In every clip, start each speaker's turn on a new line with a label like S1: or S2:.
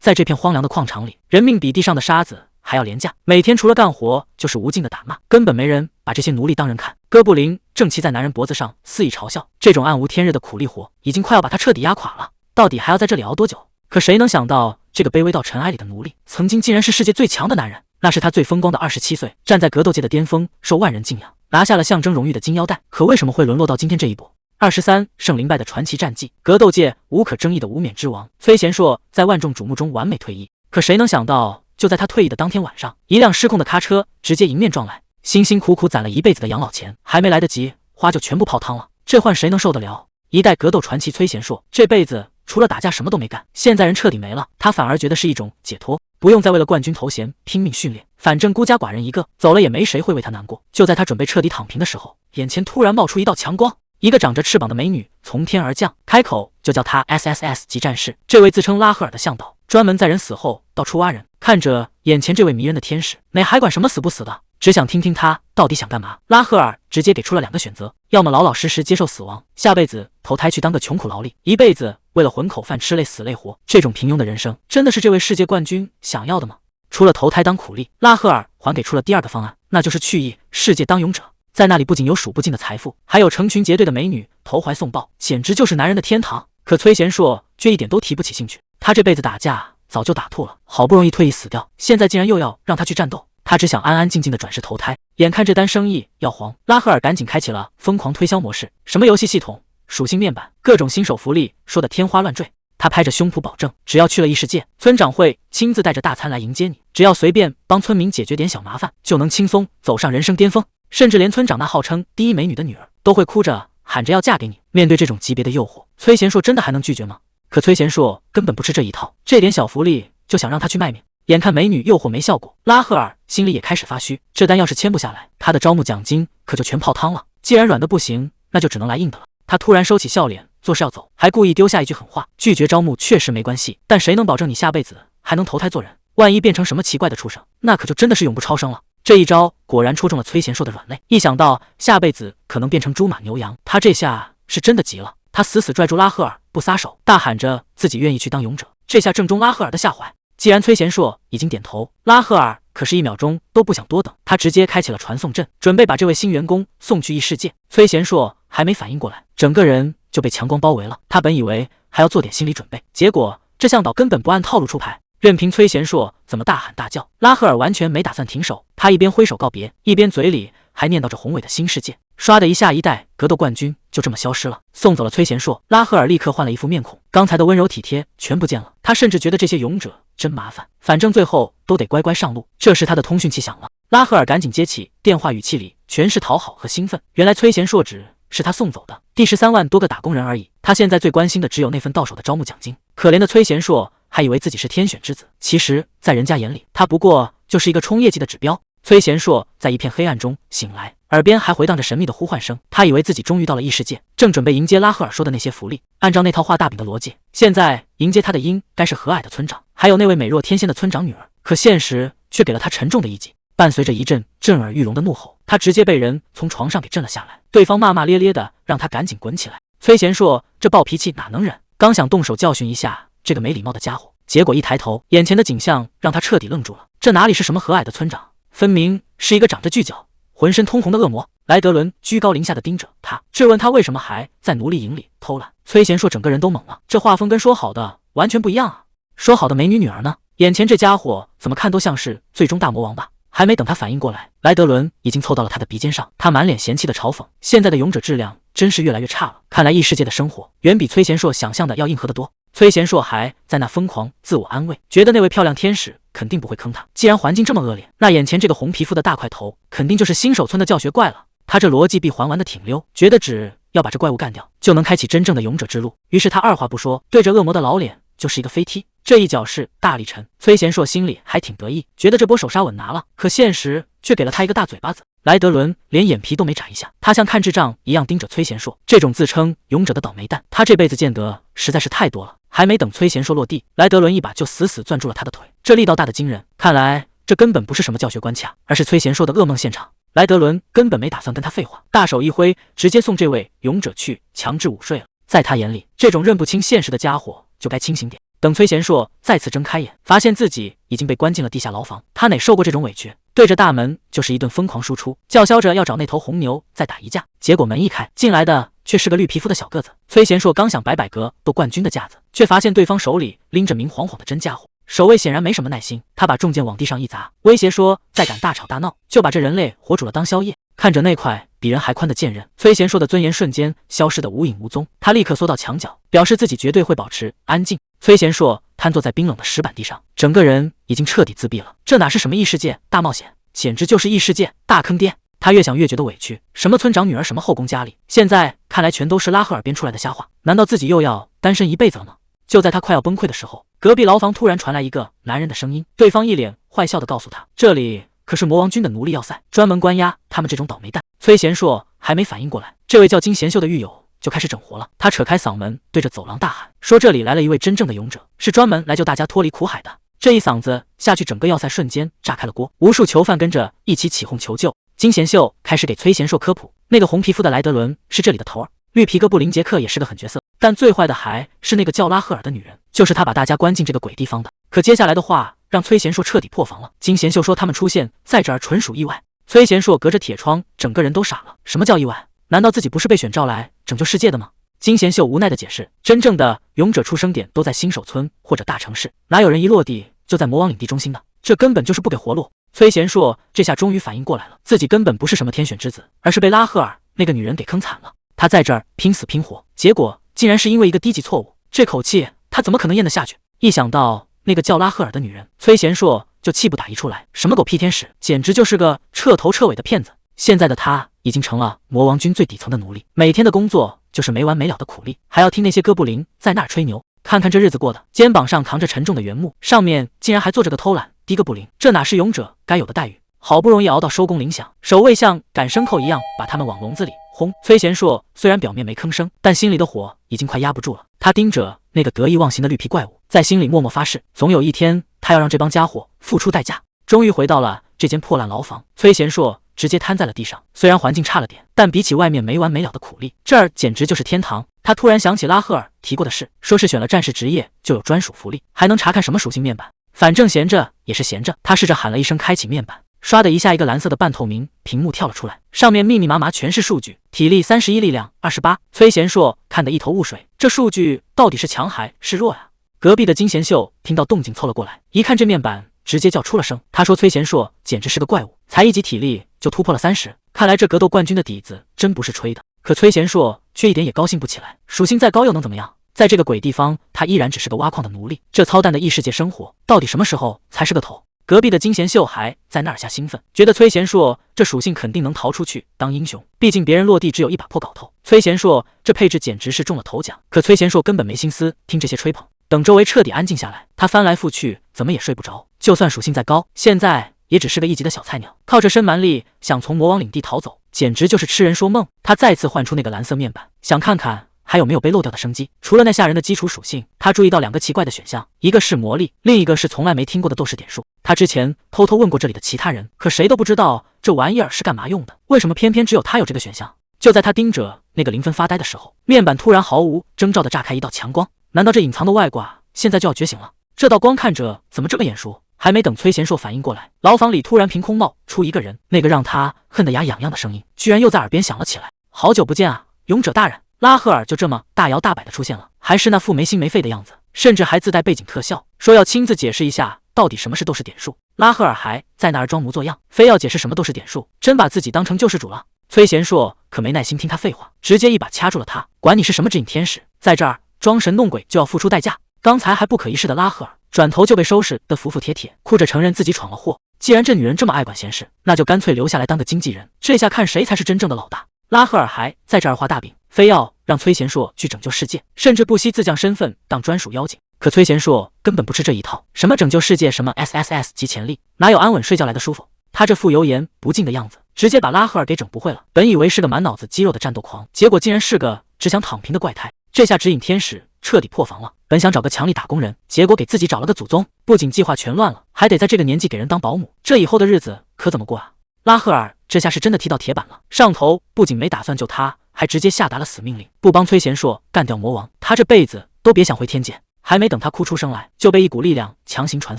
S1: 在这片荒凉的矿场里，人命比地上的沙子还要廉价，每天除了干活就是无尽的打骂，根本没人把这些奴隶当人看。哥布林正骑在男人脖子上肆意嘲笑，这种暗无天日的苦力活已经快要把他彻底压垮了，到底还要在这里熬多久？可谁能想到，这个卑微到尘埃里的奴隶，曾经竟然是世界最强的男人。那是他最风光的27岁，站在格斗界的巅峰，受万人敬仰，拿下了象征荣誉的金腰带。可为什么会沦落到今天这一步？23胜0败的传奇战绩，格斗界无可争议的无冕之王崔贤硕在万众瞩目中完美退役。可谁能想到，就在他退役的当天晚上，一辆失控的卡车直接迎面撞来，辛辛苦苦攒了一辈子的养老钱，还没来得及花就全部泡汤了。这换谁能受得了？一代格斗传奇崔贤硕这辈子除了打架什么都没干，现在人彻底没了，他反而觉得是一种解脱，不用再为了冠军头衔拼命训练，反正孤家寡人一个，走了也没谁会为他难过。就在他准备彻底躺平的时候，眼前突然冒出一道强光，一个长着翅膀的美女从天而降，开口就叫他 SSS 级战士。这位自称拉赫尔的向导，专门在人死后到处挖人，看着眼前这位迷人的天使，哪还管什么死不死的，只想听听他到底想干嘛。拉赫尔直接给出了2个选择，要么老老实实接受死亡，下辈子投胎去当个穷苦劳力，一辈子为了混口饭吃累死累活。这种平庸的人生，真的是这位世界冠军想要的吗？除了投胎当苦力，拉赫尔还给出了第2个方案，那就是去异世界当勇者。在那里不仅有数不尽的财富，还有成群结队的美女投怀送抱，简直就是男人的天堂。可崔贤硕却一点都提不起兴趣，他这辈子打架早就打吐了，好不容易退役死掉，现在竟然又要让他去战斗，他只想安安静静的转世投胎。眼看这单生意要黄，拉赫尔赶紧开启了疯狂推销模式，什么游戏系统、属性面板，各种新手福利说的天花乱坠。他拍着胸脯保证，只要去了异世界，村长会亲自带着大餐来迎接你，只要随便帮村民解决点小麻烦，就能轻松走上人生巅峰，甚至连村长那号称第一美女的女儿都会哭着喊着要嫁给你。面对这种级别的诱惑，崔贤硕真的还能拒绝吗？可崔贤硕根本不吃这一套，这点小福利就想让他去卖命。眼看美女诱惑没效果，拉赫尔心里也开始发虚，这单要是签不下来，他的招募奖金可就全泡汤了。既然软的不行，那就只能来硬的了。他突然收起笑脸，做事要走，还故意丢下一句狠话，拒绝招募确实没关系，但谁能保证你下辈子还能投胎做人？万一变成什么奇怪的畜生，那可就真的是永不超生了。这一招果然戳中了崔贤硕的软肋，一想到下辈子可能变成猪马牛羊，他这下是真的急了。他死死拽住拉赫尔不撒手，大喊着自己愿意去当勇者，这下正中拉赫尔的下怀。既然崔贤硕已经点头，拉赫尔可是1秒钟都不想多等，他直接开启了传送阵，准备把这位新员工送去异世界。崔贤硕还没反应过来，整个人就被强光包围了。他本以为还要做点心理准备，结果这向导根本不按套路出牌，任凭崔贤硕怎么大喊大叫，拉赫尔完全没打算停手。他一边挥手告别，一边嘴里还念叨着宏伟的新世界。唰的一下，一代格斗冠军就这么消失了。送走了崔贤硕，拉赫尔立刻换了一副面孔，刚才的温柔体贴全不见了。他甚至觉得这些勇者真麻烦，反正最后都得乖乖上路。这时他的通讯器响了，拉赫尔赶紧接起电话，语气里全是讨好和兴奋。原来崔贤硕只是他送走的第13万多个打工人而已，他现在最关心的只有那份到手的招募奖金。可怜的崔贤硕还以为自己是天选之子，其实在人家眼里，他不过就是一个冲业绩的指标。崔贤硕在一片黑暗中醒来，耳边还回荡着神秘的呼唤声。他以为自己终于到了异世界，正准备迎接拉赫尔说的那些福利。按照那套画大饼的逻辑，现在迎接他的应该是和蔼的村长，还有那位美若天仙的村长女儿。可现实却给了他沉重的一击，伴随着一阵震耳欲聋的怒吼，他直接被人从床上给震了下来。对方骂骂咧咧的，让他赶紧滚起来。崔贤硕这暴脾气哪能忍，刚想动手教训一下这个没礼貌的家伙，结果一抬头，眼前的景象让他彻底愣住了。这哪里是什么和蔼的村长，分明是一个长着巨角、浑身通红的恶魔。莱德伦居高临下的盯着他，质问他为什么还在奴隶营里偷懒。崔贤硕整个人都懵了，这画风跟说好的完全不一样啊！说好的美女女儿呢？眼前这家伙怎么看都像是最终大魔王吧？还没等他反应过来，莱德伦已经凑到了他的鼻尖上，他满脸嫌弃的嘲讽：现在的勇者质量真是越来越差了，看来异世界的生活远比崔贤硕想象的要硬核得多。崔贤硕还在那疯狂自我安慰，觉得那位漂亮天使肯定不会坑他，既然环境这么恶劣，那眼前这个红皮肤的大块头肯定就是新手村的教学怪了。他这逻辑闭环玩的挺溜，觉得只要把这怪物干掉，就能开启真正的勇者之路。于是他二话不说，对着恶魔的老脸就是一个飞踢，这一脚是大力沉。崔贤硕心里还挺得意，觉得这波手杀稳拿了，可现实却给了他一个大嘴巴子。莱德伦连眼皮都没眨一下，他像看智障一样盯着崔贤硕。这种自称勇者的倒霉蛋，他这辈子见得实在是太多了。还没等崔贤硕落地，莱德伦一把就死死攥住了他的腿，这力道大的惊人。看来这根本不是什么教学关卡，而是崔贤硕的噩梦现场。莱德伦根本没打算跟他废话，大手一挥，直接送这位勇者去强制午睡了。在他眼里，这种认不清现实的家伙就该清醒点。等崔贤硕再次睁开眼，发现自己已经被关进了地下牢房，他哪受过这种委屈，对着大门就是一顿疯狂输出，叫嚣着要找那头红牛再打一架。结果门一开，进来的却是个绿皮肤的小个子。崔贤硕刚想摆个斗冠军的架子，却发现对方手里拎着明晃晃的真家伙。守卫显然没什么耐心，他把重剑往地上一砸，威胁说再敢大吵大闹，就把这人类活煮了当宵夜。看着那块比人还宽的剑刃，崔贤硕的尊严瞬间消失得无影无踪，他立刻缩到墙角，表示自己绝对会保持安静。崔贤硕瘫坐在冰冷的石板地上，整个人已经彻底自闭了。这哪是什么异世界大冒险，简直就是异世界大坑爹！他越想越觉得委屈，什么村长女儿，什么后宫佳丽，现在看来全都是拉赫尔编出来的瞎话。难道自己又要单身一辈子了吗？就在他快要崩溃的时候，隔壁牢房突然传来一个男人的声音，对方一脸坏笑地告诉他，这里可是魔王军的奴隶要塞，专门关押他们这种倒霉蛋。崔贤硕还没反应过来，这位叫金贤秀的狱友就开始整活了。他扯开嗓门对着走廊大喊，说这里来了一位真正的勇者，是专门来救大家脱离苦海的。这一嗓子下去，整个要塞瞬间炸开了锅，无数囚犯跟着一起起哄求救。金贤秀开始给崔贤硕科普，那个红皮肤的莱德伦是这里的头儿，绿皮哥布林杰克也是个狠角色，但最坏的还是那个叫拉赫尔的女人，就是她把大家关进这个鬼地方的。可接下来的话让崔贤硕彻底破防了。金贤秀说他们出现在这儿纯属意外。崔贤硕隔着铁窗，整个人都傻了。什么叫意外？难道自己不是被选召来拯救世界的吗？金贤秀无奈的解释，真正的勇者出生点都在新手村或者大城市，哪有人一落地就在魔王领地中心的？这根本就是不给活路。崔贤硕这下终于反应过来了，自己根本不是什么天选之子，而是被拉赫尔那个女人给坑惨了。他在这儿拼死拼活，结果竟然是因为一个低级错误，这口气他怎么可能咽得下去？一想到那个叫拉赫尔的女人，崔贤硕就气不打一处来，什么狗屁天使，简直就是个彻头彻尾的骗子。现在的他已经成了魔王军最底层的奴隶，每天的工作就是没完没了的苦力，还要听那些哥布林在那儿吹牛。看看这日子过的，肩膀上扛着沉重的原木，上面竟然还坐着个偷懒低哥布林，这哪是勇者该有的待遇？好不容易熬到收工铃响，守卫像赶牲口一样把他们往笼子里轰。崔贤硕虽然表面没吭声，但心里的火已经快压不住了。他盯着那个得意忘形的绿皮怪物，在心里默默发誓，总有一天他要让这帮家伙付出代价。终于回到了这间破烂牢房，崔贤硕直接瘫在了地上。虽然环境差了点，但比起外面没完没了的苦力，这儿简直就是天堂。他突然想起拉赫尔提过的事，说是选了战士职业就有专属福利，还能查看什么属性面板。反正闲着也是闲着，他试着喊了一声开启面板，唰的一下，一个蓝色的半透明屏幕跳了出来，上面密密麻麻全是数据，体力31，力量28。崔贤硕看得一头雾水，这数据到底是强还是弱呀？隔壁的金贤秀听到动静凑了过来，一看这面板，直接叫出了声。他说崔贤硕简直是个怪物，才1级体力就突破了30，看来这格斗冠军的底子真不是吹的。可崔贤硕却一点也高兴不起来，属性再高又能怎么样？在这个鬼地方，他依然只是个挖矿的奴隶。这操蛋的异世界生活，到底什么时候才是个头？隔壁的金贤秀还在那儿下兴奋，觉得崔贤硕这属性肯定能逃出去当英雄，毕竟别人落地只有一把破镐头，崔贤硕这配置简直是中了头奖。可崔贤硕根本没心思听这些吹捧，等周围彻底安静下来，他翻来覆去怎么也睡不着。就算属性再高，现在也只是个1级的小菜鸟，靠着身蛮力想从魔王领地逃走，简直就是痴人说梦。他再次换出那个蓝色面板，想看看还有没有被漏掉的生机。除了那吓人的基础属性，他注意到2个奇怪的选项，一个是魔力，另一个是从来没听过的斗士点数。他之前偷偷问过这里的其他人，可谁都不知道这玩意儿是干嘛用的，为什么偏偏只有他有这个选项？就在他盯着那个0分发呆的时候，面板突然毫无征兆地炸开一道强光，难道这隐藏的外挂现在就要觉醒了？这道光看着怎么这么眼熟？还没等崔贤硕反应过来，牢房里突然凭空冒出一个人，那个让他恨得牙痒痒的声音居然又在耳边响了起来。好久不见啊，勇者大人！拉赫尔就这么大摇大摆的出现了，还是那副没心没肺的样子，甚至还自带背景特效，说要亲自解释一下到底什么是斗士点数。拉赫尔还在那儿装模作样，非要解释什么斗士点数，真把自己当成救世主了。崔贤硕可没耐心听他废话，直接一把掐住了他，管你是什么指引天使，在这儿装神弄鬼就要付出代价。刚才还不可一世的拉赫尔，转头就被收拾得服服帖帖，哭着承认自己闯了祸。既然这女人这么爱管闲事，那就干脆留下来当个经纪人，这下看谁才是真正的老大。拉赫尔还在这儿画大饼，非要让崔贤硕去拯救世界，甚至不惜自降身份当专属妖精。可崔贤硕根本不吃这一套，什么拯救世界，什么 SSS 及潜力，哪有安稳睡觉来的舒服？他这副油盐不进的样子，直接把拉赫尔给整不会了。本以为是个满脑子肌肉的战斗狂，结果竟然是个只想躺平的怪胎。这下指引天使彻底破防了，本想找个强力打工人，结果给自己找了个祖宗，不仅计划全乱了，还得在这个年纪给人当保姆，这以后的日子可怎么过啊？拉赫尔这下是真的踢到铁板了，上头不仅没打算救他，还直接下达了死命令，不帮崔贤硕干掉魔王，他这辈子都别想回天界。还没等他哭出声来，就被一股力量强行传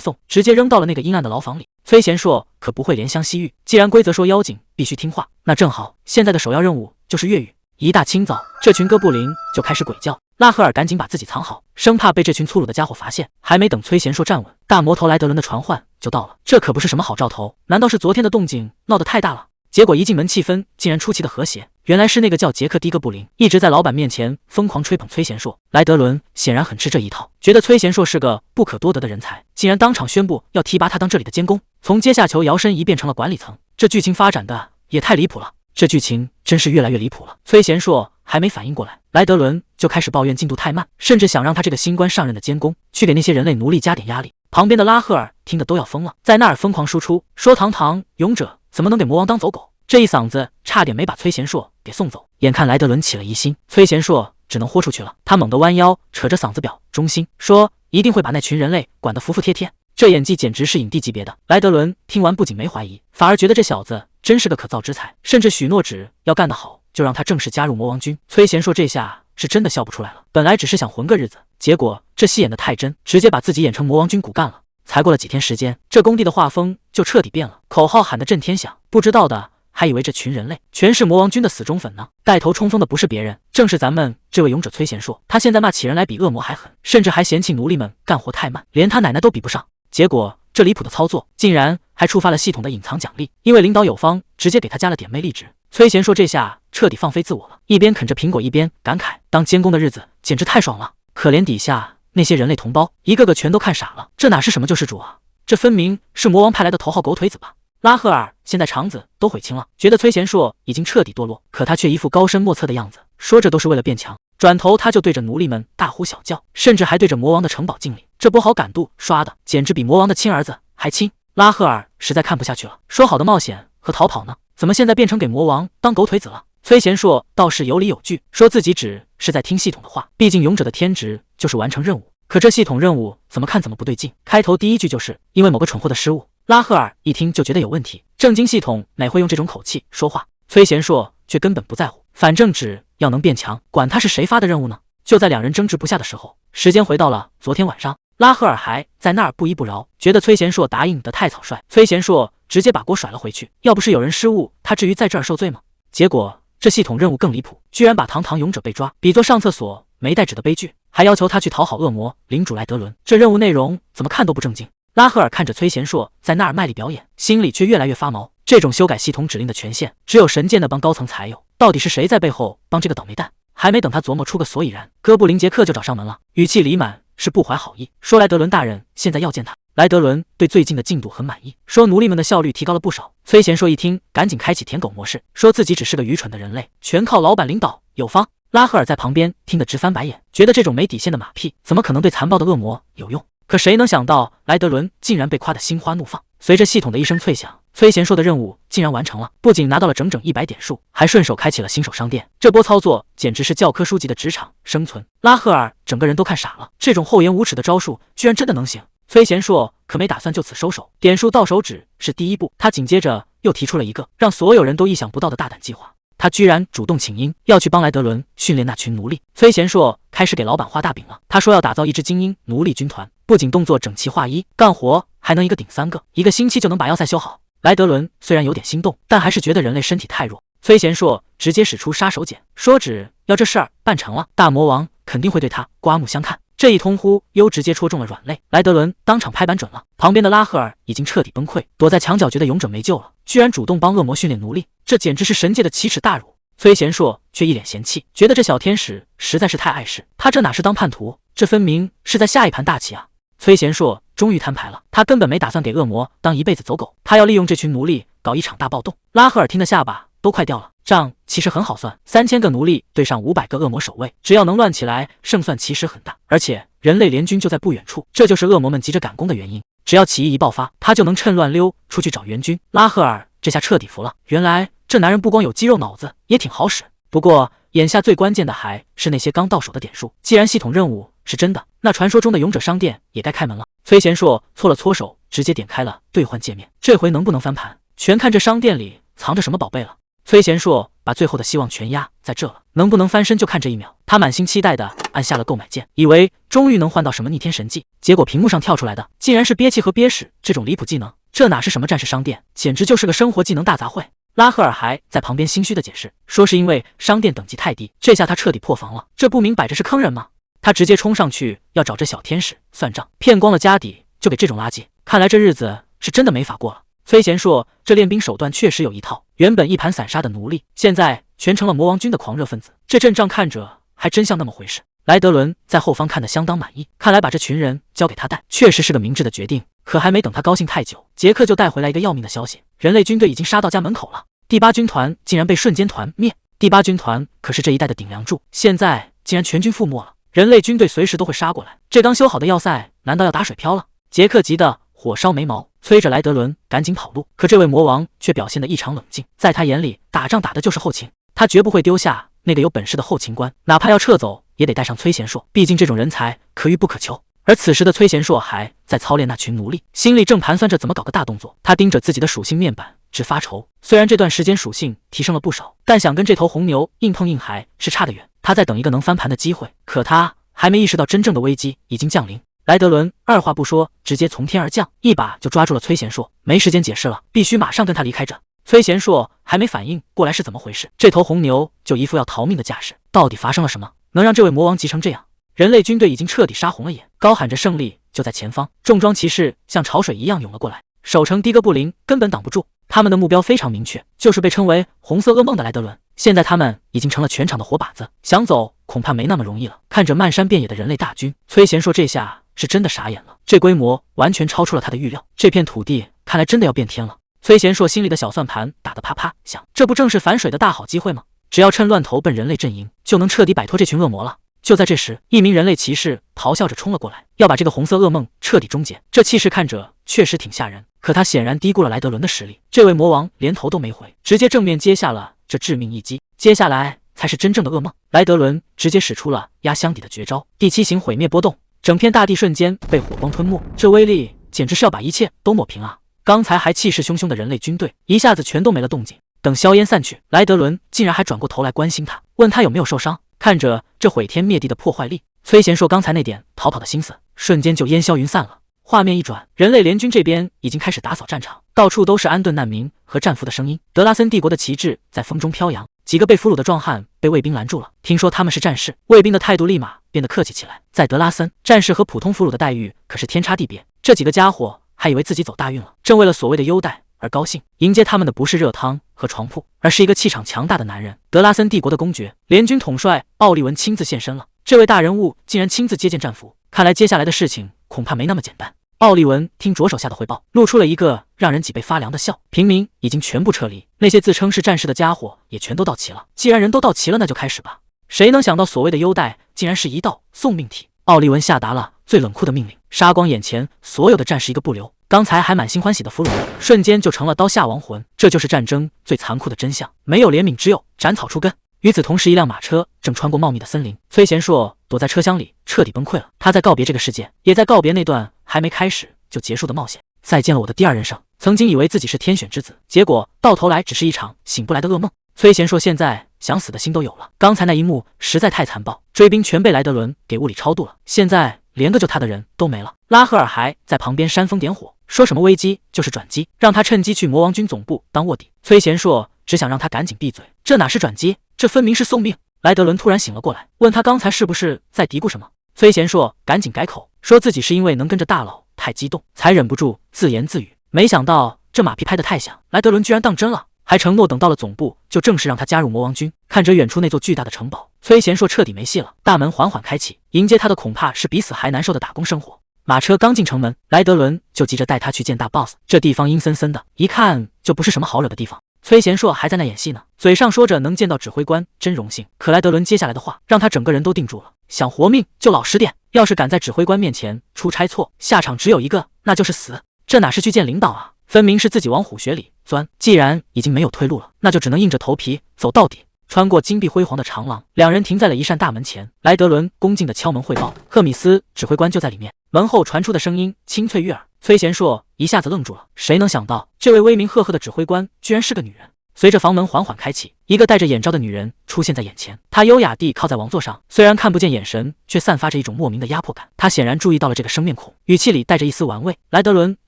S1: 送，直接扔到了那个阴暗的牢房里。崔贤硕可不会怜香惜玉，既然规则说妖精必须听话，那正好现在的首要任务就是越狱。一大清早，这群哥布林就开始鬼叫，拉赫尔赶紧把自己藏好，生怕被这群粗鲁的家伙发现。还没等崔贤硕站稳，大魔头莱德伦的传唤就到了。这可不是什么好兆头，难道是昨天的动静闹得太大了？结果一进门，气氛竟然出奇的和谐。原来是那个叫杰克·迪格布林一直在老板面前疯狂吹捧崔贤硕，莱德伦显然很吃这一套，觉得崔贤硕是个不可多得的人才，竟然当场宣布要提拔他当这里的监工，从阶下囚摇身一变成了管理层。这剧情发展的也太离谱了，这剧情真是越来越离谱了。崔贤硕还没反应过来，莱德伦就开始抱怨进度太慢，甚至想让他这个新官上任的监工去给那些人类奴隶加点压力。旁边的拉赫尔听得都要疯了，在那儿疯狂输出，说堂堂勇者怎么能给魔王当走狗？这一嗓子差点没把崔贤硕给送走。眼看莱德伦起了疑心，崔贤硕只能豁出去了。他猛地弯腰，扯着嗓子表忠心，说一定会把那群人类管得服服帖帖。这演技简直是影帝级别的。莱德伦听完不仅没怀疑，反而觉得这小子真是个可造之才，甚至许诺只要干得好，就让他正式加入魔王军。崔贤硕这下是真的笑不出来了，本来只是想混个日子，结果这戏演得太真，直接把自己演成魔王军骨干了。才过了几天时间，这工地的画风就彻底变了，口号喊得震天响，不知道的还以为这群人类全是魔王军的死忠粉呢。带头冲锋的不是别人，正是咱们这位勇者崔贤硕。他现在骂起人来比恶魔还狠，甚至还嫌弃奴隶们干活太慢，连他奶奶都比不上。结果这离谱的操作竟然还触发了系统的隐藏奖励，因为领导有方，直接给他加了点魅力值。崔贤硕这下彻底放飞自我了，一边啃着苹果一边感慨，当监工的日子简直太爽了。可怜底下那些人类同胞，一个个全都看傻了，这哪是什么救世主啊，这分明是魔王派来的头号狗腿子吧。拉赫尔现在肠子都悔青了，觉得崔贤硕已经彻底堕落，可他却一副高深莫测的样子，说这都是为了变强。转头他就对着奴隶们大呼小叫，甚至还对着魔王的城堡敬礼，这波好感度刷的简直比魔王的亲儿子还亲。拉赫尔实在看不下去了，说好的冒险和逃跑呢？怎么现在变成给魔王当狗腿子了？崔贤硕倒是有理有据，说自己只是在听系统的话，毕竟勇者的天职就是完成任务。可这系统任务怎么看怎么不对劲，开头第一句就是因为某个蠢货的失误。拉赫尔一听就觉得有问题，正经系统哪会用这种口气说话？崔贤硕却根本不在乎，反正只要能变强，管他是谁发的任务呢。就在两人争执不下的时候，时间回到了昨天晚上，拉赫尔还在那儿不依不饶，觉得崔贤硕答应得太草率。崔贤硕直接把锅甩了回去，要不是有人失误，他至于在这儿受罪吗？结果这系统任务更离谱，居然把堂堂勇者被抓比作上厕所没带纸的悲剧，还要求他去讨好恶魔领主莱德伦，这任务内容怎么看都不正经。拉赫尔看着崔贤硕在那儿卖力表演，心里却越来越发毛。这种修改系统指令的权限只有神剑那帮高层才有，到底是谁在背后帮这个倒霉蛋？还没等他琢磨出个所以然，哥布林杰克就找上门了，语气里满是不怀好意，说莱德伦大人现在要见他。莱德伦对最近的进度很满意，说奴隶们的效率提高了不少。崔贤硕一听，赶紧开启舔狗模式，说自己只是个愚蠢的人类，全靠老板领导有方。拉赫尔在旁边听得直翻白眼，觉得这种没底线的马屁怎么可能对残暴的恶魔有用？可谁能想到莱德伦竟然被夸得心花怒放。随着系统的一声脆响，崔贤硕的任务竟然完成了，不仅拿到了整整100点数，还顺手开启了新手商店。这波操作简直是教科书级的职场生存。拉赫尔整个人都看傻了，这种厚颜无耻的招数居然真的能行。崔贤硕可没打算就此收手，点数到手只是第一步，他紧接着又提出了一个让所有人都意想不到的大胆计划。他居然主动请缨，要去帮莱德伦训练那群奴隶。崔贤硕开始给老板画大饼了，他说要打造一支精英奴隶军团，不仅动作整齐划一，干活还能一个顶3个，1个星期就能把要塞修好。莱德伦虽然有点心动，但还是觉得人类身体太弱。崔贤硕直接使出杀手锏，说只要这事儿办成了，大魔王肯定会对他刮目相看。这一通呼悠直接戳中了软肋，莱德伦当场拍板准了。旁边的拉赫尔已经彻底崩溃，躲在墙角觉得勇者没救了，居然主动帮恶魔训练奴隶，这简直是神界的奇耻大辱。崔贤硕却一脸嫌弃，觉得这小天使实在是太碍事，他这哪是当叛徒，这分明是在下一盘大棋啊。崔贤硕终于摊牌了，他根本没打算给恶魔当一辈子走狗，他要利用这群奴隶搞一场大暴动。拉赫尔听得下巴都快掉了，账其实很好算，3000个奴隶对上500个恶魔守卫，只要能乱起来，胜算其实很大。而且人类联军就在不远处，这就是恶魔们急着赶工的原因。只要起义一爆发，他就能趁乱溜出去找援军。拉赫尔这下彻底服了，原来这男人不光有肌肉，脑子也挺好使。不过眼下最关键的还是那些刚到手的点数，既然系统任务是真的，那传说中的勇者商店也该开门了。崔贤硕搓了搓手，直接点开了兑换界面，这回能不能翻盘，全看这商店里藏着什么宝贝了。崔贤硕把最后的希望全压在这了，能不能翻身就看这一秒。他满心期待的按下了购买键，以为终于能换到什么逆天神技，结果屏幕上跳出来的竟然是憋气和憋屎这种离谱技能，这哪是什么战士商店，简直就是个生活技能大杂烩。拉赫尔还在旁边心虚的解释，说是因为商店等级太低，这下他彻底破防了，这不明摆着是坑人吗？他直接冲上去要找这小天使算账，骗光了家底就给这种垃圾，看来这日子是真的没法过了。崔贤硕这练兵手段确实有一套，原本一盘散沙的奴隶，现在全成了魔王军的狂热分子，这阵仗看着还真像那么回事。莱德伦在后方看得相当满意，看来把这群人交给他带，确实是个明智的决定。可还没等他高兴太久，杰克就带回来一个要命的消息，人类军队已经杀到家门口了，第8军团竟然被瞬间团灭。第8军团可是这一带的顶梁柱，现在竟然全军覆没了，人类军队随时都会杀过来，这刚修好的要塞难道要打水漂了？杰克急得火烧眉毛，催着莱德伦赶紧跑路。可这位魔王却表现得异常冷静，在他眼里，打仗打的就是后勤，他绝不会丢下那个有本事的后勤官，哪怕要撤走也得带上崔贤硕，毕竟这种人才可遇不可求。而此时的崔贤硕还在操练那群奴隶，心里正盘算着怎么搞个大动作。他盯着自己的属性面板直发愁，虽然这段时间属性提升了不少，但想跟这头红牛硬碰硬还是差得远。他在等一个能翻盘的机会，可他还没意识到真正的危机已经降临。莱德伦二话不说，直接从天而降，一把就抓住了崔贤硕，没时间解释了，必须马上跟他离开这。崔贤硕还没反应过来是怎么回事，这头红牛就一副要逃命的架势，到底发生了什么，能让这位魔王急成这样？人类军队已经彻底杀红了眼，高喊着胜利就在前方，重装骑士像潮水一样涌了过来，守城的哥布林根本挡不住，他们的目标非常明确，就是被称为红色噩梦的莱德伦。现在他们已经成了全场的活靶子，想走恐怕没那么容易了。看着漫山遍野的人类大军，崔贤硕这下是真的傻眼了，这规模完全超出了他的预料，这片土地看来真的要变天了。崔贤硕心里的小算盘打得啪啪响，这不正是反水的大好机会吗？只要趁乱投奔人类阵营，就能彻底摆脱这群恶魔了。就在这时，一名人类骑士咆哮着冲了过来，要把这个红色噩梦彻底终结。这气势看着确实挺吓人，可他显然低估了莱德伦的实力。这位魔王连头都没回，直接正面接下了这致命一击。接下来才是真正的噩梦，莱德伦直接使出了压箱底的绝招第7型毁灭波动，整片大地瞬间被火光吞没，这威力简直是要把一切都抹平啊！刚才还气势汹汹的人类军队一下子全都没了动静。等硝烟散去，莱德伦竟然还转过头来关心他，问他有没有受伤。看着这毁天灭地的破坏力，崔贤硕刚才那点逃跑的心思瞬间就烟消云散了。画面一转，人类联军这边已经开始打扫战场，到处都是安顿难民和战俘的声音。德拉森帝国的旗帜在风中飘扬，几个被俘虏的壮汉被卫兵拦住了，听说他们是战士，卫兵的态度立马变得客气起来。在德拉森，战士和普通俘虏的待遇可是天差地别，这几个家伙还以为自己走大运了，正为了所谓的优待而高兴。迎接他们的不是热汤和床铺，而是一个气场强大的男人。德拉森帝国的公爵，联军统帅奥利文亲自现身了。这位大人物竟然亲自接见战俘，看来接下来的事情恐怕没那么简单。奥利文听着手下的汇报，露出了一个让人脊背发凉的笑。平民已经全部撤离，那些自称是战士的家伙也全都到齐了。既然人都到齐了，那就开始吧。谁能想到所谓的优待竟然是一道送命题？奥利文下达了最冷酷的命令，杀光眼前所有的战士一个不留。刚才还满心欢喜的俘虏们，瞬间就成了刀下亡魂。这就是战争最残酷的真相，没有怜悯，只有斩草除根。与此同时，一辆马车正穿过茂密的森林，崔贤硕躲在车厢里彻底崩溃了。他在告别这个世界，也在告别那段还没开始就结束的冒险。再见了我的第二人生，曾经以为自己是天选之子，结果到头来只是一场醒不来的噩梦。崔贤硕现在想死的心都有了，刚才那一幕实在太残暴，追兵全被莱德伦给物理超度了，现在连个救他的人都没了。拉赫尔还在旁边煽风点火，说什么危机就是转机，让他趁机去魔王军总部当卧底。崔贤硕只想让他赶紧闭嘴，这哪是转机，这分明是送命。莱德伦突然醒了过来，问他刚才是不是在嘀咕什么。崔贤硕赶紧改口，说自己是因为能跟着大佬太激动，才忍不住自言自语。没想到这马屁拍得太响，莱德伦居然当真了，还承诺等到了总部就正式让他加入魔王军。看着远处那座巨大的城堡，崔贤硕彻底没戏了。大门缓缓开启，迎接他的恐怕是比死还难受的打工生活。马车刚进城门，莱德伦就急着带他去见大 boss。这地方阴森森的，一看就不是什么好惹的地方。崔贤硕还在那演戏呢，嘴上说着能见到指挥官真荣幸，可莱德伦接下来的话让他整个人都定住了。想活命就老实点，要是敢在指挥官面前出差错，下场只有一个，那就是死。这哪是去见领导啊，分明是自己往虎穴里钻。既然已经没有退路了，那就只能硬着头皮走到底。穿过金碧辉煌的长廊，两人停在了一扇大门前。莱德伦恭敬地敲门汇报，赫米斯指挥官就在里面。门后传出的声音清脆悦耳，崔贤硕一下子愣住了。谁能想到这位威名赫赫的指挥官居然是个女人？随着房门缓缓开启，一个戴着眼罩的女人出现在眼前。她优雅地靠在王座上，虽然看不见眼神，却散发着一种莫名的压迫感。她显然注意到了这个生面孔，语气里带着一丝玩味。莱德伦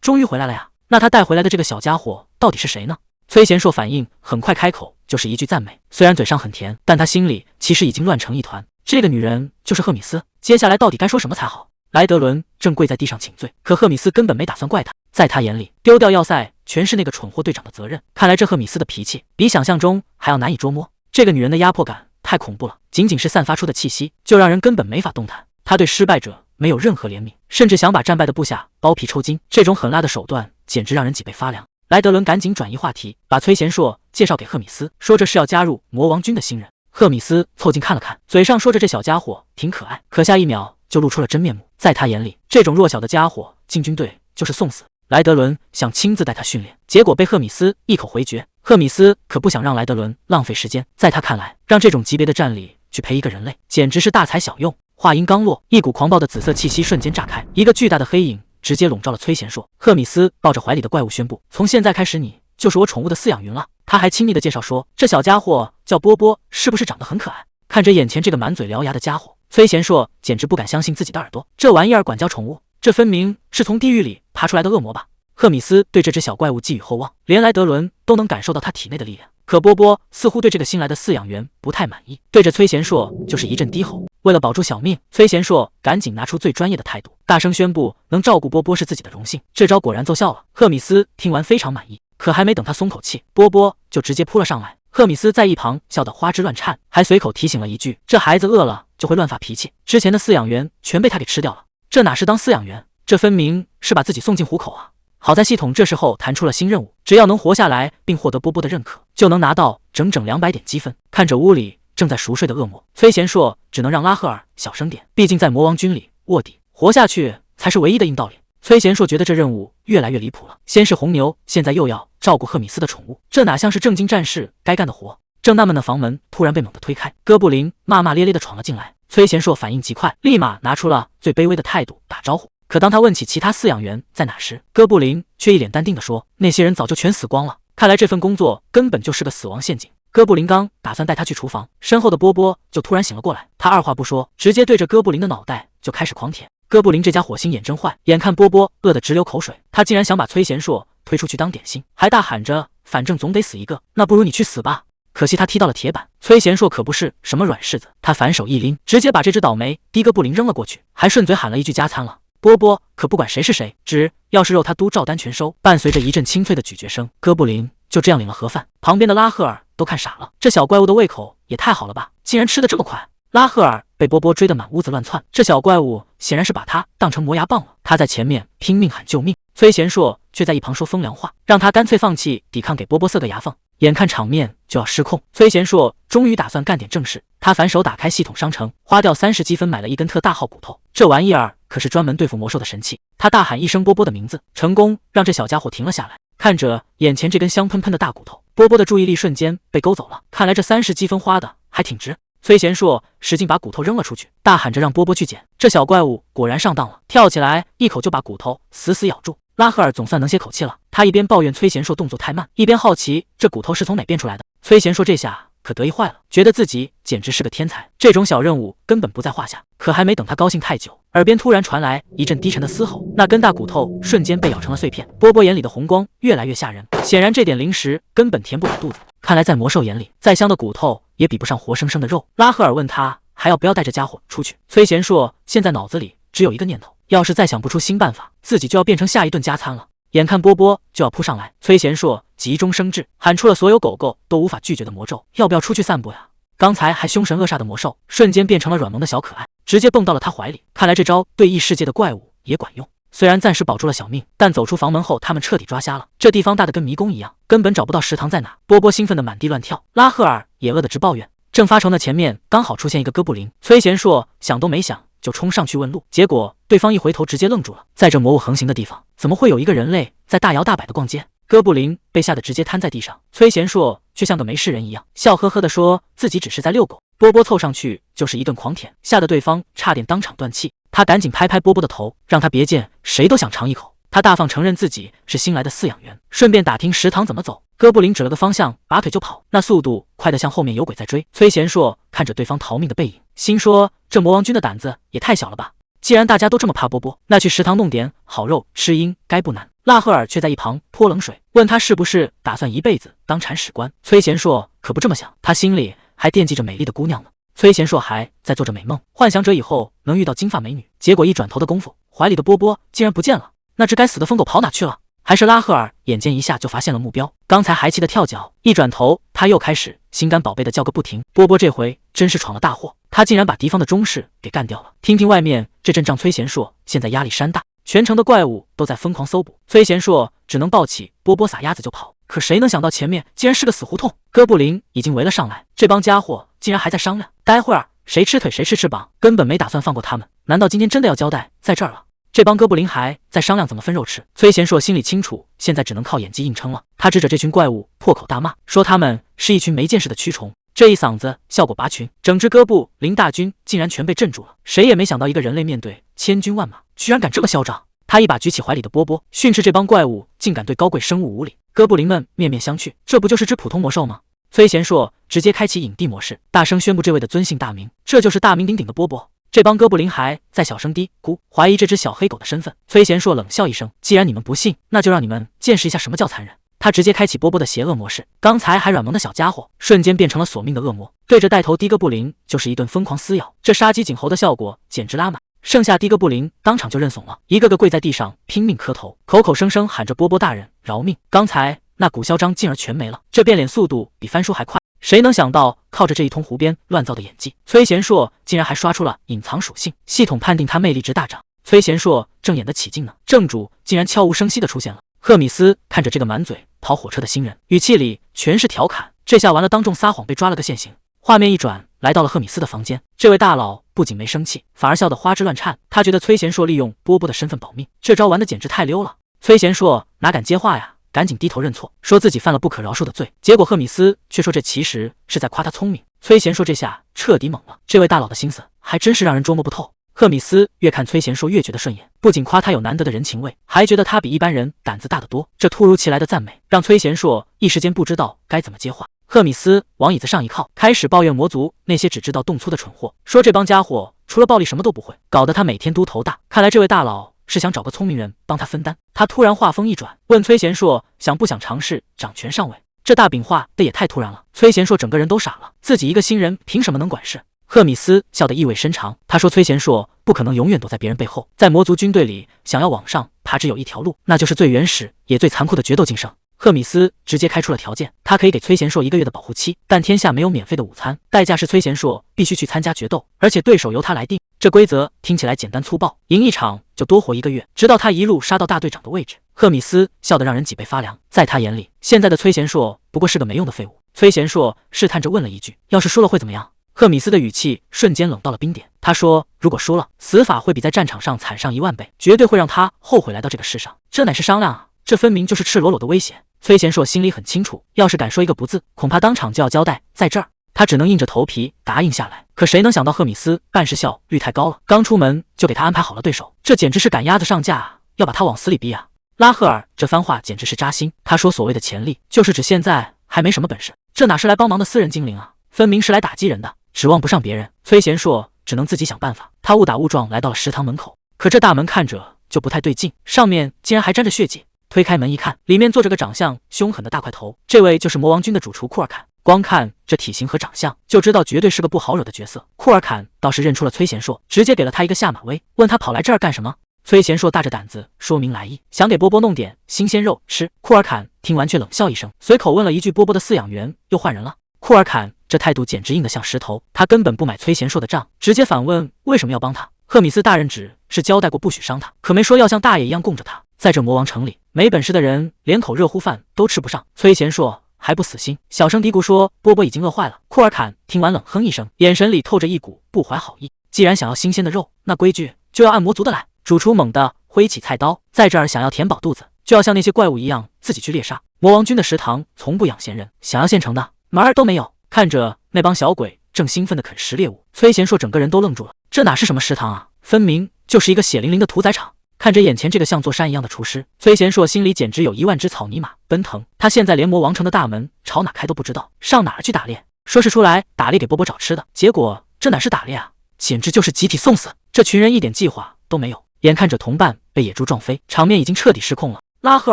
S1: 终于回来了呀？那他带回来的这个小家伙到底是谁呢？崔贤硕反应很快，开口就是一句赞美。虽然嘴上很甜，但他心里其实已经乱成一团。这个女人就是赫米斯，接下来到底该说什么才好？莱德伦正跪在地上请罪，可赫米斯根本没打算怪他，在他眼里，丢掉要塞全是那个蠢货队长的责任。看来这赫米斯的脾气比想象中还要难以捉摸。这个女人的压迫感太恐怖了，仅仅是散发出的气息就让人根本没法动弹。她对失败者没有任何怜悯，甚至想把战败的部下剥皮抽筋，这种狠辣的手段简直让人脊背发凉。莱德伦赶紧转移话题，把崔贤硕介绍给赫米斯，说这是要加入魔王军的新人。赫米斯凑近看了看，嘴上说着这小家伙挺可爱，可下一秒就露出了真面目。在他眼里，这种弱小的家伙进军队就是送死。莱德伦想亲自带他训练，结果被赫米斯一口回绝。赫米斯可不想让莱德伦浪费时间，在他看来，让这种级别的战力去陪一个人类，简直是大材小用。话音刚落，一股狂暴的紫色气息瞬间炸开，一个巨大的黑影直接笼罩了崔贤硕。赫米斯抱着怀里的怪物宣布，从现在开始你就是我宠物的饲养云了。他还亲昵地介绍说，这小家伙叫波波，是不是长得很可爱？看着眼前这个满嘴獠牙的家伙，崔贤硕简直不敢相信自己的耳朵，这玩意儿管教宠物，这分明是从地狱里爬出来的恶魔吧？赫米斯对这只小怪物寄予厚望，连莱德伦都能感受到他体内的力量。可波波似乎对这个新来的饲养员不太满意，对着崔贤硕就是一阵低吼。为了保住小命，崔贤硕赶紧拿出最专业的态度，大声宣布能照顾波波是自己的荣幸。这招果然奏效了，赫米斯听完非常满意。可还没等他松口气，波波就直接扑了上来。赫米斯在一旁笑得花枝乱颤，还随口提醒了一句：“这孩子饿了就会乱发脾气，之前的饲养员全被他给吃掉了。这哪是当饲养员，这分明是把自己送进虎口啊！”好在系统这时候弹出了新任务，只要能活下来并获得波波的认可，就能拿到整整200点积分。看着屋里正在熟睡的恶魔，崔贤硕只能让拉赫尔小声点，毕竟在魔王军里卧底活下去才是唯一的硬道理。崔贤硕觉得这任务越来越离谱了，先是红牛，现在又要照顾赫米斯的宠物，这哪像是正经战士该干的活？正纳闷的房门突然被猛地推开，哥布林骂骂咧咧地闯了进来。崔贤硕反应极快，立马拿出了最卑微的态度打招呼。可当他问起其他饲养员在哪时，哥布林却一脸淡定地说：“那些人早就全死光了，看来这份工作根本就是个死亡陷阱。”哥布林刚打算带他去厨房，身后的波波就突然醒了过来，他二话不说，直接对着哥布林的脑袋就开始狂舔。哥布林这家伙心眼真坏，眼看波波饿得直流口水，他竟然想把崔贤硕推出去当点心，还大喊着：“反正总得死一个，那不如你去死吧！”可惜他踢到了铁板，崔贤硕可不是什么软柿子，他反手一拎，直接把这只倒霉的哥布林扔了过去，还顺嘴喊了一句加餐了。波波可不管谁是谁，只要是肉他都照单全收。伴随着一阵清脆的咀嚼声，哥布林就这样领了盒饭。旁边的拉赫尔都看傻了，这小怪物的胃口也太好了吧，竟然吃得这么快。拉赫尔被波波追得满屋子乱窜，这小怪物显然是把他当成磨牙棒了。他在前面拼命喊救命，崔贤硕却在一旁说风凉话，让他干脆放弃抵抗，给波波塞个牙缝。眼看场面就要失控，崔贤硕终于打算干点正事。他反手打开系统商城，花掉30积分买了一根特大号骨头，这玩意儿可是专门对付魔兽的神器。他大喊一声波波的名字，成功让这小家伙停了下来。看着眼前这根香喷喷的大骨头，波波的注意力瞬间被勾走了。看来这30积分花的还挺值。崔贤硕使劲把骨头扔了出去，大喊着让波波去捡。这小怪物果然上当了，跳起来一口就把骨头死死咬住。拉赫尔总算能歇口气了，他一边抱怨崔贤硕动作太慢，一边好奇这骨头是从哪变出来的。崔贤硕这下可得意坏了，觉得自己简直是个天才，这种小任务根本不在话下。可还没等他高兴太久，耳边突然传来一阵低沉的嘶吼，那根大骨头瞬间被咬成了碎片。波波眼里的红光越来越吓人，显然这点零食根本填不饱肚子。看来在魔兽眼里，再香的骨头也比不上活生生的肉。拉赫尔问他还要不要带这家伙出去。崔贤硕现在脑子里只有一个念头，要是再想不出新办法，自己就要变成下一顿加餐了。眼看波波就要扑上来，崔贤硕急中生智，喊出了所有狗狗都无法拒绝的魔咒：“要不要出去散步呀？”刚才还凶神恶煞的魔兽瞬间变成了软萌的小可爱，直接蹦到了他怀里。看来这招对异世界的怪物也管用。虽然暂时保住了小命，但走出房门后，他们彻底抓瞎了。这地方大得跟迷宫一样，根本找不到食堂在哪。波波兴奋得满地乱跳，拉赫尔也饿得直抱怨。正发愁的前面刚好出现一个哥布林，崔贤硕想都没想就冲上去问路，结果对方一回头直接愣住了。在这魔物横行的地方，怎么会有一个人类在大摇大摆的逛街？哥布林被吓得直接瘫在地上，崔贤硕却像个没事人一样，笑呵呵地说自己只是在遛狗。波波凑上去就是一顿狂舔，吓得对方差点当场断气。他赶紧拍拍波波的头，让他别见谁都想尝一口。他大方承认自己是新来的饲养员，顺便打听食堂怎么走。哥布林指了个方向，拔腿就跑，那速度快得像后面有鬼在追。崔贤硕看着对方逃命的背影，心说这魔王军的胆子也太小了吧。既然大家都这么怕波波，那去食堂弄点好肉吃应该不难。拉赫尔却在一旁泼冷水，问他是不是打算一辈子当铲屎官。崔贤硕可不这么想，他心里还惦记着美丽的姑娘呢。崔贤硕还在做着美梦，幻想着以后能遇到金发美女，结果一转头的功夫，怀里的波波竟然不见了。那只该死的疯狗跑哪去了？还是拉赫尔眼尖一下就发现了目标，刚才还气得跳脚，一转头他又开始心肝宝贝的叫个不停。波波这回真是闯了大祸，他竟然把敌方的中士给干掉了。听听外面这阵仗，崔贤硕现在压力山大，全城的怪物都在疯狂搜捕，崔贤硕只能抱起波波撒鸭子就跑。可谁能想到前面竟然是个死胡同，哥布林已经围了上来，这帮家伙竟然还在商量，待会儿谁吃腿谁吃翅膀，根本没打算放过他们。难道今天真的要交代在这儿了？这帮哥布林还在商量怎么分肉吃。崔贤硕心里清楚，现在只能靠演技硬撑了。他指着这群怪物破口大骂，说他们是一群没见识的蛆虫。这一嗓子效果拔群，整支哥布林大军竟然全被镇住了。谁也没想到，一个人类面对千军万马，居然敢这么嚣张。他一把举起怀里的波波，训斥这帮怪物竟敢对高贵生物无礼。哥布林们面面相觑，这不就是只普通魔兽吗？崔贤硕直接开启影帝模式，大声宣布这位的尊姓大名，这就是大名鼎鼎的波波。这帮哥布林还在小声嘀咕，怀疑这只小黑狗的身份。崔贤硕冷笑一声，既然你们不信，那就让你们见识一下什么叫残忍。他直接开启波波的邪恶模式，刚才还软萌的小家伙瞬间变成了索命的恶魔，对着带头的哥布林就是一顿疯狂撕咬，这杀鸡儆猴的效果简直拉满。剩下的哥布林当场就认怂了，一个个跪在地上拼命磕头，口口声声喊着波波大人饶命。刚才那股嚣张竟然全没了，这变脸速度比翻书还快。谁能想到，靠着这一通胡编乱造的演技，崔贤硕竟然还刷出了隐藏属性，系统判定他魅力值大涨。崔贤硕正演得起劲呢，正主竟然悄无声息地出现了。赫米斯看着这个满嘴跑火车的新人，语气里全是调侃。这下完了，当众撒谎被抓了个现行。画面一转，来到了赫米斯的房间，这位大佬不仅没生气，反而笑得花枝乱颤。他觉得崔贤硕利用波波的身份保命，这招玩的简直太溜了。崔贤硕哪敢接话呀，赶紧低头认错，说自己犯了不可饶恕的罪。结果赫米斯却说这其实是在夸他聪明。崔贤硕这下彻底懵了，这位大佬的心思还真是让人捉摸不透。赫米斯越看崔贤硕越觉得顺眼，不仅夸他有难得的人情味，还觉得他比一般人胆子大得多。这突如其来的赞美让崔贤硕一时间不知道该怎么接话。赫米斯往椅子上一靠，开始抱怨魔族那些只知道动粗的蠢货，说这帮家伙除了暴力什么都不会，搞得他每天都头大。看来这位大佬是想找个聪明人帮他分担。他突然话锋一转，问崔贤硕想不想尝试掌权上位。这大饼画的也太突然了，崔贤硕整个人都傻了，自己一个新人凭什么能管事？赫米斯笑得意味深长，他说崔贤硕不可能永远躲在别人背后，在魔族军队里想要往上爬只有一条路，那就是最原始也最残酷的决斗晋升。赫米斯直接开出了条件，他可以给崔贤硕1个月的保护期，但天下没有免费的午餐，代价是崔贤硕必须去参加决斗，而且对手由他来定。这规则听起来简单粗暴，赢一场就多活1个月，直到他一路杀到大队长的位置。赫米斯笑得让人脊背发凉，在他眼里，现在的崔贤硕不过是个没用的废物。崔贤硕试探着问了一句：“要是输了会怎么样？”赫米斯的语气瞬间冷到了冰点，他说：“如果输了，死法会比在战场上惨上1万倍，绝对会让他后悔来到这个世上。”这乃是商量啊，这分明就是赤裸裸的威胁。崔贤硕心里很清楚，要是敢说一个不字，恐怕当场就要交代在这儿。他只能硬着头皮答应下来。可谁能想到赫米斯办事效率太高了，刚出门就给他安排好了对手，这简直是赶鸭子上架啊，要把他往死里逼啊！拉赫尔这番话简直是扎心，他说所谓的潜力，就是指现在还没什么本事，这哪是来帮忙的私人精灵啊，分明是来打击人的，指望不上别人。崔贤硕只能自己想办法。他误打误撞来到了食堂门口，可这大门看着就不太对劲，上面竟然还沾着血迹。推开门一看，里面坐着个长相凶狠的大块头，这位就是魔王军的主厨库尔坎。光看这体型和长相，就知道绝对是个不好惹的角色。库尔坎倒是认出了崔贤硕，直接给了他一个下马威，问他跑来这儿干什么。崔贤硕大着胆子说明来意，想给波波弄点新鲜肉吃。库尔坎听完却冷笑一声，随口问了一句：“波波的饲养员又换人了？”库尔坎这态度简直硬得像石头，他根本不买崔贤硕的账，直接反问为什么要帮他。赫米斯大人只是交代过不许伤他，可没说要像大爷一样供着他。在这魔王城里，没本事的人连口热乎饭都吃不上。崔贤硕还不死心，小声嘀咕说：“波波已经饿坏了。”库尔坎听完冷哼一声，眼神里透着一股不怀好意。既然想要新鲜的肉，那规矩就要按魔族的来。主厨猛地挥起菜刀，在这儿想要填饱肚子，就要像那些怪物一样自己去猎杀。魔王军的食堂从不养闲人，想要现成的门儿都没有。看着那帮小鬼正兴奋地啃食猎物，崔贤硕整个人都愣住了。这哪是什么食堂啊，分明就是一个血淋淋的屠宰场。看着眼前这个像座山一样的厨师，崔贤硕心里简直有1万只草泥马奔腾。他现在连魔王城的大门朝哪开都不知道，上哪儿去打猎？说是出来打猎给波波找吃的，结果这哪是打猎啊，简直就是集体送死！这群人一点计划都没有，眼看着同伴被野猪撞飞，场面已经彻底失控了。拉赫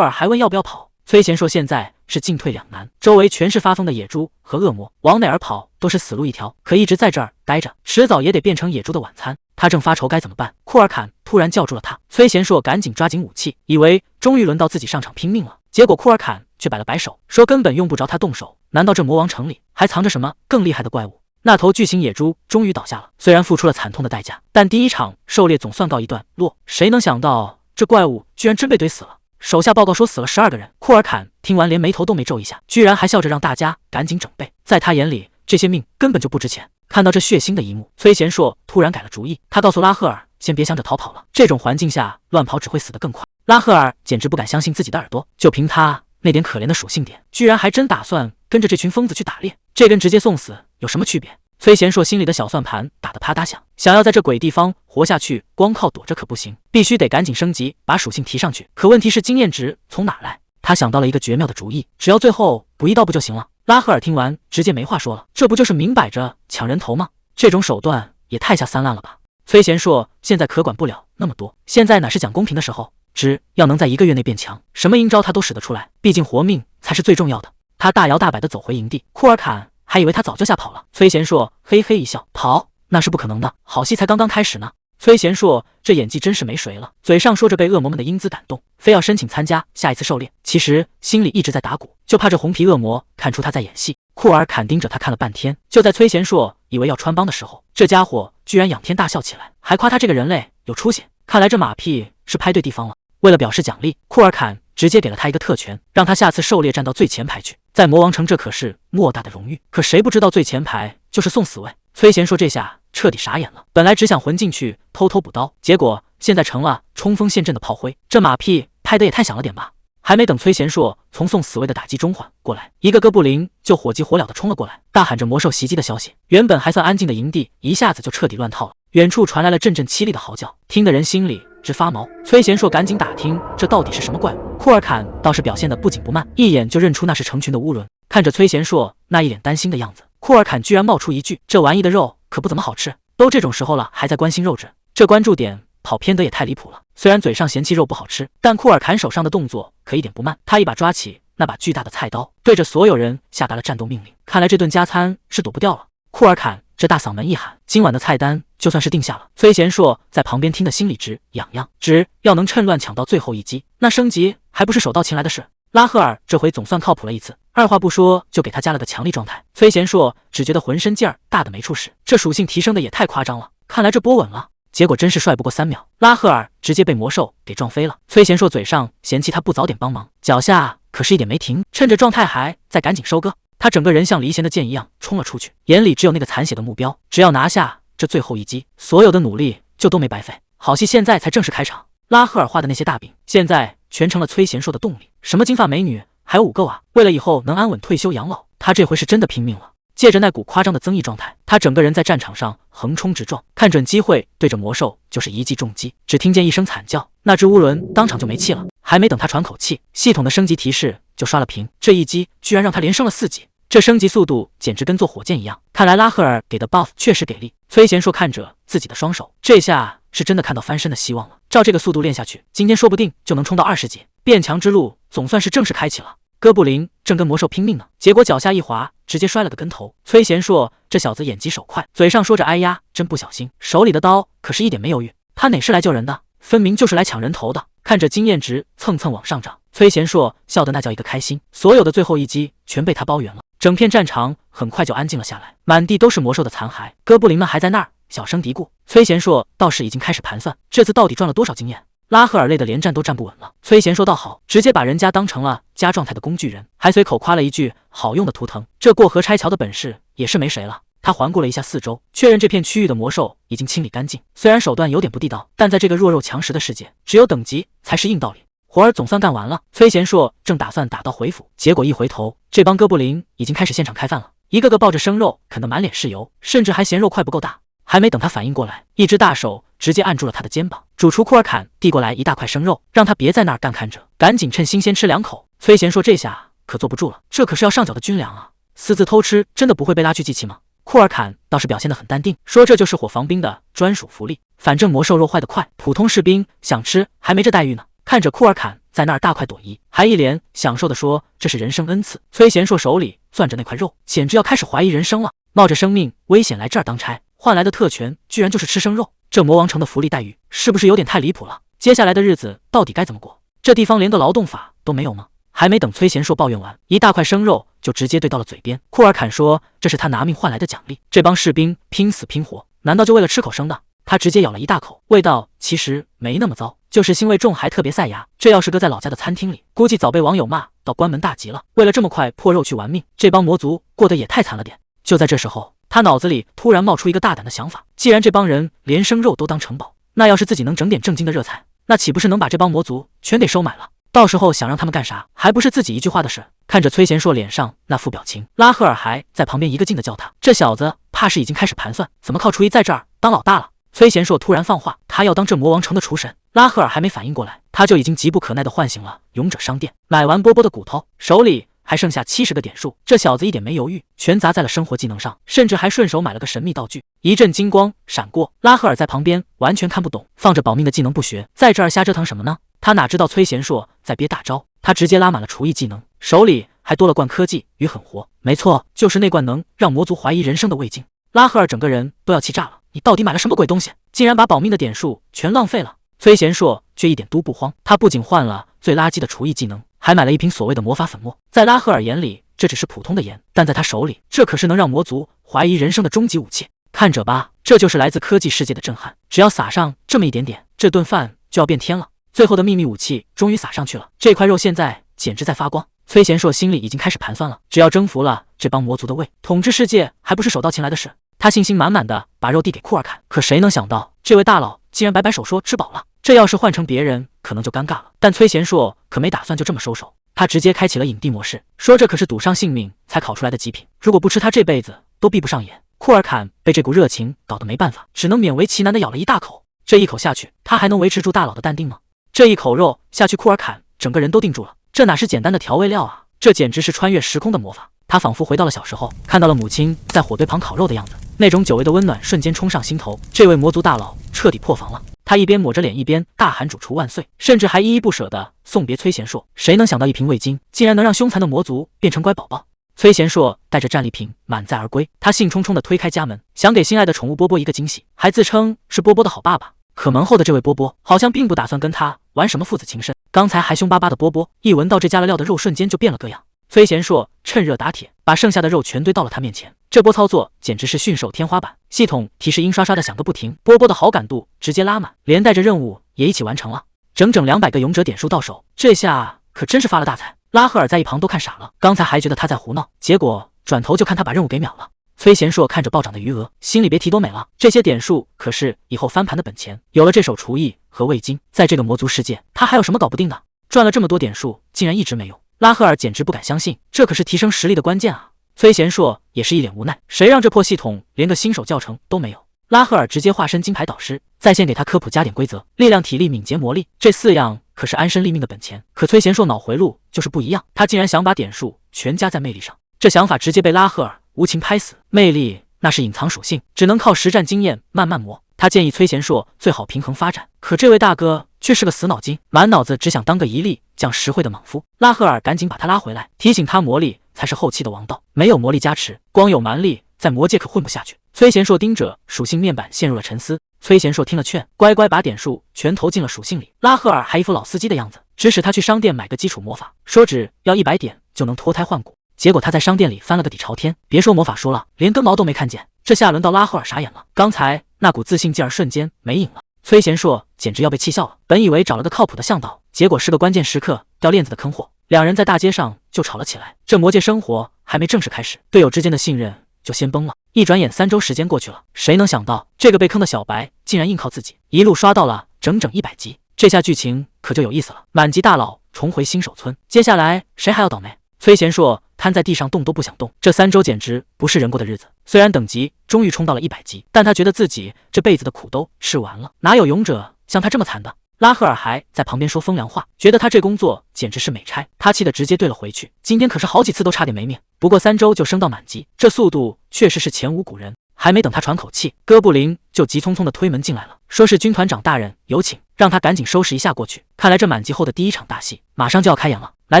S1: 尔还问要不要跑，崔贤硕现在是进退两难，周围全是发疯的野猪和恶魔，往哪儿跑都是死路一条。可一直在这儿待着，迟早也得变成野猪的晚餐。他正发愁该怎么办，库尔坎突然叫住了他。崔贤硕赶紧抓紧武器，以为终于轮到自己上场拼命了。结果库尔坎却摆了摆手，说根本用不着他动手。难道这魔王城里还藏着什么更厉害的怪物？那头巨型野猪终于倒下了，虽然付出了惨痛的代价，但第一场狩猎总算告一段落。谁能想到这怪物居然真被怼死了？手下报告说死了12个人。库尔坎听完连眉头都没皱一下，居然还笑着让大家赶紧整备。在他眼里，这些命根本就不值钱。看到这血腥的一幕，崔贤硕突然改了主意，他告诉拉赫尔先别想着逃跑了，这种环境下乱跑只会死得更快。拉赫尔简直不敢相信自己的耳朵，就凭他那点可怜的属性点，居然还真打算跟着这群疯子去打猎，这跟直接送死有什么区别？崔贤硕心里的小算盘打得啪嗒响，想要在这鬼地方活下去，光靠躲着可不行，必须得赶紧升级，把属性提上去。可问题是经验值从哪来？他想到了一个绝妙的主意，只要最后补一刀不就行了？拉赫尔听完直接没话说了，这不就是明摆着抢人头吗？这种手段也太下三滥了吧！崔贤硕现在可管不了那么多，现在哪是讲公平的时候？只要能在1个月内变强，什么阴招他都使得出来，毕竟活命才是最重要的。他大摇大摆地走回营地，库尔坎还以为他早就吓跑了。崔贤硕嘿嘿一笑，跑那是不可能的，好戏才刚刚开始呢。崔贤硕这演技真是没谁了，嘴上说着被恶魔们的英姿感动，非要申请参加下一次狩猎，其实心里一直在打鼓，就怕这红皮恶魔看出他在演戏。库尔坎盯着他看了半天，就在崔贤硕以为要穿帮的时候，这家伙居然仰天大笑起来，还夸他这个人类有出息。看来这马屁是拍对地方了。为了表示奖励，库尔坎直接给了他一个特权，让他下次狩猎站到最前排去。在魔王城这可是莫大的荣誉，可谁不知道最前排就是送死位。崔贤硕这下彻底傻眼了，本来只想混进去偷偷补刀，结果现在成了冲锋陷阵的炮灰，这马屁拍得也太响了点吧。还没等崔贤硕从送死位的打击中缓过来，一个哥布林就火急火燎地冲了过来，大喊着魔兽袭击的消息。原本还算安静的营地一下子就彻底乱套了，远处传来了阵阵凄厉的嚎叫，听得人心里直发毛。崔贤硕赶紧打听这到底是什么怪物。库尔坎倒是表现得不紧不慢，一眼就认出那是成群的乌伦。看着崔贤硕那一脸担心的样子，库尔坎居然冒出一句：“这玩意的肉可不怎么好吃。”都这种时候了，还在关心肉质，这关注点跑偏得也太离谱了。虽然嘴上嫌弃肉不好吃，但库尔坎手上的动作可一点不慢，他一把抓起那把巨大的菜刀，对着所有人下达了战斗命令。看来这顿加餐是躲不掉了。库尔坎这大嗓门一喊，今晚的菜单就算是定下了。崔贤硕在旁边听得心里直痒痒，只要能趁乱抢到最后一击，那升级还不是手到擒来的事。拉赫尔这回总算靠谱了一次，二话不说就给他加了个强力状态。崔贤硕只觉得浑身劲儿大的没处使，这属性提升的也太夸张了，看来这波稳了。结果真是帅不过3秒，拉赫尔直接被魔兽给撞飞了。崔贤硕嘴上嫌弃他不早点帮忙，脚下可是一点没停，趁着状态还在赶紧收割。他整个人像离弦的箭一样冲了出去，眼里只有那个残血的目标，只要拿下这最后一击，所有的努力就都没白费。好戏现在才正式开场，拉赫尔画的那些大饼，现在全成了崔贤硕的动力。什么金发美女还有5个啊，为了以后能安稳退休养老，他这回是真的拼命了。借着那股夸张的增益状态，他整个人在战场上横冲直撞，看准机会对着魔兽就是一记重击。只听见一声惨叫，那只乌伦当场就没气了。还没等他喘口气，系统的升级提示就刷了屏，这一击居然让他连升了4级，这升级速度简直跟坐火箭一样。看来拉赫尔给的 buff 确实给力。崔贤硕看着自己的双手，这下是真的看到翻身的希望了。照这个速度练下去，今天说不定就能冲到20级，变强之路总算是正式开启了。哥布林正跟魔兽拼命呢，结果脚下一滑，直接摔了个跟头。崔贤硕这小子眼疾手快，嘴上说着哎呀真不小心，手里的刀可是一点没犹豫。他哪是来救人的，分明就是来抢人头的。看着经验值蹭蹭往上涨，崔贤硕笑得那叫一个开心，所有的最后一击全被他包圆了。整片战场很快就安静了下来，满地都是魔兽的残骸，哥布林们还在那儿小声嘀咕。崔贤硕倒是已经开始盘算，这次到底赚了多少经验。拉赫尔累得连站都站不稳了，崔贤硕倒好，直接把人家当成了加状态的工具人，还随口夸了一句好用的图腾，这过河拆桥的本事也是没谁了。他环顾了一下四周，确认这片区域的魔兽已经清理干净，虽然手段有点不地道，但在这个弱肉强食的世界，只有等级才是硬道理。活儿总算干完了，崔贤硕正打算打道回府，结果一回头，这帮哥布林已经开始现场开饭了，一个个抱着生肉啃得满脸是油，甚至还嫌肉块不够大。还没等他反应过来，一只大手直接按住了他的肩膀。主厨库尔坎递过来一大块生肉，让他别在那儿干看着，赶紧趁新鲜吃2口。崔贤硕这下可坐不住了，这可是要上缴的军粮啊！私自偷吃真的不会被拉去祭旗吗？库尔坎倒是表现得很淡定，说这就是伙房兵的专属福利，反正魔兽肉坏得快，普通士兵想吃还没这待遇呢。看着库尔坎在那儿大快朵颐，还一脸享受地说这是人生恩赐，崔贤硕手里攥着那块肉，简直要开始怀疑人生了。冒着生命危险来这儿当差，换来的特权居然就是吃生肉，这魔王城的福利待遇是不是有点太离谱了？接下来的日子到底该怎么过？这地方连个劳动法都没有吗？还没等崔贤硕抱怨完，一大块生肉就直接兑到了嘴边。库尔坎说这是他拿命换来的奖励，这帮士兵拼死拼活，难道就为了吃口生的？他直接咬了一大口，味道其实没那么糟，就是腥味重还特别塞牙。这要是搁在老家的餐厅里，估计早被网友骂到关门大吉了。为了这么块破肉去玩命，这帮魔族过得也太惨了点。就在这时候，他脑子里突然冒出一个大胆的想法，既然这帮人连生肉都当成宝，那要是自己能整点正经的热菜，那岂不是能把这帮魔族全给收买了？到时候想让他们干啥，还不是自己一句话的事。看着崔贤硕脸上那副表情，拉赫尔还在旁边一个劲的叫他，这小子怕是已经开始盘算怎么靠厨艺在这儿当老大了。崔贤硕突然放话，他要当这魔王城的厨神。拉赫尔还没反应过来，他就已经急不可耐地唤醒了勇者商店，买完波波的骨头，手里还剩下70个点数。这小子一点没犹豫，全砸在了生活技能上，甚至还顺手买了个神秘道具。一阵金光闪过，拉赫尔在旁边完全看不懂，放着保命的技能不学，在这儿瞎折腾什么呢？他哪知道崔贤硕在憋大招，他直接拉满了厨艺技能，手里还多了罐科技与狠活。没错，就是那罐能让魔族怀疑人生的味精。拉赫尔整个人都要气炸了，你到底买了什么鬼东西？竟然把保命的点数全浪费了！崔贤硕却一点都不慌，他不仅换了最垃圾的厨艺技能，还买了一瓶所谓的魔法粉末。在拉赫尔眼里，这只是普通的盐，但在他手里，这可是能让魔族怀疑人生的终极武器。看着吧，这就是来自科技世界的震撼，只要撒上这么一点点，这顿饭就要变天了。最后的秘密武器终于撒上去了，这块肉现在简直在发光。崔贤硕心里已经开始盘算了，只要征服了这帮魔族的胃，统治世界还不是手到擒来的事。他信心满满的把肉递给库尔坎，可谁能想到这位大佬竟然摆摆手说吃饱了。这要是换成别人可能就尴尬了，但崔贤硕可没打算就这么收手，他直接开启了影帝模式，说这可是赌上性命才烤出来的极品，如果不吃他这辈子都闭不上眼。库尔坎被这股热情搞得没办法，只能勉为其难的咬了一大口。这一口下去，他还能维持住大佬的淡定吗？这一口肉下去，库尔坎整个人都定住了，这哪是简单的调味料啊，这简直是穿越时空的魔法。他仿佛回到了小时候，看到了母亲在火堆旁烤肉的样子，那种久违的温暖瞬间冲上心头。这位魔族大佬彻底破防了，他一边抹着脸一边大喊主厨万岁，甚至还依依不舍地送别崔贤硕。谁能想到一瓶味精竟然能让凶残的魔族变成乖宝宝？崔贤硕带着战利品满载而归，他兴冲冲地推开家门，想给心爱的宠物波波一个惊喜，还自称是波波的好爸爸。可门后的这位波波好像并不打算跟他玩什么父子情深，刚才还凶巴巴的波波一闻到这加了料的肉，瞬间就变了个样。崔贤硕趁热打铁，把剩下的肉全堆到了他面前，这波操作简直是驯兽天花板，系统提示音刷刷的响个不停，波波的好感度直接拉满，连带着任务也一起完成了，整整200个勇者点数到手，这下可真是发了大财。拉赫尔在一旁都看傻了，刚才还觉得他在胡闹，结果转头就看他把任务给秒了。崔贤硕看着暴涨的余额，心里别提多美了，这些点数可是以后翻盘的本钱，有了这手厨艺和味精，在这个魔族世界他还有什么搞不定的？赚了这么多点数竟然一直没用，拉赫尔简直不敢相信，这可是提升实力的关键啊！崔贤硕也是一脸无奈，谁让这破系统连个新手教程都没有？拉赫尔直接化身金牌导师，在线给他科普加点规则，力量、体力、敏捷、魔力，这4样可是安身立命的本钱。可崔贤硕脑回路就是不一样，他竟然想把点数全加在魅力上，这想法直接被拉赫尔无情拍死。魅力那是隐藏属性，只能靠实战经验慢慢磨。他建议崔贤硕最好平衡发展，可这位大哥却是个死脑筋，满脑子只想当个一力降实惠的莽夫。拉赫尔赶紧把他拉回来，提醒他魔力才是后期的王道，没有魔力加持，光有蛮力在魔界可混不下去。崔贤硕盯着属性面板陷入了沉思。崔贤硕听了劝，乖乖把点数全投进了属性里。拉赫尔还一副老司机的样子，指使他去商店买个基础魔法，说只要100点就能脱胎换骨。结果他在商店里翻了个底朝天，别说魔法书了，连根毛都没看见。这下轮到拉赫尔傻眼了，刚才那股自信劲儿瞬间没影了。崔贤硕简直要被气笑了，本以为找了个靠谱的向导，结果是个关键时刻掉链子的坑货。两人在大街上就吵了起来，这魔界生活还没正式开始，队友之间的信任就先崩了。一转眼3周时间过去了，谁能想到这个被坑的小白竟然硬靠自己一路刷到了整整100级，这下剧情可就有意思了。满级大佬重回新手村，接下来谁还要倒霉？崔贤硕瘫在地上动都不想动。这3周简直不是人过的日子。虽然等级终于冲到了100级，但他觉得自己这辈子的苦都吃完了，哪有勇者像他这么惨的？拉赫尔还在旁边说风凉话，觉得他这工作简直是美差。他气得直接怼了回去，今天可是好几次都差点没命。不过3周就升到满级，这速度确实是前无古人。还没等他喘口气，哥布林就急匆匆地推门进来了，说是军团长大人有请，让他赶紧收拾一下过去。看来这满级后的第一场大戏马上就要开演了。来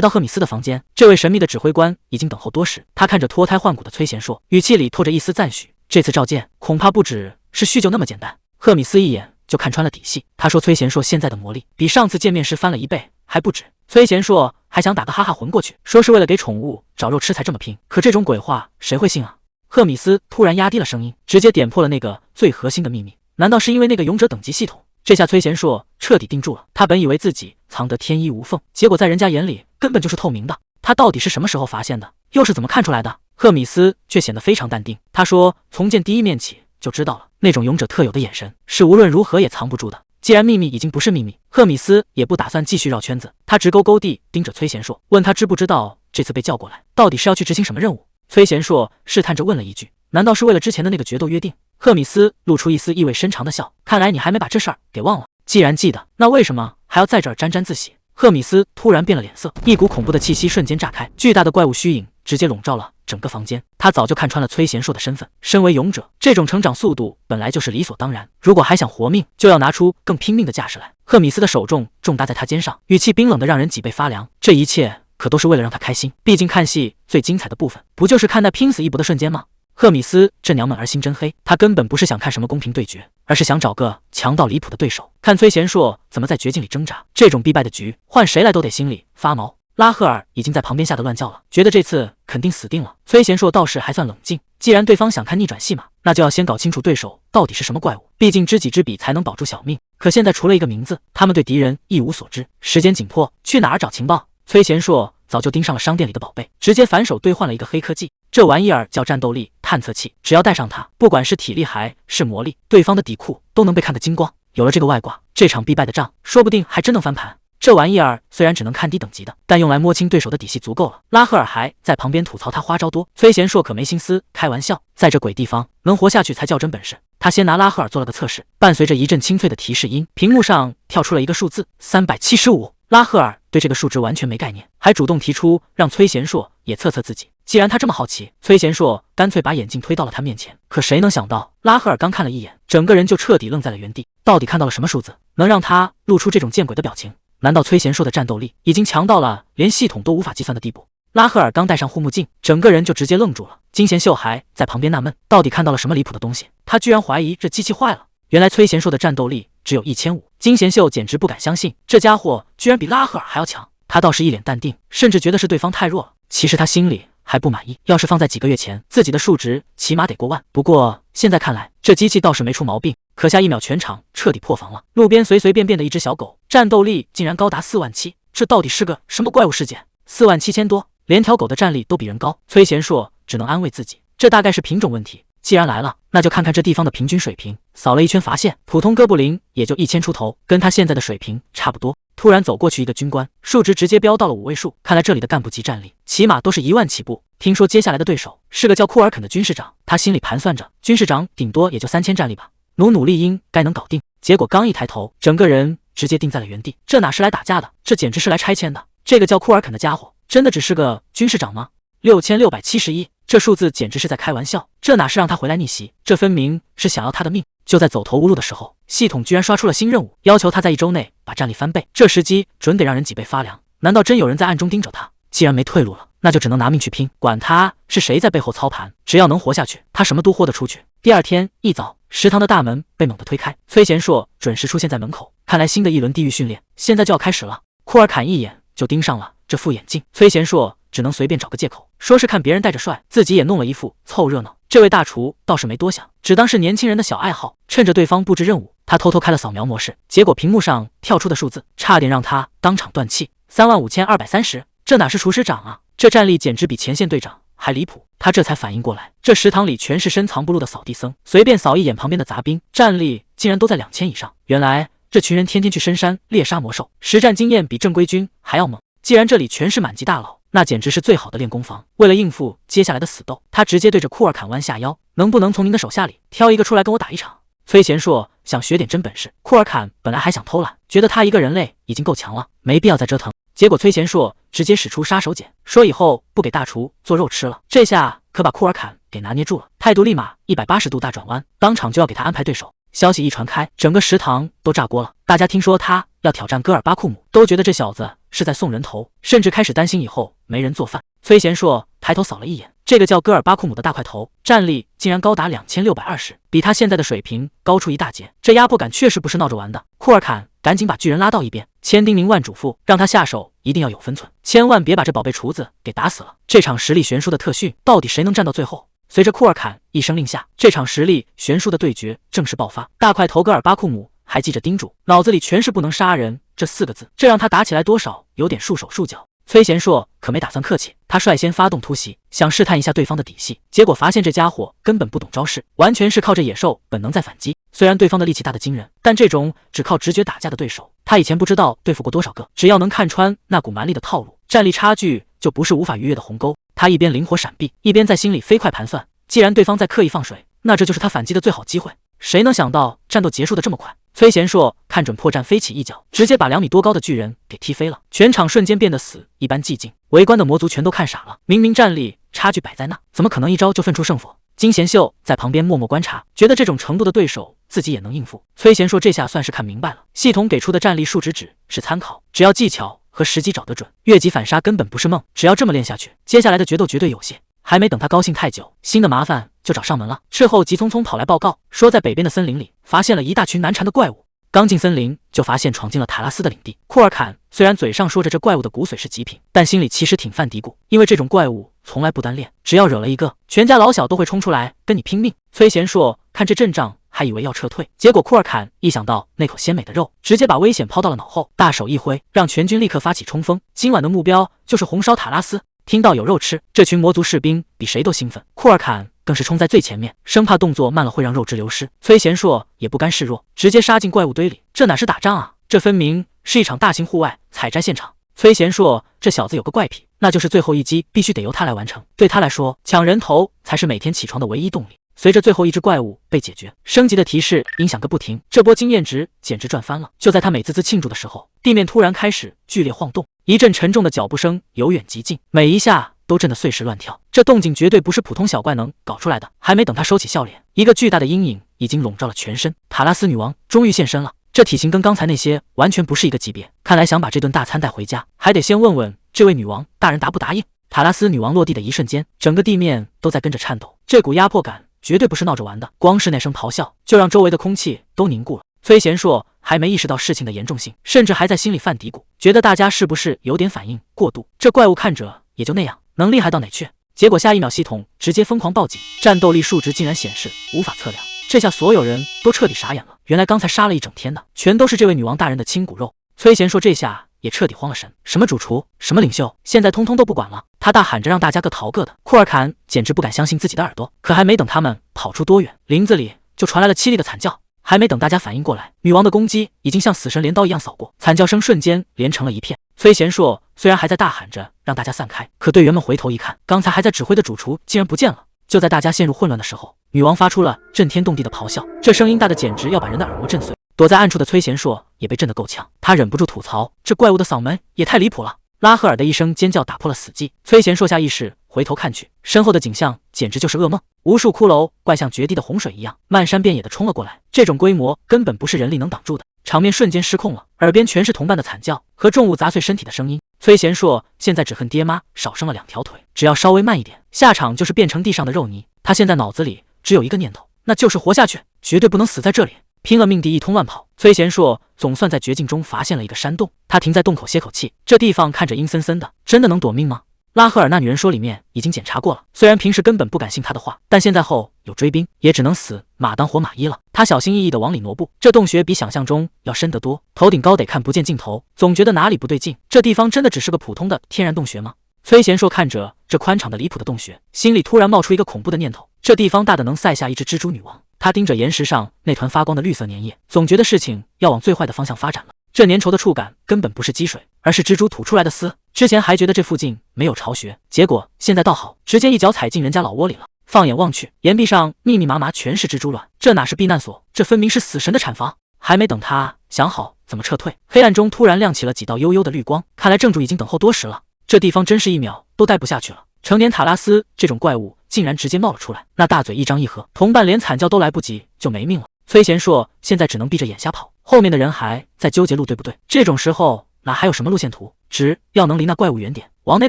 S1: 到赫米斯的房间，这位神秘的指挥官已经等候多时。他看着脱胎换骨的崔贤硕，语气里透着一丝赞许。这次召见恐怕不只是叙旧那么简单。赫米斯一眼就看穿了底细，他说崔贤硕现在的魔力比上次见面时翻了1倍，还不止。崔贤硕还想打个哈哈混过去，说是为了给宠物找肉吃才这么拼，可这种鬼话谁会信啊？赫米斯突然压低了声音，直接点破了那个最核心的秘密。难道是因为那个勇者等级系统？这下崔贤硕彻底定住了。他本以为自己藏得天衣无缝，结果在人家眼里根本就是透明的。他到底是什么时候发现的？又是怎么看出来的？赫米斯却显得非常淡定。他说，从见第一面起就知道了，那种勇者特有的眼神是无论如何也藏不住的。既然秘密已经不是秘密，赫米斯也不打算继续绕圈子。他直勾勾地盯着崔贤硕，问他知不知道这次被叫过来到底是要去执行什么任务。崔贤硕试探着问了一句，难道是为了之前的那个决斗约定？赫米斯露出一丝意味深长的笑，看来你还没把这事儿给忘了。既然记得，那为什么还要在这儿沾沾自喜？赫米斯突然变了脸色，一股恐怖的气息瞬间炸开，巨大的怪物虚影直接笼罩了整个房间。他早就看穿了崔贤硕的身份，身为勇者，这种成长速度本来就是理所当然，如果还想活命，就要拿出更拼命的架势来。赫米斯的手重搭在他肩上，语气冰冷的让人脊背发凉。这一切可都是为了让他开心，毕竟看戏最精彩的部分不就是看那拼死一搏的瞬间吗？赫米斯这娘们儿心真黑，他根本不是想看什么公平对决，而是想找个强到离谱的对手，看崔贤硕怎么在绝境里挣扎。这种必败的局，换谁来都得心里发毛。拉赫尔已经在旁边吓得乱叫了，觉得这次肯定死定了。崔贤硕倒是还算冷静，既然对方想看逆转戏码，那就要先搞清楚对手到底是什么怪物，毕竟知己知彼才能保住小命。可现在除了一个名字，他们对敌人一无所知，时间紧迫，去哪儿找情报？崔贤硕早就盯上了商店里的宝贝，直接反手兑换了一个黑科技，这玩意儿叫战斗力探测器，只要带上它，不管是体力还是魔力，对方的底裤都能被看得精光。有了这个外挂，这场必败的仗说不定还真能翻盘。这玩意儿虽然只能看低等级的，但用来摸清对手的底细足够了。拉赫尔还在旁边吐槽他花招多，崔贤硕可没心思开玩笑，在这鬼地方能活下去才叫真本事。他先拿拉赫尔做了个测试，伴随着一阵清脆的提示音，屏幕上跳出了一个数字375。拉赫尔对这个数值完全没概念，还主动提出让崔贤硕也测测自己。既然他这么好奇，崔贤硕干脆把眼镜推到了他面前。可谁能想到，拉赫尔刚看了一眼，整个人就彻底愣在了原地。到底看到了什么数字，能让他露出这种见鬼的表情？难道崔贤硕的战斗力已经强到了连系统都无法计算的地步？拉赫尔刚戴上护目镜，整个人就直接愣住了。金贤秀还在旁边纳闷，到底看到了什么离谱的东西？他居然怀疑这机器坏了。原来崔贤硕的战斗力只有1500，金贤秀简直不敢相信，这家伙居然比拉赫尔还要强。他倒是一脸淡定，甚至觉得是对方太弱了。其实他心里还不满意，要是放在几个月前，自己的数值起码得过万。不过现在看来，这机器倒是没出毛病。可下一秒，全场彻底破防了。路边随随便便的一只小狗，战斗力竟然高达47000，这到底是个什么怪物事件？47000多，连条狗的战力都比人高。崔贤硕只能安慰自己，这大概是品种问题。既然来了，那就看看这地方的平均水平。扫了一圈罚线，普通哥布林也就1000出头，跟他现在的水平差不多。突然走过去一个军官，数值直接飙到了5位数，看来这里的干部级战力起码都是1万起步。听说接下来的对手是个叫库尔肯的军士长，他心里盘算着，军士长顶多也就3000战力吧，努力应该能搞定。结果刚一抬头，整个人直接定在了原地。这哪是来打架的，这简直是来拆迁的。这个叫库尔肯的家伙真的只是个军士长吗？6671，这数字简直是在开玩笑，这哪是让他回来逆袭，这分明是想要他的命。就在走投无路的时候，系统居然刷出了新任务，要求他在1周内把战力翻倍。这时机准得让人脊背发凉，难道真有人在暗中盯着他？既然没退路了，那就只能拿命去拼，管他是谁在背后操盘，只要能活下去，他什么都豁得出去。第二天一早，食堂的大门被猛地推开，崔贤硕准时出现在门口。看来新的一轮地狱训练现在就要开始了。库尔坎一眼就盯上了这副眼镜，崔贤硕只能随便找个借口，说是看别人戴着帅，自己也弄了一副凑热闹。这位大厨倒是没多想，只当是年轻人的小爱好。趁着对方布置任务，他偷偷开了扫描模式，结果屏幕上跳出的数字差点让他当场断气，35230，这哪是厨师长啊，这战力简直比前线队长还离谱。他这才反应过来，这食堂里全是深藏不露的扫地僧，随便扫一眼旁边的杂兵，战力竟然都在2000以上。原来这群人天天去深山猎杀魔兽，实战经验比正规军还要猛。既然这里全是满级大佬，那简直是最好的练功房。为了应付接下来的死斗，他直接对着库尔坎弯下腰：“能不能从您的手下里挑一个出来跟我打一场？”崔贤硕想学点真本事，库尔坎本来还想偷懒，觉得他一个人类已经够强了，没必要再折腾。结果崔贤硕直接使出杀手锏，说以后不给大厨做肉吃了。这下可把库尔坎给拿捏住了，态度立马180度大转弯，当场就要给他安排对手。消息一传开，整个食堂都炸锅了。大家听说他要挑战戈尔巴库姆，都觉得这小子是在送人头，甚至开始担心以后没人做饭。崔贤硕抬头扫了一眼，这个叫戈尔巴库姆的大块头，战力竟然高达2620，比他现在的水平高出一大截，这压迫感确实不是闹着玩的。库尔坎赶紧把巨人拉到一边，千叮咛万嘱咐，让他下手一定要有分寸，千万别把这宝贝厨子给打死了。这场实力悬殊的特训，到底谁能站到最后？随着库尔坎一声令下，这场实力悬殊的对决正式爆发。大块头戈尔巴库姆还记着叮嘱，脑子里全是不能杀人这4个字，这让他打起来多少有点束手束脚。崔贤硕可没打算客气，他率先发动突袭，想试探一下对方的底细，结果发现这家伙根本不懂招式，完全是靠着野兽本能在反击。虽然对方的力气大得惊人，但这种只靠直觉打架的对手，他以前不知道对付过多少个。只要能看穿那股蛮力的套路，战力差距就不是无法逾越的鸿沟。他一边灵活闪避，一边在心里飞快盘算，既然对方在刻意放水，那这就是他反击的最好机会。谁能想到战斗结束的这么快？崔贤硕看准破绽，飞起一脚，直接把2米多高的巨人给踢飞了。全场瞬间变得死一般寂静，围观的魔族全都看傻了。明明战力差距摆在那，怎么可能一招就分出胜负？金贤秀在旁边默默观察，觉得这种程度的对手自己也能应付。崔贤硕这下算是看明白了，系统给出的战力数值只是参考，只要技巧和时机找得准，越级反杀根本不是梦。只要这么练下去，接下来的决斗绝对有戏。还没等他高兴太久，新的麻烦就找上门了。斥候急匆匆跑来报告，说在北边的森林里发现了一大群难缠的怪物。刚进森林就发现闯进了塔拉斯的领地。库尔坎虽然嘴上说着这怪物的骨髓是极品，但心里其实挺犯嘀咕，因为这种怪物从来不单练，只要惹了一个，全家老小都会冲出来跟你拼命。崔贤硕看这阵仗还以为要撤退，结果库尔坎一想到那口鲜美的肉，直接把危险抛到了脑后，大手一挥，让全军立刻发起冲锋。今晚的目标就是红烧塔拉斯。听到有肉吃，这群魔族士兵比谁都兴奋，库尔坎更是冲在最前面，生怕动作慢了会让肉质流失。崔贤硕也不甘示弱，直接杀进怪物堆里。这哪是打仗啊，这分明是一场大型户外采摘现场。崔贤硕这小子有个怪癖，那就是最后一击必须得由他来完成。对他来说，抢人头才是每天起床的唯一动力。随着最后一只怪物被解决，升级的提示音响个不停，这波经验值简直赚翻了。就在他美滋滋庆祝的时候，地面突然开始剧烈晃动，一阵沉重的脚步声由远及近，每一下都震得碎石乱跳。这动静绝对不是普通小怪能搞出来的。还没等他收起笑脸，一个巨大的阴影已经笼罩了全身。塔拉斯女王终于现身了，这体型跟刚才那些完全不是一个级别，看来想把这顿大餐带回家，还得先问问这位女王大人答不答应。塔拉斯女王落地的一瞬间，整个地面都在跟着颤抖，这股压迫感绝对不是闹着玩的，光是那声咆哮就让周围的空气都凝固了。崔贤硕还没意识到事情的严重性，甚至还在心里犯嘀咕，觉得大家是不是有点反应过度？这怪物看着也就那样，能厉害到哪去？结果下一秒系统直接疯狂报警，战斗力数值竟然显示无法测量。这下所有人都彻底傻眼了，原来刚才杀了一整天的全都是这位女王大人的亲骨肉。崔贤硕这下也彻底慌了神，什么主厨，什么领袖，现在通通都不管了。他大喊着让大家各逃各的。库尔坎简直不敢相信自己的耳朵，可还没等他们跑出多远，林子里就传来了凄厉的惨叫。还没等大家反应过来，女王的攻击已经像死神镰刀一样扫过，惨叫声瞬间连成了一片。崔贤硕虽然还在大喊着让大家散开，可队员们回头一看，刚才还在指挥的主厨竟然不见了。就在大家陷入混乱的时候，女王发出了震天动地的咆哮，这声音大的简直要把人的耳膜震碎。躲在暗处的崔贤硕也被震得够呛，他忍不住吐槽，这怪物的嗓门也太离谱了。拉赫尔的一声尖叫打破了死寂，崔贤硕下意识回头看去，身后的景象简直就是噩梦，无数骷髅怪像决堤的洪水一样漫山遍野的冲了过来，这种规模根本不是人力能挡住的，场面瞬间失控了，耳边全是同伴的惨叫和重物砸碎身体的声音。崔贤硕现在只恨爹妈少生了2条腿，只要稍微慢一点，下场就是变成地上的肉泥。他现在脑子里只有一个念头，那就是活下去，绝对不能死在这里。拼了命地一通乱跑，崔贤硕总算在绝境中发现了一个山洞，他停在洞口歇口气，这地方看着阴森森的，真的能躲命吗？拉赫尔那女人说里面已经检查过了，虽然平时根本不敢信他的话，但现在后有追兵，也只能死马当活马医了。他小心翼翼地往里挪步，这洞穴比想象中要深得多，头顶高得看不见尽头，总觉得哪里不对劲，这地方真的只是个普通的天然洞穴吗？崔贤硕看着这宽敞的离谱的洞穴，心里突然冒出一个恐怖的念头，这地方大的能塞下一只蜘蛛女王。他盯着岩石上那团发光的绿色粘液，总觉得事情要往最坏的方向发展了。这粘稠的触感根本不是积水，而是蜘蛛吐出来的丝。之前还觉得这附近没有巢穴，结果现在倒好，直接一脚踩进人家老窝里了。放眼望去，岩壁上密密麻麻全是蜘蛛卵，这哪是避难所，这分明是死神的产房。还没等他想好怎么撤退，黑暗中突然亮起了几道幽幽的绿光，看来正主已经等候多时了。这地方真是一秒都待不下去了。成年塔拉斯这种怪物竟然直接冒了出来，那大嘴一张一合，同伴连惨叫都来不及就没命了。崔贤硕现在只能闭着眼瞎跑，后面的人还在纠结路对不对。这种时候哪还有什么路线图，只要能离那怪物远点，往哪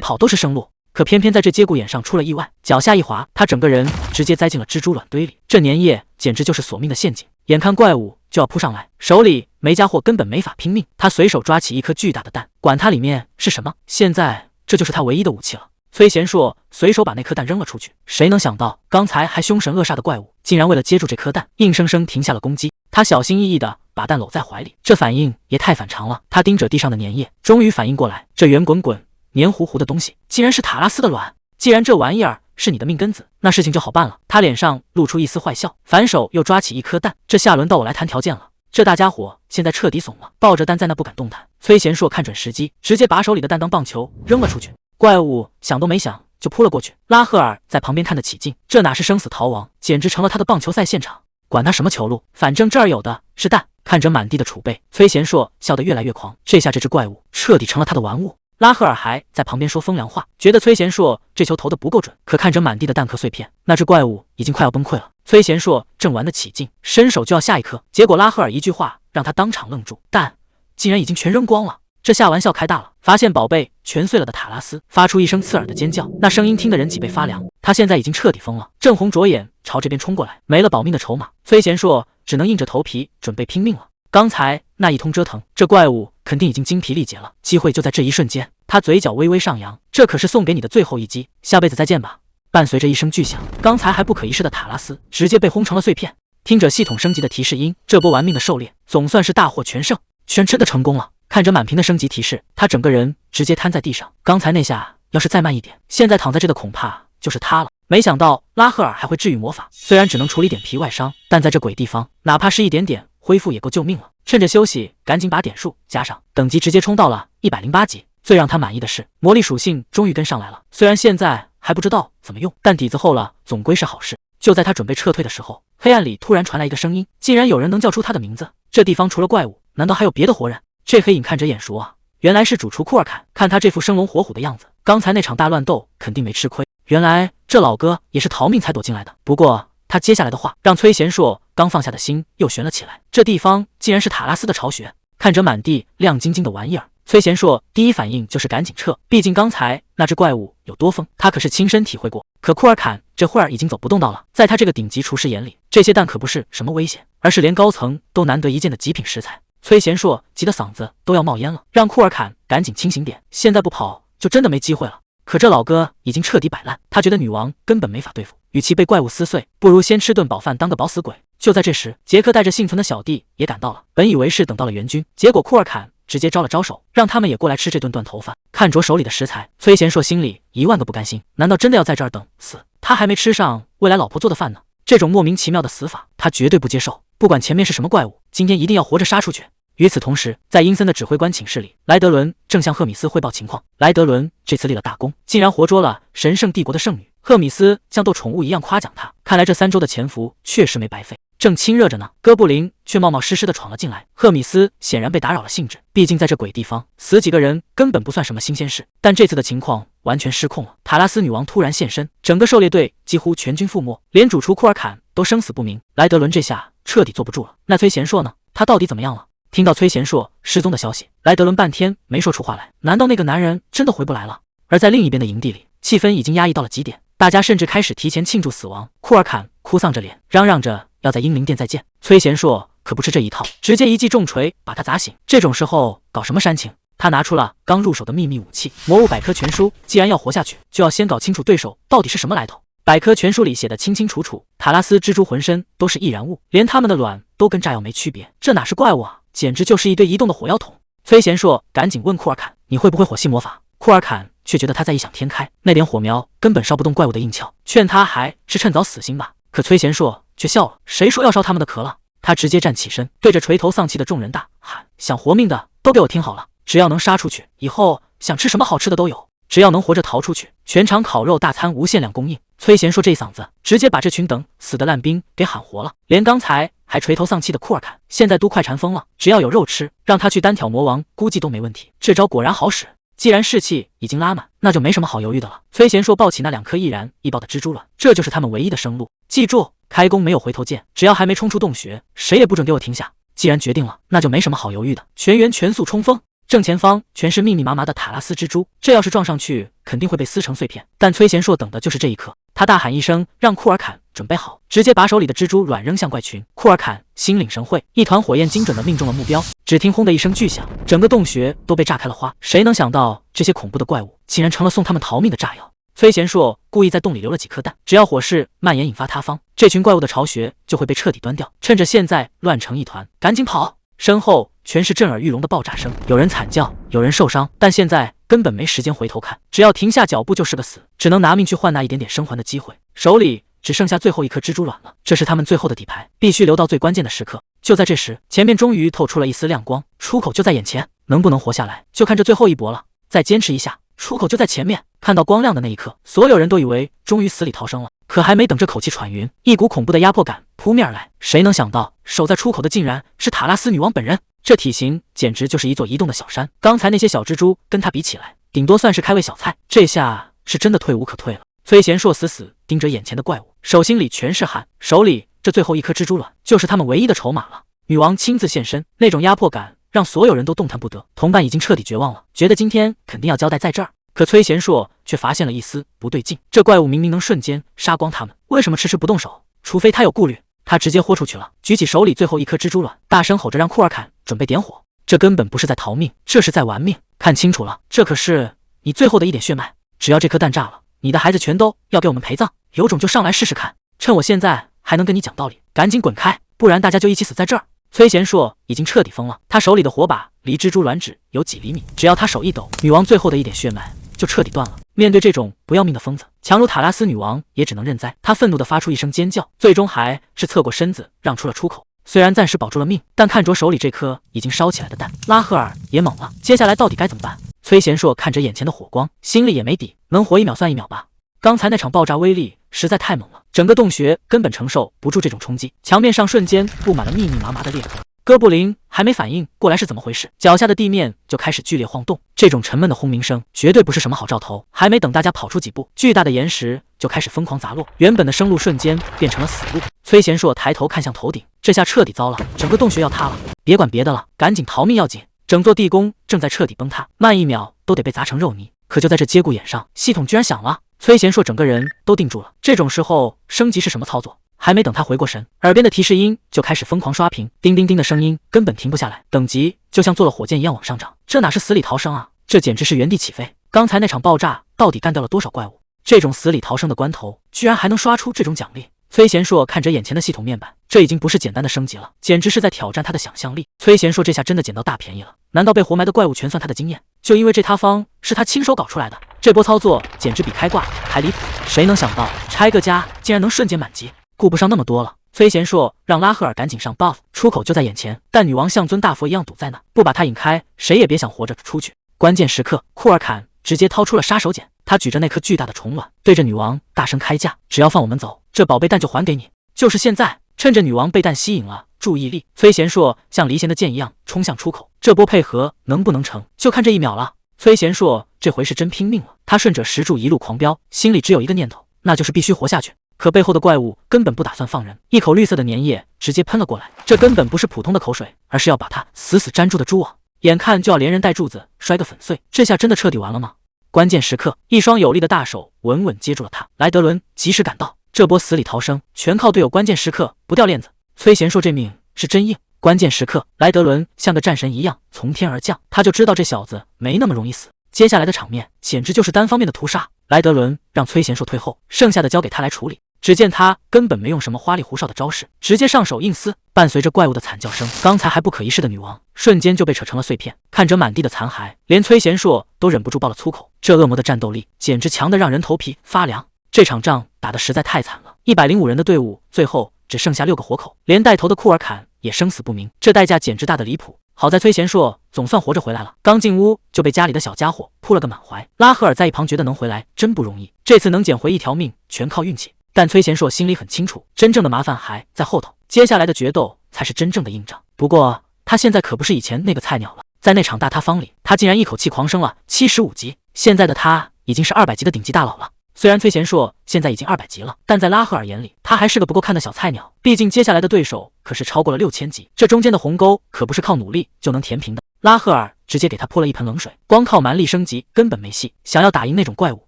S1: 跑都是生路。可偏偏在这节骨眼上出了意外，脚下一滑，他整个人直接栽进了蜘蛛卵堆里。这粘液简直就是索命的陷阱，眼看怪物就要扑上来，手里没家伙根本没法拼命。他随手抓起一颗巨大的蛋，管它里面是什么，现在这就是他唯一的武器了。崔贤硕随手把那颗蛋扔了出去，谁能想到刚才还凶神恶煞的怪物，竟然为了接住这颗蛋，硬生生停下了攻击。他小心翼翼地把蛋搂在怀里，这反应也太反常了。他盯着地上的粘液，终于反应过来，这圆滚滚黏糊糊的东西竟然是塔拉斯的卵。既然这玩意儿是你的命根子，那事情就好办了。他脸上露出一丝坏笑，反手又抓起一颗蛋，这下轮到我来谈条件了。这大家伙现在彻底怂了，抱着蛋在那不敢动弹。崔贤硕看准时机，直接把手里的蛋当棒球扔了出去。怪物想都没想就扑了过去，拉赫尔在旁边看得起劲，这哪是生死逃亡，简直成了他的棒球赛现场。管他什么球路，反正这儿有的是蛋。看着满地的储备，崔贤硕笑得越来越狂，这下这只怪物彻底成了他的玩物。拉赫尔还在旁边说风凉话，觉得崔贤硕这球投得不够准。可看着满地的蛋壳碎片，那只怪物已经快要崩溃了。崔贤硕正玩得起劲，伸手就要下一颗，结果拉赫尔一句话让他当场愣住，蛋竟然已经全扔光了。这下玩笑开大了，发现宝贝全碎了的塔拉斯发出一声刺耳的尖叫，那声音听得人脊背发凉。他现在已经彻底疯了，正红着眼朝这边冲过来，没了保命的筹码，崔贤硕只能硬着头皮准备拼命了。刚才那一通折腾，这怪物肯定已经精疲力竭了，机会就在这一瞬间。他嘴角微微上扬，这可是送给你的最后一击，下辈子再见吧。伴随着一声巨响，刚才还不可一世的塔拉斯直接被轰成了碎片。听着系统升级的提示音，这波玩命的狩猎总算是大获全胜，全真的成功了。看着满屏的升级提示，他整个人直接瘫在地上。刚才那下要是再慢一点，现在躺在这的恐怕就是他了。没想到拉赫尔还会治愈魔法，虽然只能处理点皮外伤，但在这鬼地方，哪怕是一点点恢复也够救命了。趁着休息，赶紧把点数加上，等级直接冲到了108级。最让他满意的是，魔力属性终于跟上来了，虽然现在还不知道怎么用，但底子厚了总归是好事。就在他准备撤退的时候，黑暗里突然传来一个声音，竟然有人能叫出他的名字。这地方除了怪物，难道还有别的活人？这黑影看着眼熟啊，原来是主厨库尔坎。看他这副生龙活虎的样子，刚才那场大乱斗肯定没吃亏。原来这老哥也是逃命才躲进来的。不过他接下来的话让崔贤硕刚放下的心又悬了起来，这地方竟然是塔拉斯的巢穴。看着满地亮晶晶的玩意儿，崔贤硕第一反应就是赶紧撤，毕竟刚才那只怪物有多疯，他可是亲身体会过。可库尔坎这会儿已经走不动道了，在他这个顶级厨师眼里，这些蛋可不是什么危险，而是连高层都难得一见的极品食材。崔贤硕急得嗓子都要冒烟了，让库尔坎赶紧清醒点，现在不跑就真的没机会了。可这老哥已经彻底摆烂，他觉得女王根本没法对付，与其被怪物撕碎，不如先吃顿饱饭当个饱死鬼。就在这时，杰克带着幸存的小弟也赶到了，本以为是等到了援军，结果库尔坎直接招了招手，让他们也过来吃这顿断头饭。看着手里的食材，崔贤硕心里1万个不甘心，难道真的要在这儿等死？他还没吃上未来老婆做的饭呢，这种莫名其妙的死法他绝对不接受，不管前面是什么怪物，今天一定要活着杀出去。与此同时，在阴森的指挥官寝室里，莱德伦正向赫米斯汇报情况。莱德伦这次立了大功，竟然活捉了神圣帝国的圣女。赫米斯像逗宠物一样夸奖他，看来这3周的潜伏确实没白费。正亲热着呢，哥布林却冒冒失失的闯了进来。赫米斯显然被打扰了兴致，毕竟在这鬼地方死几个人根本不算什么新鲜事。但这次的情况完全失控了，塔拉斯女王突然现身，整个狩猎队几乎全军覆没，连主厨库尔坎都生死不明。莱德伦这下彻底坐不住了。那崔贤硕呢？他到底怎么样了？听到崔贤硕失踪的消息，莱德伦半天没说出话来。难道那个男人真的回不来了？而在另一边的营地里，气氛已经压抑到了极点，大家甚至开始提前庆祝死亡。库尔坎哭丧着脸，嚷嚷着要在英灵殿再见。崔贤硕可不吃这一套，直接一记重锤把他砸醒。这种时候搞什么煽情？他拿出了刚入手的秘密武器——魔物百科全书。既然要活下去，就要先搞清楚对手到底是什么来头。百科全书里写的清清楚楚，塔拉斯蜘蛛浑身都是易燃物，连他们的卵都跟炸药没区别，这哪是怪物啊，简直就是一堆移动的火药桶。崔贤硕赶紧问库尔坎：“你会不会火系魔法？”库尔坎却觉得他在异想天开，那点火苗根本烧不动怪物的硬壳，劝他还是趁早死心吧。可崔贤硕却笑了：“谁说要烧他们的壳了？”他直接站起身，对着垂头丧气的众人大喊：“想活命的都给我听好了，只要能杀出去，以后想吃什么好吃的都有。”只要能活着逃出去，全场烤肉大餐无限量供应。崔贤硕这一嗓子，直接把这群等死的烂兵给喊活了。连刚才还垂头丧气的库尔坎，现在都快馋疯了。只要有肉吃，让他去单挑魔王，估计都没问题。这招果然好使。既然士气已经拉满，那就没什么好犹豫的了。崔贤硕抱起那2颗易燃易爆的蜘蛛卵，这就是他们唯一的生路。记住，开弓没有回头箭，只要还没冲出洞穴，谁也不准给我停下。既然决定了，那就没什么好犹豫的，全员全速冲锋。正前方全是密密麻麻的塔拉斯蜘蛛，这要是撞上去，肯定会被撕成碎片。但崔贤硕等的就是这一刻，他大喊一声，让库尔坎准备好，直接把手里的蜘蛛卵扔向怪群。库尔坎心领神会，一团火焰精准地命中了目标。只听轰的一声巨响，整个洞穴都被炸开了花。谁能想到这些恐怖的怪物竟然成了送他们逃命的炸药？崔贤硕故意在洞里留了几颗弹，只要火势蔓延引发塌方，这群怪物的巢穴就会被彻底端掉。趁着现在乱成一团，赶紧跑！身后全是震耳欲聋的爆炸声，有人惨叫，有人受伤，但现在根本没时间回头看，只要停下脚步就是个死，只能拿命去换那一点点生还的机会。手里只剩下最后一颗蜘蛛卵了，这是他们最后的底牌，必须留到最关键的时刻。就在这时，前面终于透出了一丝亮光，出口就在眼前，能不能活下来，就看这最后一搏了。再坚持一下，出口就在前面。看到光亮的那一刻，所有人都以为终于死里逃生了，可还没等这口气喘匀，一股恐怖的压迫感扑面而来。谁能想到，守在出口的竟然是塔拉斯女王本人，这体型简直就是一座移动的小山。刚才那些小蜘蛛跟他比起来，顶多算是开胃小菜，这下是真的退无可退了。崔贤硕死死盯着眼前的怪物，手心里全是汗，手里这最后一颗蜘蛛卵就是他们唯一的筹码了。女王亲自现身，那种压迫感让所有人都动弹不得。同伴已经彻底绝望了，觉得今天肯定要交代在这儿。可崔贤硕却发现了一丝不对劲，这怪物明明能瞬间杀光他们，为什么迟迟不动手？除非他有顾虑。他直接豁出去了，举起手里最后一颗蜘蛛卵，大声吼着让库尔坎准备点火。这根本不是在逃命，这是在玩命。看清楚了，这可是你最后的一点血脉，只要这颗弹炸了，你的孩子全都要给我们陪葬。有种就上来试试看，趁我现在还能跟你讲道理，赶紧滚开，不然大家就一起死在这儿。崔贤硕已经彻底疯了，他手里的火把离蜘蛛卵只有几厘米，只要他手一抖，女王最后的一点血脉就彻底断了。面对这种不要命的疯子，强如塔拉斯女王也只能认栽。她愤怒地发出一声尖叫，最终还是侧过身子让出了出口。虽然暂时保住了命，但看着手里这颗已经烧起来的蛋，拉赫尔也懵了。接下来到底该怎么办？崔贤硕看着眼前的火光，心里也没底，能活1秒算1秒吧。刚才那场爆炸威力实在太猛了，整个洞穴根本承受不住这种冲击，墙面上瞬间布满了密密麻麻的裂痕。哥布林还没反应过来是怎么回事，脚下的地面就开始剧烈晃动。这种沉闷的轰鸣声绝对不是什么好兆头。还没等大家跑出几步，巨大的岩石就开始疯狂砸落，原本的生路瞬间变成了死路。崔贤硕抬头看向头顶，这下彻底糟了，整个洞穴要塌了。别管别的了，赶紧逃命要紧。整座地宫正在彻底崩塌，慢1秒都得被砸成肉泥。可就在这节骨眼上，系统居然响了。崔贤硕整个人都定住了。这种时候升级是什么操作？还没等他回过神，耳边的提示音就开始疯狂刷屏，叮叮叮的声音根本停不下来，等级就像坐了火箭一样往上涨。这哪是死里逃生啊，这简直是原地起飞。刚才那场爆炸到底干掉了多少怪物？这种死里逃生的关头，居然还能刷出这种奖励。崔贤硕看着眼前的系统面板，这已经不是简单的升级了，简直是在挑战他的想象力。崔贤硕这下真的捡到大便宜了，难道被活埋的怪物全算他的经验？就因为这塌方是他亲手搞出来的，这波操作简直比开挂还离谱。谁能想到拆个家竟然能瞬间满级？顾不上那么多了，崔贤硕让拉赫尔赶紧上 buff， 出口就在眼前，但女王像尊大佛一样堵在那，不把他引开，谁也别想活着出去。关键时刻，库尔坎直接掏出了杀手锏，他举着那颗巨大的虫卵，对着女王大声开价，只要放我们走，这宝贝蛋就还给你。就是现在！趁着女王被蛋吸引了注意力，崔贤硕像离弦的箭一样冲向出口，这波配合能不能成，就看这1秒了。崔贤硕这回是真拼命了，他顺着石柱一路狂飙，心里只有一个念头，那就是必须活下去。可背后的怪物根本不打算放人，一口绿色的粘液直接喷了过来，这根本不是普通的口水，而是要把他死死粘住的蛛网，眼看就要连人带柱子摔个粉碎。这下真的彻底完了吗？关键时刻，一双有力的大手稳稳接住了他，莱德伦及时赶到，这波死里逃生全靠队友关键时刻不掉链子。崔贤硕这命是真硬，关键时刻莱德伦像个战神一样从天而降，他就知道这小子没那么容易死。接下来的场面简直就是单方面的屠杀，莱德伦让崔贤硕退后，剩下的交给他来处理。只见他根本没用什么花里胡哨的招式，直接上手硬撕。伴随着怪物的惨叫声，刚才还不可一世的女王瞬间就被扯成了碎片。看着满地的残骸，连崔贤硕都忍不住爆了粗口，这恶魔的战斗力简直强得让人头皮发凉。这场仗打得实在太惨了，105人的队伍最后只剩下6个活口，连带头的库尔坎也生死不明，这代价简直大得离谱。好在崔贤硕总算活着回来了，刚进屋就被家里的小家伙扑了个满怀。拉赫尔在一旁觉得能回来真不容易，这次能捡回一条命全靠运气。但崔贤硕心里很清楚，真正的麻烦还在后头，接下来的决斗才是真正的硬仗。不过他现在可不是以前那个菜鸟了，在那场大塌方里，他竟然一口气狂升了75级，现在的他已经是200级的顶级大佬了。虽然崔贤硕现在已经200级了，但在拉赫尔眼里，他还是个不够看的小菜鸟。毕竟接下来的对手可是超过了6000级，这中间的鸿沟可不是靠努力就能填平的。拉赫尔直接给他泼了一盆冷水，光靠蛮力升级根本没戏，想要打赢那种怪物，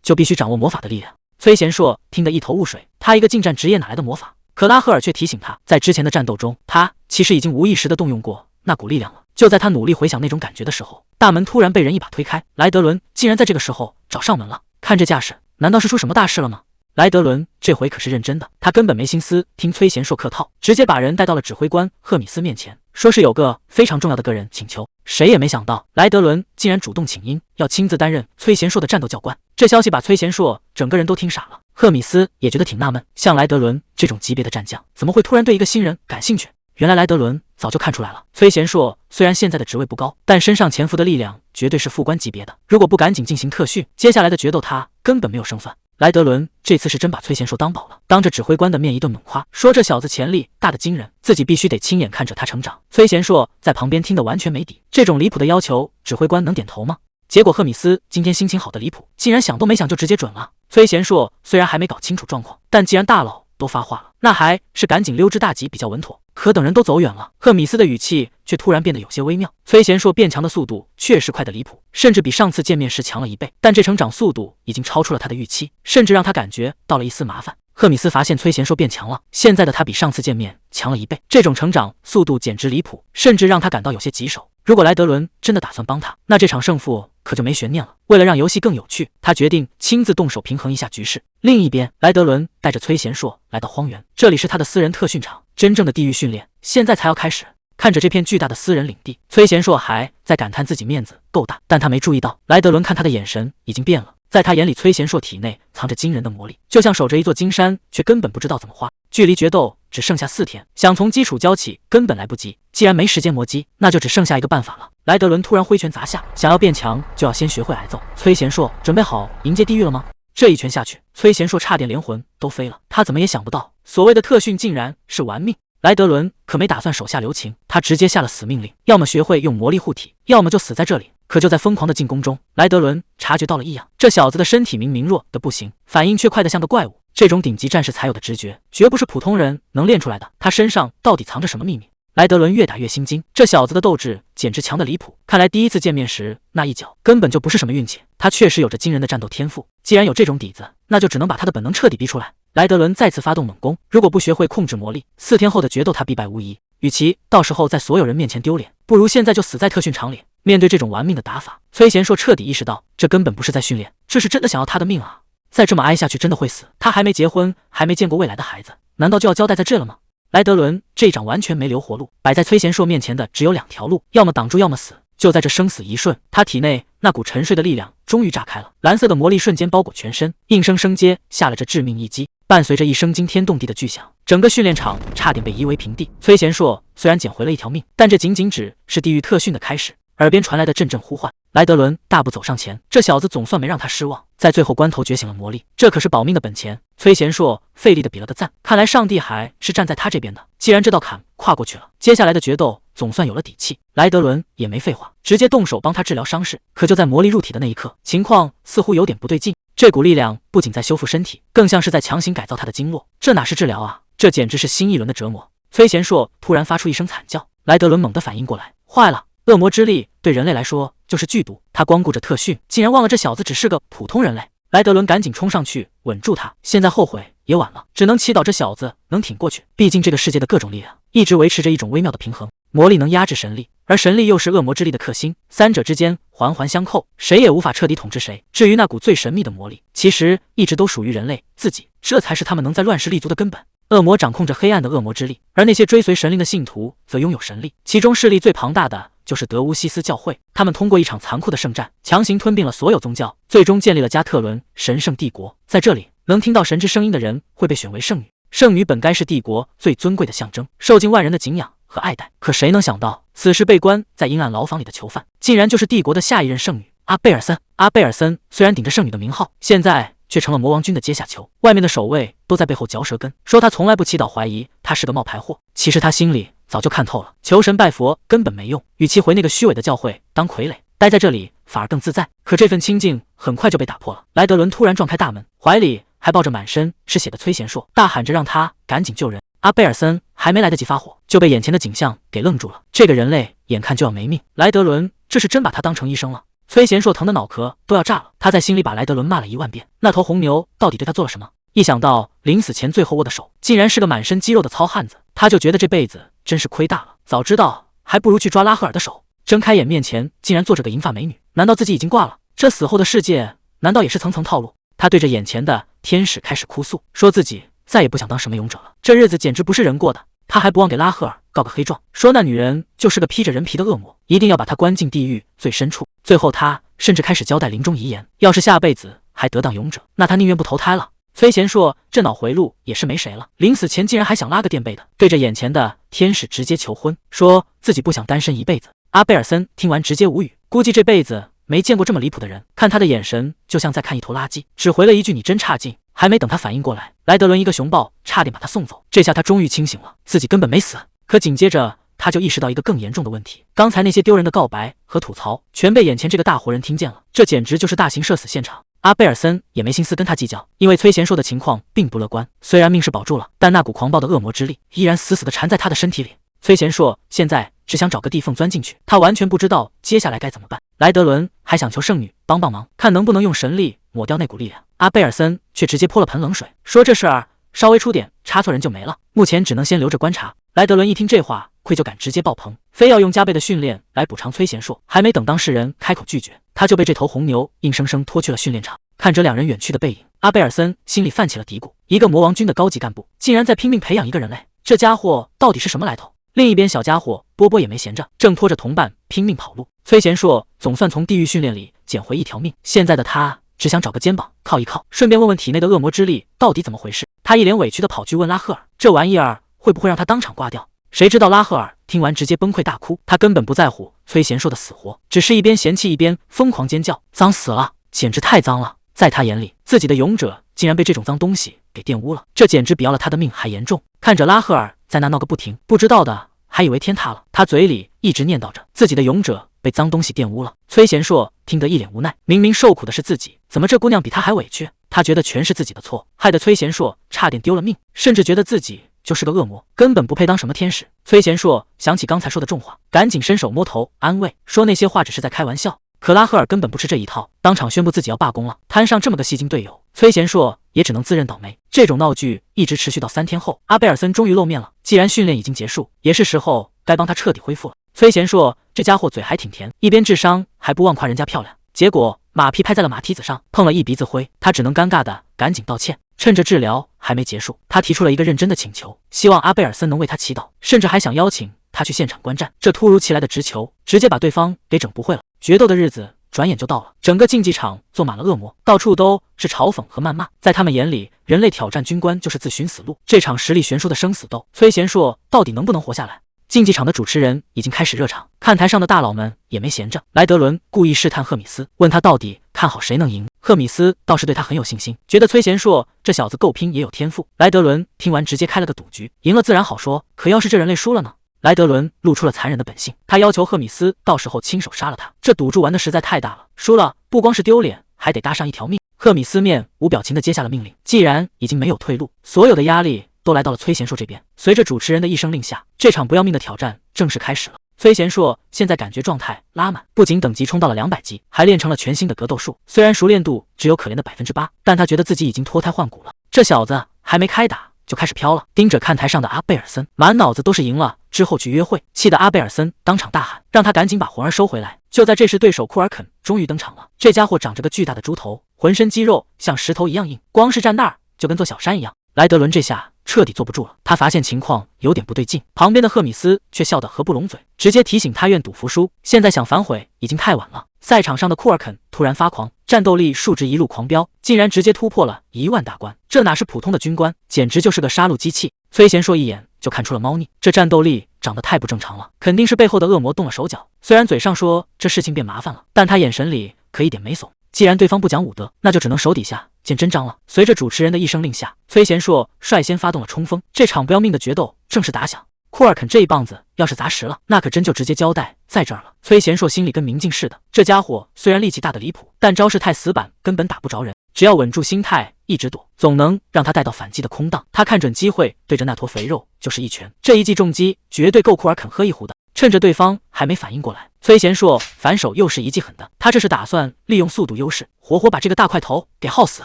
S1: 就必须掌握魔法的力量。崔贤硕听得一头雾水，他一个近战职业哪来的魔法？可拉赫尔却提醒他，在之前的战斗中，他其实已经无意识地动用过那股力量了。就在他努力回想那种感觉的时候，大门突然被人一把推开，莱德伦竟然在这个时候找上门了。看这架势，难道是出什么大事了吗？莱德伦这回可是认真的，他根本没心思听崔贤硕客套，直接把人带到了指挥官赫米斯面前，说是有个非常重要的个人请求。谁也没想到，莱德伦竟然主动请缨，要亲自担任崔贤硕的战斗教官。这消息把崔贤硕整个人都听傻了，赫米斯也觉得挺纳闷，像莱德伦这种级别的战将，怎么会突然对一个新人感兴趣？原来莱德伦早就看出来了，崔贤硕虽然现在的职位不高，但身上潜伏的力量绝对是副官级别的，如果不赶紧进行特训，接下来的决斗他根本没有胜算。莱德伦这次是真把崔贤硕当宝了，当着指挥官的面一顿猛夸，说这小子潜力大得惊人，自己必须得亲眼看着他成长。崔贤硕在旁边听得完全没底，这种离谱的要求，指挥官能点头吗？结果赫米斯今天心情好的离谱，竟然想都没想就直接准了。崔贤硕虽然还没搞清楚状况，但既然大佬都发话了，那还是赶紧溜之大吉比较稳妥。可等人都走远了，赫米斯的语气却突然变得有些微妙。崔贤硕变强的速度确实快得离谱，甚至比上次见面时强了1倍，但这成长速度已经超出了他的预期，甚至让他感觉到了一丝麻烦。赫米斯发现崔贤硕变强了，现在的他比上次见面强了1倍，这种成长速度简直离谱，甚至让他感到有些棘手。如果莱德伦真的打算帮他，那这场胜负可就没悬念了。为了让游戏更有趣，他决定亲自动手平衡一下局势。另一边，莱德伦带着崔贤硕来到荒原，这里是他的私人特训场，真正的地狱训练现在才要开始。看着这片巨大的私人领地，崔贤硕还在感叹自己面子够大，但他没注意到莱德伦看他的眼神已经变了。在他眼里，崔贤硕体内藏着惊人的魔力，就像守着一座金山，却根本不知道怎么花。距离决斗只剩下4天，想从基础教起根本来不及。既然没时间磨叽，那就只剩下一个办法了。莱德伦突然挥拳砸下，想要变强就要先学会挨揍。崔贤硕准备好迎接地狱了吗？这一拳下去，崔贤硕差点连魂都飞了。他怎么也想不到，所谓的特训竟然是玩命。莱德伦可没打算手下留情，他直接下了死命令，要么学会用魔力护体，要么就死在这里。可就在疯狂的进攻中，莱德伦察觉到了异样，这小子的身体明明弱的不行，反应却快得像个怪物。这种顶级战士才有的直觉，绝不是普通人能练出来的。他身上到底藏着什么秘密？莱德伦越打越心惊，这小子的斗志简直强得离谱。看来第一次见面时那一脚根本就不是什么运气，他确实有着惊人的战斗天赋。既然有这种底子，那就只能把他的本能彻底逼出来。莱德伦再次发动猛攻，如果不学会控制魔力，4天后的决斗他必败无疑。与其到时候在所有人面前丢脸，不如现在就死在特训场里。面对这种玩命的打法，崔贤硕彻底意识到，这根本不是在训练，这是真的想要他的命啊！再这么挨下去，真的会死。他还没结婚，还没见过未来的孩子，难道就要交代在这了吗？莱德伦这一掌完全没留活路，摆在崔贤硕面前的只有2条路，要么挡住，要么死。就在这生死一瞬，他体内那股沉睡的力量终于炸开了，蓝色的魔力瞬间包裹全身，硬生生接下了这致命一击。伴随着一声惊天动地的巨响，整个训练场差点被夷为平地。崔贤硕虽然捡回了一条命，但这仅仅只是地狱特训的开始。耳边传来的阵阵呼唤，莱德伦大步走上前，这小子总算没让他失望，在最后关头觉醒了魔力，这可是保命的本钱。崔贤硕费力的比了个赞，看来上帝还是站在他这边的。既然这道坎跨过去了，接下来的决斗总算有了底气。莱德伦也没废话，直接动手帮他治疗伤势。可就在魔力入体的那一刻，情况似乎有点不对劲，这股力量不仅在修复身体，更像是在强行改造他的经络。这哪是治疗啊，这简直是新一轮的折磨。崔贤硕突然发出一声惨叫，莱德伦猛地反应过来，坏了！恶魔之力对人类来说就是剧毒，他光顾着特训，竟然忘了这小子只是个普通人类。莱德伦赶紧冲上去稳住他，现在后悔也晚了，只能祈祷这小子能挺过去。毕竟这个世界的各种力量一直维持着一种微妙的平衡，魔力能压制神力，而神力又是恶魔之力的克星，三者之间环环相扣，谁也无法彻底统治谁。至于那股最神秘的魔力，其实一直都属于人类自己，这才是他们能在乱世立足的根本。恶魔掌控着黑暗的恶魔之力，而那些追随神灵的信徒则拥有神力，其中势力最庞大的就是德乌西斯教会。他们通过一场残酷的圣战，强行吞并了所有宗教，最终建立了加特伦神圣帝国。在这里，能听到神之声音的人会被选为圣女。圣女本该是帝国最尊贵的象征，受尽万人的敬仰和爱戴。可谁能想到，此时被关在阴暗牢房里的囚犯，竟然就是帝国的下一任圣女阿贝尔森。阿贝尔森虽然顶着圣女的名号，现在却成了魔王军的阶下囚，外面的守卫都在背后嚼舌根，说他从来不祈祷怀疑他是个冒牌货。其实他心里早就看透了，求神拜佛根本没用，与其回那个虚伪的教会当傀儡，待在这里反而更自在。可这份清静很快就被打破了。莱德伦突然撞开大门，怀里还抱着满身是血的崔贤硕，大喊着让他赶紧救人。阿贝尔森还没来得及发火，就被眼前的景象给愣住了。这个人类眼看就要没命，莱德伦这是真把他当成医生了。崔贤硕疼得脑壳都要炸了，他在心里把莱德伦骂了10000遍。那头红牛到底对他做了什么？一想到临死前最后握的手竟然是个满身肌肉的糙汉子，他就觉得这辈子真是亏大了。早知道还不如去抓拉赫尔的手。睁开眼，面前竟然坐着个银发美女，难道自己已经挂了？这死后的世界难道也是层层套路？他对着眼前的天使开始哭诉，说自己再也不想当什么勇者了，这日子简直不是人过的。他还不忘给拉赫尔告个黑状，说那女人就是个披着人皮的恶魔，一定要把她关进地狱最深处。最后他甚至开始交代临终遗言，要是下辈子还得当勇者，那他宁愿不投胎了。崔贤硕这脑回路也是没谁了，临死前竟然还想拉个垫背的，对着眼前的天使直接求婚，说自己不想单身一辈子。阿贝尔森听完直接无语，估计这辈子没见过这么离谱的人，看他的眼神就像在看一头垃圾，只回了一句你真差劲。还没等他反应过来，莱德伦一个熊抱差点把他送走。这下他终于清醒了，自己根本没死。可紧接着他就意识到一个更严重的问题，刚才那些丢人的告白和吐槽全被眼前这个大活人听见了，这简直就是大型社死现场。阿贝尔森也没心思跟他计较，因为崔贤硕的情况并不乐观，虽然命是保住了，但那股狂暴的恶魔之力依然死死地缠在他的身体里。崔贤硕现在只想找个地缝钻进去，他完全不知道接下来该怎么办。莱德伦还想求圣女帮忙，看能不能用神力抹掉那股力量。阿贝尔森却直接泼了盆冷水，说这事儿稍微出点差错人就没了，目前只能先留着观察。莱德伦一听这话，愧疚感直接爆棚，非要用加倍的训练来补偿崔贤硕。还没等当事人开口拒绝，他就被这头红牛硬生生拖去了训练场。看着两人远去的背影，阿贝尔森心里泛起了嘀咕，一个魔王军的高级干部竟然在拼命培养一个人类，这家伙到底是什么来头？另一边小家伙波波也没闲着，正拖着同伴拼命跑路。崔贤硕总算从地狱训练里捡回一条命，现在的他只想找个肩膀靠一靠，顺便问问体内的恶魔之力到底怎么回事。他一脸委屈地跑去问拉赫尔，这玩意儿会不会让他当场挂掉？谁知道拉赫尔听完直接崩溃大哭，他根本不在乎崔贤硕的死活，只是一边嫌弃一边疯狂尖叫，脏死了，简直太脏了。在他眼里，自己的勇者竟然被这种脏东西给玷污了，这简直比要了他的命还严重。看着拉赫尔在那闹个不停，不知道的还以为天塌了，他嘴里一直念叨着自己的勇者被脏东西玷污了。崔贤硕听得一脸无奈，明明受苦的是自己，怎么这姑娘比他还委屈？他觉得全是自己的错，害得崔贤硕差点丢了命，甚至觉得自己就是个恶魔，根本不配当什么天使。崔贤硕想起刚才说的重话，赶紧伸手摸头安慰，说那些话只是在开玩笑。可拉赫尔根本不吃这一套，当场宣布自己要罢工了。摊上这么个戏精队友，崔贤硕也只能自认倒霉。这种闹剧一直持续到3天后，阿贝尔森终于露面了。既然训练已经结束，也是时候该帮他彻底恢复了。崔贤硕这家伙嘴还挺甜，一边智商还不忘夸人家漂亮，结果马屁拍在了马蹄子上，碰了一鼻子灰。他只能尴尬的赶紧道歉。趁着治疗还没结束，他提出了一个认真的请求，希望阿贝尔森能为他祈祷，甚至还想邀请他去现场观战。这突如其来的直球直接把对方给整不会了。决斗的日子转眼就到了，整个竞技场坐满了恶魔，到处都是嘲讽和谩骂。在他们眼里，人类挑战军官就是自寻死路。这场实力悬殊的生死斗，崔贤硕到底能不能活下来？竞技场的主持人已经开始热场，看台上的大佬们也没闲着。莱德伦故意试探赫米斯，问他到底看好谁能赢。赫米斯倒是对他很有信心，觉得崔贤硕这小子够拼也有天赋。莱德伦听完直接开了个赌局，赢了自然好说，可要是这人类输了呢？莱德伦露出了残忍的本性，他要求赫米斯到时候亲手杀了他。这赌注玩的实在太大了，输了不光是丢脸，还得搭上一条命。赫米斯面无表情地接下了命令，既然已经没有退路，所有的压力都来到了崔贤硕这边。随着主持人的一声令下，这场不要命的挑战正式开始了。崔贤硕现在感觉状态拉满，不仅等级冲到了200级，还练成了全新的格斗术。虽然熟练度只有可怜的8%，但他觉得自己已经脱胎换骨了。这小子还没开打就开始飘了，盯着看台上的阿贝尔森，满脑子都是赢了之后去约会，气得阿贝尔森当场大喊，让他赶紧把魂儿收回来。就在这时，对手库尔肯终于登场了。这家伙长着个巨大的猪头，浑身肌肉像石头一样硬，光是站那儿就跟座小山一样。莱德伦这下彻底坐不住了，他发现情况有点不对劲，旁边的赫米斯却笑得合不拢嘴，直接提醒他愿赌服输，现在想反悔已经太晚了。赛场上的库尔肯突然发狂，战斗力数值一路狂飙，竟然直接突破了10000大关，这哪是普通的军官，简直就是个杀戮机器。崔贤硕一眼就看出了猫腻，这战斗力长得太不正常了，肯定是背后的恶魔动了手脚。虽然嘴上说这事情变麻烦了，但他眼神里可一点没怂。既然对方不讲武德，那就只能手底下见真章了。随着主持人的一声令下，崔贤硕率先发动了冲锋，这场不要命的决斗正式打响。库尔肯这一棒子要是砸实了，那可真就直接交代在这儿了。崔贤硕心里跟明镜似的，这家伙虽然力气大的离谱，但招式太死板，根本打不着人。只要稳住心态，一直躲，总能让他带到反击的空档。他看准机会，对着那坨肥肉就是一拳。这一记重击绝对够库尔肯喝一壶的。趁着对方还没反应过来，崔贤硕反手又是一记狠的。他这是打算利用速度优势，活活把这个大块头给耗死。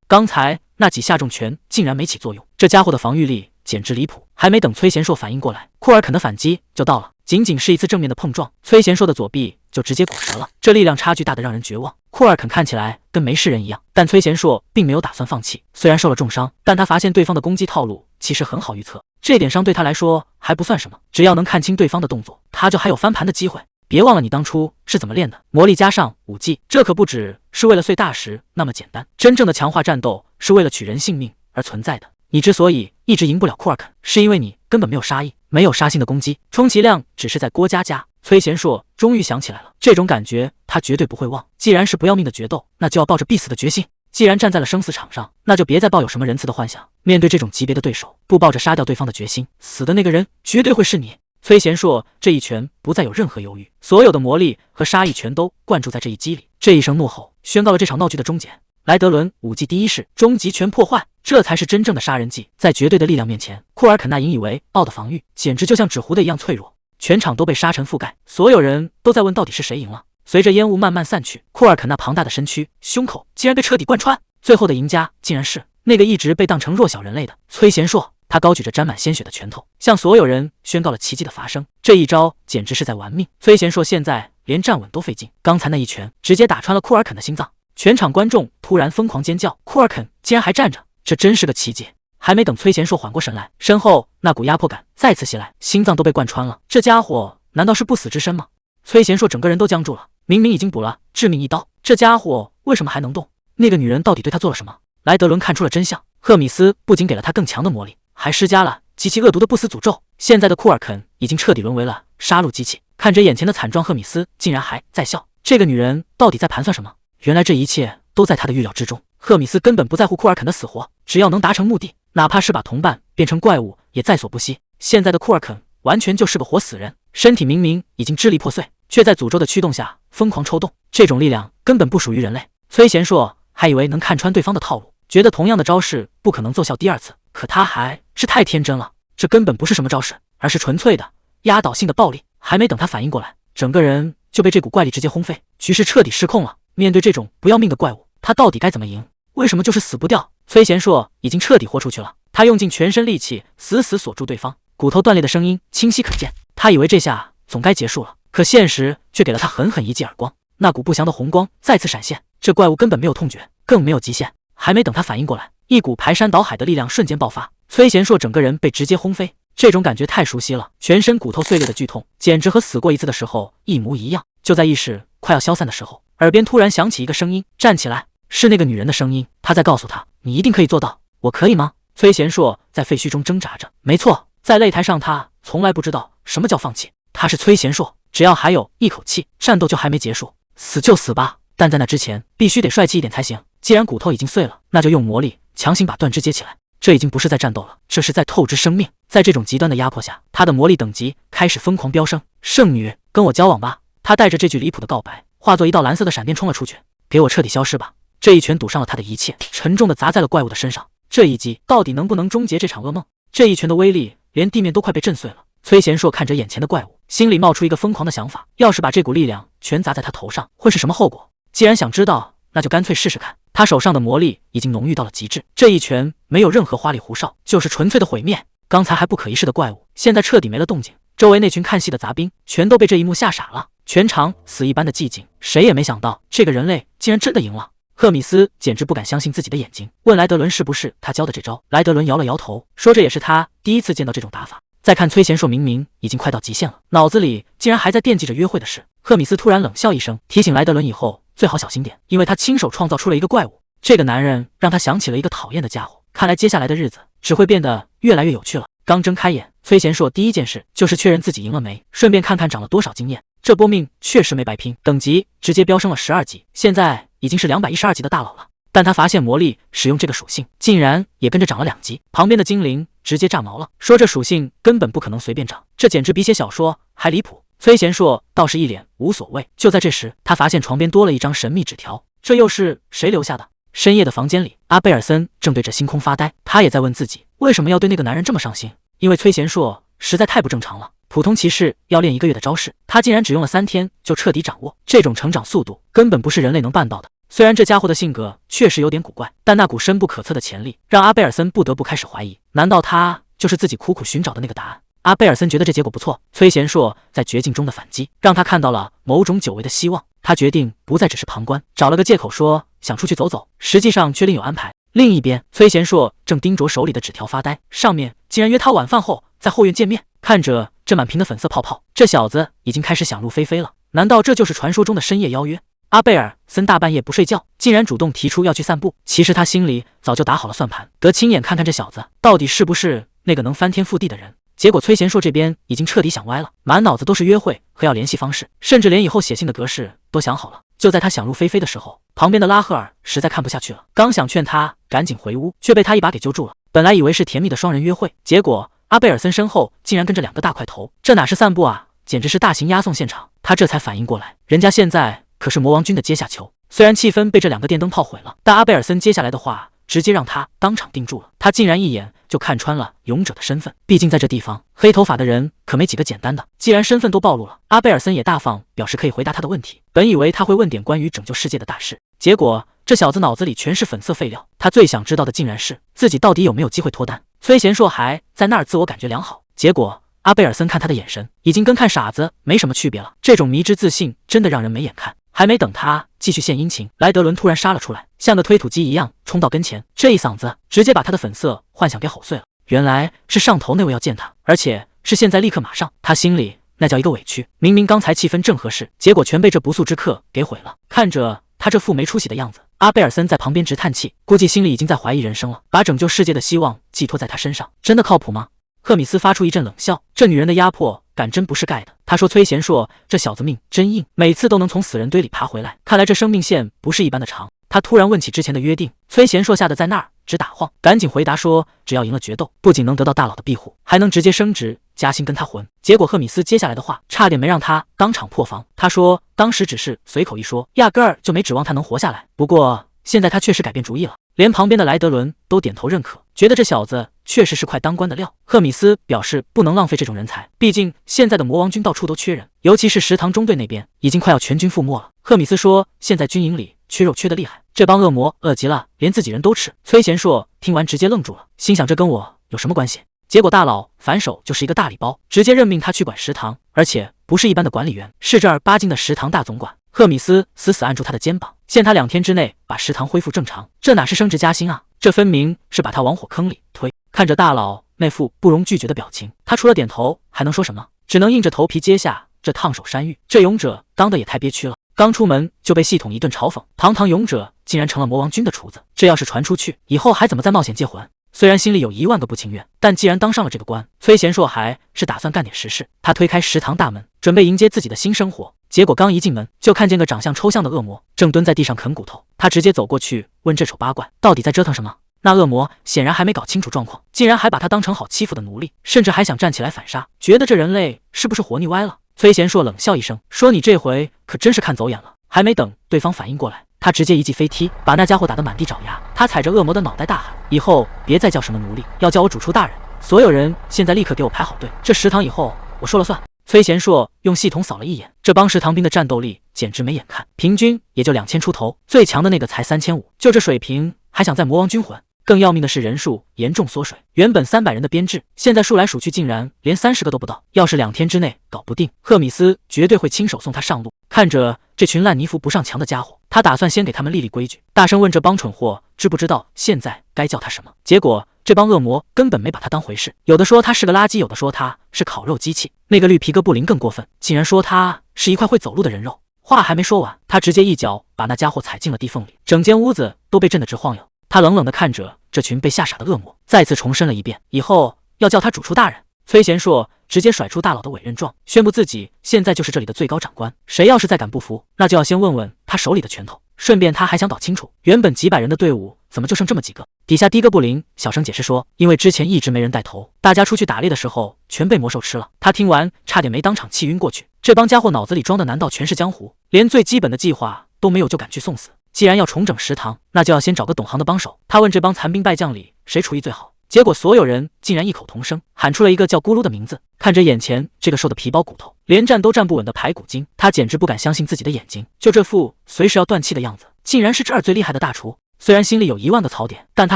S1: 刚才那几下重拳竟然没起作用，这家伙的防御力简直离谱。还没等崔贤硕反应过来，库尔肯的反击就到了。仅仅是一次正面的碰撞，崔贤硕的左臂就直接骨折了，这力量差距大得让人绝望。库尔肯看起来跟没事人一样，但崔贤硕并没有打算放弃。虽然受了重伤，但他发现对方的攻击套路其实很好预测，这点伤对他来说还不算什么，只要能看清对方的动作，他就还有翻盘的机会。别忘了你当初是怎么练的，魔力加上武技，这可不只是为了碎大石那么简单。真正的强化战斗是为了取人性命而存在的。你之所以一直赢不了库尔肯，是因为你根本没有杀意，没有杀性的攻击，充其量只是在郭家家。崔贤硕终于想起来了，这种感觉他绝对不会忘。既然是不要命的决斗，那就要抱着必死的决心。既然站在了生死场上，那就别再抱有什么仁慈的幻想。面对这种级别的对手，不抱着杀掉对方的决心，死的那个人绝对会是你。崔贤硕这一拳不再有任何犹豫，所有的魔力和杀意全都灌注在这一击里。这一声怒吼宣告了这场闹剧的终结。莱德伦武技第一式终极拳破坏，这才是真正的杀人技。在绝对的力量面前，库尔肯那引以为傲的防御简直就像纸糊的一样脆弱。全场都被沙尘覆盖，所有人都在问到底是谁赢了。随着烟雾慢慢散去，库尔肯那庞大的身躯、胸口竟然被彻底贯穿，最后的赢家竟然是那个一直被当成弱小人类的崔贤硕。他高举着沾满鲜血的拳头，向所有人宣告了奇迹的发生。这一招简直是在玩命。崔贤硕现在连站稳都费劲，刚才那一拳直接打穿了库尔肯的心脏。全场观众突然疯狂尖叫，库尔肯竟然还站着，这真是个奇迹。还没等崔贤硕缓过神来，身后那股压迫感再次袭来，心脏都被贯穿了。这家伙难道是不死之身吗？崔贤硕整个人都僵住了，明明已经补了致命一刀，这家伙为什么还能动？那个女人到底对他做了什么？莱德伦看出了真相，赫米斯不仅给了他更强的魔力，还施加了极其恶毒的不死诅咒。现在的库尔肯已经彻底沦为了杀戮机器。看着眼前的惨状，赫米斯竟然还在笑。这个女人到底在盘算什么？原来这一切都在他的预料之中。赫米斯根本不在乎库尔肯的死活，只要能达成目的，哪怕是把同伴变成怪物也在所不惜。现在的库尔肯完全就是个活死人，身体明明已经支离破碎，却在诅咒的驱动下疯狂抽动，这种力量根本不属于人类。崔贤硕还以为能看穿对方的套路，觉得同样的招式不可能奏效第二次，可他还是太天真了，这根本不是什么招式，而是纯粹的压倒性的暴力。还没等他反应过来，整个人就被这股怪力直接轰飞，局势彻底失控了。面对这种不要命的怪物，他到底该怎么赢？为什么就是死不掉？崔贤硕已经彻底豁出去了，他用尽全身力气死死锁住对方，骨头断裂的声音清晰可见。他以为这下总该结束了，可现实却给了他狠狠一记耳光。那股不祥的红光再次闪现，这怪物根本没有痛觉，更没有极限。还没等他反应过来，一股排山倒海的力量瞬间爆发，崔贤硕整个人被直接轰飞。这种感觉太熟悉了，全身骨头碎裂的剧痛简直和死过一次的时候一模一样。就在意识快要消散的时候，耳边突然响起一个声音：站起来。是那个女人的声音，她在告诉他，你一定可以做到，我可以吗？崔贤硕在废墟中挣扎着，没错，在擂台上他从来不知道什么叫放弃。他是崔贤硕，只要还有一口气，战斗就还没结束，死就死吧，但在那之前必须得帅气一点才行。既然骨头已经碎了，那就用魔力强行把断肢接起来。这已经不是在战斗了，这是在透支生命。在这种极端的压迫下，他的魔力等级开始疯狂飙升。圣女，跟我交往吧。他带着这句离谱的告白，化作一道蓝色的闪电冲了出去，给我彻底消失吧。这一拳堵上了他的一切，沉重的砸在了怪物的身上。这一击到底能不能终结这场噩梦？这一拳的威力连地面都快被震碎了。崔贤硕看着眼前的怪物，心里冒出一个疯狂的想法，要是把这股力量全砸在他头上，会是什么后果？既然想知道，那就干脆试试看。他手上的魔力已经浓郁到了极致，这一拳没有任何花里胡哨，就是纯粹的毁灭。刚才还不可一世的怪物，现在彻底没了动静。周围那群看戏的杂兵全都被这一幕吓傻了，全场死一般的寂静。谁也没想到，这个人类竟然真的赢了。赫米斯简直不敢相信自己的眼睛，问莱德伦是不是他教的这招。莱德伦摇了摇头，说这也是他第一次见到这种打法。再看崔贤硕，明明已经快到极限了，脑子里竟然还在惦记着约会的事。赫米斯突然冷笑一声，提醒莱德伦以后最好小心点，因为他亲手创造出了一个怪物。这个男人让他想起了一个讨厌的家伙，看来接下来的日子只会变得越来越有趣了。刚睁开眼，崔贤硕第一件事就是确认自己赢了没，顺便看看涨了多少经验。这波命确实没白拼，等级直接飙升了12级，现在已经是212级的大佬了。但他发现魔力使用这个属性，竟然也跟着涨了2级。旁边的精灵直接炸毛了，说这属性根本不可能随便涨，这简直比写小说还离谱。崔贤硕倒是一脸无所谓。就在这时，他发现床边多了一张神秘纸条，这又是谁留下的？深夜的房间里，阿贝尔森正对着星空发呆，他也在问自己为什么要对那个男人这么上心。因为崔贤硕实在太不正常了。普通骑士要练1个月的招式，他竟然只用了3天就彻底掌握，这种成长速度根本不是人类能办到的。虽然这家伙的性格确实有点古怪，但那股深不可测的潜力让阿贝尔森不得不开始怀疑，难道他就是自己苦苦寻找的那个答案？阿贝尔森觉得这结果不错，崔贤硕在绝境中的反击让他看到了某种久违的希望。他决定不再只是旁观，找了个借口说想出去走走，实际上却另有安排。另一边，崔贤硕正盯着手里的纸条发呆，上面竟然约他晚饭后在后院见面。看着这满屏的粉色泡泡，这小子已经开始想入非非了。难道这就是传说中的深夜邀约？阿贝尔森大半夜不睡觉，竟然主动提出要去散步。其实他心里早就打好了算盘，得亲眼看看这小子到底是不是那个能翻天覆地的人。结果崔贤硕这边已经彻底想歪了，满脑子都是约会和要联系方式，甚至连以后写信的格式都想好了。就在他想入非非的时候，旁边的拉赫尔实在看不下去了，刚想劝他赶紧回屋，却被他一把给揪住了。本来以为是甜蜜的双人约会，结果阿贝尔森身后竟然跟着2个大块头，这哪是散步啊，简直是大型押送现场。他这才反应过来，人家现在可是魔王军的阶下囚。虽然气氛被这2个电灯泡毁了，但阿贝尔森接下来的话直接让他当场定住了。他竟然一眼就看穿了勇者的身份，毕竟在这地方黑头发的人可没几个简单的。既然身份都暴露了，阿贝尔森也大方表示可以回答他的问题。本以为他会问点关于拯救世界的大事，结果这小子脑子里全是粉色废料。他最想知道的竟然是自己到底有没有机会脱单。崔贤硕还在那儿自我感觉良好，结果阿贝尔森看他的眼神已经跟看傻子没什么区别了，这种迷之自信真的让人没眼看。还没等他继续献殷勤，莱德伦突然杀了出来，像个推土机一样冲到跟前，这一嗓子直接把他的粉色幻想给吼碎了。原来是上头那位要见他，而且是现在立刻马上。他心里那叫一个委屈，明明刚才气氛正合适，结果全被这不速之客给毁了。看着他这副没出息的样子，阿贝尔森在旁边直叹气，估计心里已经在怀疑人生了，把拯救世界的希望寄托在他身上，真的靠谱吗？赫米斯发出一阵冷笑，这女人的压迫感真不是盖的。他说崔贤硕这小子命真硬，每次都能从死人堆里爬回来，看来这生命线不是一般的长。他突然问起之前的约定，崔贤硕吓得在那儿直打晃，赶紧回答说只要赢了决斗，不仅能得到大佬的庇护，还能直接升职加薪跟他混。结果赫米斯接下来的话差点没让他当场破防。他说当时只是随口一说，压根儿就没指望他能活下来。不过现在他确实改变主意了，连旁边的莱德伦都点头认可，觉得这小子确实是块当官的料。赫米斯表示不能浪费这种人才，毕竟现在的魔王军到处都缺人，尤其是食堂中队那边已经快要全军覆没了。赫米斯说现在军营里缺肉缺得厉害，这帮恶魔饿极了，连自己人都吃。崔贤硕听完直接愣住了，心想这跟我有什么关系？结果大佬反手就是一个大礼包，直接任命他去管食堂，而且不是一般的管理员，是正儿八经的食堂大总管。赫米斯死死按住他的肩膀，限他2天之内把食堂恢复正常。这哪是升职加薪啊，这分明是把他往火坑里推。看着大佬那副不容拒绝的表情，他除了点头还能说什么？只能硬着头皮接下这烫手山芋。这勇者当的也太憋屈了，刚出门就被系统一顿嘲讽，堂堂勇者竟然成了魔王军的厨子，这要是传出去，以后还怎么再冒险借魂？虽然心里有1万个不情愿，但既然当上了这个官，崔贤硕还是打算干点实事。他推开食堂大门，准备迎接自己的新生活，结果刚一进门就看见个长相抽象的恶魔正蹲在地上啃骨头。他直接走过去问这丑八怪到底在折腾什么。那恶魔显然还没搞清楚状况，竟然还把他当成好欺负的奴隶，甚至还想站起来反杀，觉得这人类是不是活腻歪了？崔贤硕冷笑一声说你这回可真是看走眼了。还没等对方反应过来，他直接一记飞踢把那家伙打得满地找牙。他踩着恶魔的脑袋大喊以后别再叫什么奴隶，要叫我主厨大人。所有人现在立刻给我排好队，这食堂以后我说了算。崔贤硕用系统扫了一眼，这帮食堂兵的战斗力简直没眼看，平均也就2000出头，最强的那个才3500，就这水平还想在魔王军混？更要命的是人数严重缩水，原本300人的编制，现在数来数去竟然连30个都不到。要是2天之内搞不定，赫米斯绝对会亲手送他上路。看着这群烂泥扶不上墙的家伙，他打算先给他们立立规矩，大声问这帮蠢货知不知道现在该叫他什么。结果这帮恶魔根本没把他当回事，有的说他是个垃圾，有的说他是烤肉机器，那个绿皮哥布林更过分，竟然说他是一块会走路的人肉。话还没说完，他直接一脚把那家伙踩进了地缝里，整间屋子都被震得直晃悠。他冷冷地看着这群被吓傻的恶魔，再次重申了一遍以后要叫他主厨大人。崔贤硕直接甩出大佬的委任状，宣布自己现在就是这里的最高长官，谁要是再敢不服，那就要先问问他手里的拳头。顺便他还想搞清楚，原本几百人的队伍怎么就剩这么几个。底下的哥布林小声解释说，因为之前一直没人带头，大家出去打猎的时候全被魔兽吃了。他听完差点没当场气晕过去，这帮家伙脑子里装的难道全是江湖？连最基本的计划都没有就敢去送死？既然要重整食堂，那就要先找个懂行的帮手。他问这帮残兵败将里谁厨艺最好，结果所有人竟然异口同声喊出了一个叫咕噜的名字。看着眼前这个瘦的皮包骨头，连站都站不稳的排骨精，他简直不敢相信自己的眼睛。就这副随时要断气的样子，竟然是这儿最厉害的大厨。虽然心里有1万个槽点，但他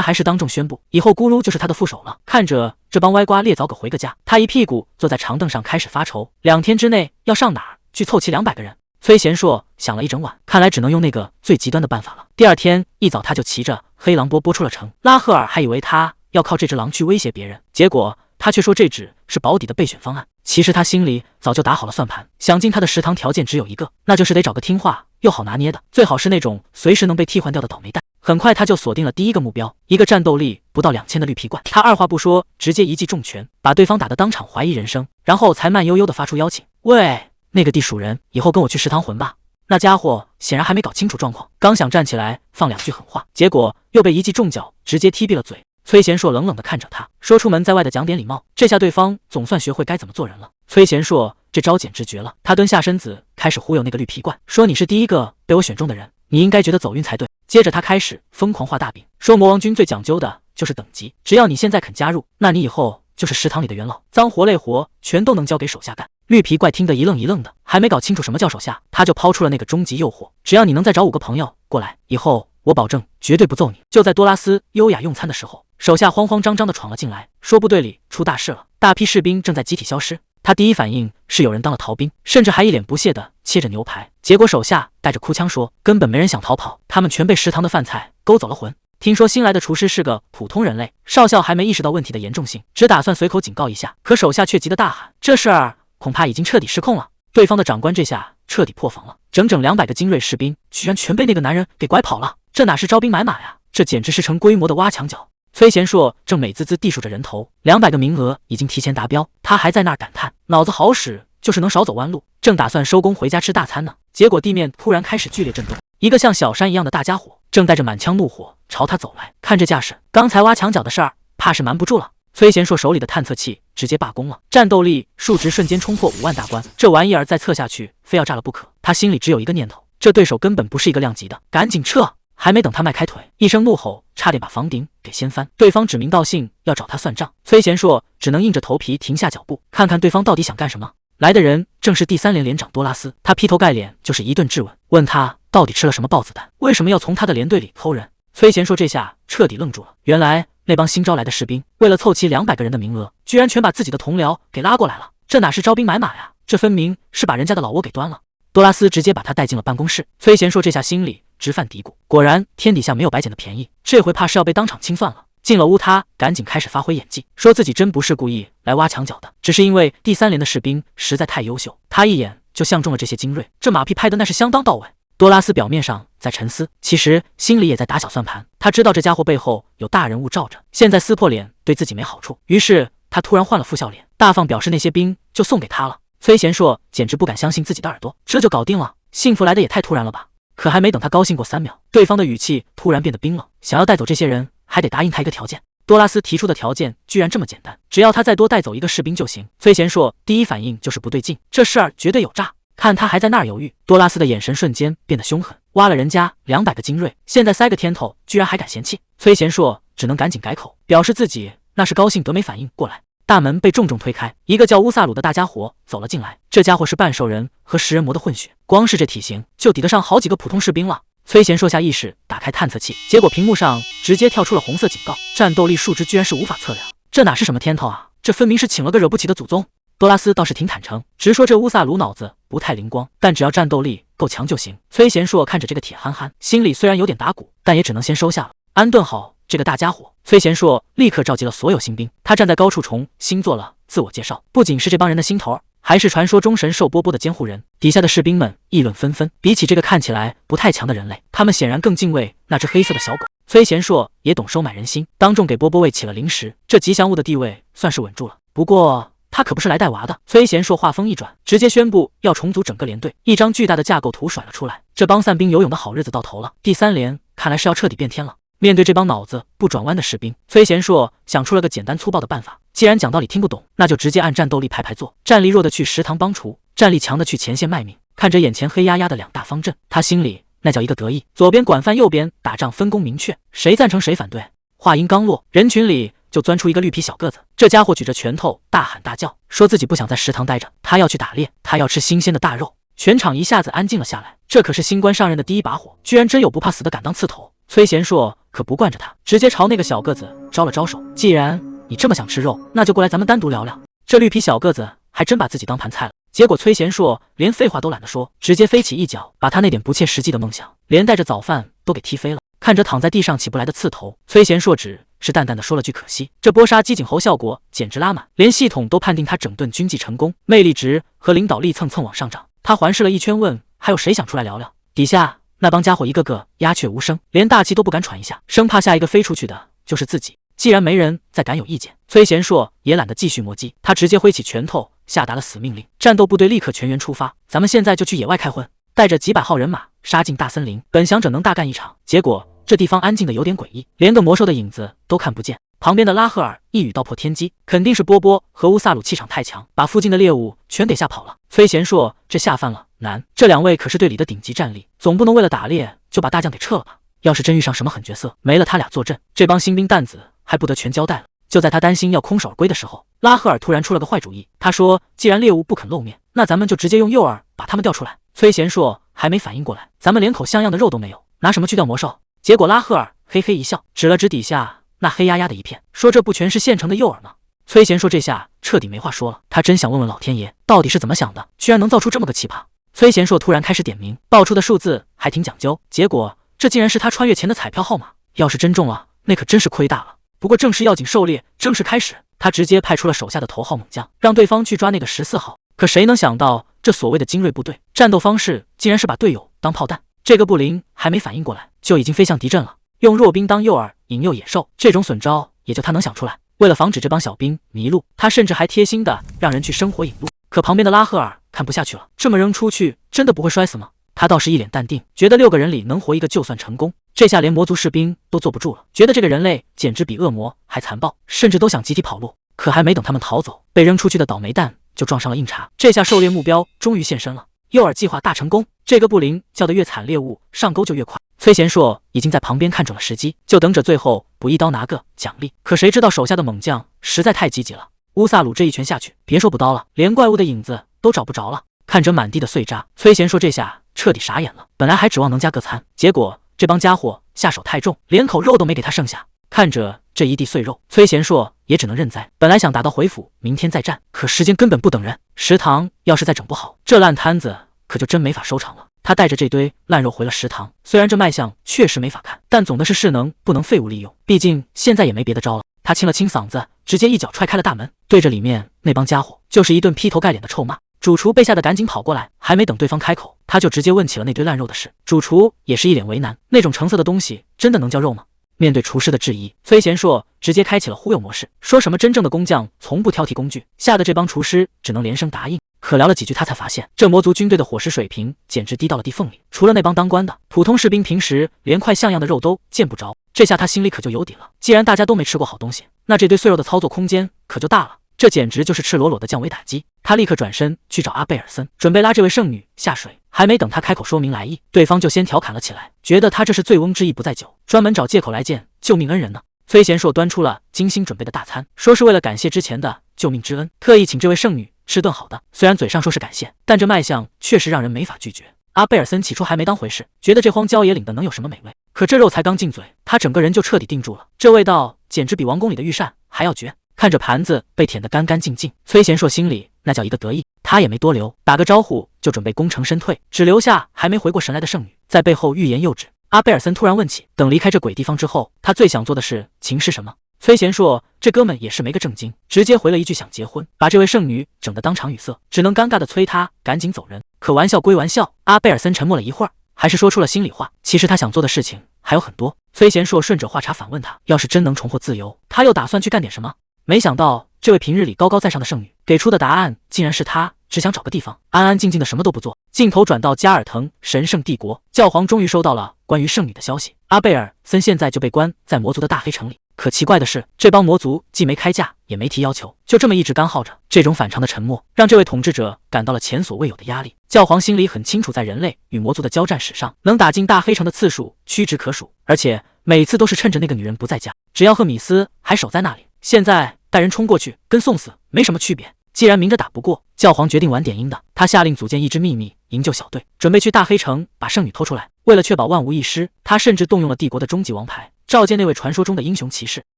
S1: 还是当众宣布，以后咕噜就是他的副手了。看着这帮歪瓜裂枣狗回个家，他一屁股坐在长凳上开始发愁，2天之内要上哪儿去凑齐200个人。崔贤硕想了一整晚，看来只能用那个最极端的办法了。第二天一早，他就骑着黑狼波出了城。拉赫尔还以为他要靠这只狼去威胁别人，结果他却说这只是保底的备选方案。其实他心里早就打好了算盘，想进他的食堂条件只有一个，那就是得找个听话又好拿捏的，最好是那种随时能被替换掉的倒霉蛋。很快他就锁定了第一个目标，一个战斗力不到2000的绿皮怪。他二话不说，直接一记重拳把对方打得当场怀疑人生，然后才慢悠悠地发出邀请：喂，那个地鼠人，以后跟我去食堂混吧。那家伙显然还没搞清楚状况，刚想站起来放2句狠话，结果又被一记重脚直接踢闭了嘴。崔贤硕冷冷地看着他，说出门在外的讲点礼貌。这下对方总算学会该怎么做人了。崔贤硕这招简直绝了，他蹲下身子开始忽悠那个绿皮怪，说你是第一个被我选中的人，你应该觉得走运才对。接着他开始疯狂画大饼，说魔王军最讲究的就是等级，只要你现在肯加入，那你以后就是食堂里的元老，脏活累活全都能交给手下干。绿皮怪听得一愣一愣的，还没搞清楚什么叫手下，他就抛出了那个终极诱惑，只要你能再找5个朋友过来，以后我保证绝对不揍你。就在多拉斯优雅用餐的时候，手下慌慌张张的闯了进来，说部队里出大事了，大批士兵正在集体消失。他第一反应是有人当了逃兵，甚至还一脸不屑的切着牛排。结果手下带着哭腔说，根本没人想逃跑，他们全被食堂的饭菜勾走了魂。听说新来的厨师是个普通人类，少校还没意识到问题的严重性，只打算随口警告一下，可手下却急得大喊，这事儿恐怕已经彻底失控了。对方的长官这下彻底破防了，整整200个精锐士兵居然全被那个男人给拐跑了，这哪是招兵买马呀，这简直是成规模的挖墙脚。崔贤硕正美滋滋地数着人头，200个名额已经提前达标，他还在那儿感叹脑子好使，就是能少走弯路，正打算收工回家吃大餐呢，结果地面突然开始剧烈震动，一个像小山一样的大家伙正带着满腔怒火朝他走来。看这架势，刚才挖墙脚的事儿怕是瞒不住了。崔贤硕手里的探测器直接罢工了，战斗力数值瞬间冲破5万大关，这玩意儿再测下去非要炸了不可。他心里只有一个念头，这对手根本不是一个量级的，赶紧撤！还没等他迈开腿，一声怒吼差点把房顶给掀翻。对方指名道姓要找他算账，崔贤硕只能硬着头皮停下脚步，看看对方到底想干什么。来的人正是第3连连长多拉斯，他劈头盖脸就是一顿质问，问他到底吃了什么豹子胆，为什么要从他的连队里抠人。崔贤硕这下彻底愣住了，原来那帮新招来的士兵为了凑齐200个人的名额，居然全把自己的同僚给拉过来了，这哪是招兵买马呀，这分明是把人家的老窝给端了。多拉斯直接把他带进了办公室，崔贤硕这下心里直犯嘀咕，果然天底下没有白捡的便宜，这回怕是要被当场清算了。进了屋，他赶紧开始发挥演技，说自己真不是故意来挖墙脚的，只是因为第3连的士兵实在太优秀，他一眼就相中了这些精锐，这马屁拍的那是相当到位。多拉斯表面上在沉思，其实心里也在打小算盘，他知道这家伙背后有大人物罩着，现在撕破脸对自己没好处，于是他突然换了副笑脸，大方表示那些兵就送给他了。崔贤硕简直不敢相信自己的耳朵，这就搞定了，幸福来的也太突然了吧。可还没等他高兴过3秒，对方的语气突然变得冰冷，想要带走这些人还得答应他一个条件。多拉斯提出的条件居然这么简单，只要他再多带走1个士兵就行。崔贤硕第一反应就是不对劲，这事儿绝对有诈。看他还在那儿犹豫，多拉斯的眼神瞬间变得凶狠，挖了人家200个精锐，现在塞个天头居然还敢嫌弃。崔贤硕只能赶紧改口，表示自己那是高兴得没反应过来。大门被重重推开，一个叫乌萨鲁的大家伙走了进来，这家伙是半兽人和食人魔的混血，光是这体型就抵得上好几个普通士兵了。崔贤硕下意识打开探测器，结果屏幕上直接跳出了红色警告，战斗力数值居然是无法测量，这哪是什么天头啊，这分明是请了个惹不起的祖宗。多拉斯倒是挺坦诚，直说这乌萨鲁脑子不太灵光，但只要战斗力够强就行。崔贤硕看着这个铁憨憨，心里虽然有点打鼓，但也只能先收下了。安顿好这个大家伙，崔贤硕立刻召集了所有新兵，他站在高处重新做了自我介绍，不仅是这帮人的心头，还是传说中神兽波波的监护人。底下的士兵们议论纷纷，比起这个看起来不太强的人类，他们显然更敬畏那只黑色的小狗。崔贤硕也懂收买人心，当众给波波喂起了零食，这吉祥物的地位算是稳住了。不过他可不是来带娃的。崔贤硕话锋一转，直接宣布要重组整个连队，一张巨大的架构图甩了出来。这帮散兵游泳的好日子到头了，第3连看来是要彻底变天了。面对这帮脑子不转弯的士兵，崔贤硕想出了个简单粗暴的办法。既然讲道理听不懂，那就直接按战斗力排坐，战力弱的去食堂帮厨，战力强的去前线卖命。看着眼前黑压压的2大方阵，他心里那叫一个得意。左边管饭，右边打仗，分工明确，谁赞成谁反对。话音刚落，人群里就钻出一个绿皮小个子，这家伙举着拳头大喊大叫，说自己不想在食堂待着，他要去打猎，他要吃新鲜的大肉。全场一下子安静了下来，这可是新官上任的第一把火，居然真有不怕死的敢当刺头。崔贤硕可不惯着他，直接朝那个小个子招了招手，既然你这么想吃肉，那就过来咱们单独聊聊。这绿皮小个子还真把自己当盘菜了。结果崔贤硕连废话都懒得说，直接飞起一脚，把他那点不切实际的梦想连带着早饭都给踢飞了。看着躺在地上起不来的刺头，崔贤硕只是淡淡的说了句可惜。这波杀鸡儆猴效果简直拉满，连系统都判定他整顿军纪成功，魅力值和领导力蹭蹭往上涨。他环视了一圈，问还有谁想出来聊聊。底下那帮家伙一个个鸦雀无声，连大气都不敢喘一下，生怕下一个飞出去的就是自己。既然没人再敢有意见，崔贤硕也懒得继续磨叽，他直接挥起拳头下达了死命令，战斗部队立刻全员出发，咱们现在就去野外开荤。带着几百号人马杀进大森林，本想着能大干一场，结果这地方安静的有点诡异，连个魔兽的影子都看不见。旁边的拉赫尔一语道破天机，肯定是波波和乌萨鲁气场太强，把附近的猎物全给吓跑了。崔贤硕这下犯了难，这2位可是队里的顶级战力，总不能为了打猎就把大将给撤了吧？要是真遇上什么狠角色，没了他俩坐镇，这帮新兵蛋子还不得全交代了。就在他担心要空手而归的时候，拉赫尔突然出了个坏主意，他说既然猎物不肯露面，那咱们就直接用诱饵把他们调出来。崔贤硕还没反应过来，咱们连口像样的肉都没有，拿什么去钓魔兽？结果拉赫尔嘿嘿一笑，指了指底下那黑压压的一片，说这不全是现成的诱饵吗？崔贤硕这下彻底没话说了，他真想问问老天爷到底是怎么想的，居然能造出这么个奇葩。崔贤硕突然开始点名，报出的数字还挺讲究，结果这竟然是他穿越前的彩票号码，要是真中了，那可真是亏大了。不过正式要紧狩猎正式开始，他直接派出了手下的头号猛将，让对方去抓那个14号。可谁能想到，这所谓的精锐部队战斗方式竟然是把队友当炮弹。这个布林还没反应过来，就已经飞向敌阵了，用弱兵当诱饵引诱野兽，这种损招也就他能想出来。为了防止这帮小兵迷路，他甚至还贴心的让人去生火引路。可旁边的拉赫尔看不下去了，这么扔出去真的不会摔死吗？他倒是一脸淡定，觉得6个人里能活一个就算成功。这下连魔族士兵都坐不住了，觉得这个人类简直比恶魔还残暴，甚至都想集体跑路。可还没等他们逃走，被扔出去的倒霉蛋就撞上了硬茬。这下狩猎目标终于现身了，诱饵计划大成功。这个布林叫得越惨，猎物上钩就越快。崔贤硕已经在旁边看准了时机，就等着最后补一刀拿个奖励。可谁知道手下的猛将实在太积极了，乌萨鲁这一拳下去，别说补刀了，连怪物的影子都找不着了。看着满地的碎渣，崔贤硕这下彻底傻眼了。本来还指望能加个餐，结果这帮家伙下手太重，连口肉都没给他剩下。看着这一地碎肉，崔贤硕也只能认栽。本来想打道回府，明天再战，可时间根本不等人。食堂要是再整不好，这烂摊子可就真没法收场了。他带着这堆烂肉回了食堂，虽然这卖相确实没法看，但总的是势能不能废物利用，毕竟现在也没别的招了。他清了清嗓子，直接一脚踹开了大门，对着里面那帮家伙就是一顿劈头盖脸的臭骂。主厨被吓得赶紧跑过来，还没等对方开口，他就直接问起了那堆烂肉的事。主厨也是一脸为难，那种橙色的东西真的能叫肉吗？面对厨师的质疑，崔贤硕直接开启了忽悠模式，说什么真正的工匠从不挑剔工具，吓得这帮厨师只能连声答应。可聊了几句，他才发现这魔族军队的伙食水平简直低到了地缝里，除了那帮当官的，普通士兵平时连块像样的肉都见不着。这下他心里可就有底了，既然大家都没吃过好东西，那这堆碎肉的操作空间可就大了。这简直就是赤裸裸的降维打击。他立刻转身去找阿贝尔森，准备拉这位圣女下水。还没等他开口说明来意，对方就先调侃了起来，觉得他这是醉翁之意不在酒，专门找借口来见救命恩人呢。崔贤硕端出了精心准备的大餐，说是为了感谢之前的救命之恩，特意请这位圣女吃顿好的。虽然嘴上说是感谢，但这卖相确实让人没法拒绝。阿贝尔森起初还没当回事，觉得这荒郊野岭的能有什么美味，可这肉才刚进嘴，他整个人就彻底定住了，这味道简直比王宫里的御膳还要绝。看着盘子被舔得干干净净，崔贤硕心里那叫一个得意，他也没多留，打个招呼就准备功成身退，只留下还没回过神来的圣女在背后欲言又止。阿贝尔森突然问起，等离开这鬼地方之后，他最想做的事情是什么？崔贤硕这哥们也是没个正经，直接回了一句想结婚，把这位圣女整得当场语塞，只能尴尬的催他赶紧走人。可玩笑归玩笑，阿贝尔森沉默了一会儿，还是说出了心里话，其实他想做的事情还有很多。崔贤硕顺着话茬反问他，要是真能重获自由，他又打算去干点什么？没想到这位平日里高高在上的圣女给出的答案竟然是他只想找个地方安安静静的什么都不做。镜头转到加尔腾神圣帝国，教皇终于收到了关于圣女的消息，阿贝尔森现在就被关在魔族的大黑城里。可奇怪的是，这帮魔族既没开价，也没提要求，就这么一直干耗着。这种反常的沉默，让这位统治者感到了前所未有的压力。教皇心里很清楚，在人类与魔族的交战史上，能打进大黑城的次数屈指可数，而且每次都是趁着那个女人不在家，只要赫米斯还守在那里。现在带人冲过去，跟送死没什么区别。既然明着打不过，教皇决定晚点阴的。他下令组建一支秘密营救小队，准备去大黑城把圣女偷出来。为了确保万无一失，他甚至动用了帝国的终极王牌，召见那位传说中的英雄骑士。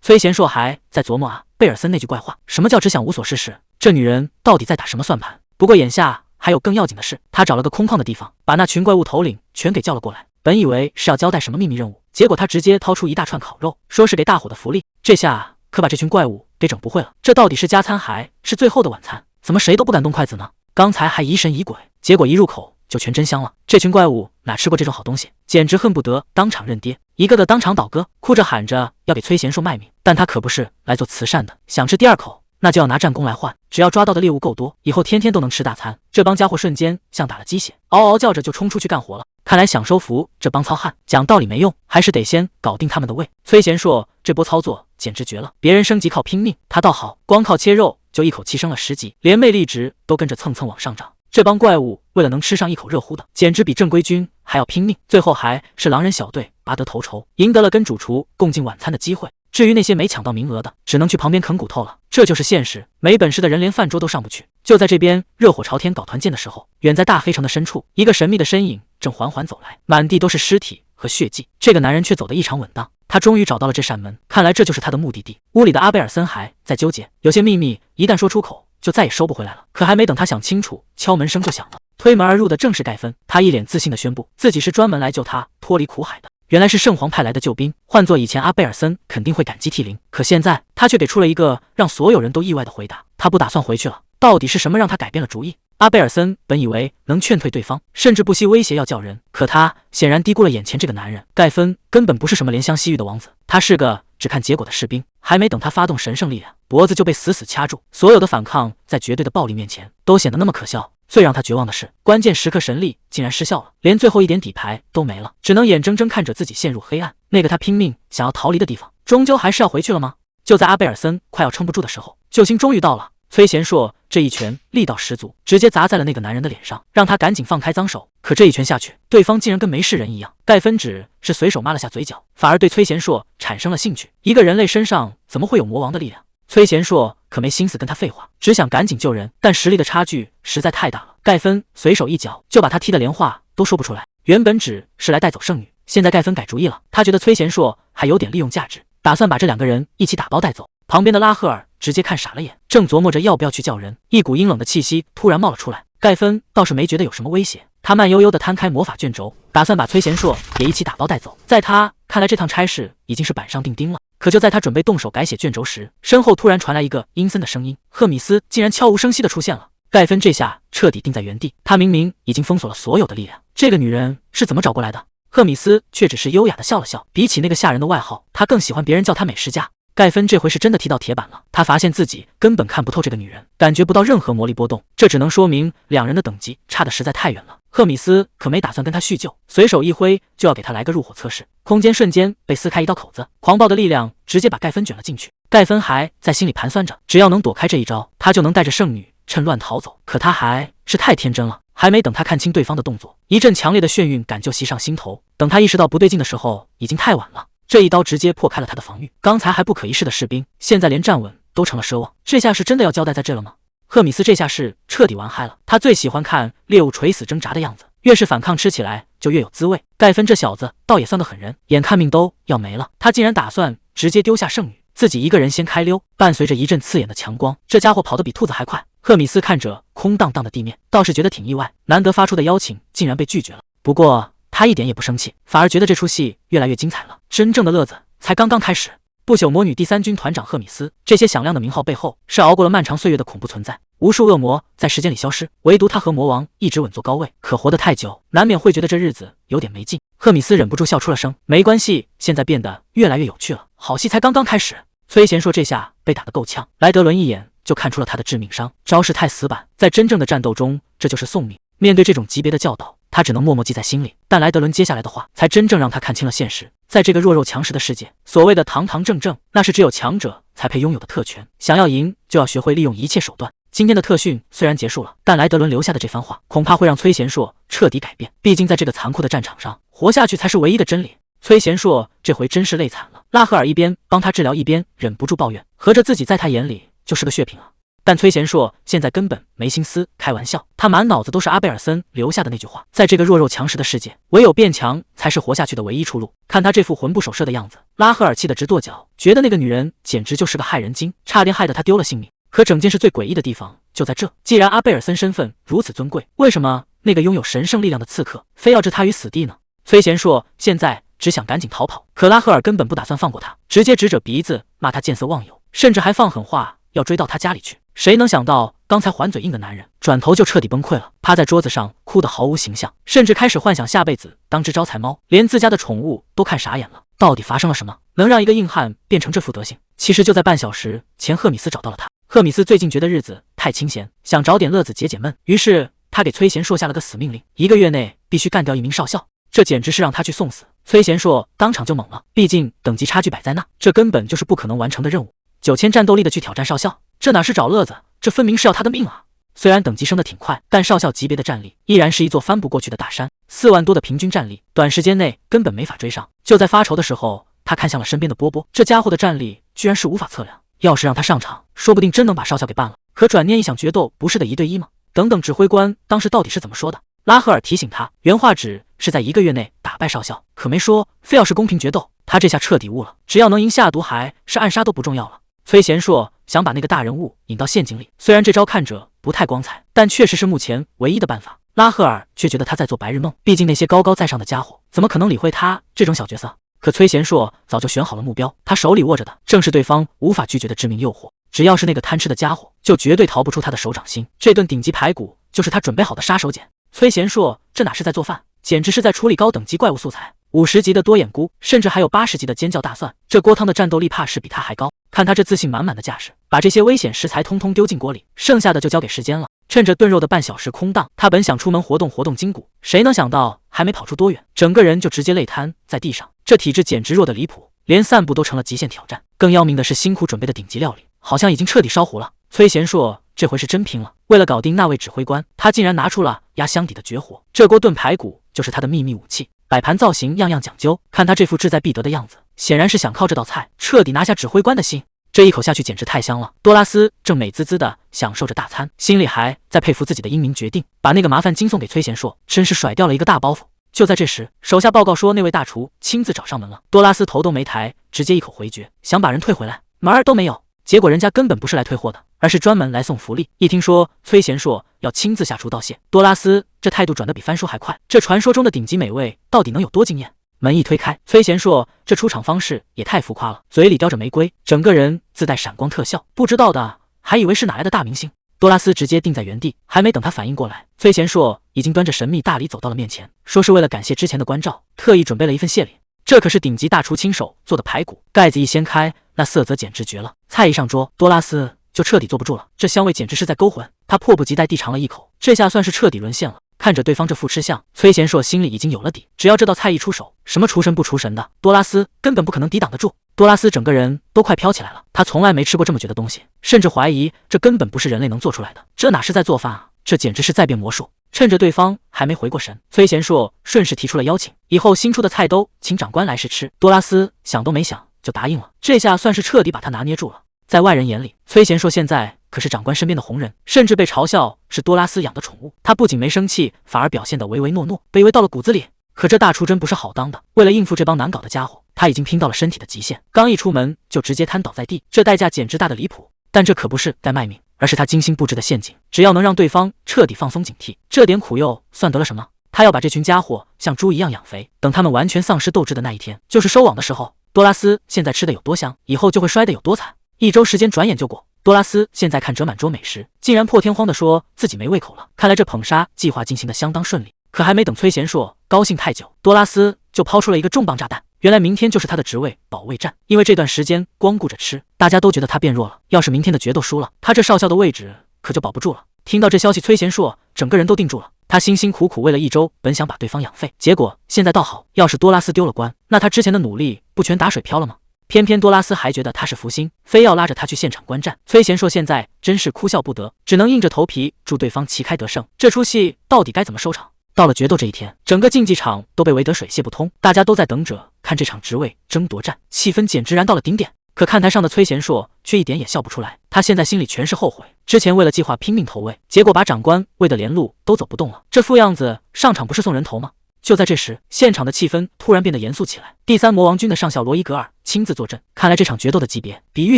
S1: 崔贤硕还在琢磨贝尔森那句怪话，什么叫只想无所事事？这女人到底在打什么算盘？不过眼下还有更要紧的事，他找了个空旷的地方，把那群怪物头领全给叫了过来。本以为是要交代什么秘密任务，结果他直接掏出一大串烤肉，说是给大伙的福利。这下可把这群怪物给整不会了，这到底是加餐还是最后的晚餐？怎么谁都不敢动筷子呢？刚才还疑神疑鬼，结果一入口就全真香了。这群怪物哪吃过这种好东西，简直恨不得当场认爹，一个个当场倒戈，哭着喊着要给崔贤硕卖命。但他可不是来做慈善的，想吃第二口那就要拿战功来换，只要抓到的猎物够多，以后天天都能吃大餐。这帮家伙瞬间像打了鸡血，嗷嗷叫着就冲出去干活了。看来想收服这帮糙汉，讲道理没用，还是得先搞定他们的胃。崔贤硕这波操作简直绝了，别人升级靠拼命，他倒好，光靠切肉就一口气升了10级，连魅力值都跟着蹭蹭往上涨。这帮怪物为了能吃上一口热乎的，简直比正规军还要拼命。最后还是狼人小队拔得头筹，赢得了跟主厨共进晚餐的机会。至于那些没抢到名额的，只能去旁边啃骨头了。这就是现实，没本事的人连饭桌都上不去。就在这边热火朝天搞团建的时候，远在大黑城的深处，一个神秘的身影正缓缓走来，满地都是尸体和血迹。这个男人却走得异常稳当，他终于找到了这扇门，看来这就是他的目的地。屋里的阿贝尔森还在纠结，有些秘密一旦说出口，就再也收不回来了。可还没等他想清楚，敲门声就响了。推门而入的正是盖芬，他一脸自信地宣布自己是专门来救他脱离苦海的。原来是圣皇派来的救兵，换做以前阿贝尔森肯定会感激涕零，可现在他却给出了一个让所有人都意外的回答，他不打算回去了。到底是什么让他改变了主意？阿贝尔森本以为能劝退对方，甚至不惜威胁要叫人，可他显然低估了眼前这个男人。盖芬根本不是什么怜香惜玉的王子，他是个只看结果的士兵，还没等他发动神圣力量，脖子就被死死掐住。所有的反抗在绝对的暴力面前都显得那么可笑。最让他绝望的是，关键时刻神力竟然失效了，连最后一点底牌都没了，只能眼睁睁看着自己陷入黑暗。那个他拼命想要逃离的地方，终究还是要回去了吗？就在阿贝尔森快要撑不住的时候，救星终于到了。崔贤硕这一拳力道十足，直接砸在了那个男人的脸上，让他赶紧放开脏手。可这一拳下去，对方竟然跟没事人一样。盖芬只是随手抹了下嘴角，反而对崔贤硕产生了兴趣。一个人类身上怎么会有魔王的力量？崔贤硕可没心思跟他废话，只想赶紧救人，但实力的差距实在太大了。盖芬随手一脚就把他踢得连话都说不出来。原本只是来带走圣女，现在盖芬改主意了，他觉得崔贤硕还有点利用价值，打算把这两个人一起打包带走。旁边的拉赫尔直接看傻了眼，正琢磨着要不要去叫人，一股阴冷的气息突然冒了出来。盖芬倒是没觉得有什么威胁，他慢悠悠地摊开魔法卷轴，打算把崔贤硕也一起打包带走。在他看来，这趟差事已经是板上钉钉了。可就在他准备动手改写卷轴时，身后突然传来一个阴森的声音，赫米斯竟然悄无声息地出现了。盖芬这下彻底定在原地，他明明已经封锁了所有的力量，这个女人是怎么找过来的？赫米斯却只是优雅地笑了笑，比起那个吓人的外号，他更喜欢别人叫他美食家。盖芬这回是真的踢到铁板了，他发现自己根本看不透这个女人，感觉不到任何魔力波动，这只能说明两人的等级差的实在太远了。赫米斯可没打算跟他叙旧，随手一挥就要给他来个入伙测试。空间瞬间被撕开一道口子，狂暴的力量直接把盖芬卷了进去。盖芬还在心里盘算着，只要能躲开这一招，他就能带着圣女趁乱逃走。可他还是太天真了，还没等他看清对方的动作，一阵强烈的眩晕感就袭上心头。等他意识到不对劲的时候，已经太晚了。这一刀直接破开了他的防御，刚才还不可一世的士兵，现在连站稳都成了奢望。这下是真的要交代在这了吗？赫米斯这下是彻底玩嗨了，他最喜欢看猎物垂死挣扎的样子，越是反抗吃起来就越有滋味。盖芬这小子倒也算个狠人，眼看命都要没了，他竟然打算直接丢下圣女，自己一个人先开溜。伴随着一阵刺眼的强光，这家伙跑得比兔子还快。赫米斯看着空荡荡的地面，倒是觉得挺意外，难得发出的邀请竟然被拒绝了。不过他一点也不生气，反而觉得这出戏越来越精彩了，真正的乐子才刚刚开始。不朽魔女第3军团长赫米斯，这些响亮的名号背后是熬过了漫长岁月的恐怖存在。无数恶魔在时间里消失，唯独他和魔王一直稳坐高位。可活得太久，难免会觉得这日子有点没劲。赫米斯忍不住笑出了声，没关系，现在变得越来越有趣了，好戏才刚刚开始。崔贤硕这下被打得够呛，莱德伦一眼就就看出了他的致命伤，招式太死板，在真正的战斗中，这就是送命。面对这种级别的教导，他只能默默记在心里。但莱德伦接下来的话，才真正让他看清了现实。在这个弱肉强食的世界，所谓的堂堂正正，那是只有强者才配拥有的特权。想要赢，就要学会利用一切手段。今天的特训虽然结束了，但莱德伦留下的这番话，恐怕会让崔贤硕彻底改变。毕竟在这个残酷的战场上，活下去才是唯一的真理。崔贤硕这回真是累惨了。拉赫尔一边帮他治疗，一边忍不住抱怨，合着自己在他眼里就是个血瓶啊。但崔贤硕现在根本没心思开玩笑，他满脑子都是阿贝尔森留下的那句话：在这个弱肉强食的世界，唯有变强才是活下去的唯一出路。看他这副魂不守舍的样子，拉赫尔气得直跺脚，觉得那个女人简直就是个害人精，差点害得他丢了性命。可整件事最诡异的地方就在这，既然阿贝尔森身份如此尊贵，为什么那个拥有神圣力量的刺客非要置他于死地呢？崔贤硕现在只想赶紧逃跑，可拉赫尔根本不打算放过他，直接指着鼻子骂他见色忘友，甚至还放狠话要追到他家里去。谁能想到刚才还嘴硬的男人转头就彻底崩溃了，趴在桌子上哭得毫无形象，甚至开始幻想下辈子当只招财猫，连自家的宠物都看傻眼了。到底发生了什么，能让一个硬汉变成这副德行？其实就在半小时前，赫米斯找到了他。赫米斯最近觉得日子太清闲，想找点乐子解解闷，于是他给崔贤硕下了个死命令，1个月内必须干掉1名少校。这简直是让他去送死。崔贤硕当场就懵了，毕竟等级差距摆在那，这根本就是不可能完成的任务。9000战斗力的去挑战少校，这哪是找乐子，这分明是要他的命啊！虽然等级升得挺快，但少校级别的战力依然是一座翻不过去的大山，4万多的平均战力，短时间内根本没法追上。就在发愁的时候，他看向了身边的波波，这家伙的战力居然是无法测量，要是让他上场，说不定真能把少校给办了。可转念一想，决斗不是的1对1吗？等等，指挥官当时到底是怎么说的？拉赫尔提醒他，原话指是在1个月内打败少校，可没说非要是公平决斗。他这下彻底悟了，只要能赢下毒还是暗杀都不重要了。崔贤硕想把那个大人物引到陷阱里，虽然这招看着不太光彩，但确实是目前唯一的办法。拉赫尔却觉得他在做白日梦，毕竟那些高高在上的家伙怎么可能理会他这种小角色？可崔贤硕早就选好了目标，他手里握着的正是对方无法拒绝的致命诱惑，只要是那个贪吃的家伙，就绝对逃不出他的手掌心。这顿顶级排骨就是他准备好的杀手锏。崔贤硕这哪是在做饭，简直是在处理高等级怪物素材。50级的多眼菇，甚至还有80级的尖叫大蒜，这锅汤的战斗力怕是比他还高。看他这自信满满的架势，把这些危险食材通通丢进锅里，剩下的就交给时间了。趁着炖肉的半小时空档，他本想出门活动活动筋骨，谁能想到还没跑出多远，整个人就直接累瘫在地上。这体质简直弱得离谱，连散步都成了极限挑战。更要命的是，辛苦准备的顶级料理好像已经彻底烧糊了。崔贤硕这回是真拼了，为了搞定那位指挥官，他竟然拿出了压箱底的绝活。这锅炖排骨就是他的秘密武器，摆盘造型样样讲究，看他这副志在必得的样子，显然是想靠这道菜彻底拿下指挥官的心。这一口下去简直太香了。多拉斯正美滋滋的享受着大餐，心里还在佩服自己的英明决定，把那个麻烦精送给崔贤硕，真是甩掉了一个大包袱。就在这时，手下报告说那位大厨亲自找上门了。多拉斯头都没抬，直接一口回绝，想把人退回来，门儿都没有。结果人家根本不是来退货的，而是专门来送福利。一听说崔贤硕要亲自下厨道谢，多拉斯这态度转得比翻书还快。这传说中的顶级美味到底能有多惊艳？门一推开，崔贤硕这出场方式也太浮夸了，嘴里叼着玫瑰，整个人自带闪光特效，不知道的还以为是哪来的大明星。多拉斯直接定在原地，还没等他反应过来，崔贤硕已经端着神秘大礼走到了面前，说是为了感谢之前的关照，特意准备了一份谢礼。这可是顶级大厨亲手做的排骨，盖子一掀开，那色泽简直绝了。菜一上桌，多拉斯就彻底坐不住了，这香味简直是在勾魂。他迫不及待地尝了一口，这下算是彻底沦陷了。看着对方这副吃相，崔贤硕心里已经有了底，只要这道菜一出手，什么厨神不厨神的，多拉斯根本不可能抵挡得住。多拉斯整个人都快飘起来了，他从来没吃过这么绝的东西，甚至怀疑这根本不是人类能做出来的，这哪是在做饭啊，这简直是在变魔术。趁着对方还没回过神，崔贤硕顺势提出了邀请，以后新出的菜都请长官来试吃。多拉斯想都没想就答应了，这下算是彻底把他拿捏住了。在外人眼里，崔贤硕现在可是长官身边的红人，甚至被嘲笑是多拉斯养的宠物。他不仅没生气，反而表现得唯唯诺诺，卑微到了骨子里。可这大厨真不是好当的，为了应付这帮难搞的家伙，他已经拼到了身体的极限，刚一出门就直接瘫倒在地，这代价简直大得离谱。但这可不是在卖命，而是他精心布置的陷阱，只要能让对方彻底放松警惕，这点苦又算得了什么？他要把这群家伙像猪一样养肥，等他们完全丧失斗志的那一天，就是收网的时候。多拉斯现在吃的有多香，以后就会摔得有多惨。1周时间转眼就过，多拉斯现在看着满桌美食，竟然破天荒地说自己没胃口了。看来这捧杀计划进行得相当顺利。可还没等崔贤硕高兴太久，多拉斯就抛出了一个重磅炸弹。原来明天就是他的职位保卫战，因为这段时间光顾着吃，大家都觉得他变弱了。要是明天的决斗输了，他这少校的位置可就保不住了。听到这消息，崔贤硕整个人都定住了。他辛辛苦苦为了1周，本想把对方养废，结果现在倒好，要是多拉斯丢了官，那他之前的努力不全打水漂了吗？偏偏多拉斯还觉得他是福星，非要拉着他去现场观战。崔贤硕现在真是哭笑不得，只能硬着头皮祝对方旗开得胜。这出戏到底该怎么收场？到了决斗这一天，整个竞技场都被围得水泄不通，大家都在等着看这场职位争夺战，气氛简直燃到了顶点。可看台上的崔贤硕却一点也笑不出来，他现在心里全是后悔，之前为了计划拼命投喂，结果把长官喂得连路都走不动了，这副样子上场不是送人头吗？就在这时，现场的气氛突然变得严肃起来。第3魔王军的上校罗伊格尔亲自坐镇，看来这场决斗的级别比预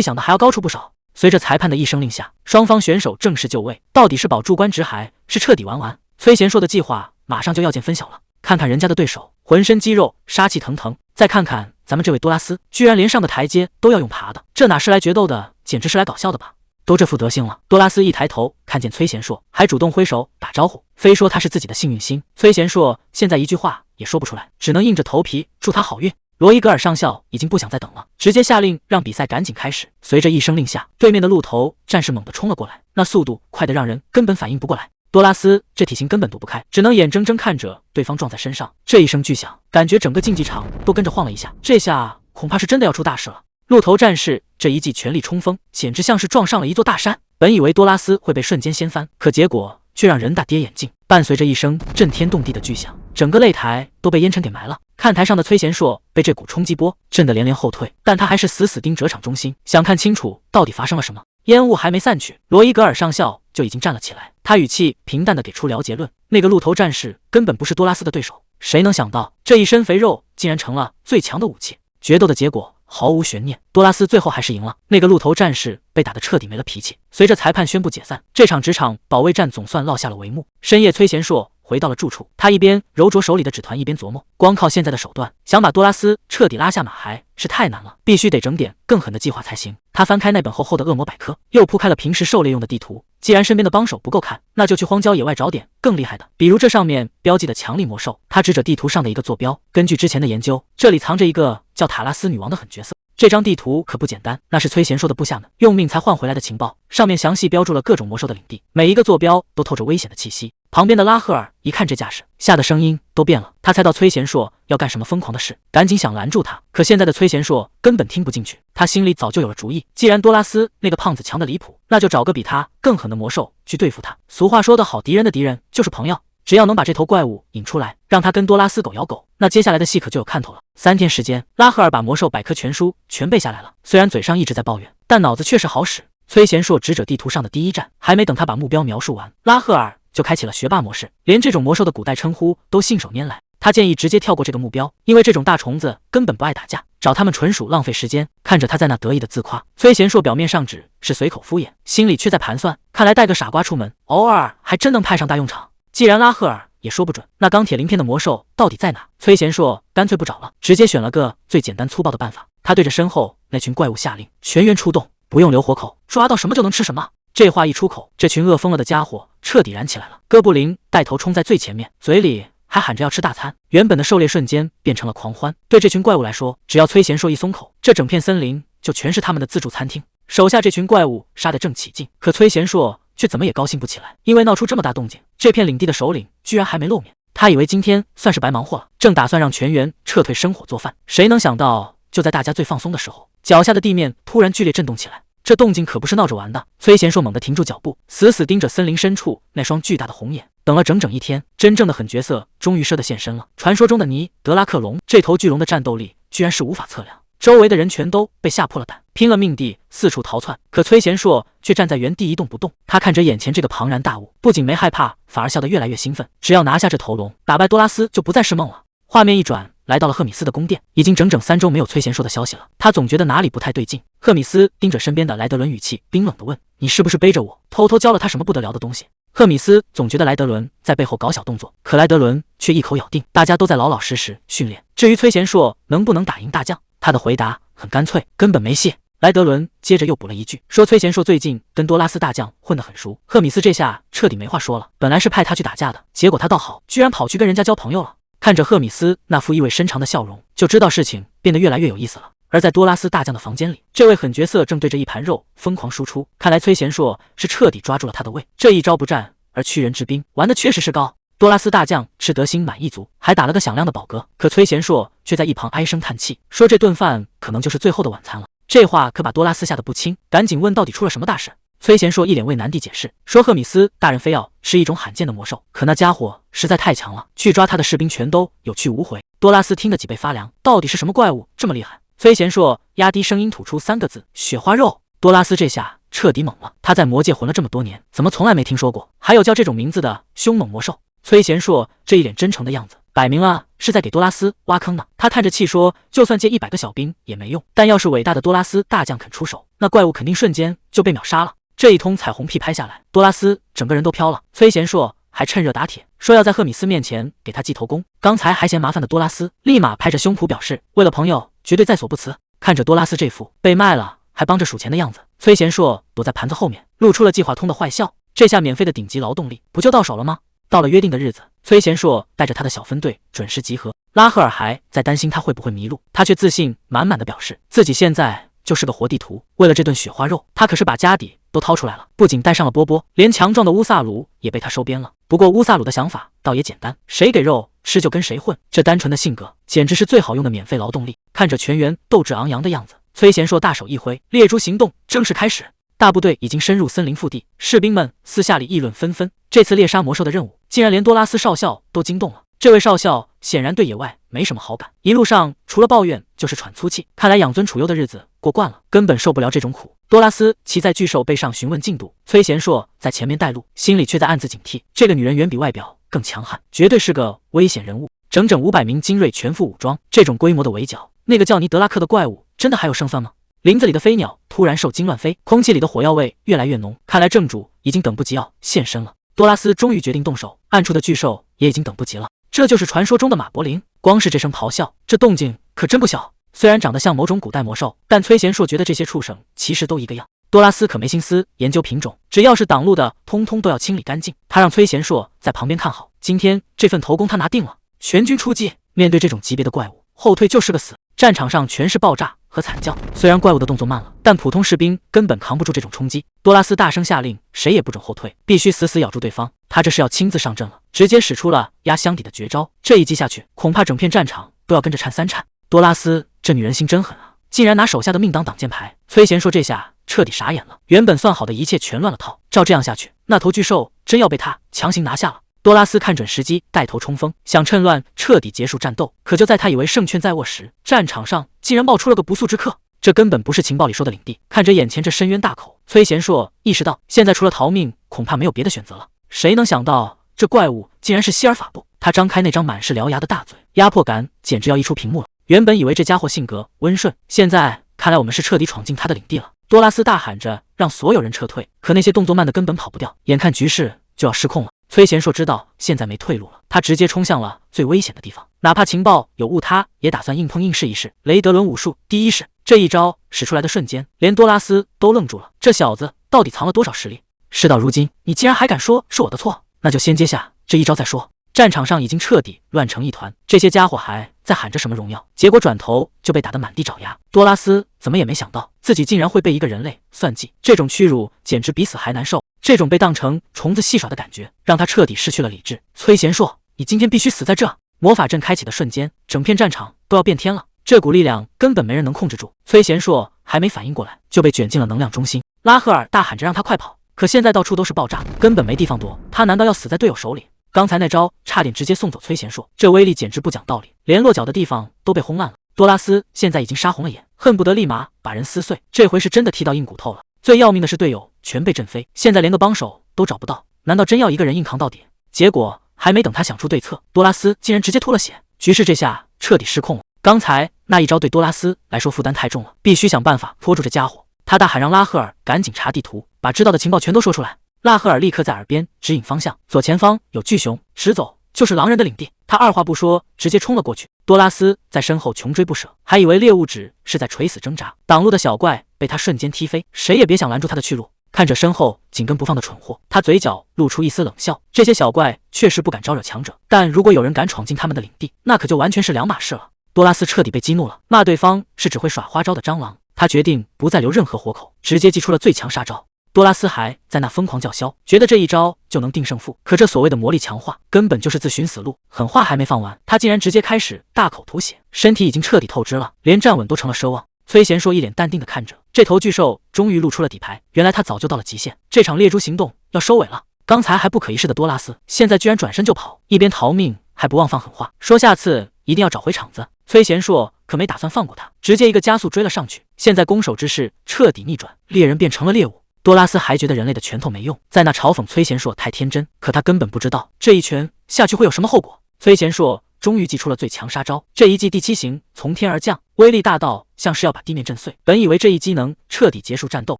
S1: 想的还要高出不少。随着裁判的一声令下，双方选手正式就位，到底是保住官职还是彻底玩完？崔贤硕的计划马上就要见分晓了。看看人家的对手，浑身肌肉，杀气腾腾；再看看咱们这位多拉斯，居然连上个台阶都要用爬的，这哪是来决斗的，简直是来搞笑的吧？都这副德行了，多拉斯一抬头看见崔贤硕，还主动挥手打招呼，非说他是自己的幸运星。崔贤硕现在一句话也说不出来，只能硬着头皮祝他好运。罗伊格尔上校已经不想再等了，直接下令让比赛赶紧开始。随着一声令下，对面的鹿头战士猛地冲了过来，那速度快得让人根本反应不过来。多拉斯这体型根本躲不开，只能眼睁睁看着对方撞在身上。这一声巨响，感觉整个竞技场都跟着晃了一下，这下恐怕是真的要出大事了。鹿头战士这一记全力冲锋，简直像是撞上了一座大山。本以为多拉斯会被瞬间掀翻，可结果却让人大跌眼镜。伴随着一声震天动地的巨响，整个擂台都被烟尘给埋了。看台上的崔贤硕被这股冲击波震得连连后退，但他还是死死盯着场中心，想看清楚到底发生了什么。烟雾还没散去，罗伊格尔上校就已经站了起来，他语气平淡地给出了结论：那个鹿头战士根本不是多拉斯的对手。谁能想到这一身肥肉竟然成了最强的武器？决斗的结果毫无悬念，多拉斯最后还是赢了。那个鹿头战士被打得彻底没了脾气。随着裁判宣布解散，这场职场保卫战总算落下了帷幕。深夜，崔贤硕回到了住处，他一边揉着手里的纸团，一边琢磨：光靠现在的手段，想把多拉斯彻底拉下马还是太难了，必须得整点更狠的计划才行。他翻开那本厚厚的恶魔百科，又铺开了平时狩猎用的地图。既然身边的帮手不够看，那就去荒郊野外找点更厉害的，比如这上面标记的强力魔兽。他指着地图上的一个坐标，根据之前的研究，这里藏着一个叫塔拉斯女王的狠角色。这张地图可不简单，那是崔贤硕的部下们用命才换回来的情报，上面详细标注了各种魔兽的领地，每一个坐标都透着危险的气息。旁边的拉赫尔一看这架势，吓得声音都变了。他猜到崔贤硕要干什么疯狂的事，赶紧想拦住他。可现在的崔贤硕根本听不进去，他心里早就有了主意。既然多拉斯那个胖子强得离谱，那就找个比他更狠的魔兽去对付他。俗话说得好，敌人的敌人就是朋友。只要能把这头怪物引出来，让他跟多拉斯狗咬狗，那接下来的戏可就有看头了。3天时间，拉赫尔把魔兽百科全书全背下来了。虽然嘴上一直在抱怨，但脑子确实好使。崔贤硕指着地图上的第一站，还没等他把目标描述完，拉赫尔就开启了学霸模式，连这种魔兽的古代称呼都信手拈来。他建议直接跳过这个目标，因为这种大虫子根本不爱打架，找他们纯属浪费时间。看着他在那得意的自夸，崔贤硕表面上只是随口敷衍，心里却在盘算，看来带个傻瓜出门，偶尔还真能派上大用场。既然拉赫尔也说不准，那钢铁鳞片的魔兽到底在哪？崔贤硕干脆不找了，直接选了个最简单粗暴的办法。他对着身后那群怪物下令，全员出动，不用留活口，抓到什么就能吃什么。这话一出口，这群饿疯了的家伙彻底燃起来了。哥布林带头冲在最前面，嘴里还喊着要吃大餐。原本的狩猎瞬间变成了狂欢。对这群怪物来说，只要崔贤硕一松口，这整片森林就全是他们的自助餐厅。手下这群怪物杀得正起劲，可崔贤硕却怎么也高兴不起来，因为闹出这么大动静，这片领地的首领居然还没露面。他以为今天算是白忙活了，正打算让全员撤退生火做饭，谁能想到就在大家最放松的时候，脚下的地面突然剧烈震动起来。这动静可不是闹着玩的。崔贤硕猛地停住脚步，死死盯着森林深处那双巨大的红眼。等了整整1天，真正的狠角色终于射得现身了。传说中的尼德拉克龙，这头巨龙的战斗力居然是无法测量，周围的人全都被吓破了胆，拼了命地四处逃窜。可崔贤硕却站在原地一动不动。他看着眼前这个庞然大物，不仅没害怕，反而笑得越来越兴奋。只要拿下这头龙，打败多拉斯就不再是梦了。画面一转，来到了赫米斯的宫殿，已经整整3周没有崔贤硕的消息了。他总觉得哪里不太对劲。赫米斯盯着身边的莱德伦，语气冰冷地问：“你是不是背着我，偷偷教了他什么不得了的东西？”赫米斯总觉得莱德伦在背后搞小动作，可莱德伦却一口咬定大家都在老老实实训练。至于崔贤硕能不能打赢大将，他的回答很干脆，根本没戏。莱德伦接着又补了一句，说崔贤硕最近跟多拉斯大将混得很熟。赫米斯这下彻底没话说了，本来是派他去打架的，结果他倒好，居然跑去跟人家交朋友了。看着赫米斯那副意味深长的笑容，就知道事情变得越来越有意思了。而在多拉斯大将的房间里，这位狠角色正对着一盘肉疯狂输出。看来崔贤硕是彻底抓住了他的胃，这一招不战而屈人之兵，玩的确实是高。多拉斯大将吃得心满意足，还打了个响亮的饱嗝。可崔贤硕却在一旁唉声叹气，说这顿饭可能就是最后的晚餐了。这话可把多拉斯吓得不轻，赶紧问到底出了什么大事。崔贤硕一脸为难地解释说，赫米斯大人非要吃一种罕见的魔兽，可那家伙实在太强了，去抓他的士兵全都有去无回。多拉斯听得脊背发凉，到底是什么怪物这么厉害？崔贤硕压低声音吐出3个字：雪花肉。多拉斯这下彻底懵了，他在魔界混了这么多年，怎么从来没听说过还有叫这种名字的凶猛魔兽？崔贤硕这一脸真诚的样子，摆明了是在给多拉斯挖坑呢。他叹着气说，就算借100个小兵也没用，但要是伟大的多拉斯大将肯出手，那怪物肯定瞬间就被秒杀了。这一通彩虹屁拍下来，多拉斯整个人都飘了。崔贤硕还趁热打铁，说要在赫米斯面前给他记头功。刚才还嫌麻烦的多拉斯立马拍着胸脯表示，为了朋友绝对在所不辞。看着多拉斯这副被卖了还帮着数钱的样子，崔贤硕躲在盘子后面，露出了计划通的坏笑。这下免费的顶级劳动力不就到手了吗？到了约定的日子，崔贤硕带着他的小分队准时集合。拉赫尔还在担心他会不会迷路，他却自信满满的表示自己现在就是个活地图。为了这顿雪花肉，他可是把家底都掏出来了，不仅带上了波波，连强壮的乌萨鲁也被他收编了。不过乌萨鲁的想法倒也简单，谁给肉吃就跟谁混，这单纯的性格简直是最好用的免费劳动力。看着全员斗志昂扬的样子，崔贤硕大手一挥，猎猪行动正式开始。大部队已经深入森林腹地，士兵们私下里议论纷纷，这次猎杀魔兽的任务竟然连多拉斯少校都惊动了。这位少校显然对野外没什么好感，一路上除了抱怨就是喘粗气，看来养尊处优的日子过惯了，根本受不了这种苦。多拉斯骑在巨兽背上询问进度，崔贤硕在前面带路，心里却在暗自警惕，这个女人远比外表更强悍，绝对是个危险人物。整整500名精锐全副武装，这种规模的围剿，那个叫尼德拉克的怪物真的还有胜算吗？林子里的飞鸟突然受惊乱飞，空气里的火药味越来越浓，看来正主已经等不及要现身了。多拉斯终于决定动手，暗处的巨兽也已经等不及了。这就是传说中的马柏林，光是这声咆哮，这动静可真不小。虽然长得像某种古代魔兽，但崔贤硕觉得这些畜生其实都一个样。多拉斯可没心思研究品种，只要是挡路的，通通都要清理干净。他让崔贤硕在旁边看好，今天这份头功他拿定了。全军出击，面对这种级别的怪物，后退就是个死。战场上全是爆炸和惨叫，虽然怪物的动作慢了，但普通士兵根本扛不住这种冲击。多拉斯大声下令，谁也不准后退，必须死死咬住对方。他这是要亲自上阵了，直接使出了压箱底的绝招，这一击下去，恐怕整片战场都要跟着颤3颤。多拉斯这女人心真狠啊，竟然拿手下的命当挡箭牌。崔贤硕这下彻底傻眼了，原本算好的一切全乱了套，照这样下去，那头巨兽真要被他强行拿下了。多拉斯看准时机，带头冲锋，想趁乱彻底结束战斗。可就在他以为胜券在握时，战场上竟然冒出了个不速之客。这根本不是情报里说的领地。看着眼前这深渊大口，崔贤硕意识到，现在除了逃命，恐怕没有别的选择了。谁能想到，这怪物竟然是希尔法布？他张开那张满是獠牙的大嘴，压迫感简直要溢出屏幕了。原本以为这家伙性格温顺，现在看来我们是彻底闯进他的领地了。多拉斯大喊着让所有人撤退，可那些动作慢的根本跑不掉，眼看局势就要失控了。崔贤硕知道现在没退路了，他直接冲向了最危险的地方，哪怕情报有误，他也打算硬碰硬试一试。雷德伦武术第一式，这一招使出来的瞬间，连多拉斯都愣住了，这小子到底藏了多少实力？事到如今，你竟然还敢说是我的错？那就先接下这一招再说。战场上已经彻底乱成一团，这些家伙还在喊着什么荣耀，结果转头就被打得满地找牙。多拉斯怎么也没想到，自己竟然会被一个人类算计，这种屈辱简直比死还难受。这种被当成虫子戏耍的感觉，让他彻底失去了理智。崔贤硕，你今天必须死在这！魔法阵开启的瞬间，整片战场都要变天了，这股力量根本没人能控制住。崔贤硕还没反应过来，就被卷进了能量中心。拉赫尔大喊着让他快跑，可现在到处都是爆炸，根本没地方躲。他难道要死在队友手里？刚才那招差点直接送走崔贤硕，这威力简直不讲道理，连落脚的地方都被轰烂了。多拉斯现在已经杀红了眼，恨不得立马把人撕碎，这回是真的踢到硬骨头了。最要命的是队友全被震飞，现在连个帮手都找不到，难道真要一个人硬扛到底？结果还没等他想出对策，多拉斯竟然直接吐了血，局势这下彻底失控了。刚才那一招对多拉斯来说负担太重了，必须想办法拖住这家伙。他大喊让拉赫尔赶紧查地图，把知道的情报全都说出来。拉赫尔立刻在耳边指引方向，左前方有巨熊，直走就是狼人的领地。他二话不说，直接冲了过去。多拉斯在身后穷追不舍，还以为猎物只是在垂死挣扎，挡路的小怪被他瞬间踢飞，谁也别想拦住他的去路。看着身后紧跟不放的蠢货，他嘴角露出一丝冷笑。这些小怪确实不敢招惹强者，但如果有人敢闯进他们的领地，那可就完全是两码事了。多拉斯彻底被激怒了，骂对方是只会耍花招的蟑螂。他决定不再留任何活口，直接祭出了最强杀招。多拉斯还在那疯狂叫嚣，觉得这一招就能定胜负。可这所谓的魔力强化，根本就是自寻死路。狠话还没放完，他竟然直接开始大口吐血，身体已经彻底透支了，连站稳都成了奢望。崔贤硕一脸淡定地看着这头巨兽，终于露出了底牌。原来他早就到了极限，这场猎猪行动要收尾了。刚才还不可一世的多拉斯，现在居然转身就跑，一边逃命还不忘放狠话，说下次一定要找回场子。崔贤硕可没打算放过他，直接一个加速追了上去。现在攻守之势彻底逆转，猎人变成了猎物。多拉斯还觉得人类的拳头没用，在那嘲讽崔贤硕太天真，可他根本不知道这一拳下去会有什么后果。崔贤硕终于祭出了最强杀招，这一记第7型从天而降，威力大到像是要把地面震碎。本以为这一击能彻底结束战斗，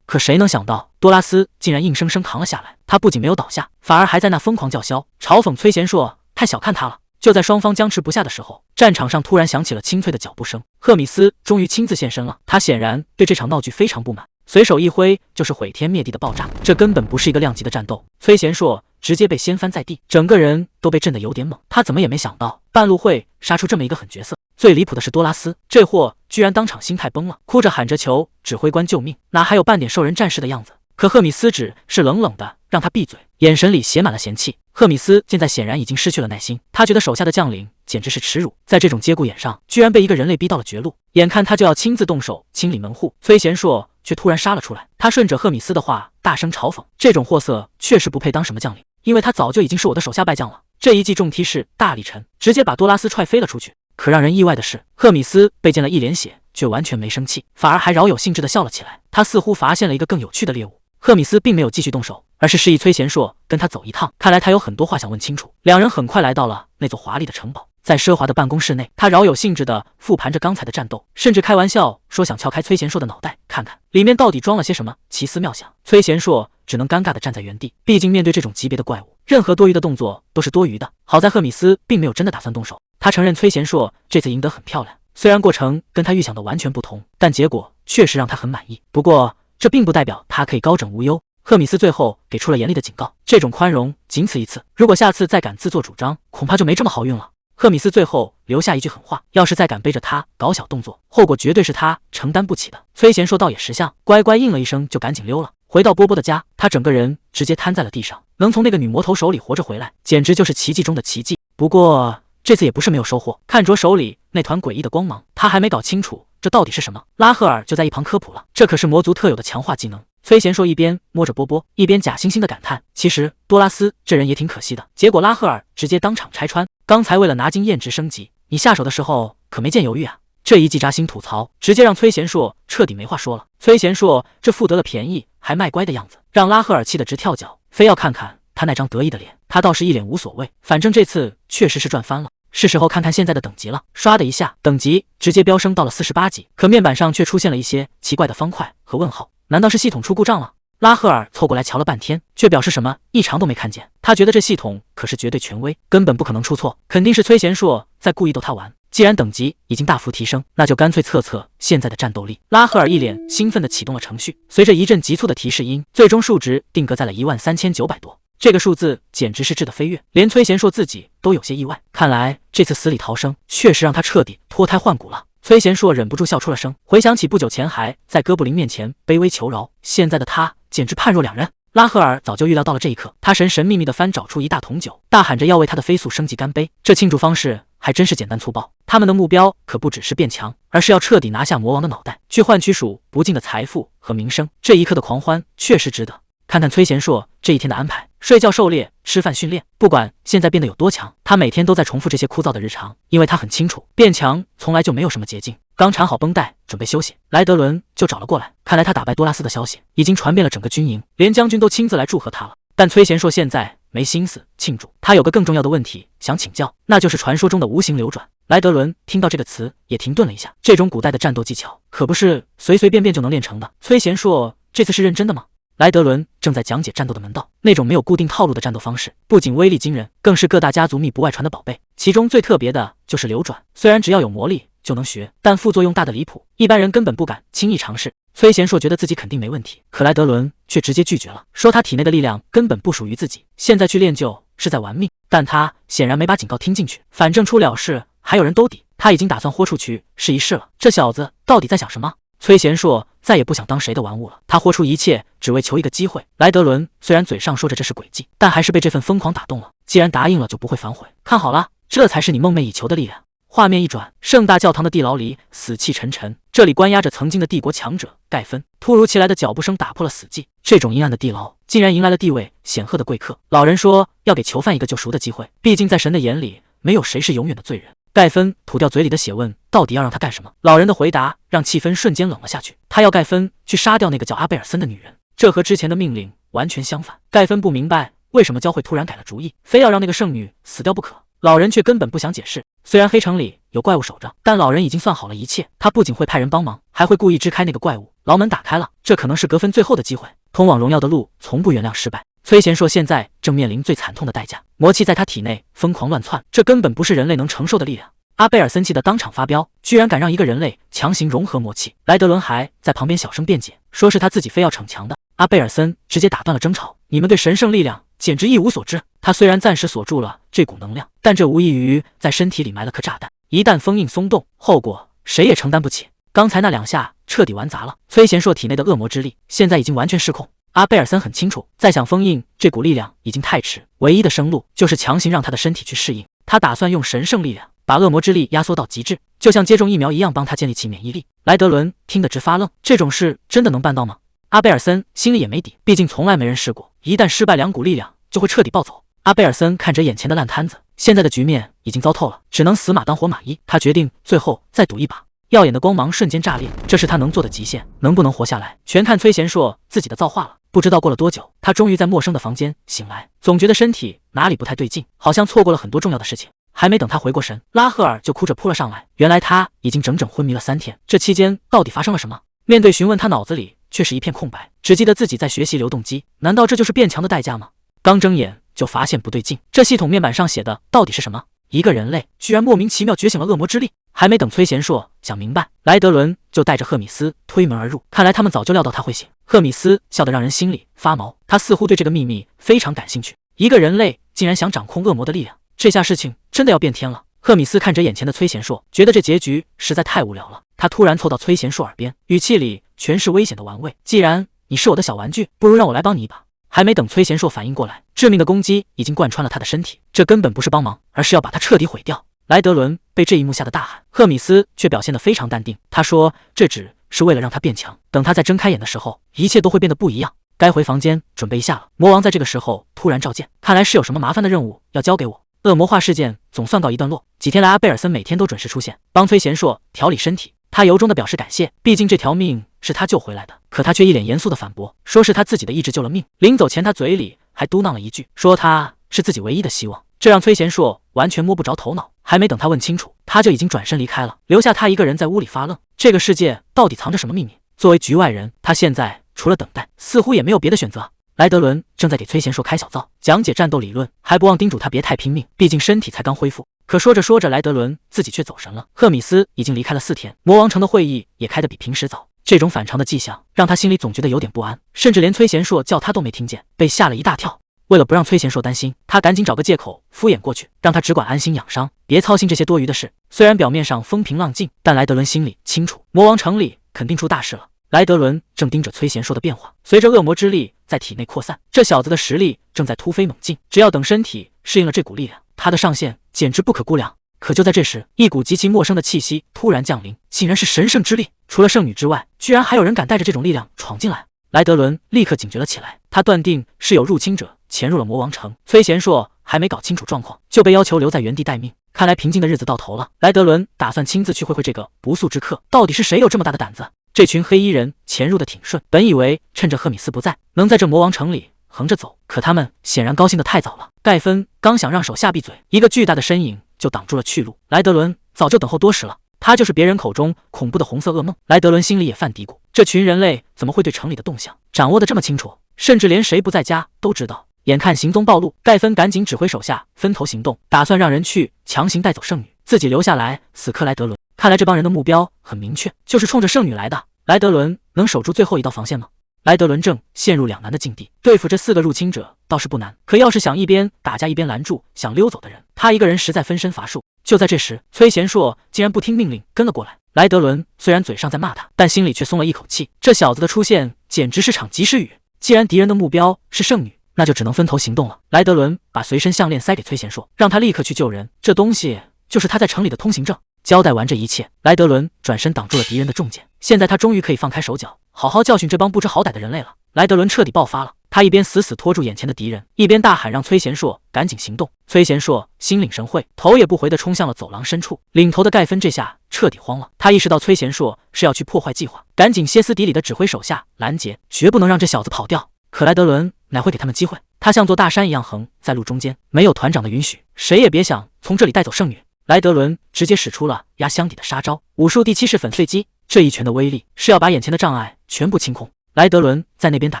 S1: 可谁能想到多拉斯竟然硬生生扛了下来。他不仅没有倒下，反而还在那疯狂叫嚣，嘲讽崔贤硕太小看他了。就在双方僵持不下的时候，战场上突然响起了清脆的脚步声。赫米斯终于亲自现身了，他显然对这场闹剧非常不满，随手一挥就是毁天灭地的爆炸。这根本不是一个量级的战斗，崔贤硕直接被掀翻在地，整个人都被震得有点懵。他怎么也没想到半路会杀出这么一个狠角色。最离谱的是多拉斯，这货居然当场心态崩了，哭着喊着求指挥官救命，哪还有半点兽人战士的样子。可赫米斯只是冷冷的让他闭嘴，眼神里写满了嫌弃。赫米斯现在显然已经失去了耐心，他觉得手下的将领简直是耻辱，在这种节骨眼上居然被一个人类逼到了绝路。眼看他就要亲自动手清理门户，崔贤硕却突然杀了出来。他顺着赫米斯的话大声嘲讽，这种货色确实不配当什么将领，因为他早就已经是我的手下败将了。这一记重踢是大力沉，直接把多拉斯踹飞了出去。可让人意外的是，赫米斯被溅了一脸血，却完全没生气，反而还饶有兴致地笑了起来。他似乎发现了一个更有趣的猎物。赫米斯并没有继续动手，而是示意崔贤硕跟他走一趟，看来他有很多话想问清楚。两人很快来到了那座华丽的城堡，在奢华的办公室内，他饶有兴致地复盘着刚才的战斗，甚至开玩笑说想撬开崔贤硕的脑袋，看看里面到底装了些什么奇思妙想。崔贤硕只能尴尬地站在原地，毕竟面对这种级别的怪物，任何多余的动作都是多余的。好在赫米斯并没有真的打算动手，他承认崔贤硕这次赢得很漂亮，虽然过程跟他预想的完全不同，但结果确实让他很满意。不过这并不代表他可以高枕无忧。赫米斯最后给出了严厉的警告，这种宽容仅此一次，如果下次再敢自作主张，恐怕就没这么好运了。赫米斯最后留下一句狠话，要是再敢背着他搞小动作，后果绝对是他承担不起的。崔贤硕倒也识相，乖乖应了一声就赶紧溜了。回到波波的家，他整个人直接瘫在了地上，能从那个女魔头手里活着回来，简直就是奇迹中的奇迹。不过这次也不是没有收获，看着手里那团诡异的光芒，他还没搞清楚这到底是什么。拉赫尔就在一旁科普了，这可是魔族特有的强化技能。崔贤硕一边摸着波波，一边假惺惺的感叹，其实多拉斯这人也挺可惜的。结果拉赫尔直接当场拆穿，刚才为了拿金验值升级，你下手的时候可没见犹豫啊。这一记扎心吐槽，直接让崔贤硕彻底没话说了。崔贤硕这副得了便宜还卖乖的样子，让拉赫尔气得直跳脚，非要看看他那张得意的脸。他倒是一脸无所谓，反正这次确实是赚翻了。是时候看看现在的等级了，唰的一下，等级直接飙升到了48级，可面板上却出现了一些奇怪的方块和问号，难道是系统出故障了？拉赫尔凑过来瞧了半天，却表示什么异常都没看见。他觉得这系统可是绝对权威，根本不可能出错，肯定是崔贤硕在故意逗他玩。既然等级已经大幅提升，那就干脆测测现在的战斗力。拉赫尔一脸兴奋地启动了程序，随着一阵急促的提示音，最终数值定格在了13900多。这个数字简直是质的飞跃，连崔贤硕自己都有些意外。看来这次死里逃生确实让他彻底脱胎换骨了。崔贤硕忍不住笑出了声，回想起不久前还在哥布林面前卑微求饶，现在的他简直判若两人。拉赫尔早就预料到了这一刻，他神秘地翻找出一大桶酒，大喊着要为他的飞速升级干杯。这庆祝方式还真是简单粗暴，他们的目标可不只是变强，而是要彻底拿下魔王的脑袋，去换取数不尽的财富和名声。这一刻的狂欢确实值得。看看崔贤硕这一天的安排，睡觉狩猎，吃饭训练，不管现在变得有多强，他每天都在重复这些枯燥的日常，因为他很清楚，变强从来就没有什么捷径。刚缠好绷带准备休息，莱德伦就找了过来，看来他打败多拉斯的消息已经传遍了整个军营，连将军都亲自来祝贺他了。但崔贤硕现在没心思庆祝，他有个更重要的问题想请教，那就是传说中的无形流转。莱德伦听到这个词也停顿了一下，这种古代的战斗技巧可不是随随便便就能练成的。崔贤硕这次是认真的吗？莱德伦正在讲解战斗的门道，那种没有固定套路的战斗方式，不仅威力惊人，更是各大家族密不外传的宝贝。其中最特别的就是流转，虽然只要有魔力就能学，但副作用大的离谱，一般人根本不敢轻易尝试。崔贤硕觉得自己肯定没问题，可莱德伦却直接拒绝了，说他体内的力量根本不属于自己，现在去练就是在玩命。但他显然没把警告听进去，反正出了事还有人兜底，他已经打算豁出去试一试了。这小子到底在想什么？崔贤硕再也不想当谁的玩物了，他豁出一切只为求一个机会。莱德伦虽然嘴上说着这是诡计，但还是被这份疯狂打动了。既然答应了，就不会反悔。看好了，这才是你梦寐以求的力量。画面一转，盛大教堂的地牢里死气沉沉，这里关押着曾经的帝国强者盖芬。突如其来的脚步声打破了死寂，这种阴暗的地牢竟然迎来了地位显赫的贵客。老人说要给囚犯一个救赎的机会，毕竟在神的眼里，没有谁是永远的罪人。盖芬吐掉嘴里的血问，到底要让他干什么？老人的回答让气氛瞬间冷了下去，他要盖芬去杀掉那个叫阿贝尔森的女人，这和之前的命令完全相反。盖芬不明白为什么教会突然改了主意，非要让那个圣女死掉不可。老人却根本不想解释，虽然黑城里有怪物守着，但老人已经算好了一切，他不仅会派人帮忙，还会故意支开那个怪物。牢门打开了，这可能是格芬最后的机会。通往荣耀的路从不原谅失败。崔贤硕现在正面临最惨痛的代价，魔气在他体内疯狂乱窜，这根本不是人类能承受的力量。阿贝尔森气得当场发飙，居然敢让一个人类强行融合魔气。莱德伦还在旁边小声辩解，说是他自己非要逞强的。阿贝尔森直接打断了争吵，你们对神圣力量简直一无所知。他虽然暂时锁住了这股能量，但这无异于在身体里埋了颗炸弹，一旦封印松动，后果谁也承担不起。刚才那2下彻底玩砸了，崔贤硕体内的恶魔之力现在已经完全失控。阿贝尔森很清楚，再想封印这股力量已经太迟，唯一的生路就是强行让他的身体去适应。他打算用神圣力量把恶魔之力压缩到极致，就像接种疫苗一样，帮他建立起免疫力。莱德伦听得直发愣，这种事真的能办到吗？阿贝尔森心里也没底，毕竟从来没人试过，一旦失败，2股力量就会彻底暴走。阿贝尔森看着眼前的烂摊子，现在的局面已经糟透了，只能死马当活马医。他决定最后再赌一把。耀眼的光芒瞬间炸裂，这是他能做的极限，能不能活下来，全看崔贤硕自己的造化了。不知道过了多久，他终于在陌生的房间醒来，总觉得身体哪里不太对劲，好像错过了很多重要的事情。还没等他回过神，拉赫尔就哭着扑了上来。原来他已经整整昏迷了3天，这期间到底发生了什么？面对询问，他脑子里却是一片空白，只记得自己在学习流动机。难道这就是变强的代价吗？刚睁眼就发现不对劲，这系统面板上写的到底是什么？一个人类居然莫名其妙觉醒了恶魔之力。还没等崔贤硕想明白，莱德伦就带着赫米斯推门而入。看来他们早就料到他会醒。赫米斯笑得让人心里发毛，他似乎对这个秘密非常感兴趣。一个人类竟然想掌控恶魔的力量，这下事情真的要变天了。赫米斯看着眼前的崔贤硕，觉得这结局实在太无聊了。他突然凑到崔贤硕耳边，语气里全是危险的玩味，既然你是我的小玩具，不如让我来帮你一把。还没等崔贤硕反应过来，致命的攻击已经贯穿了他的身体，这根本不是帮忙，而是要把他彻底毁掉。莱德伦被这一幕吓得大喊，赫米斯却表现得非常淡定。他说这只是为了让他变强，等他再睁开眼的时候，一切都会变得不一样。该回房间准备一下了。魔王在这个时候突然召见，看来是有什么麻烦的任务要交给我。恶魔化事件总算告一段落。几天来，阿贝尔森每天都准时出现，帮崔贤硕调理身体。他由衷地表示感谢，毕竟这条命是他救回来的。可他却一脸严肃地反驳，说是他自己的意志救了命。临走前，他嘴里还嘟囔了一句，说他是自己唯一的希望。这让崔贤硕完全摸不着头脑。还没等他问清楚，他就已经转身离开了，留下他一个人在屋里发愣。这个世界到底藏着什么秘密？作为局外人，他现在除了等待，似乎也没有别的选择。莱德伦正在给崔贤硕开小灶，讲解战斗理论，还不忘叮嘱他别太拼命，毕竟身体才刚恢复。可说着说着，莱德伦自己却走神了。赫米斯已经离开了4天，魔王城的会议也开得比平时早。这种反常的迹象让他心里总觉得有点不安，甚至连崔贤硕叫他都没听见，被吓了一大跳。为了不让崔贤硕担心，他赶紧找个借口敷衍过去，让他只管安心养伤，别操心这些多余的事。虽然表面上风平浪静，但莱德伦心里清楚，魔王城里肯定出大事了。莱德伦正盯着崔贤硕的变化，随着恶魔之力在体内扩散，这小子的实力正在突飞猛进。只要等身体适应了这股力量，他的上限简直不可估量。可就在这时，一股极其陌生的气息突然降临，竟然是神圣之力。除了圣女之外，居然还有人敢带着这种力量闯进来。莱德伦立刻警觉了起来，他断定是有入侵者潜入了魔王城。崔贤硕还没搞清楚状况，就被要求留在原地待命。看来平静的日子到头了。莱德伦打算亲自去会会这个不速之客，到底是谁有这么大的胆子？这群黑衣人潜入的挺顺，本以为趁着赫米斯不在，能在这魔王城里横着走，可他们显然高兴得太早了。盖芬刚想让手下闭嘴，一个巨大的身影就挡住了去路。莱德伦早就等候多时了，他就是别人口中恐怖的红色噩梦。莱德伦心里也犯嘀咕，这群人类怎么会对城里的动向掌握得这么清楚，甚至连谁不在家都知道。眼看行踪暴露，盖芬赶紧指挥手下分头行动，打算让人去强行带走圣女，自己留下来死磕莱德伦。看来这帮人的目标很明确，就是冲着圣女来的。莱德伦能守住最后一道防线吗？莱德伦正陷入两难的境地，对付这4个入侵者倒是不难，可要是想一边打架一边拦住想溜走的人，他一个人实在分身乏术。就在这时，崔贤硕竟然不听命令跟了过来。莱德伦虽然嘴上在骂他，但心里却松了一口气，这小子的出现简直是场及时雨。既然敌人的目标是圣女，那就只能分头行动了。莱德伦把随身项链塞给崔贤硕，让他立刻去救人，这东西就是他在城里的通行证。交代完这一切，莱德伦转身挡住了敌人的重剑。现在他终于可以放开手脚，好好教训这帮不知好歹的人类了。莱德伦彻底爆发了，他一边死死拖住眼前的敌人，一边大喊让崔贤硕赶紧行动。崔贤硕心领神会，头也不回地冲向了走廊深处。领头的盖芬这下彻底慌了，他意识到崔贤硕是要去破坏计划，赶紧歇斯底里地指挥手下拦截，绝不能让这小子跑掉。可莱德伦哪会给他们机会？他像座大山一样横在路中间，没有团长的允许，谁也别想从这里带走圣女。莱德伦直接使出了压箱底的杀招——武术第7式粉碎机。这一拳的威力是要把眼前的障碍全部清空。莱德伦在那边打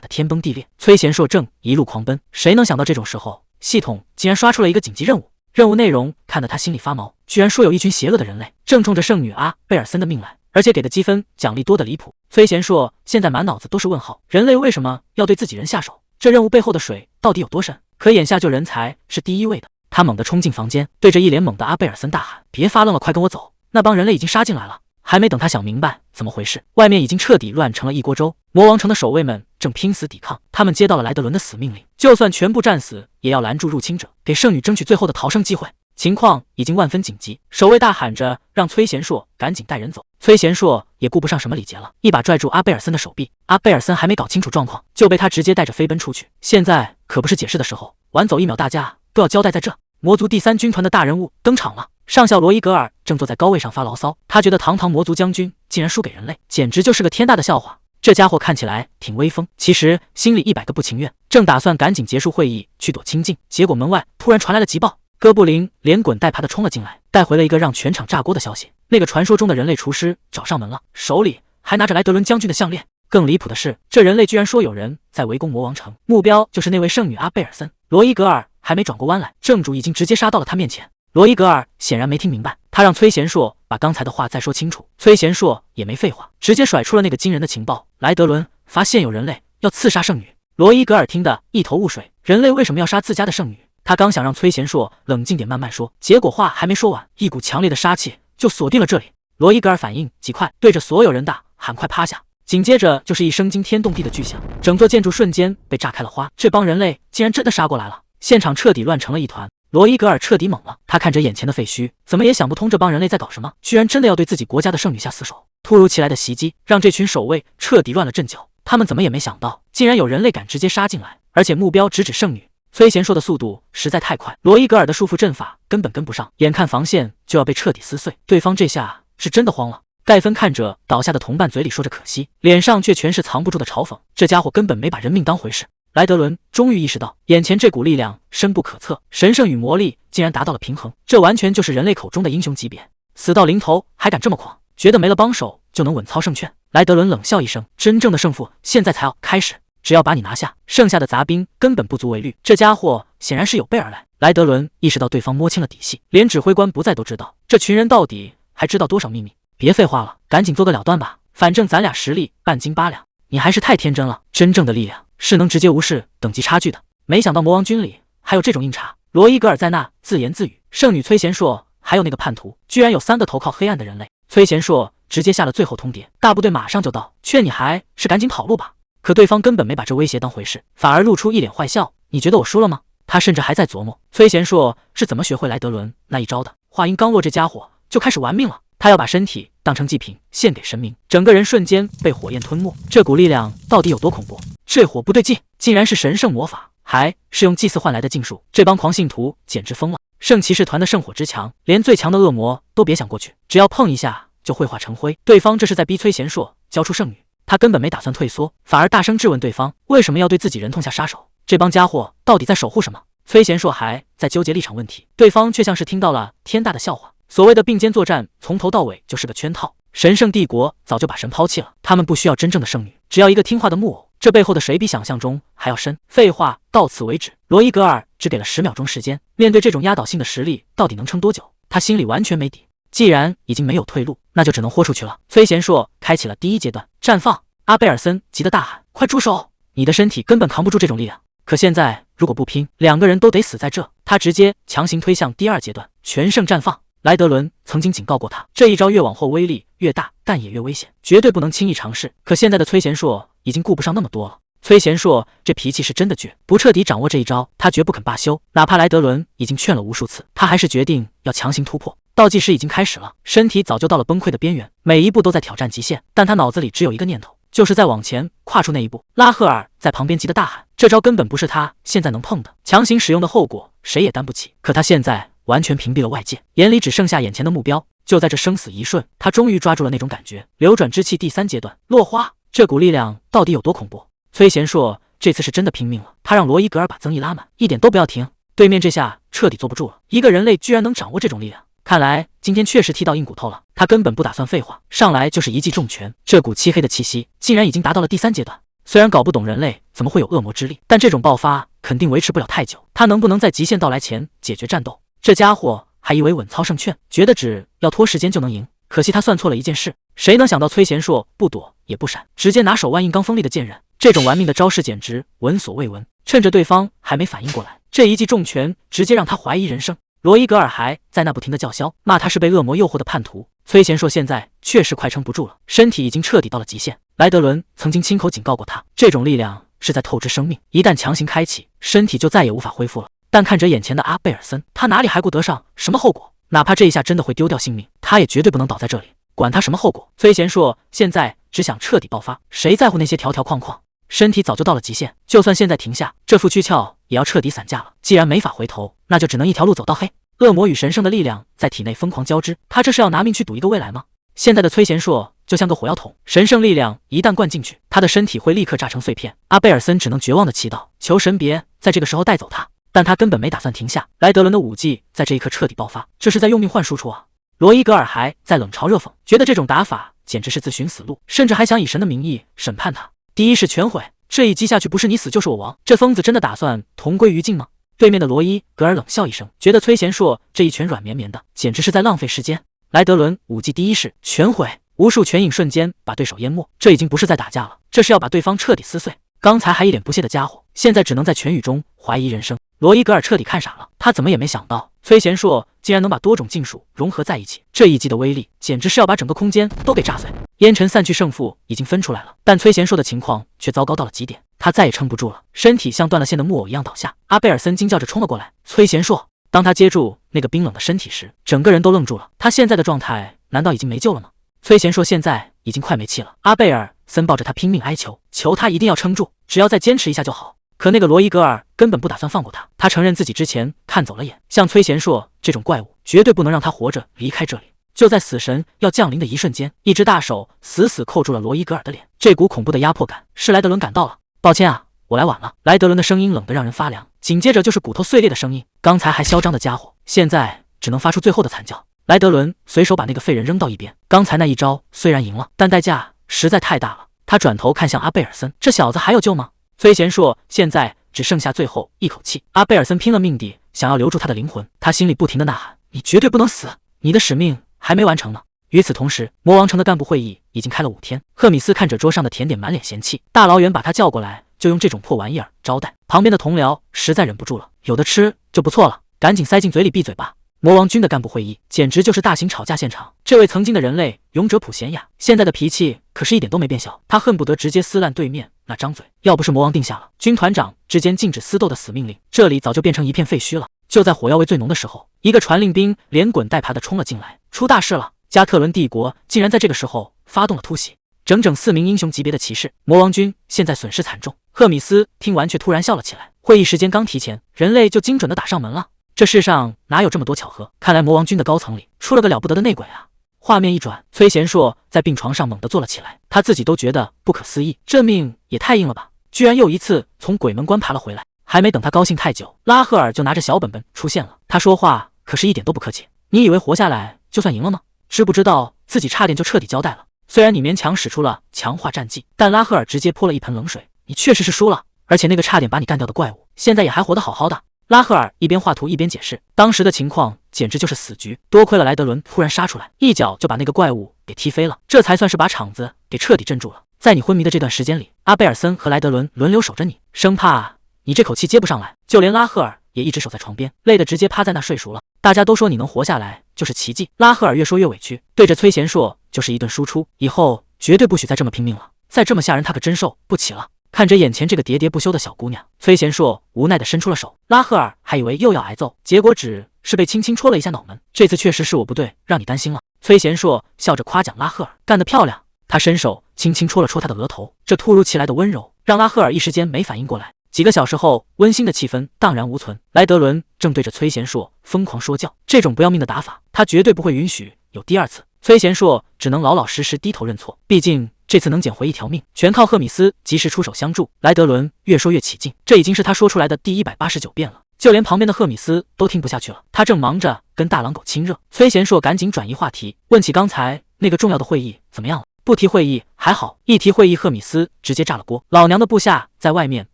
S1: 得天崩地裂，崔贤硕正一路狂奔。谁能想到这种时候，系统竟然刷出了一个紧急任务？任务内容看得他心里发毛，居然说有一群邪恶的人类正冲着圣女阿贝尔森的命来，而且给的积分奖励多得离谱。崔贤硕现在满脑子都是问号：人类为什么要对自己人下手？这任务背后的水到底有多深？可眼下救人才是第一位的。他猛地冲进房间，对着一脸懵的阿贝尔森大喊：别发愣了，快跟我走！那帮人类已经杀进来了。还没等他想明白怎么回事，外面已经彻底乱成了一锅粥。魔王城的守卫们正拼死抵抗，他们接到了莱德伦的死命令，就算全部战死也要拦住入侵者，给圣女争取最后的逃生机会。情况已经万分紧急，守卫大喊着让崔贤硕赶紧带人走。崔贤硕也顾不上什么礼节了，一把拽住阿贝尔森的手臂。阿贝尔森还没搞清楚状况，就被他直接带着飞奔出去。现在可不是解释的时候，晚走1秒大家都要交代在这。魔族第3军团的大人物登场了。上校罗伊格尔正坐在高位上发牢骚，他觉得堂堂魔族将军竟然输给人类，简直就是个天大的笑话。这家伙看起来挺威风，其实心里100个不情愿，正打算赶紧结束会议去躲清静，结果门外突然传来了急报。哥布林连滚带爬的冲了进来，带回了一个让全场炸锅的消息：那个传说中的人类厨师找上门了，手里还拿着莱德伦将军的项链。更离谱的是，这人类居然说有人在围攻魔王城，目标就是那位圣女阿贝尔森。罗伊格尔还没转过弯来，正主已经直接杀到了他面前。罗伊格尔显然没听明白，他让崔贤硕把刚才的话再说清楚。崔贤硕也没废话，直接甩出了那个惊人的情报：莱德伦发现有人类要刺杀圣女。罗伊格尔听得一头雾水，人类为什么要杀自家的圣女？他刚想让崔贤硕冷静点慢慢说，结果话还没说完，一股强烈的杀气就锁定了这里。罗伊格尔反应极快，对着所有人大喊快趴下，紧接着就是一声惊天动地的巨响，整座建筑瞬间被炸开了花。这帮人类竟然真的杀过来了，现场彻底乱成了一团。罗伊格尔彻底懵了，他看着眼前的废墟，怎么也想不通这帮人类在搞什么，居然真的要对自己国家的圣女下死手。突如其来的袭击让这群守卫彻底乱了阵脚，他们怎么也没想到，竟然有人类敢直接杀进来，而且目标直指圣女。崔贤硕的速度实在太快，罗伊格尔的束缚阵法根本跟不上，眼看防线就要被彻底撕碎，对方这下是真的慌了。盖芬看着倒下的同伴，嘴里说着可惜，脸上却全是藏不住的嘲讽，这家伙根本没把人命当回事。莱德伦终于意识到，眼前这股力量深不可测，神圣与魔力竟然达到了平衡，这完全就是人类口中的英雄级别。死到临头还敢这么狂，觉得没了帮手就能稳操胜券。莱德伦冷笑一声，真正的胜负现在才要开始，只要把你拿下，剩下的杂兵根本不足为虑。这家伙显然是有备而来。莱德伦意识到对方摸清了底细，连指挥官不在都知道，这群人到底还知道多少秘密。别废话了，赶紧做个了断吧，反正咱俩实力半斤八两。你还是太天真了，真正的力量是能直接无视等级差距的。没想到魔王军里还有这种硬茬。罗伊格尔在那自言自语，圣女崔贤硕还有那个叛徒，居然有3个投靠黑暗的人类。崔贤硕直接下了最后通牒，大部队马上就到，劝你还是赶紧跑路吧。可对方根本没把这威胁当回事，反而露出一脸坏笑。你觉得我输了吗？他甚至还在琢磨崔贤硕是怎么学会莱德伦那一招的。话音刚落，这家伙就开始玩命了，他要把身体当成祭品献给神明，整个人瞬间被火焰吞没。这股力量到底有多恐怖？这火不对劲，竟然是神圣魔法，还是用祭祀换来的禁术。这帮狂信徒简直疯了！圣骑士团的圣火之强，连最强的恶魔都别想过去，只要碰一下就会化成灰。对方这是在逼崔贤硕交出圣女，他根本没打算退缩，反而大声质问对方为什么要对自己人痛下杀手。这帮家伙到底在守护什么？崔贤硕还在纠结立场问题，对方却像是听到了天大的笑话。所谓的并肩作战，从头到尾就是个圈套。神圣帝国早就把神抛弃了，他们不需要真正的圣女，只要一个听话的木偶。这背后的谁比想象中还要深？废话，到此为止。罗伊格尔只给了10秒钟时间，面对这种压倒性的实力，到底能撑多久？他心里完全没底。既然已经没有退路，那就只能豁出去了。崔贤硕开启了第1阶段，绽放。阿贝尔森急得大喊：“快住手！你的身体根本扛不住这种力量。”可现在如果不拼，两个人都得死在这。他直接强行推向第二阶段，全盛绽放。莱德伦曾经警告过他，这一招越往后威力越大，但也越危险，绝对不能轻易尝试。可现在的崔贤硕已经顾不上那么多了。崔贤硕这脾气是真的倔，不彻底掌握这一招，他绝不肯罢休。哪怕莱德伦已经劝了无数次，他还是决定要强行突破。倒计时已经开始了，身体早就到了崩溃的边缘，每一步都在挑战极限。但他脑子里只有一个念头，就是再往前跨出那一步。拉赫尔在旁边急得大喊，这招根本不是他现在能碰的，强行使用的后果谁也担不起。可他现在完全屏蔽了外界，眼里只剩下眼前的目标。就在这生死一瞬，他终于抓住了那种感觉。流转之气第3阶段，落花。这股力量到底有多恐怖？崔贤硕这次是真的拼命了，他让罗伊格尔把增益拉满，一点都不要停。对面这下彻底坐不住了，一个人类居然能掌握这种力量，看来今天确实踢到硬骨头了。他根本不打算废话，上来就是一记重拳。这股漆黑的气息竟然已经达到了第3阶段。虽然搞不懂人类怎么会有恶魔之力，但这种爆发肯定维持不了太久。他能不能在极限到来前解决战斗？这家伙还以为稳操胜券，觉得只要拖时间就能赢。可惜他算错了一件事，谁能想到崔贤硕不躲也不闪，直接拿手腕硬刚锋利的剑刃。这种玩命的招式简直闻所未闻。趁着对方还没反应过来，这一记重拳直接让他怀疑人生。罗伊格尔还在那不停的叫嚣，骂他是被恶魔诱惑的叛徒。崔贤硕现在确实快撑不住了，身体已经彻底到了极限。莱德伦曾经亲口警告过他，这种力量是在透支生命，一旦强行开启，身体就再也无法恢复了。但看着眼前的阿贝尔森，他哪里还顾得上什么后果？哪怕这一下真的会丢掉性命，他也绝对不能倒在这里，管他什么后果。崔贤硕现在只想彻底爆发，谁在乎那些条条框框？身体早就到了极限，就算现在停下，这副躯壳也要彻底散架了。既然没法回头，那就只能一条路走到黑。恶魔与神圣的力量在体内疯狂交织，他这是要拿命去赌一个未来吗？现在的崔贤硕就像个火药桶，神圣力量一旦灌进去，他的身体会立刻炸成碎片。阿贝尔森只能绝望的祈祷，求神别在这个时候带走他。但他根本没打算停下。莱德伦的武技在这一刻彻底爆发，这是在用命换输出啊！罗伊格尔还在冷嘲热讽，觉得这种打法简直是自寻死路，甚至还想以神的名义审判他。第一式全毁，这一击下去不是你死就是我亡，这疯子真的打算同归于尽吗？对面的罗伊格尔冷笑一声，觉得崔贤硕这一拳软绵绵的，简直是在浪费时间。莱德伦武技第一式全毁，无数拳影瞬间把对手淹没，这已经不是在打架了，这是要把对方彻底撕碎。刚才还一脸不屑的家伙，现在只能在拳语中怀疑人生。罗伊格尔彻底看傻了，他怎么也没想到崔贤硕竟然能把多种禁术融合在一起，这一击的威力简直是要把整个空间都给炸碎。烟尘散去，胜负已经分出来了，但崔贤硕的情况却糟糕到了极点，他再也撑不住了，身体像断了线的木偶一样倒下。阿贝尔森惊叫着冲了过来，崔贤硕。当他接住那个冰冷的身体时，整个人都愣住了，他现在的状态难道已经没救了吗？崔贤硕现在已经快没气了，阿贝尔森抱着他拼命哀求，求他一定要撑住，只要再坚持一下就好。可那个罗伊格尔根本不打算放过他，他承认自己之前看走了眼，像崔贤硕这种怪物绝对不能让他活着离开这里。就在死神要降临的一瞬间，一只大手死死扣住了罗伊格尔的脸，这股恐怖的压迫感是莱德伦感到了。抱歉啊，我来晚了。莱德伦的声音冷得让人发凉，紧接着就是骨头碎裂的声音。刚才还嚣张的家伙，现在只能发出最后的惨叫。莱德伦随手把那个废人扔到一边，刚才那一招虽然赢了，但代价实在太大了。他转头看向阿贝尔森，这小子还有救吗？崔贤硕现在只剩下最后一口气，阿贝尔森拼了命地想要留住他的灵魂，他心里不停地呐喊：你绝对不能死，你的使命还没完成呢。与此同时，魔王城的干部会议已经开了5天。赫米斯看着桌上的甜点，满脸嫌弃。大老远把他叫过来，就用这种破玩意儿招待。旁边的同僚实在忍不住了，有的吃就不错了，赶紧塞进嘴里闭嘴吧。魔王军的干部会议简直就是大型吵架现场。这位曾经的人类勇者普贤雅，现在的脾气可是一点都没变小，他恨不得直接撕烂对面那张嘴。要不是魔王定下了军团长之间禁止私斗的死命令，这里早就变成一片废墟了。就在火药味最浓的时候，一个传令兵连滚带爬的冲了进来，出大事了！加特伦帝国竟然在这个时候发动了突袭，整整4名英雄级别的骑士，魔王军现在损失惨重。赫米斯听完却突然笑了起来，会议时间刚提前，人类就精准的打上门了。这世上哪有这么多巧合？看来魔王军的高层里出了个了不得的内鬼啊！画面一转，崔贤硕在病床上猛地坐了起来，他自己都觉得不可思议，这命也太硬了吧！居然又一次从鬼门关爬了回来。还没等他高兴太久，拉赫尔就拿着小本本出现了。他说话可是一点都不客气，你以为活下来就算赢了吗？知不知道自己差点就彻底交代了？虽然你勉强使出了强化战绩，但拉赫尔直接泼了一盆冷水，你确实是输了，而且那个差点把你干掉的怪物现在也还活得好好的。拉赫尔一边画图一边解释，当时的情况简直就是死局，多亏了莱德伦突然杀出来，一脚就把那个怪物给踢飞了，这才算是把场子给彻底镇住了。在你昏迷的这段时间里，阿贝尔森和莱德伦轮流守着你，生怕你这口气接不上来。就连拉赫尔也一直守在床边，累得直接趴在那睡熟了。大家都说你能活下来就是奇迹。拉赫尔越说越委屈，对着崔贤硕就是一顿输出，以后绝对不许再这么拼命了，再这么吓人他可真受不起了。看着眼前这个喋喋不休的小姑娘，崔贤硕无奈地伸出了手。拉赫尔还以为又要挨揍，结果只是被轻轻戳了一下脑门。这次确实是我不对，让你担心了。崔贤硕笑着夸奖拉赫尔干得漂亮，他伸手轻轻戳了戳他的额头，这突如其来的温柔让拉赫尔一时间没反应过来。几个小时后，温馨的气氛荡然无存。莱德伦正对着崔贤硕疯狂说教，这种不要命的打法，他绝对不会允许有第二次。崔贤硕只能老老实实低头认错，毕竟这次能捡回一条命，全靠赫米斯及时出手相助。莱德伦越说越起劲，这已经是他说出来的第189遍了，就连旁边的赫米斯都听不下去了。他正忙着跟大狼狗亲热，崔贤硕赶紧转移话题，问起刚才那个重要的会议怎么样了。不提会议还好，一提会议，赫米斯直接炸了锅。老娘的部下在外面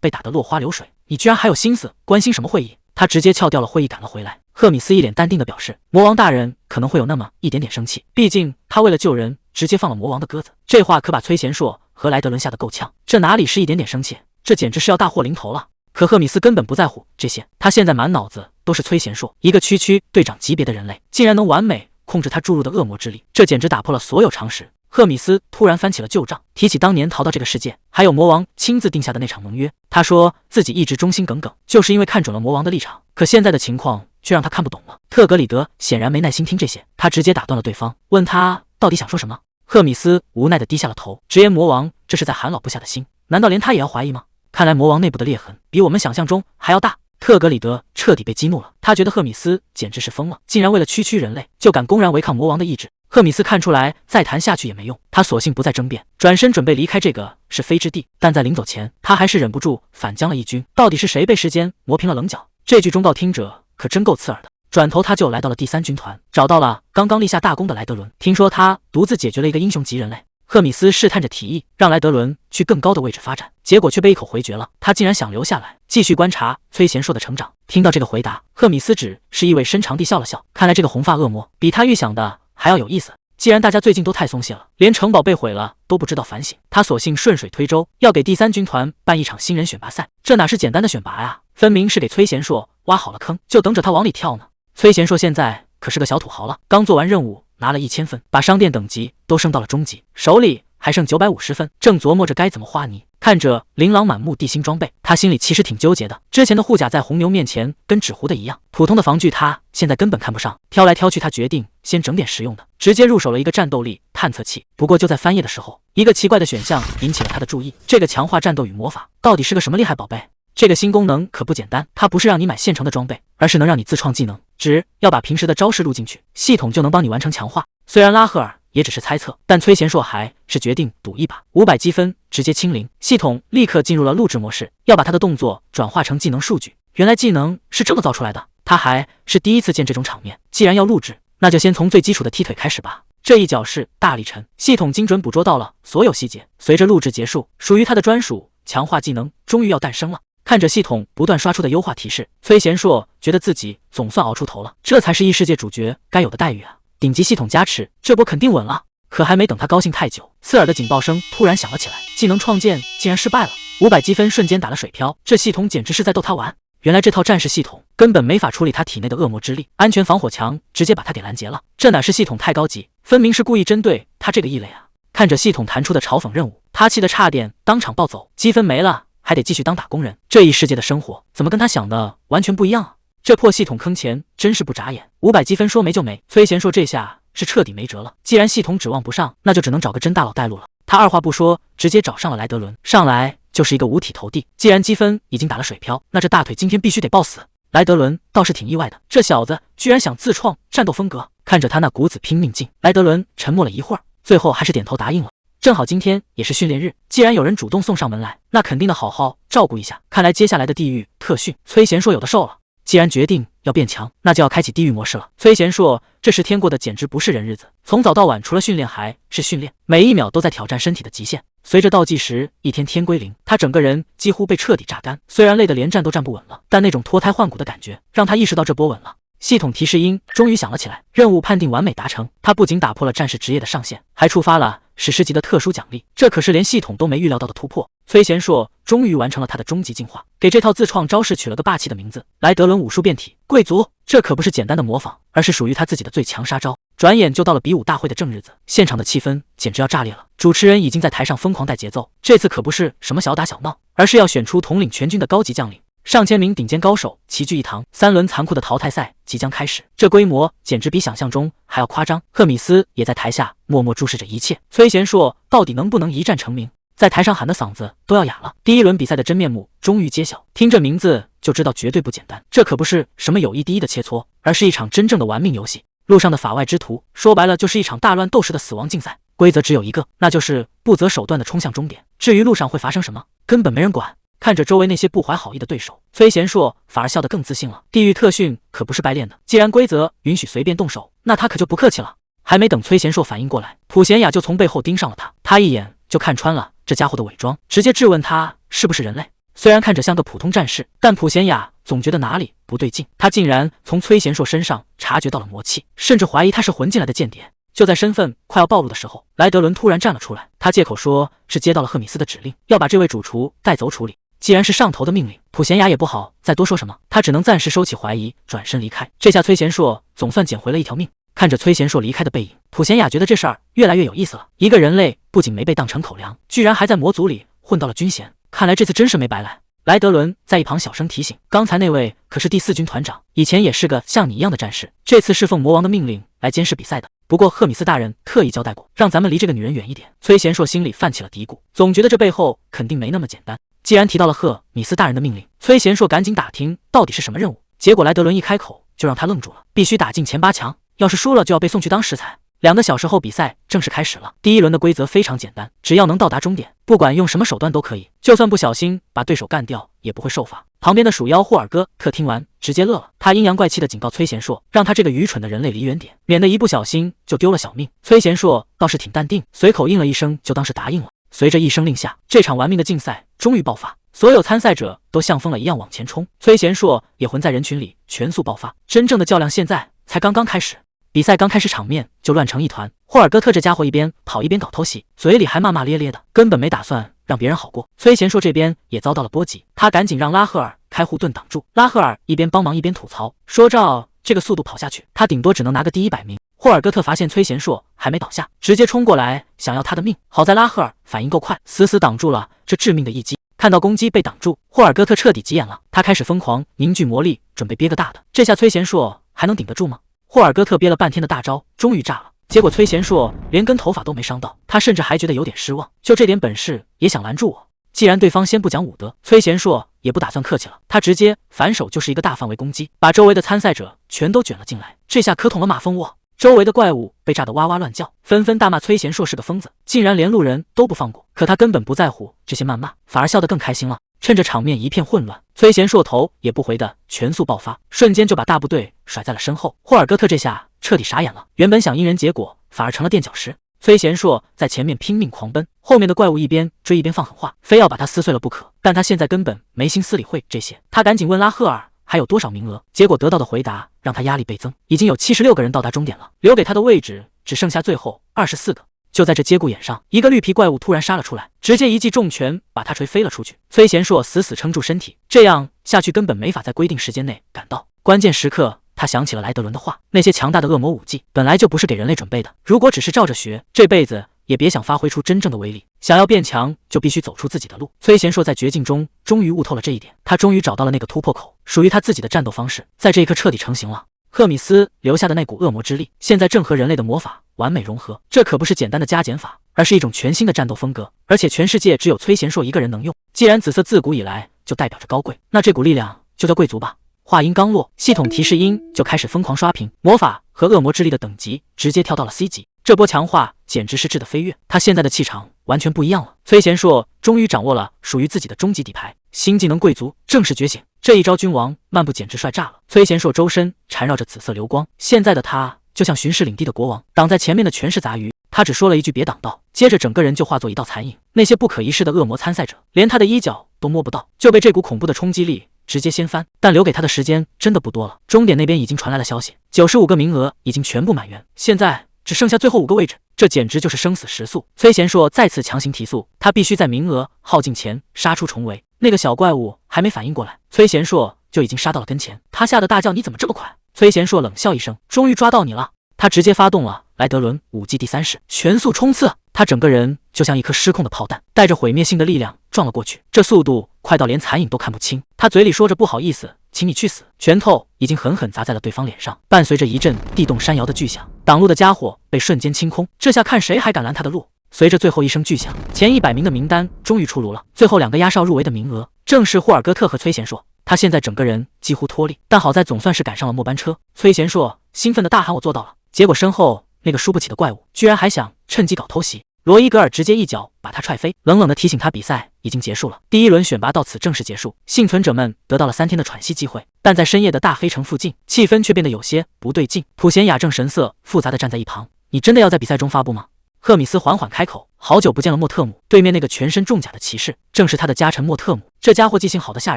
S1: 被打得落花流水，你居然还有心思关心什么会议？他直接撬掉了会议赶了回来。赫米斯一脸淡定地表示，魔王大人可能会有那么一点点生气，毕竟他为了救人直接放了魔王的鸽子。这话可把崔贤硕和莱德伦吓得够呛，这哪里是一点点生气，这简直是要大祸临头了。可赫米斯根本不在乎这些，他现在满脑子都是崔贤硕，一个区区队长级别的人类，竟然能完美控制他注入的恶魔之力，这简直打破了所有常识。赫米斯突然翻起了旧账，提起当年逃到这个世界，还有魔王亲自定下的那场盟约。他说自己一直忠心耿耿，就是因为看准了魔王的立场。可现在的情况却让他看不懂了。特格里德显然没耐心听这些，他直接打断了对方，问他到底想说什么。赫米斯无奈地低下了头，直言魔王这是在寒老部下的心，难道连他也要怀疑吗？看来魔王内部的裂痕比我们想象中还要大。特格里德彻底被激怒了，他觉得赫米斯简直是疯了，竟然为了区区人类就敢公然违抗魔王的意志。赫米斯看出来再谈下去也没用，他索性不再争辩，转身准备离开这个是非之地。但在临走前，他还是忍不住反将了一军。到底是谁被时间磨平了棱角？这句忠告听着可真够刺耳的。转头他就来到了第3军团，找到了刚刚立下大功的莱德伦，听说他独自解决了一个英雄级人类。赫米斯试探着提议让莱德伦去更高的位置发展，结果却被一口回绝了。他竟然想留下来继续观察崔贤硕的成长。听到这个回答，赫米斯只是意味深长地笑了笑，看来这个红发恶魔比他预想的还要有意思。既然大家最近都太松懈了，连城堡被毁了都不知道反省，他索性顺水推舟，要给第3军团办一场新人选拔赛。这哪是简单的选拔呀，分明是给崔贤硕挖好了坑，就等着他往里跳呢。崔贤硕现在可是个小土豪了，刚做完任务拿了1000分，把商店等级都升到了中级，手里还剩950分，正琢磨着该怎么花泥。看着琳琅满目地心装备，他心里其实挺纠结的。之前的护甲在红牛面前跟纸糊的一样，普通的防具他现在根本看不上，挑来挑去，他决定先整点实用的，直接入手了一个战斗力探测器。不过就在翻页的时候，一个奇怪的选项引起了他的注意，这个强化战斗与魔法到底是个什么厉害宝贝？这个新功能可不简单，它不是让你买现成的装备，而是能让你自创技能，只要把平时的招式录进去，系统就能帮你完成强化。虽然拉赫尔也只是猜测，但崔贤硕还是决定赌一把。500积分直接清零，系统立刻进入了录制模式，要把他的动作转化成技能数据。原来技能是这么造出来的，他还是第一次见这种场面。既然要录制，那就先从最基础的踢腿开始吧。这一脚是大力沉，系统精准捕捉到了所有细节。随着录制结束，属于他的专属强化技能终于要诞生了。看着系统不断刷出的优化提示，崔贤硕觉得自己总算熬出头了，这才是异世界主角该有的待遇啊！顶级系统加持，这波肯定稳了。可还没等他高兴太久，刺耳的警报声突然响了起来，技能创建竟然失败了，500积分瞬间打了水漂，这系统简直是在逗他玩。原来这套战士系统根本没法处理他体内的恶魔之力，安全防火墙直接把他给拦截了。这哪是系统太高级，分明是故意针对他这个异类啊！看着系统弹出的嘲讽任务，他气得差点当场暴走，积分没了还得继续当打工人，这一世界的生活怎么跟他想的完全不一样啊！这破系统坑钱真是不眨眼，500积分说没就没。崔贤硕这下是彻底没辙了，既然系统指望不上，那就只能找个真大佬带路了。他二话不说，直接找上了莱德伦，上来就是一个五体投地。既然积分已经打了水漂，那这大腿今天必须得抱死。莱德伦倒是挺意外的，这小子居然想自创战斗风格。看着他那股子拼命劲，莱德伦沉默了一会儿，最后还是点头答应了。正好今天也是训练日，既然有人主动送上门来，那肯定得好好照顾一下。看来接下来的地狱特训，崔贤硕有的受了。既然决定要变强，那就要开启地狱模式了。崔贤硕这10天过得简直不是人日子，从早到晚除了训练还是训练，每一秒都在挑战身体的极限。随着倒计时一天天归零，他整个人几乎被彻底榨干。虽然累得连站都站不稳了，但那种脱胎换骨的感觉让他意识到这波稳了。系统提示音终于响了起来，任务判定完美达成。他不仅打破了战士职业的上限，还触发了史诗级的特殊奖励，这可是连系统都没预料到的突破。崔贤硕终于完成了他的终极进化，给这套自创招式取了个霸气的名字——莱德伦武术变体贵族。这可不是简单的模仿，而是属于他自己的最强杀招。转眼就到了比武大会的正日子，现场的气氛简直要炸裂了。主持人已经在台上疯狂带节奏，这次可不是什么小打小闹，而是要选出统领全军的高级将领。上千名顶尖高手齐聚一堂，3轮残酷的淘汰赛即将开始，这规模简直比想象中还要夸张。赫米斯也在台下默默注视着一切。崔贤硕到底能不能一战成名？在台上喊的嗓子都要哑了。第一轮比赛的真面目终于揭晓，听这名字就知道绝对不简单。这可不是什么友谊第一的切磋，而是一场真正的玩命游戏。路上的法外之徒，说白了就是一场大乱斗式的死亡竞赛。规则只有一个，那就是不择手段的冲向终点。至于路上会发生什么，根本没人管。看着周围那些不怀好意的对手，崔贤硕反而笑得更自信了。地狱特训可不是白练的，既然规则允许随便动手，那他可就不客气了。还没等崔贤硕反应过来，普贤雅就从背后盯上了他。他一眼就看穿了这家伙的伪装，直接质问他是不是人类。虽然看着像个普通战士，但普贤雅总觉得哪里不对劲。他竟然从崔贤硕身上察觉到了魔气，甚至怀疑他是混进来的间谍。就在身份快要暴露的时候，莱德伦突然站了出来。他借口说是接到了赫米斯的指令，要把这位主厨带走处理。既然是上头的命令，普贤雅也不好再多说什么，他只能暂时收起怀疑，转身离开。这下崔贤硕总算捡回了一条命。看着崔贤硕离开的背影，普贤雅觉得这事儿越来越有意思了。一个人类不仅没被当成口粮，居然还在魔族里混到了军衔，看来这次真是没白来。莱德伦在一旁小声提醒，刚才那位可是第4军团长，以前也是个像你一样的战士，这次是奉魔王的命令来监视比赛的。不过赫米斯大人特意交代过，让咱们离这个女人远一点。崔贤硕心里泛起了嘀咕，总觉得这背后肯定没那么简单。既然提到了赫米斯大人的命令，崔贤硕赶紧打听到底是什么任务。结果莱德伦一开口就让他愣住了，必须打进前8强，要是输了就要被送去当食材。2个小时后，比赛正式开始了。第一轮的规则非常简单，只要能到达终点，不管用什么手段都可以，就算不小心把对手干掉，也不会受罚。旁边的鼠妖霍尔哥特听完直接乐了，他阴阳怪气的警告崔贤硕，让他这个愚蠢的人类离远点，免得一不小心就丢了小命。崔贤硕倒是挺淡定，随口应了一声，就当是答应了。随着一声令下，这场玩命的竞赛终于爆发，所有参赛者都像疯了一样往前冲，崔贤硕也混在人群里全速爆发。真正的较量现在才刚刚开始。比赛刚开始，场面就乱成一团。霍尔哥特这家伙一边跑一边搞偷袭，嘴里还骂骂咧咧的，根本没打算让别人好过。崔贤硕这边也遭到了波及，他赶紧让拉赫尔开护盾挡住。拉赫尔一边帮忙一边吐槽，说照这个速度跑下去，他顶多只能拿个第100名。霍尔哥特发现崔贤硕还没倒下，直接冲过来想要他的命。好在拉赫尔反应够快，死死挡住了这致命的一击。看到攻击被挡住，霍尔哥特彻底急眼了，他开始疯狂凝聚魔力，准备憋个大的。这下崔贤硕还能顶得住吗？霍尔哥特憋了半天的大招终于炸了，结果崔贤硕连根头发都没伤到，他甚至还觉得有点失望，就这点本事也想拦住我。既然对方先不讲武德，崔贤硕也不打算客气了，他直接反手就是一个大范围攻击，把周围的参赛者全都卷了进来。这下可捅了马蜂窝，周围的怪物被炸得哇哇乱叫，纷纷大骂崔贤硕是个疯子，竟然连路人都不放过。可他根本不在乎这些谩骂，反而笑得更开心了。趁着场面一片混乱，崔贤硕头也不回的全速爆发，瞬间就把大部队甩在了身后。霍尔哥特这下彻底傻眼了，原本想因人结果，反而成了垫脚石。崔贤硕在前面拼命狂奔，后面的怪物一边追一边放狠话，非要把他撕碎了不可。但他现在根本没心思理会这些，他赶紧问拉赫尔还有多少名额，结果得到的回答让他压力倍增，已经有76个人到达终点了，留给他的位置只剩下最后24个。就在这节骨眼上，一个绿皮怪物突然杀了出来，直接一记重拳把他锤飞了出去。崔贤硕死死撑住身体，这样下去根本没法在规定时间内赶到。关键时刻，他想起了莱德伦的话，那些强大的恶魔武技本来就不是给人类准备的，如果只是照着学，这辈子也别想发挥出真正的威力。想要变强，就必须走出自己的路。崔贤硕在绝境中终于悟透了这一点，他终于找到了那个突破口，属于他自己的战斗方式，在这一刻彻底成型了。赫米斯留下的那股恶魔之力，现在正和人类的魔法完美融合。这可不是简单的加减法，而是一种全新的战斗风格，而且全世界只有崔贤硕一个人能用。既然紫色自古以来就代表着高贵，那这股力量就叫贵族吧。话音刚落，系统提示音就开始疯狂刷屏，魔法和恶魔之力的等级直接跳到了 C 级。这波强化简直是质的飞跃，他现在的气场完全不一样了。崔贤硕终于掌握了属于自己的终极底牌，新技能贵族正式觉醒。这一招君王漫步简直帅炸了。崔贤硕周身缠绕着紫色流光，现在的他就像巡视领地的国王，挡在前面的全是杂鱼。他只说了一句别挡道，接着整个人就化作一道残影。那些不可一世的恶魔参赛者连他的衣角都摸不到，就被这股恐怖的冲击力直接掀翻。但留给他的时间真的不多了，终点那边已经传来了消息，95个名额已经全部满员，现在只剩下最后5个位置，这简直就是生死时速。崔贤硕再次强行提速，他必须在名额耗尽前杀出重围。那个小怪物还没反应过来，崔贤硕就已经杀到了跟前，他吓得大叫：“你怎么这么快？”崔贤硕冷笑一声：“终于抓到你了！”他直接发动了莱德伦武技第3式全速冲刺，他整个人就像一颗失控的炮弹，带着毁灭性的力量撞了过去，这速度快到连残影都看不清。他嘴里说着不好意思，请你去死，拳头已经狠狠砸在了对方脸上，伴随着一阵地动山摇的巨响，挡路的家伙被瞬间清空，这下看谁还敢拦他的路。随着最后一声巨响，前100名的名单终于出炉了，最后2个压哨入围的名额正是霍尔戈特和崔贤硕。他现在整个人几乎脱力，但好在总算是赶上了末班车。崔贤硕兴奋地大喊：“我做到了！”结果身后那个输不起的怪物居然还想趁机搞偷袭，罗伊格尔直接一脚把他踹飞，冷冷地提醒他比赛已经结束了，第1轮选拔到此正式结束，幸存者们得到了3天的喘息机会。但在深夜的大黑城附近，气氛却变得有些不对劲。普贤雅正神色复杂地站在一旁：“你真的要在比赛中发布吗？”赫米斯缓缓开口：“好久不见了，莫特姆。”对面那个全身重甲的骑士正是他的家臣莫特姆，这家伙记性好得吓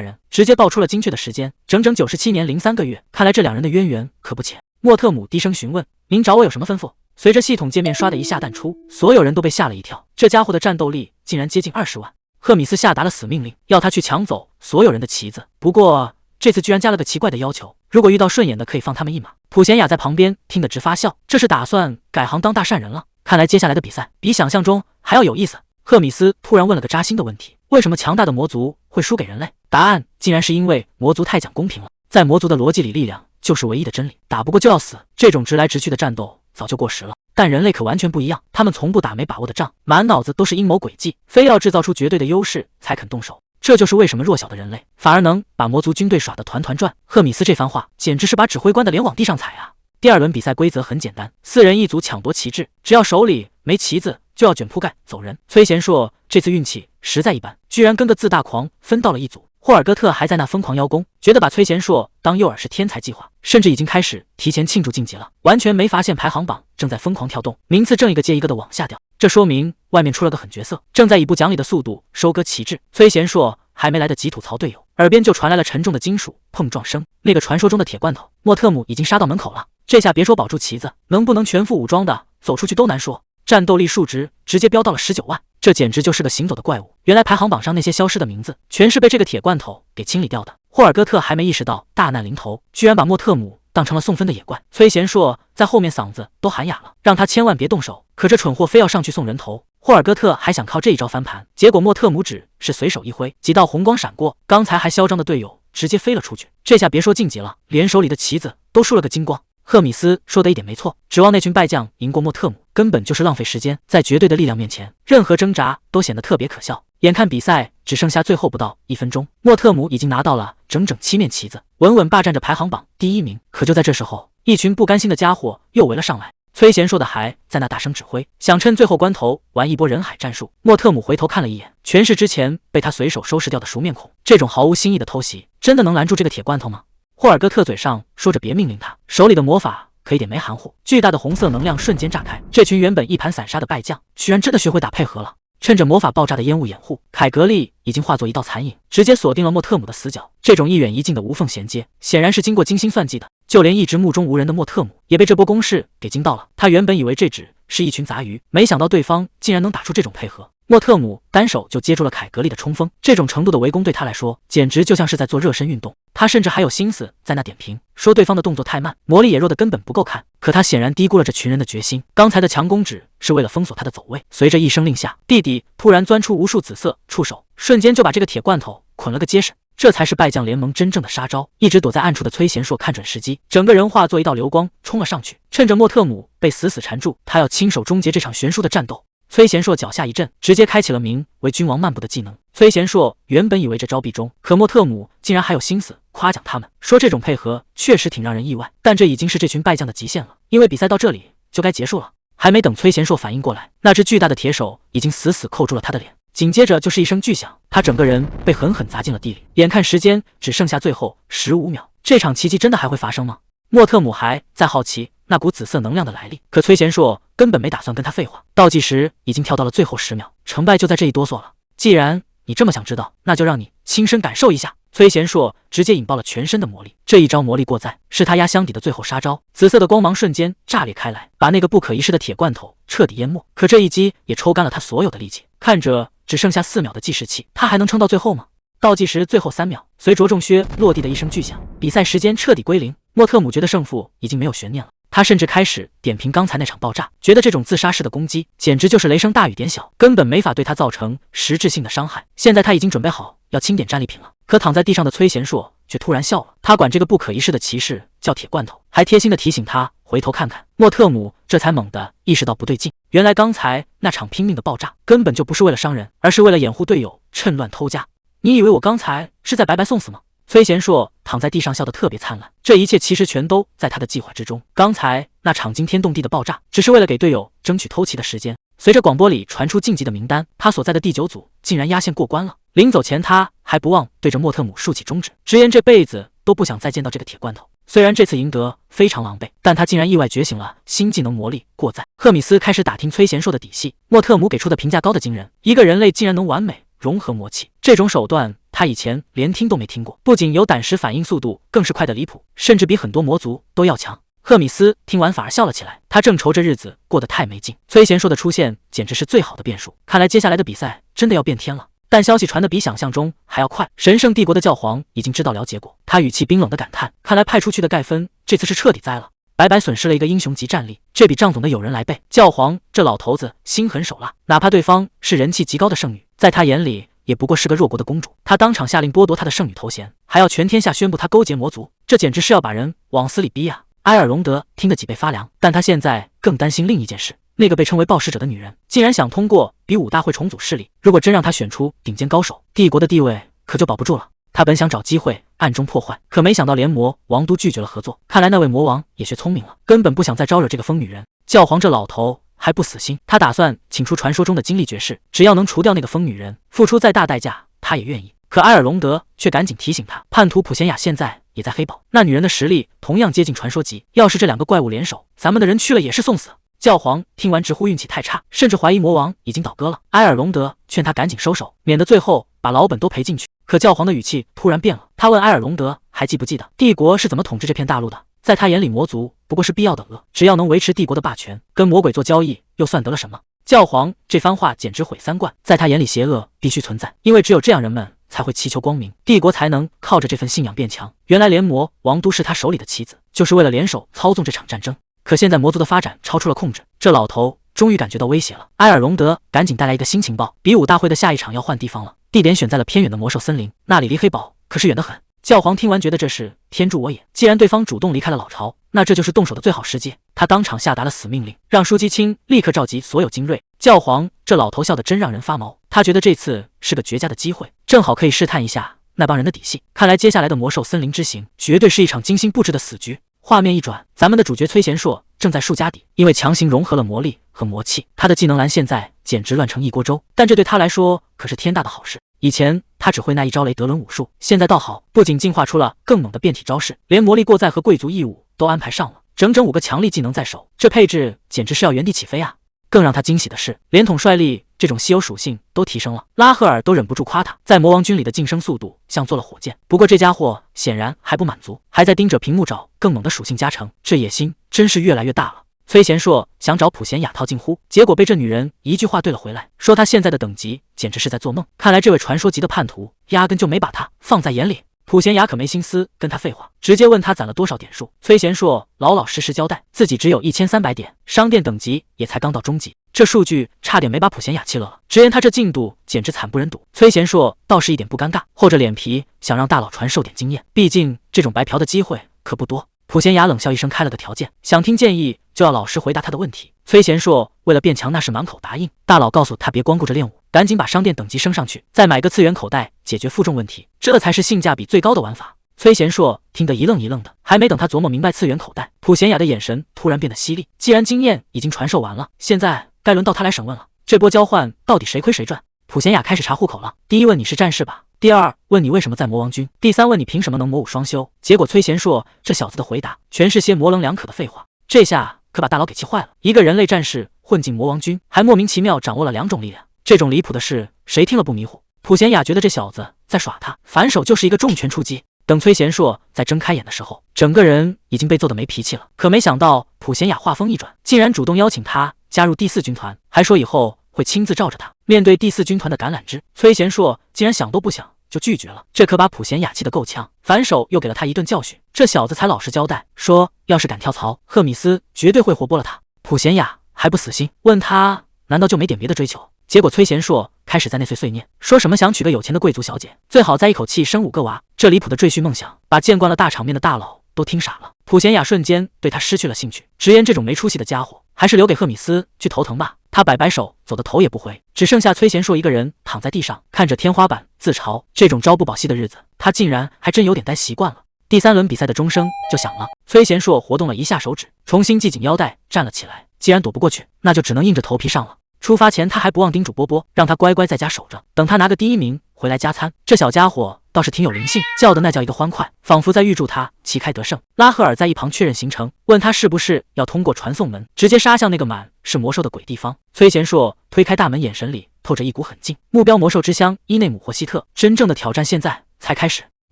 S1: 人，直接报出了精确的时间，整整97年03个月。看来这2人的渊源可不浅。莫特姆低声询问：“您找我有什么吩咐？”随着系统界面刷的一下弹出，所有人都被吓了一跳，这家伙的战斗力竟然接近20万。赫米斯下达了死命令，要他去抢走所有人的旗子，不过这次居然加了个奇怪的要求，如果遇到顺眼的可以放他们一马。普贤雅在旁边听得直发笑，这是打算改行当大善人了。看来接下来的比赛比想象中还要有意思。赫米斯突然问了个扎心的问题：为什么强大的魔族会输给人类？答案竟然是因为魔族太讲公平了，在魔族的逻辑里，力量就是唯一的真理，打不过就要死，这种直来直去的战斗早就过时了。但人类可完全不一样，他们从不打没把握的仗，满脑子都是阴谋诡计，非要制造出绝对的优势才肯动手。这就是为什么弱小的人类反而能把魔族军队耍得团团转。赫米斯这番话简直是把指挥官的脸往地上踩啊！第2轮比赛规则很简单，4人一组抢夺旗帜，只要手里没旗子就要卷铺盖走人。崔贤硕这次运气实在一般，居然跟个自大狂分到了一组。霍尔戈特还在那疯狂邀功，觉得把崔贤硕当诱饵是天才计划，甚至已经开始提前庆祝晋级了，完全没发现排行榜正在疯狂跳动，名次正一个接一个的往下掉。这说明外面出了个狠角色，正在以不讲理的速度收割旗帜。崔贤硕还没来得及吐槽队友，耳边就传来了沉重的金属碰撞声，那个传说中的铁罐头莫特姆已经杀到门口了，这下别说保住旗子，能不能全副武装的走出去都难说。战斗力数值直接飙到了19万，这简直就是个行走的怪物。原来排行榜上那些消失的名字全是被这个铁罐头给清理掉的。霍尔戈特还没意识到大难临头，居然把莫特姆当成了送分的野怪。崔贤硕在后面嗓子都喊哑了，让他千万别动手，可这蠢货非要上去送人头。霍尔戈特还想靠这一招翻盘，结果莫特姆只是随手一挥，几道红光闪过，刚才还嚣张的队友直接飞了出去，这下别说晋级了，连手里的旗子都输了个精光。赫米斯说的一点没错，指望那群败将赢过莫特姆根本就是浪费时间，在绝对的力量面前，任何挣扎都显得特别可笑。眼看比赛只剩下最后不到1分钟，莫特姆已经拿到了整整7面旗子，稳稳霸占着排行榜第1名。可就在这时候，一群不甘心的家伙又围了上来。崔贤硕的还在那大声指挥，想趁最后关头玩一波人海战术。莫特姆回头看了一眼，全是之前被他随手收拾掉的熟面孔，这种毫无新意的偷袭，真的能拦住这个铁罐头吗？霍尔戈特嘴上说着别命令他，手里的魔法可一点没含糊，巨大的红色能量瞬间炸开，这群原本一盘散沙的败将居然真的学会打配合了。趁着魔法爆炸的烟雾掩护，凯格利已经化作一道残影，直接锁定了莫特姆的死角。这种一远一近的无缝衔接，显然是经过精心算计的。就连一直目中无人的莫特姆也被这波攻势给惊到了。他原本以为这只是一群杂鱼，没想到对方竟然能打出这种配合。莫特姆单手就接住了凯格利的冲锋，这种程度的围攻对他来说，简直就像是在做热身运动。他甚至还有心思在那点评，说对方的动作太慢，魔力也弱的根本不够看。可他显然低估了这群人的决心，刚才的强攻只是为了封锁他的走位。随着一声令下，地底突然钻出无数紫色触手，瞬间就把这个铁罐头捆了个结实。这才是败将联盟真正的杀招。一直躲在暗处的崔贤硕看准时机，整个人化作一道流光冲了上去，趁着莫特姆被死死缠住，他要亲手终结这场悬殊的战斗。崔贤硕脚下一震，直接开启了名为君王漫步的技能。崔贤硕原本以为这招必中，可莫特姆竟然还有心思夸奖他们，说这种配合确实挺让人意外，但这已经是这群败将的极限了，因为比赛到这里就该结束了。还没等崔贤硕反应过来，那只巨大的铁手已经死死扣住了他的脸，紧接着就是一声巨响，他整个人被狠狠砸进了地里。眼看时间只剩下最后15秒，这场奇迹真的还会发生吗？莫特姆还在好奇那股紫色能量的来历，可崔贤硕根本没打算跟他废话，倒计时已经跳到了最后10秒，成败就在这一哆嗦了。既然你这么想知道，那就让你亲身感受一下。崔贤硕直接引爆了全身的魔力，这一招魔力过载，是他压箱底的最后杀招。紫色的光芒瞬间炸裂开来，把那个不可一世的铁罐头彻底淹没。可这一击也抽干了他所有的力气。看着只剩下4秒的计时器，他还能撑到最后吗？倒计时最后3秒，随着重靴落地的一声巨响，比赛时间彻底归零。莫特姆觉得胜负已经没有悬念了。他甚至开始点评刚才那场爆炸，觉得这种自杀式的攻击简直就是雷声大雨点小，根本没法对他造成实质性的伤害。现在他已经准备好要清点战利品了，可躺在地上的崔贤硕却突然笑了。他管这个不可一世的骑士叫铁罐头，还贴心的提醒他回头看看。莫特姆这才猛地意识到不对劲，原来刚才那场拼命的爆炸根本就不是为了伤人，而是为了掩护队友趁乱偷家。你以为我刚才是在白白送死吗？崔贤硕躺在地上笑得特别灿烂，这一切其实全都在他的计划之中。刚才那场惊天动地的爆炸，只是为了给队友争取偷骑的时间。随着广播里传出晋级的名单，他所在的第9组竟然压线过关了。临走前，他还不忘对着莫特姆竖起中指，直言这辈子都不想再见到这个铁罐头。虽然这次赢得非常狼狈，但他竟然意外觉醒了新技能魔力过载。赫米斯开始打听崔贤硕的底细，莫特姆给出的评价高得惊人，一个人类竟然能完美融合魔气，这种手段他以前连听都没听过，不仅有胆识，反应速度更是快得离谱，甚至比很多魔族都要强。赫米斯听完反而笑了起来，他正愁着日子过得太没劲，崔贤硕的出现简直是最好的变数，看来接下来的比赛真的要变天了。但消息传得比想象中还要快，神圣帝国的教皇已经知道了结果，他语气冰冷地感叹，看来派出去的盖芬这次是彻底栽了，白白损失了一个英雄级战力，这比仗总的友人来背。教皇这老头子心狠手辣，哪怕对方是人气极高的圣女，在他眼里也不过是个弱国的公主，他当场下令剥夺她的圣女头衔，还要全天下宣布她勾结魔族，这简直是要把人往死里逼啊！埃尔隆德听得脊背发凉，但他现在更担心另一件事，那个被称为暴食者的女人竟然想通过比武大会重组势力，如果真让他选出顶尖高手，帝国的地位可就保不住了。他本想找机会暗中破坏，可没想到连魔王都拒绝了合作，看来那位魔王也学聪明了，根本不想再招惹这个疯女人。教皇这老头还不死心，他打算请出传说中的精力爵士，只要能除掉那个疯女人，付出再大代价他也愿意。可埃尔隆德却赶紧提醒他，叛徒普贤雅现在也在黑堡，那女人的实力同样接近传说级，要是这2个怪物联手，咱们的人去了也是送死。教皇听完直呼运气太差，甚至怀疑魔王已经倒戈了。埃尔隆德劝他赶紧收手，免得最后把老本都赔进去。可教皇的语气突然变了，他问埃尔隆德还记不记得帝国是怎么统治这片大陆的？在他眼里，魔族不过是必要的恶，只要能维持帝国的霸权，跟魔鬼做交易又算得了什么？教皇这番话简直毁三观，在他眼里，邪恶必须存在，因为只有这样人们才会祈求光明，帝国才能靠着这份信仰变强。原来连魔王都是他手里的棋子，就是为了联手操纵这场战争。可现在魔族的发展超出了控制，这老头终于感觉到威胁了。埃尔隆德赶紧带来一个新情报，比武大会的下一场要换地方了，地点选在了偏远的魔兽森林，那里离黑堡可是远得很。教皇听完觉得这是天助我也，既然对方主动离开了老巢，那这就是动手的最好时机。他当场下达了死命令，让舒基清立刻召集所有精锐。教皇这老头笑得真让人发毛，他觉得这次是个绝佳的机会，正好可以试探一下那帮人的底细。看来接下来的魔兽森林之行绝对是一场精心布置的死局。画面一转，咱们的主角崔贤硕正在树家底，因为强行融合了魔力和魔气，他的技能栏现在简直乱成一锅粥。但这对他来说可是天大的好事。以前他只会那一招雷德伦武术，现在倒好，不仅进化出了更猛的变体招式，连魔力过载和贵族义务都安排上了，整整5个强力技能在手，这配置简直是要原地起飞啊！更让他惊喜的是，连统帅力这种稀有属性都提升了，拉赫尔都忍不住夸他，在魔王军里的晋升速度像坐了火箭。不过这家伙显然还不满足，还在盯着屏幕找更猛的属性加成，这野心真是越来越大了。崔贤硕想找普贤雅套近乎，结果被这女人一句话对了回来，说他现在的等级简直是在做梦。看来这位传说级的叛徒压根就没把他放在眼里。普贤雅可没心思跟他废话，直接问他攒了多少点数。崔贤硕老老实实交代，自己只有1300点，商店等级也才刚到中级，这数据差点没把普贤雅气乐了，直言他这进度简直惨不忍睹。崔贤硕倒是一点不尴尬，厚着脸皮想让大佬传授点经验，毕竟这种白嫖的机会可不多。普贤雅冷笑一声，开了个条件，想听建议就要老实回答他的问题。崔贤硕为了变强，那是满口答应。大佬告诉他别光顾着练武，赶紧把商店等级升上去，再买个次元口袋解决负重问题，这才是性价比最高的玩法。崔贤硕听得一愣一愣的，还没等他琢磨明白次元口袋，普贤雅的眼神突然变得犀利。既然经验已经传授完了，现在该轮到他来审问了。这波交换到底谁亏谁赚？普贤雅开始查户口了，第一问你是战士吧？第二问你为什么在魔王军？第三问你凭什么能魔武双修？结果崔贤硕这小子的回答全是些模棱两可的废话，这下可把大佬给气坏了。一个人类战士混进魔王军，还莫名其妙掌握了2种力量，这种离谱的事谁听了不迷糊？普贤雅觉得这小子在耍他，反手就是一个重拳出击。等崔贤硕再睁开眼的时候，整个人已经被揍得没脾气了。可没想到普贤雅话锋一转，竟然主动邀请他加入第4军团，还说以后会亲自罩着他。面对第4军团的橄榄枝，崔贤硕竟然想都不想就拒绝了，这可把普贤雅气得够呛，反手又给了他一顿教训。这小子才老实交代，说要是敢跳槽，赫米斯绝对会活剥了他。普贤雅还不死心，问他难道就没点别的追求？结果崔贤硕开始在内碎念，说什么想娶个有钱的贵族小姐，最好再一口气生5个娃。这离谱的赘婿梦想，把见惯了大场面的大佬都听傻了。普贤雅瞬间对他失去了兴趣，直言这种没出息的家伙，还是留给赫米斯去头疼吧。他摆摆手，走的头也不回，只剩下崔贤硕一个人躺在地上，看着天花板自嘲。这种朝不保夕的日子，他竟然还真有点待习惯了。第3轮比赛的钟声就响了，崔贤硕活动了一下手指，重新系紧腰带，站了起来。既然躲不过去，那就只能硬着头皮上了。出发前他还不忘叮嘱波波，让他乖乖在家守着，等他拿个第1名回来加餐。这小家伙倒是挺有灵性，叫的那叫一个欢快，仿佛在预祝他旗开得胜。拉赫尔在一旁确认行程，问他是不是要通过传送门直接杀向那个满是魔兽的鬼地方。崔贤硕推开大门，眼神里透着一股狠劲。目标魔兽之乡伊内姆霍希特，真正的挑战现在才开始，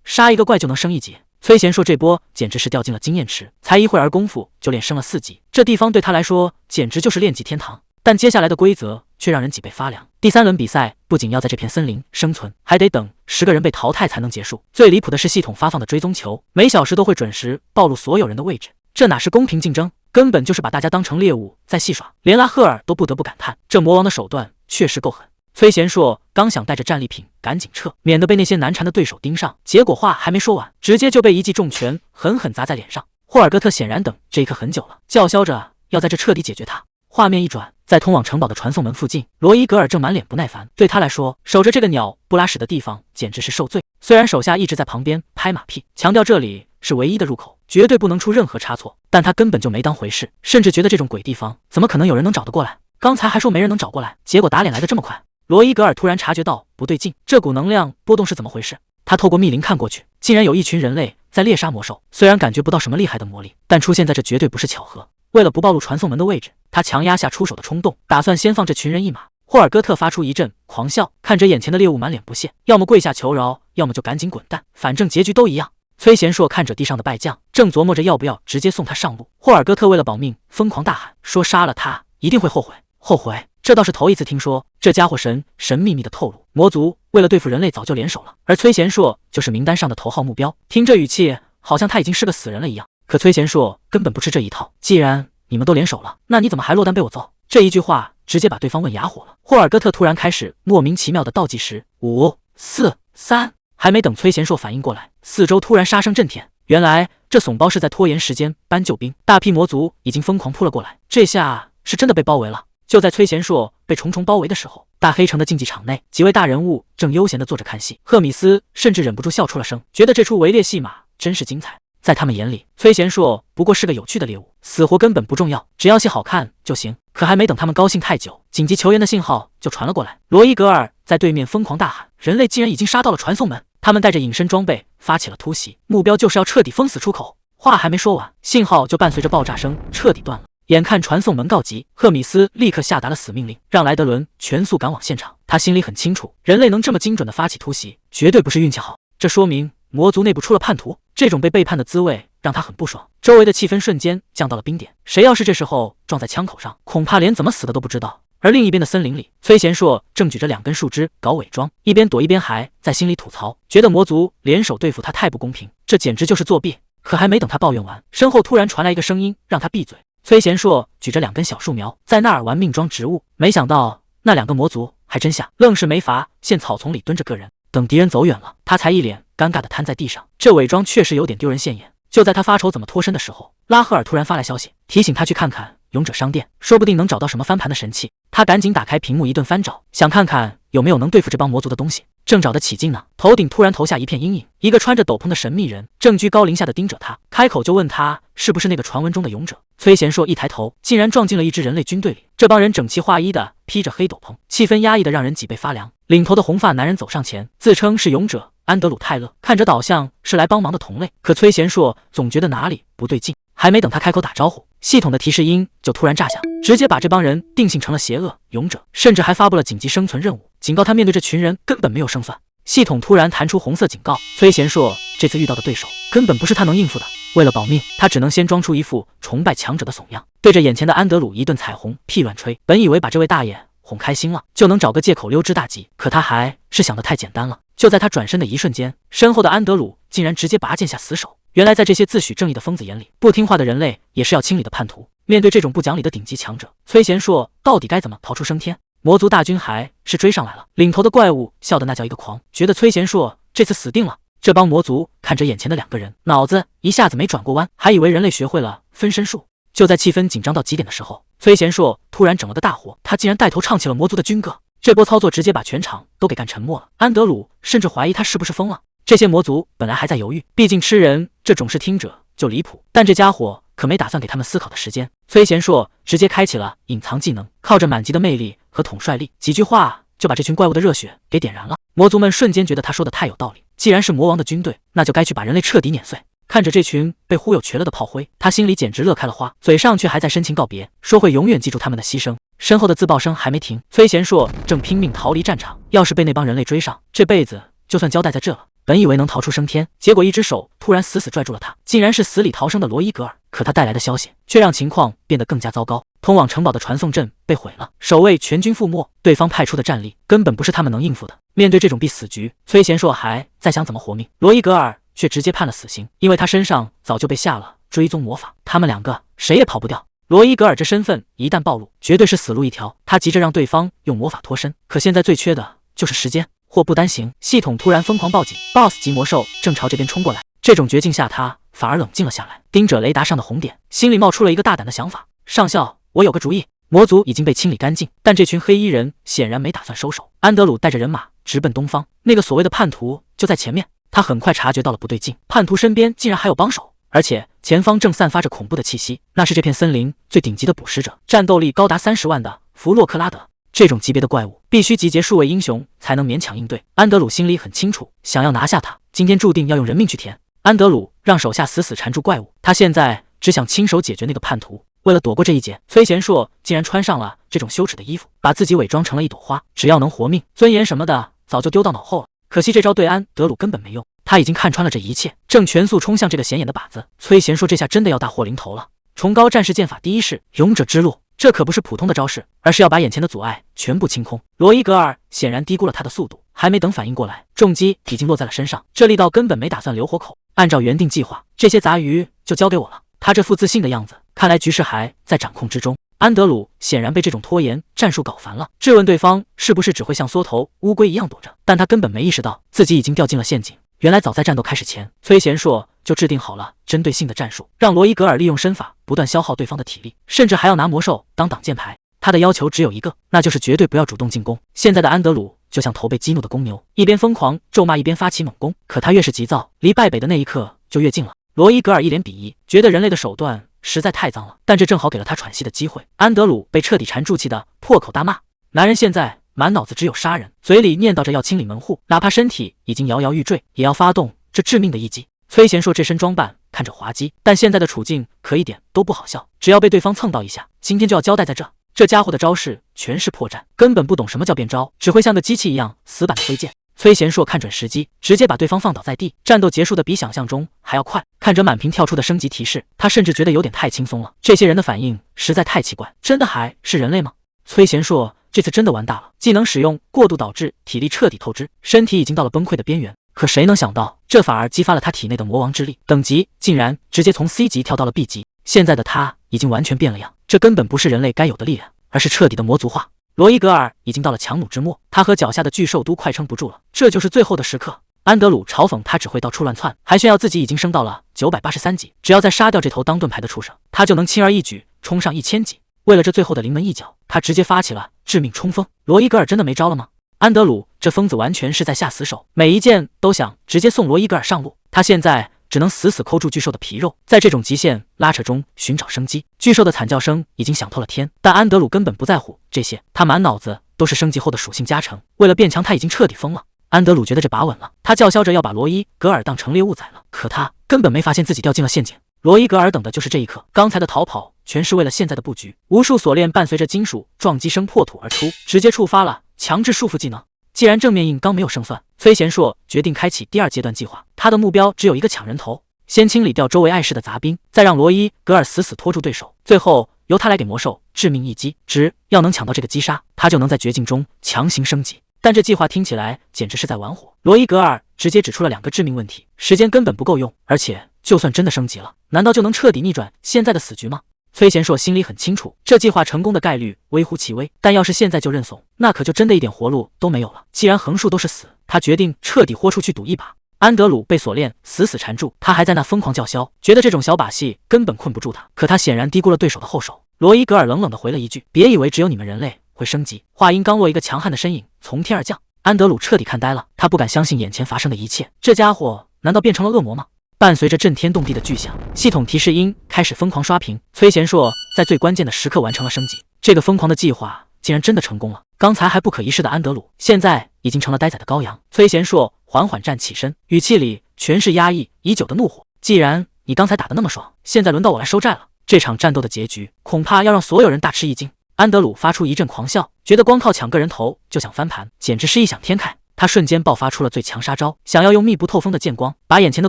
S1: 杀一个怪就能升1级。崔贤硕这波简直是掉进了经验池，才一会儿功夫就练升了4级，这地方对他来说简直就是练级天堂。但接下来的规则却让人脊背发凉。第3轮比赛不仅要在这片森林生存，还得等10个人被淘汰才能结束。最离谱的是系统发放的追踪球，每小时都会准时暴露所有人的位置，这哪是公平竞争，根本就是把大家当成猎物在戏耍。连拉赫尔都不得不感叹，这魔王的手段确实够狠。崔贤硕刚想带着战利品赶紧撤，免得被那些难缠的对手盯上，结果话还没说完，直接就被一记重拳狠狠砸在脸上。霍尔戈特显然等这一刻很久了，叫嚣着要在这彻底解决他。画面一转，在通往城堡的传送门附近，罗伊格尔正满脸不耐烦。对他来说，守着这个鸟不拉屎的地方简直是受罪。虽然手下一直在旁边拍马屁，强调这里是唯一的入口，绝对不能出任何差错，但他根本就没当回事，甚至觉得这种鬼地方怎么可能有人能找得过来？刚才还说没人能找过来，结果打脸来得这么快。罗伊格尔突然察觉到不对劲，这股能量波动是怎么回事？他透过密林看过去，竟然有一群人类在猎杀魔兽。虽然感觉不到什么厉害的魔力，但出现在这绝对不是巧合。为了不暴露传送门的位置，他强压下出手的冲动，打算先放这群人一马。霍尔戈特发出一阵狂笑，看着眼前的猎物满脸不屑，要么跪下求饶，要么就赶紧滚蛋，反正结局都一样。崔贤硕看着地上的败将，正琢磨着要不要直接送他上路。霍尔戈特为了保命，疯狂大喊说杀了他一定会后悔。后悔？这倒是头一次听说。这家伙神秘的透露，魔族为了对付人类早就联手了，而崔贤硕就是名单上的头号目标。听这语气，好像他已经是个死人了一样。可崔贤硕根本不吃这一套，既然你们都联手了，那你怎么还落单被我揍？这一句话直接把对方问哑火了。霍尔戈特突然开始莫名其妙的倒计时，5、4、3，还没等崔贤硕反应过来，四周突然杀声震天。原来这怂包是在拖延时间搬救兵，大批魔族已经疯狂扑了过来，这下是真的被包围了。就在崔贤硕被重重包围的时候，大黑城的竞技场内，几位大人物正悠闲地坐着看戏。赫米斯甚至忍不住笑出了声，觉得这出围猎戏码真是精彩。在他们眼里，崔贤硕不过是个有趣的猎物，死活根本不重要，只要戏好看就行。可还没等他们高兴太久，紧急求援的信号就传了过来。罗伊格尔在对面疯狂大喊，人类竟然已经杀到了传送门，他们带着隐身装备发起了突袭，目标就是要彻底封死出口。话还没说完，信号就伴随着爆炸声彻底断了。眼看传送门告急，赫米斯立刻下达了死命令，让莱德伦全速赶往现场。他心里很清楚，人类能这么精准地发起突袭，绝对不是运气好，这说明魔族内部出了叛徒。这种被背叛的滋味让他很不爽，周围的气氛瞬间降到了冰点。谁要是这时候撞在枪口上，恐怕连怎么死的都不知道。而另一边的森林里，崔贤硕正举着2根树枝搞伪装，一边躲一边还在心里吐槽，觉得魔族联手对付他太不公平，这简直就是作弊。可还没等他抱怨完，身后突然传来一个声音，让他闭嘴。崔贤硕举着2根小树苗在那儿玩命装植物，没想到那2个魔族还真下，愣是没法现草丛里蹲着个人，等敌人走远了，他才一脸尴尬地瘫在地上。这伪装确实有点丢人现眼。就在他发愁怎么脱身的时候，拉赫尔突然发来消息，提醒他去看看勇者商店，说不定能找到什么翻盘的神器。他赶紧打开屏幕一顿翻找，想看看有没有能对付这帮魔族的东西。正找得起劲呢，头顶突然投下一片阴影，一个穿着斗篷的神秘人正居高临下的盯着他，开口就问他是不是那个传闻中的勇者。崔贤硕一抬头，竟然撞进了一支人类军队里。这帮人整齐划一的披着黑斗篷，气氛压抑的让人脊背发凉。领头的红发男人走上前，自称是勇者安德鲁泰勒，看着倒像是来帮忙的同类。可崔贤硕总觉得哪里不对劲，还没等他开口打招呼，系统的提示音就突然炸响，直接把这帮人定性成了邪恶勇者，甚至还发布了紧急生存任务，警告他面对这群人根本没有胜算。系统突然弹出红色警告，崔贤硕这次遇到的对手根本不是他能应付的。为了保命，他只能先装出一副崇拜强者的怂样，对着眼前的安德鲁一顿彩虹屁乱吹。本以为把这位大爷哄开心了，就能找个借口溜之大吉，可他还是想得太简单了。就在他转身的一瞬间，身后的安德鲁竟然直接拔剑下死手。原来在这些自诩正义的疯子眼里，不听话的人类也是要清理的叛徒。面对这种不讲理的顶级强者，崔贤硕到底该怎么逃出升天？魔族大军还是追上来了，领头的怪物笑得那叫一个狂，觉得崔贤硕这次死定了。这帮魔族看着眼前的2个人，脑子一下子没转过弯，还以为人类学会了分身术。就在气氛紧张到极点的时候，崔贤硕突然整了个大火，他竟然带头唱起了魔族的军歌。这波操作直接把全场都给干沉默了。安德鲁甚至怀疑他是不是疯了。这些魔族本来还在犹豫，毕竟吃人这种事听着就离谱，但这家伙可没打算给他们思考的时间。崔贤硕直接开启了隐藏技能，靠着满级的魅力和统帅力，几句话就把这群怪物的热血给点燃了。魔族们瞬间觉得他说的太有道理，既然是魔王的军队，那就该去把人类彻底碾碎。看着这群被忽悠瘸了的炮灰，他心里简直乐开了花，嘴上却还在深情告别，说会永远记住他们的牺牲。身后的自爆声还没停，崔贤硕正拼命逃离战场，要是被那帮人类追上，这辈子就算交代在这了。本以为能逃出升天，结果一只手突然死死拽住了他，竟然是死里逃生的罗伊格尔。可他带来的消息却让情况变得更加糟糕，通往城堡的传送阵被毁了，守卫全军覆没，对方派出的战力根本不是他们能应付的。面对这种必死局，崔贤硕还在想怎么活命，罗伊格尔却直接判了死刑，因为他身上早就被下了追踪魔法，他们2个谁也跑不掉。罗伊格尔这身份一旦暴露，绝对是死路一条。他急着让对方用魔法脱身，可现在最缺的就是时间。祸不单行，系统突然疯狂报警 ，BOSS 级魔兽正朝这边冲过来。这种绝境下，他反而冷静了下来，盯着雷达上的红点，心里冒出了一个大胆的想法：上校，我有个主意。魔族已经被清理干净，但这群黑衣人显然没打算收手。安德鲁带着人马直奔东方，那个所谓的叛徒就在前面。他很快察觉到了不对劲，叛徒身边竟然还有帮手，而且前方正散发着恐怖的气息，那是这片森林最顶级的捕食者，战斗力高达30万的弗洛克拉德。这种级别的怪物必须集结数位英雄才能勉强应对。安德鲁心里很清楚，想要拿下他，今天注定要用人命去填。安德鲁让手下死死缠住怪物，他现在只想亲手解决那个叛徒。为了躲过这一劫，崔贤硕竟然穿上了这种羞耻的衣服，把自己伪装成了一朵花，只要能活命，尊严什么的早就丢到脑后了。可惜这招对安德鲁根本没用，他已经看穿了这一切，正全速冲向这个显眼的靶子。崔贤硕这下真的要大祸临头了。崇高战士剑法第一式勇者之路，这可不是普通的招式，而是要把眼前的阻碍全部清空。罗伊格尔显然低估了他的速度，还没等反应过来，重击已经落在了身上，这力道根本没打算留活口。按照原定计划，这些杂鱼就交给我了。他这副自信的样子，看来局势还在掌控之中。安德鲁显然被这种拖延战术搞烦了，质问对方是不是只会像缩头乌龟一样躲着，但他根本没意识到自己已经掉进了陷阱。原来早在战斗开始前，崔贤硕就制定好了针对性的战术，让罗伊格尔利用身法不断消耗对方的体力，甚至还要拿魔兽当挡箭牌。他的要求只有一个，那就是绝对不要主动进攻。现在的安德鲁就像头被激怒的公牛，一边疯狂咒骂，一边发起猛攻。可他越是急躁，离败北的那一刻就越近了。罗伊格尔一脸鄙夷，觉得人类的手段实在太脏了，但这正好给了他喘息的机会。安德鲁被彻底缠住气的破口大骂，男人现在满脑子只有杀人，嘴里念叨着要清理门户，哪怕身体已经摇摇欲坠，也要发动这致命的一击。崔贤硕这身装扮看着滑稽，但现在的处境可一点都不好笑，只要被对方蹭到一下，今天就要交代在这。这家伙的招式全是破绽，根本不懂什么叫变招，只会像个机器一样死板的挥剑。崔贤硕看准时机，直接把对方放倒在地，战斗结束的比想象中还要快。看着满屏跳出的升级提示，他甚至觉得有点太轻松了。这些人的反应实在太奇怪，真的还是人类吗？崔贤硕这次真的完大了，技能使用过度导致体力彻底透支，身体已经到了崩溃的边缘。可谁能想到，这反而激发了他体内的魔王之力，等级竟然直接从 C 级跳到了 B 级。现在的他已经完全变了样，这根本不是人类该有的力量，而是彻底的魔族化。罗伊格尔已经到了强弩之末，他和脚下的巨兽都快撑不住了，这就是最后的时刻。安德鲁嘲讽他只会到处乱窜，还炫耀自己已经升到了983级，只要再杀掉这头当盾牌的畜生，他就能轻而易举冲上1000级。为了这最后的临门一脚，他直接发起了致命冲锋。罗伊格尔真的没招了吗？安德鲁这疯子完全是在下死手，每一剑都想直接送罗伊格尔上路。他现在只能死死抠住巨兽的皮肉，在这种极限拉扯中寻找生机。巨兽的惨叫声已经响透了天，但安德鲁根本不在乎这些，他满脑子都是升级后的属性加成。为了变强，他已经彻底疯了。安德鲁觉得这把稳了，他叫嚣着要把罗伊格尔当成猎物宰了，可他根本没发现自己掉进了陷阱。罗伊格尔等的就是这一刻，刚才的逃跑全是为了现在的布局。无数锁链伴随着金属撞击声破土而出，直接触发了强制束缚技能。既然正面硬刚没有胜算，崔贤硕决定开启第2阶段计划，他的目标只有一个：抢人头。先清理掉周围碍事的杂兵，再让罗伊格尔死死拖住对手，最后由他来给魔兽致命一击。只要能抢到这个击杀，他就能在绝境中强行升级。但这计划听起来简直是在玩火。罗伊格尔直接指出了2个致命问题，时间根本不够用，而且就算真的升级了，难道就能彻底逆转现在的死局吗？崔贤硕心里很清楚，这计划成功的概率微乎其微，但要是现在就认怂，那可就真的一点活路都没有了。既然横竖都是死，他决定彻底豁出去赌一把。安德鲁被锁链死死缠住，他还在那疯狂叫嚣，觉得这种小把戏根本困不住他。可他显然低估了对手的后手。罗伊格尔冷冷地回了一句：“别以为只有你们人类会升级。”话音刚落，一个强悍的身影从天而降。安德鲁彻底看呆了，他不敢相信眼前发生的一切，这家伙难道变成了恶魔吗？伴随着震天动地的巨响，系统提示音开始疯狂刷屏。崔贤硕在最关键的时刻完成了升级，这个疯狂的计划竟然真的成功了。刚才还不可一世的安德鲁，现在已经成了待宰的羔羊。崔贤硕缓缓站起身，语气里全是压抑已久的怒火。既然你刚才打得那么爽，现在轮到我来收债了。这场战斗的结局恐怕要让所有人大吃一惊。安德鲁发出一阵狂笑，觉得光靠抢个人头就想翻盘，简直是异想天开。他瞬间爆发出了最强杀招，想要用密不透风的剑光把眼前的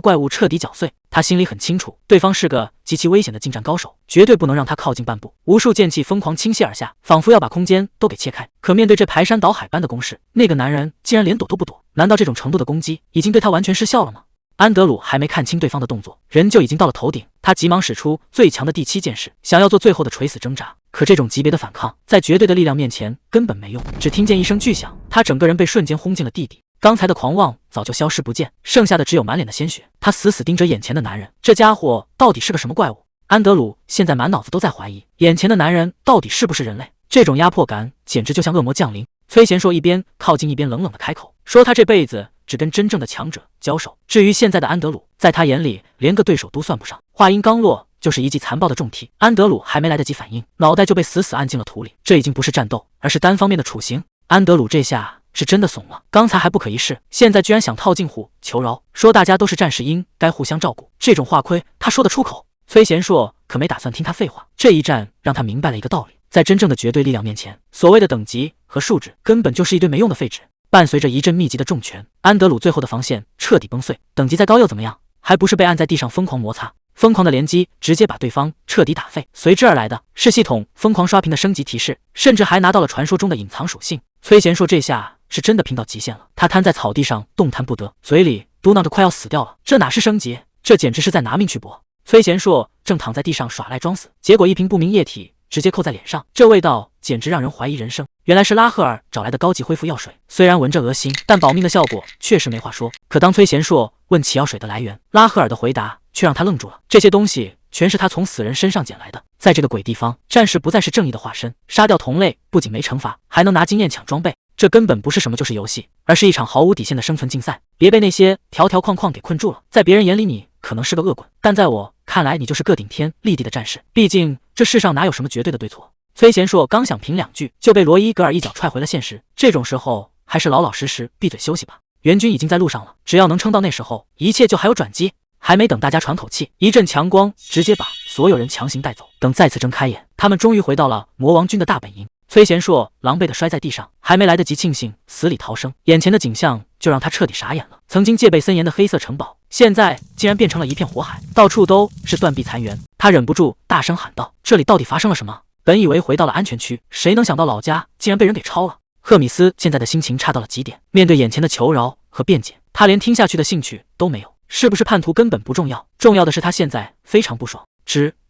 S1: 怪物彻底搅碎。他心里很清楚，对方是个极其危险的近战高手，绝对不能让他靠近半步。无数剑气疯狂倾泻而下，仿佛要把空间都给切开。可面对这排山倒海般的攻势，那个男人竟然连躲都不躲。难道这种程度的攻击已经对他完全失效了吗？安德鲁还没看清对方的动作，人就已经到了头顶。他急忙使出最强的第7剑士，想要做最后的垂死挣扎。可这种级别的反抗，在绝对的力量面前根本没用。只听见一声巨响，他整个人被瞬间轰进了地底。刚才的狂妄早就消失不见，剩下的只有满脸的鲜血。他死死盯着眼前的男人，这家伙到底是个什么怪物？安德鲁现在满脑子都在怀疑，眼前的男人到底是不是人类？这种压迫感简直就像恶魔降临。崔贤硕一边靠近一边冷冷的开口说，他这辈子只跟真正的强者交手，至于现在的安德鲁，在他眼里连个对手都算不上。话音刚落，就是一记残暴的重踢，安德鲁还没来得及反应，脑袋就被死死按进了土里。这已经不是战斗，而是单方面的处刑。安德鲁这下是真的怂了，刚才还不可一世，现在居然想套近乎求饶，说大家都是战士，应该互相照顾。这种话亏他说得出口。崔贤硕可没打算听他废话，这一战让他明白了一个道理，在真正的绝对力量面前，所谓的等级和数值根本就是一堆没用的废纸。伴随着一阵密集的重拳，安德鲁最后的防线彻底崩碎。等级再高又怎么样？还不是被按在地上疯狂摩擦，疯狂的连击直接把对方彻底打废。随之而来的是系统疯狂刷屏的升级提示，甚至还拿到了传说中的隐藏属性。崔贤硕这下是真的拼到极限了，他瘫在草地上动弹不得，嘴里嘟囔着快要死掉了。这哪是升级，这简直是在拿命去搏。崔贤硕正躺在地上耍赖装死，结果一瓶不明液体直接扣在脸上，这味道简直让人怀疑人生。原来是拉赫尔找来的高级恢复药水，虽然闻着恶心，但保命的效果确实没话说。可当崔贤硕问起药水的来源，拉赫尔的回答却让他愣住了。这些东西全是他从死人身上捡来的。在这个鬼地方，战士不再是正义的化身，杀掉同类不仅没惩罚，还能拿经验抢装备。这根本不是什么就是游戏，而是一场毫无底线的生存竞赛。别被那些条条框框给困住了。在别人眼里你可能是个恶棍，但在我看来你就是个顶天立地的战士。毕竟这世上哪有什么绝对的对错。崔贤硕刚想评两句，就被罗伊格尔一脚踹回了现实。这种时候还是老老实实闭嘴休息吧。援军已经在路上了，只要能撑到那时候，一切就还有转机。还没等大家喘口气，一阵强光直接把所有人强行带走。等再次睁开眼，他们终于回到了魔王军的大本营。崔贤硕狼狈地摔在地上，还没来得及庆幸死里逃生，眼前的景象就让他彻底傻眼了。曾经戒备森严的黑色城堡，现在竟然变成了一片火海，到处都是断壁残垣。他忍不住大声喊道：“这里到底发生了什么？”本以为回到了安全区，谁能想到老家竟然被人给抄了。赫米斯现在的心情差到了极点，面对眼前的求饶和辩解，他连听下去的兴趣都没有。是不是叛徒根本不重要，重要的是他现在非常不爽。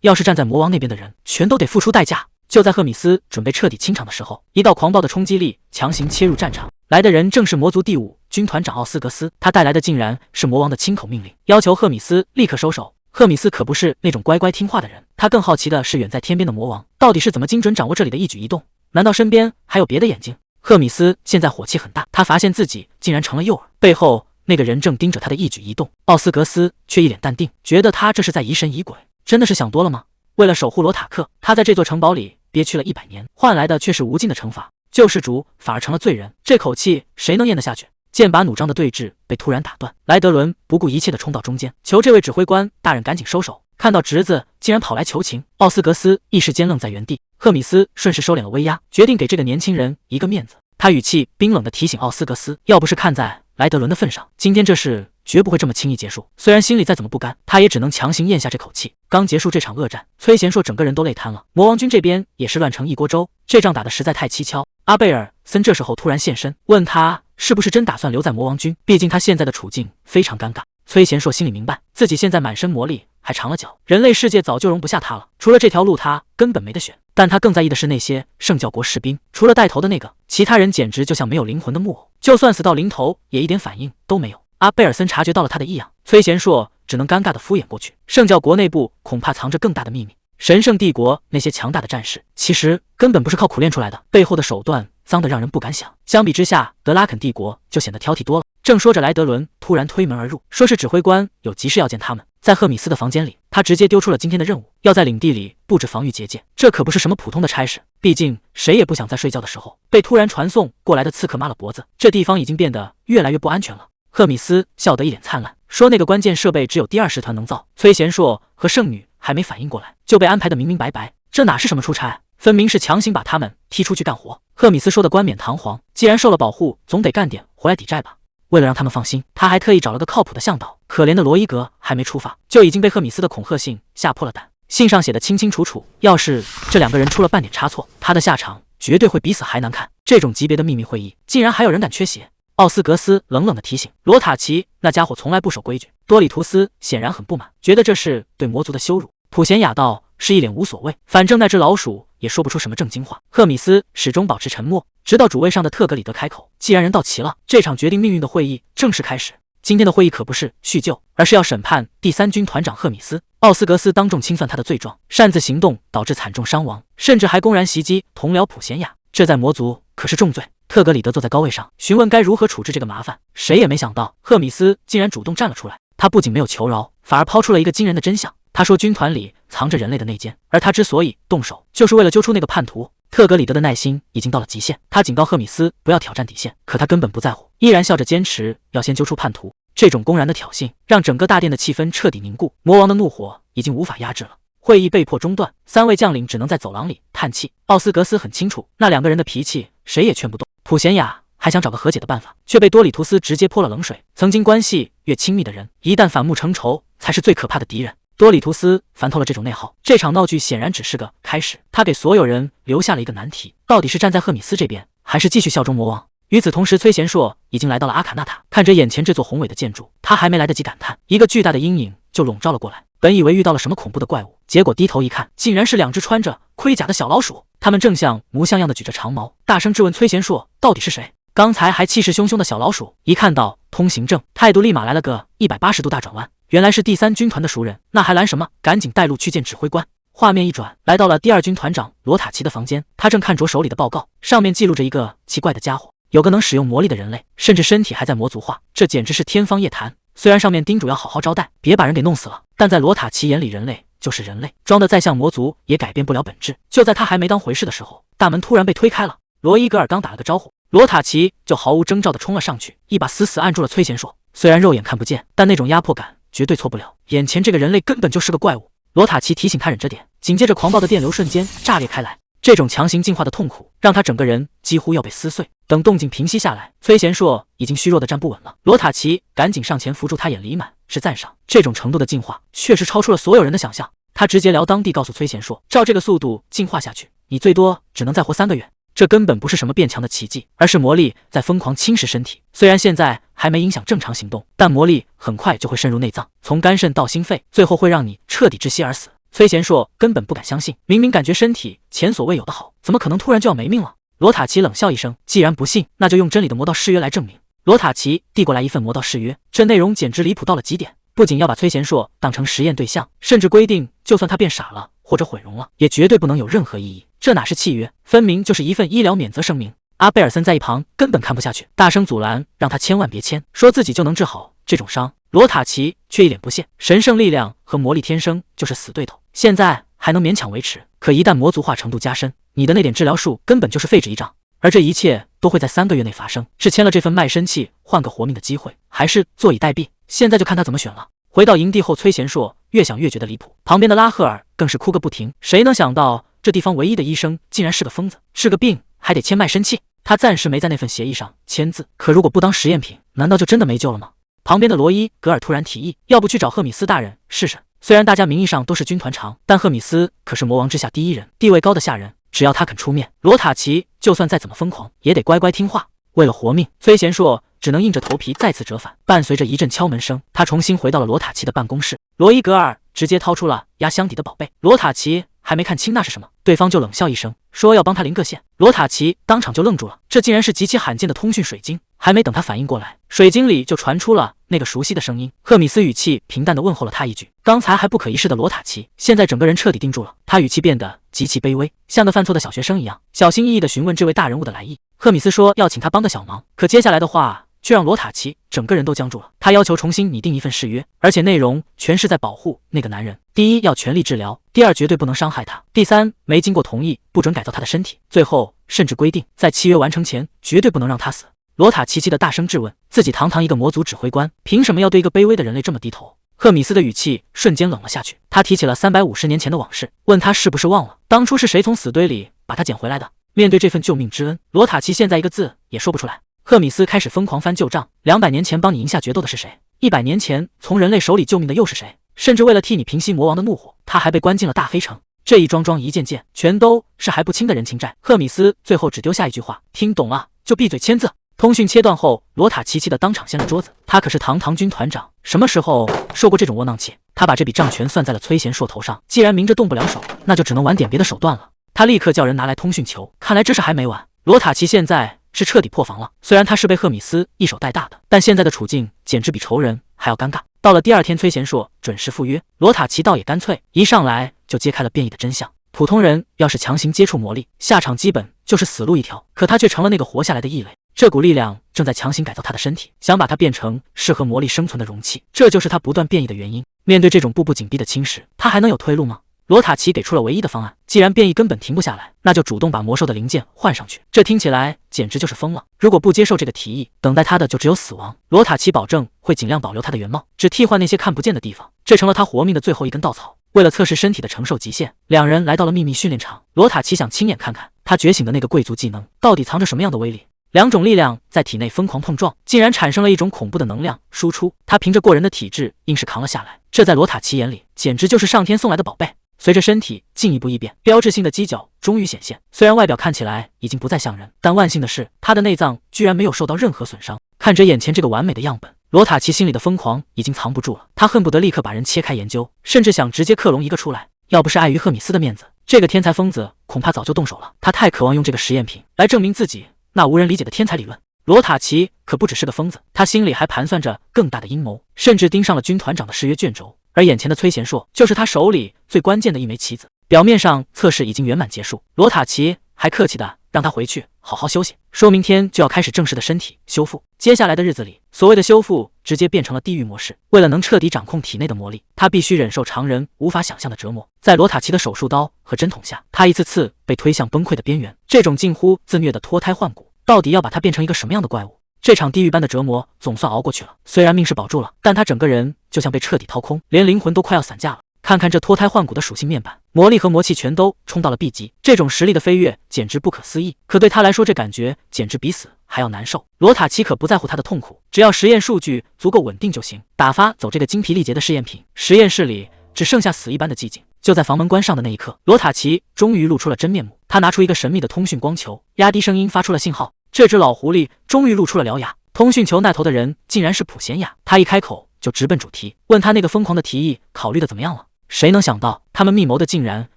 S1: 要是站在魔王那边的人，全都得付出代价。就在赫米斯准备彻底清场的时候，一道狂暴的冲击力强行切入战场，来的人正是魔族第5军团长奥斯格斯。他带来的竟然是魔王的亲口命令，要求赫米斯立刻收手。赫米斯可不是那种乖乖听话的人，他更好奇的是远在天边的魔王到底是怎么精准掌握这里的一举一动，难道身边还有别的眼睛？赫米斯现在火气很大，他发现自己竟然成了诱饵，背后那个人正盯着他的一举一动。奥斯格斯却一脸淡定，觉得他这是在疑神疑鬼。真的是想多了吗？为了守护罗塔克，他在这座城堡里憋屈了100年，换来的却是无尽的惩罚。救世主反而成了罪人，这口气谁能咽得下去？剑拔弩张的对峙被突然打断，莱德伦不顾一切地冲到中间，求这位指挥官大人赶紧收手。看到侄子竟然跑来求情，奥斯格斯一时间愣在原地。赫米斯顺势收敛了威压，决定给这个年轻人一个面子。他语气冰冷地提醒奥斯格斯，要不是看在莱德伦的份上，今天这事绝不会这么轻易结束。虽然心里再怎么不甘，他也只能强行咽下这口气。刚结束这场恶战，崔贤硕整个人都累瘫了。魔王军这边也是乱成一锅粥，这仗打得实在太蹊跷。阿贝尔森这时候突然现身，问他是不是真打算留在魔王军，毕竟他现在的处境非常尴尬。崔贤硕心里明白，自己现在满身魔力，还长了脚，人类世界早就容不下他了。除了这条路，他根本没得选。但他更在意的是那些圣教国士兵，除了带头的那个，其他人简直就像没有灵魂的木偶，就算死到临头，也一点反应都没有。阿贝尔森察觉到了他的异样，崔贤硕只能尴尬地敷衍过去。圣教国内部恐怕藏着更大的秘密。神圣帝国那些强大的战士，其实根本不是靠苦练出来的，背后的手段脏得让人不敢想。相比之下，德拉肯帝国就显得挑剔多了。正说着，莱德伦突然推门而入，说是指挥官有急事要见他们。在赫米斯的房间里，他直接丢出了今天的任务，要在领地里布置防御结界。这可不是什么普通的差事，毕竟谁也不想在睡觉的时候被突然传送过来的刺客抹了脖子。这地方已经变得越来越不安全了。赫米斯笑得一脸灿烂，说那个关键设备只有第2师团能造。崔贤硕和圣女还没反应过来，就被安排得明明白白，这哪是什么出差，分明是强行把他们踢出去干活。赫米斯说的冠冕堂皇，既然受了保护，总得干点活来抵债吧。为了让他们放心，他还特意找了个靠谱的向导。可怜的罗伊格还没出发，就已经被赫米斯的恐吓信吓破了胆。信上写的清清楚楚，要是这2个人出了半点差错，他的下场绝对会比死还难看。这种级别的秘密会议，竟然还有人敢缺席。奥斯格斯冷冷地提醒罗塔奇，那家伙从来不守规矩。多里图斯显然很不满，觉得这是对魔族的羞辱。普贤雅道是一脸无所谓，反正那只老鼠也说不出什么正经话。赫米斯始终保持沉默，直到主位上的特格里德开口，既然人到齐了，这场决定命运的会议正式开始。今天的会议可不是叙旧，而是要审判第3军团长赫米斯。奥斯格斯当众清算他的罪状，擅自行动导致惨重伤亡，甚至还公然袭击同僚普贤雅，这在魔族可是重罪。特格里德坐在高位上，询问该如何处置这个麻烦。谁也没想到，赫米斯竟然主动站了出来。他不仅没有求饶，反而抛出了一个惊人的真相。他说军团里藏着人类的内奸，而他之所以动手，就是为了揪出那个叛徒。特格里德的耐心已经到了极限，他警告赫米斯不要挑战底线，可他根本不在乎，依然笑着坚持要先揪出叛徒。这种公然的挑衅，让整个大殿的气氛彻底凝固。魔王的怒火已经无法压制了，会议被迫中断，3位将领只能在走廊里叹气。奥斯格斯很清楚，那2个人的脾气谁也劝不动。普贤雅还想找个和解的办法，却被多里图斯直接泼了冷水。曾经关系越亲密的人，一旦反目成仇，才是最可怕的敌人。多里图斯烦透了这种内耗，这场闹剧显然只是个开始。他给所有人留下了一个难题，到底是站在赫米斯这边，还是继续效忠魔王？与此同时，崔贤硕已经来到了阿卡纳塔，看着眼前这座宏伟的建筑，他还没来得及感叹，一个巨大的阴影就笼罩了过来。本以为遇到了什么恐怖的怪物，结果低头一看，竟然是2只穿着盔甲的小老鼠。他们正像模像样的举着长矛，大声质问崔贤硕到底是谁。刚才还气势汹汹的小老鼠，一看到通行证，态度立马来了个180度大转弯。原来是第3军团的熟人，那还拦什么？赶紧带路去见指挥官。画面一转，来到了第2军团长罗塔奇的房间，他正看着手里的报告，上面记录着一个奇怪的家伙，有个能使用魔力的人类，甚至身体还在魔族化，这简直是天方夜谭。虽然上面叮嘱要好好招待，别把人给弄死了，但在罗塔奇眼里，人类就是人类，装的再像魔族也改变不了本质。就在他还没当回事的时候，大门突然被推开了，罗伊格尔刚打了个招呼，罗塔奇就毫无征兆地冲了上去，一把死死按住了崔贤硕。虽然肉眼看不见，但那种压迫感绝对错不了，眼前这个人类根本就是个怪物。罗塔奇提醒他忍着点，紧接着狂暴的电流瞬间炸裂开来，这种强行进化的痛苦让他整个人几乎要被撕碎。等动静平息下来，崔贤硕已经虚弱的站不稳了，罗塔奇赶紧上前扶住他，眼里满是赞赏。这种程度的进化确实超出了所有人的想象。他直截了当地告诉崔贤硕，照这个速度进化下去，你最多只能再活3个月。这根本不是什么变强的奇迹，而是魔力在疯狂侵蚀身体。虽然现在还没影响正常行动，但魔力很快就会渗入内脏，从肝肾到心肺，最后会让你彻底窒息而死。崔贤硕根本不敢相信，明明感觉身体前所未有的好，怎么可能突然就要没命了？罗塔奇冷笑一声，既然不信，那就用真理的魔道誓约来证明。罗塔奇递过来一份魔道誓约，这内容简直离谱到了极点，不仅要把崔贤硕当成实验对象，甚至规定就算他变傻了或者毁容了，也绝对不能有任何异议。这哪是契约，分明就是一份医疗免责声明。阿贝尔森在一旁根本看不下去，大声阻拦，让他千万别签，说自己就能治好这种伤。罗塔奇却一脸不屑，神圣力量和魔力天生就是死对头，现在还能勉强维持，可一旦魔族化程度加深，你的那点治疗术根本就是废纸一张。而这一切都会在3个月内发生，是签了这份卖身契换个活命的机会，还是坐以待毙？现在就看他怎么选了。回到营地后，崔贤硕越想越觉得离谱，旁边的拉赫尔更是哭个不停。谁能想到这地方唯一的医生竟然是个疯子，治个病还得签卖身契？他暂时没在那份协议上签字，可如果不当实验品，难道就真的没救了吗？旁边的罗伊格尔突然提议，要不去找赫米斯大人试试？虽然大家名义上都是军团长，但赫米斯可是魔王之下第一人，地位高的吓人。只要他肯出面，罗塔奇就算再怎么疯狂，也得乖乖听话。为了活命，崔贤硕只能硬着头皮再次折返。伴随着一阵敲门声，他重新回到了罗塔奇的办公室。罗伊格尔直接掏出了压箱底的宝贝，罗塔奇还没看清那是什么，对方就冷笑一声，说要帮他临个线。罗塔奇当场就愣住了，这竟然是极其罕见的通讯水晶。还没等他反应过来，水晶里就传出了那个熟悉的声音。赫米斯语气平淡地问候了他一句，刚才还不可一世的罗塔奇，现在整个人彻底定住了。他语气变得极其卑微，像个犯错的小学生一样，小心翼翼地询问这位大人物的来意。赫米斯说要请他帮个小忙，可接下来的话却让罗塔奇整个人都僵住了。他要求重新拟定一份誓约，而且内容全是在保护那个男人。第一，要全力治疗；第二，绝对不能伤害他；第三，没经过同意不准改造他的身体；最后，甚至规定在契约完成前绝对不能让他死。罗塔奇气得大声质问，自己堂堂一个魔族指挥官，凭什么要对一个卑微的人类这么低头？赫米斯的语气瞬间冷了下去，他提起了350年前的往事，问他是不是忘了当初是谁从死堆里把他捡回来的。面对这份救命之恩，罗塔奇现在一个字也说不出来。赫米斯开始疯狂翻旧账，200年前帮你赢下决斗的是谁？100年前从人类手里救命的又是谁？甚至为了替你平息魔王的怒火，他还被关进了大黑城。这一桩桩一件件，全都是还不清的人情债。赫米斯最后只丢下一句话：听懂了就闭嘴签字。通讯切断后，罗塔奇气得当场掀了桌子。他可是堂堂军团长，什么时候受过这种窝囊气？他把这笔账全算在了崔贤硕头上，既然明着动不了手，那就只能玩点别的手段了。他立刻叫人拿来通讯球，看来这事还没完。罗塔奇现在是彻底破防了，虽然他是被赫米斯一手带大的，但现在的处境简直比仇人还要尴尬。到了第二天，崔贤硕准时赴约，罗塔奇倒也干脆，一上来就揭开了变异的真相。普通人要是强行接触魔力，下场基本就是死路一条，可他却成了那个活下来的异类。这股力量正在强行改造他的身体，想把他变成适合魔力生存的容器，这就是他不断变异的原因。面对这种步步紧逼的侵蚀，他还能有退路吗？罗塔奇给出了唯一的方案，既然变异根本停不下来，那就主动把魔兽的零件换上去。这听起来简直就是疯了。如果不接受这个提议，等待他的就只有死亡。罗塔奇保证会尽量保留他的原貌，只替换那些看不见的地方，这成了他活命的最后一根稻草。为了测试身体的承受极限，两人来到了秘密训练场。罗塔奇想亲眼看看他觉醒的那个贵族技能到底藏着什么样的威力。两种力量在体内疯狂碰撞，竟然产生了一种恐怖的能量输出。他凭着过人的体质硬是扛了下来，这在罗塔奇眼里简直就是上天送来的宝贝。随着身体进一步异变，标志性的犄角终于显现。虽然外表看起来已经不再像人，但万幸的是，他的内脏居然没有受到任何损伤。看着眼前这个完美的样本，罗塔奇心里的疯狂已经藏不住了，他恨不得立刻把人切开研究，甚至想直接克隆一个出来。要不是碍于赫米斯的面子，这个天才疯子恐怕早就动手了。他太渴望用这个实验品来证明自己那无人理解的天才理论。罗塔奇可不只是个疯子，他心里还盘算着更大的阴谋，甚至盯上了军团长的誓约卷轴。而眼前的崔贤硕就是他手里最关键的一枚棋子。表面上测试已经圆满结束，罗塔奇还客气的让他回去好好休息，说明天就要开始正式的身体修复。接下来的日子里，所谓的修复直接变成了地狱模式。为了能彻底掌控体内的魔力，他必须忍受常人无法想象的折磨。在罗塔奇的手术刀和针筒下，他一次次被推向崩溃的边缘。这种近乎自虐的脱胎换骨，到底要把他变成一个什么样的怪物？这场地狱般的折磨总算熬过去了，虽然命是保住了，但他整个人就像被彻底掏空，连灵魂都快要散架了。看看这脱胎换骨的属性面板，魔力和魔气全都冲到了 B 级，这种实力的飞跃简直不可思议。可对他来说，这感觉简直比死还要难受。罗塔奇可不在乎他的痛苦，只要实验数据足够稳定就行。打发走这个精疲力竭的试验品，实验室里只剩下死一般的寂静。就在房门关上的那一刻，罗塔奇终于露出了真面目。他拿出一个神秘的通讯光球，压低声音发出了信号。这只老狐狸终于露出了獠牙。通讯球那头的人竟然是普贤雅，他一开口就直奔主题，问他那个疯狂的提议考虑的怎么样了。谁能想到他们密谋的竟然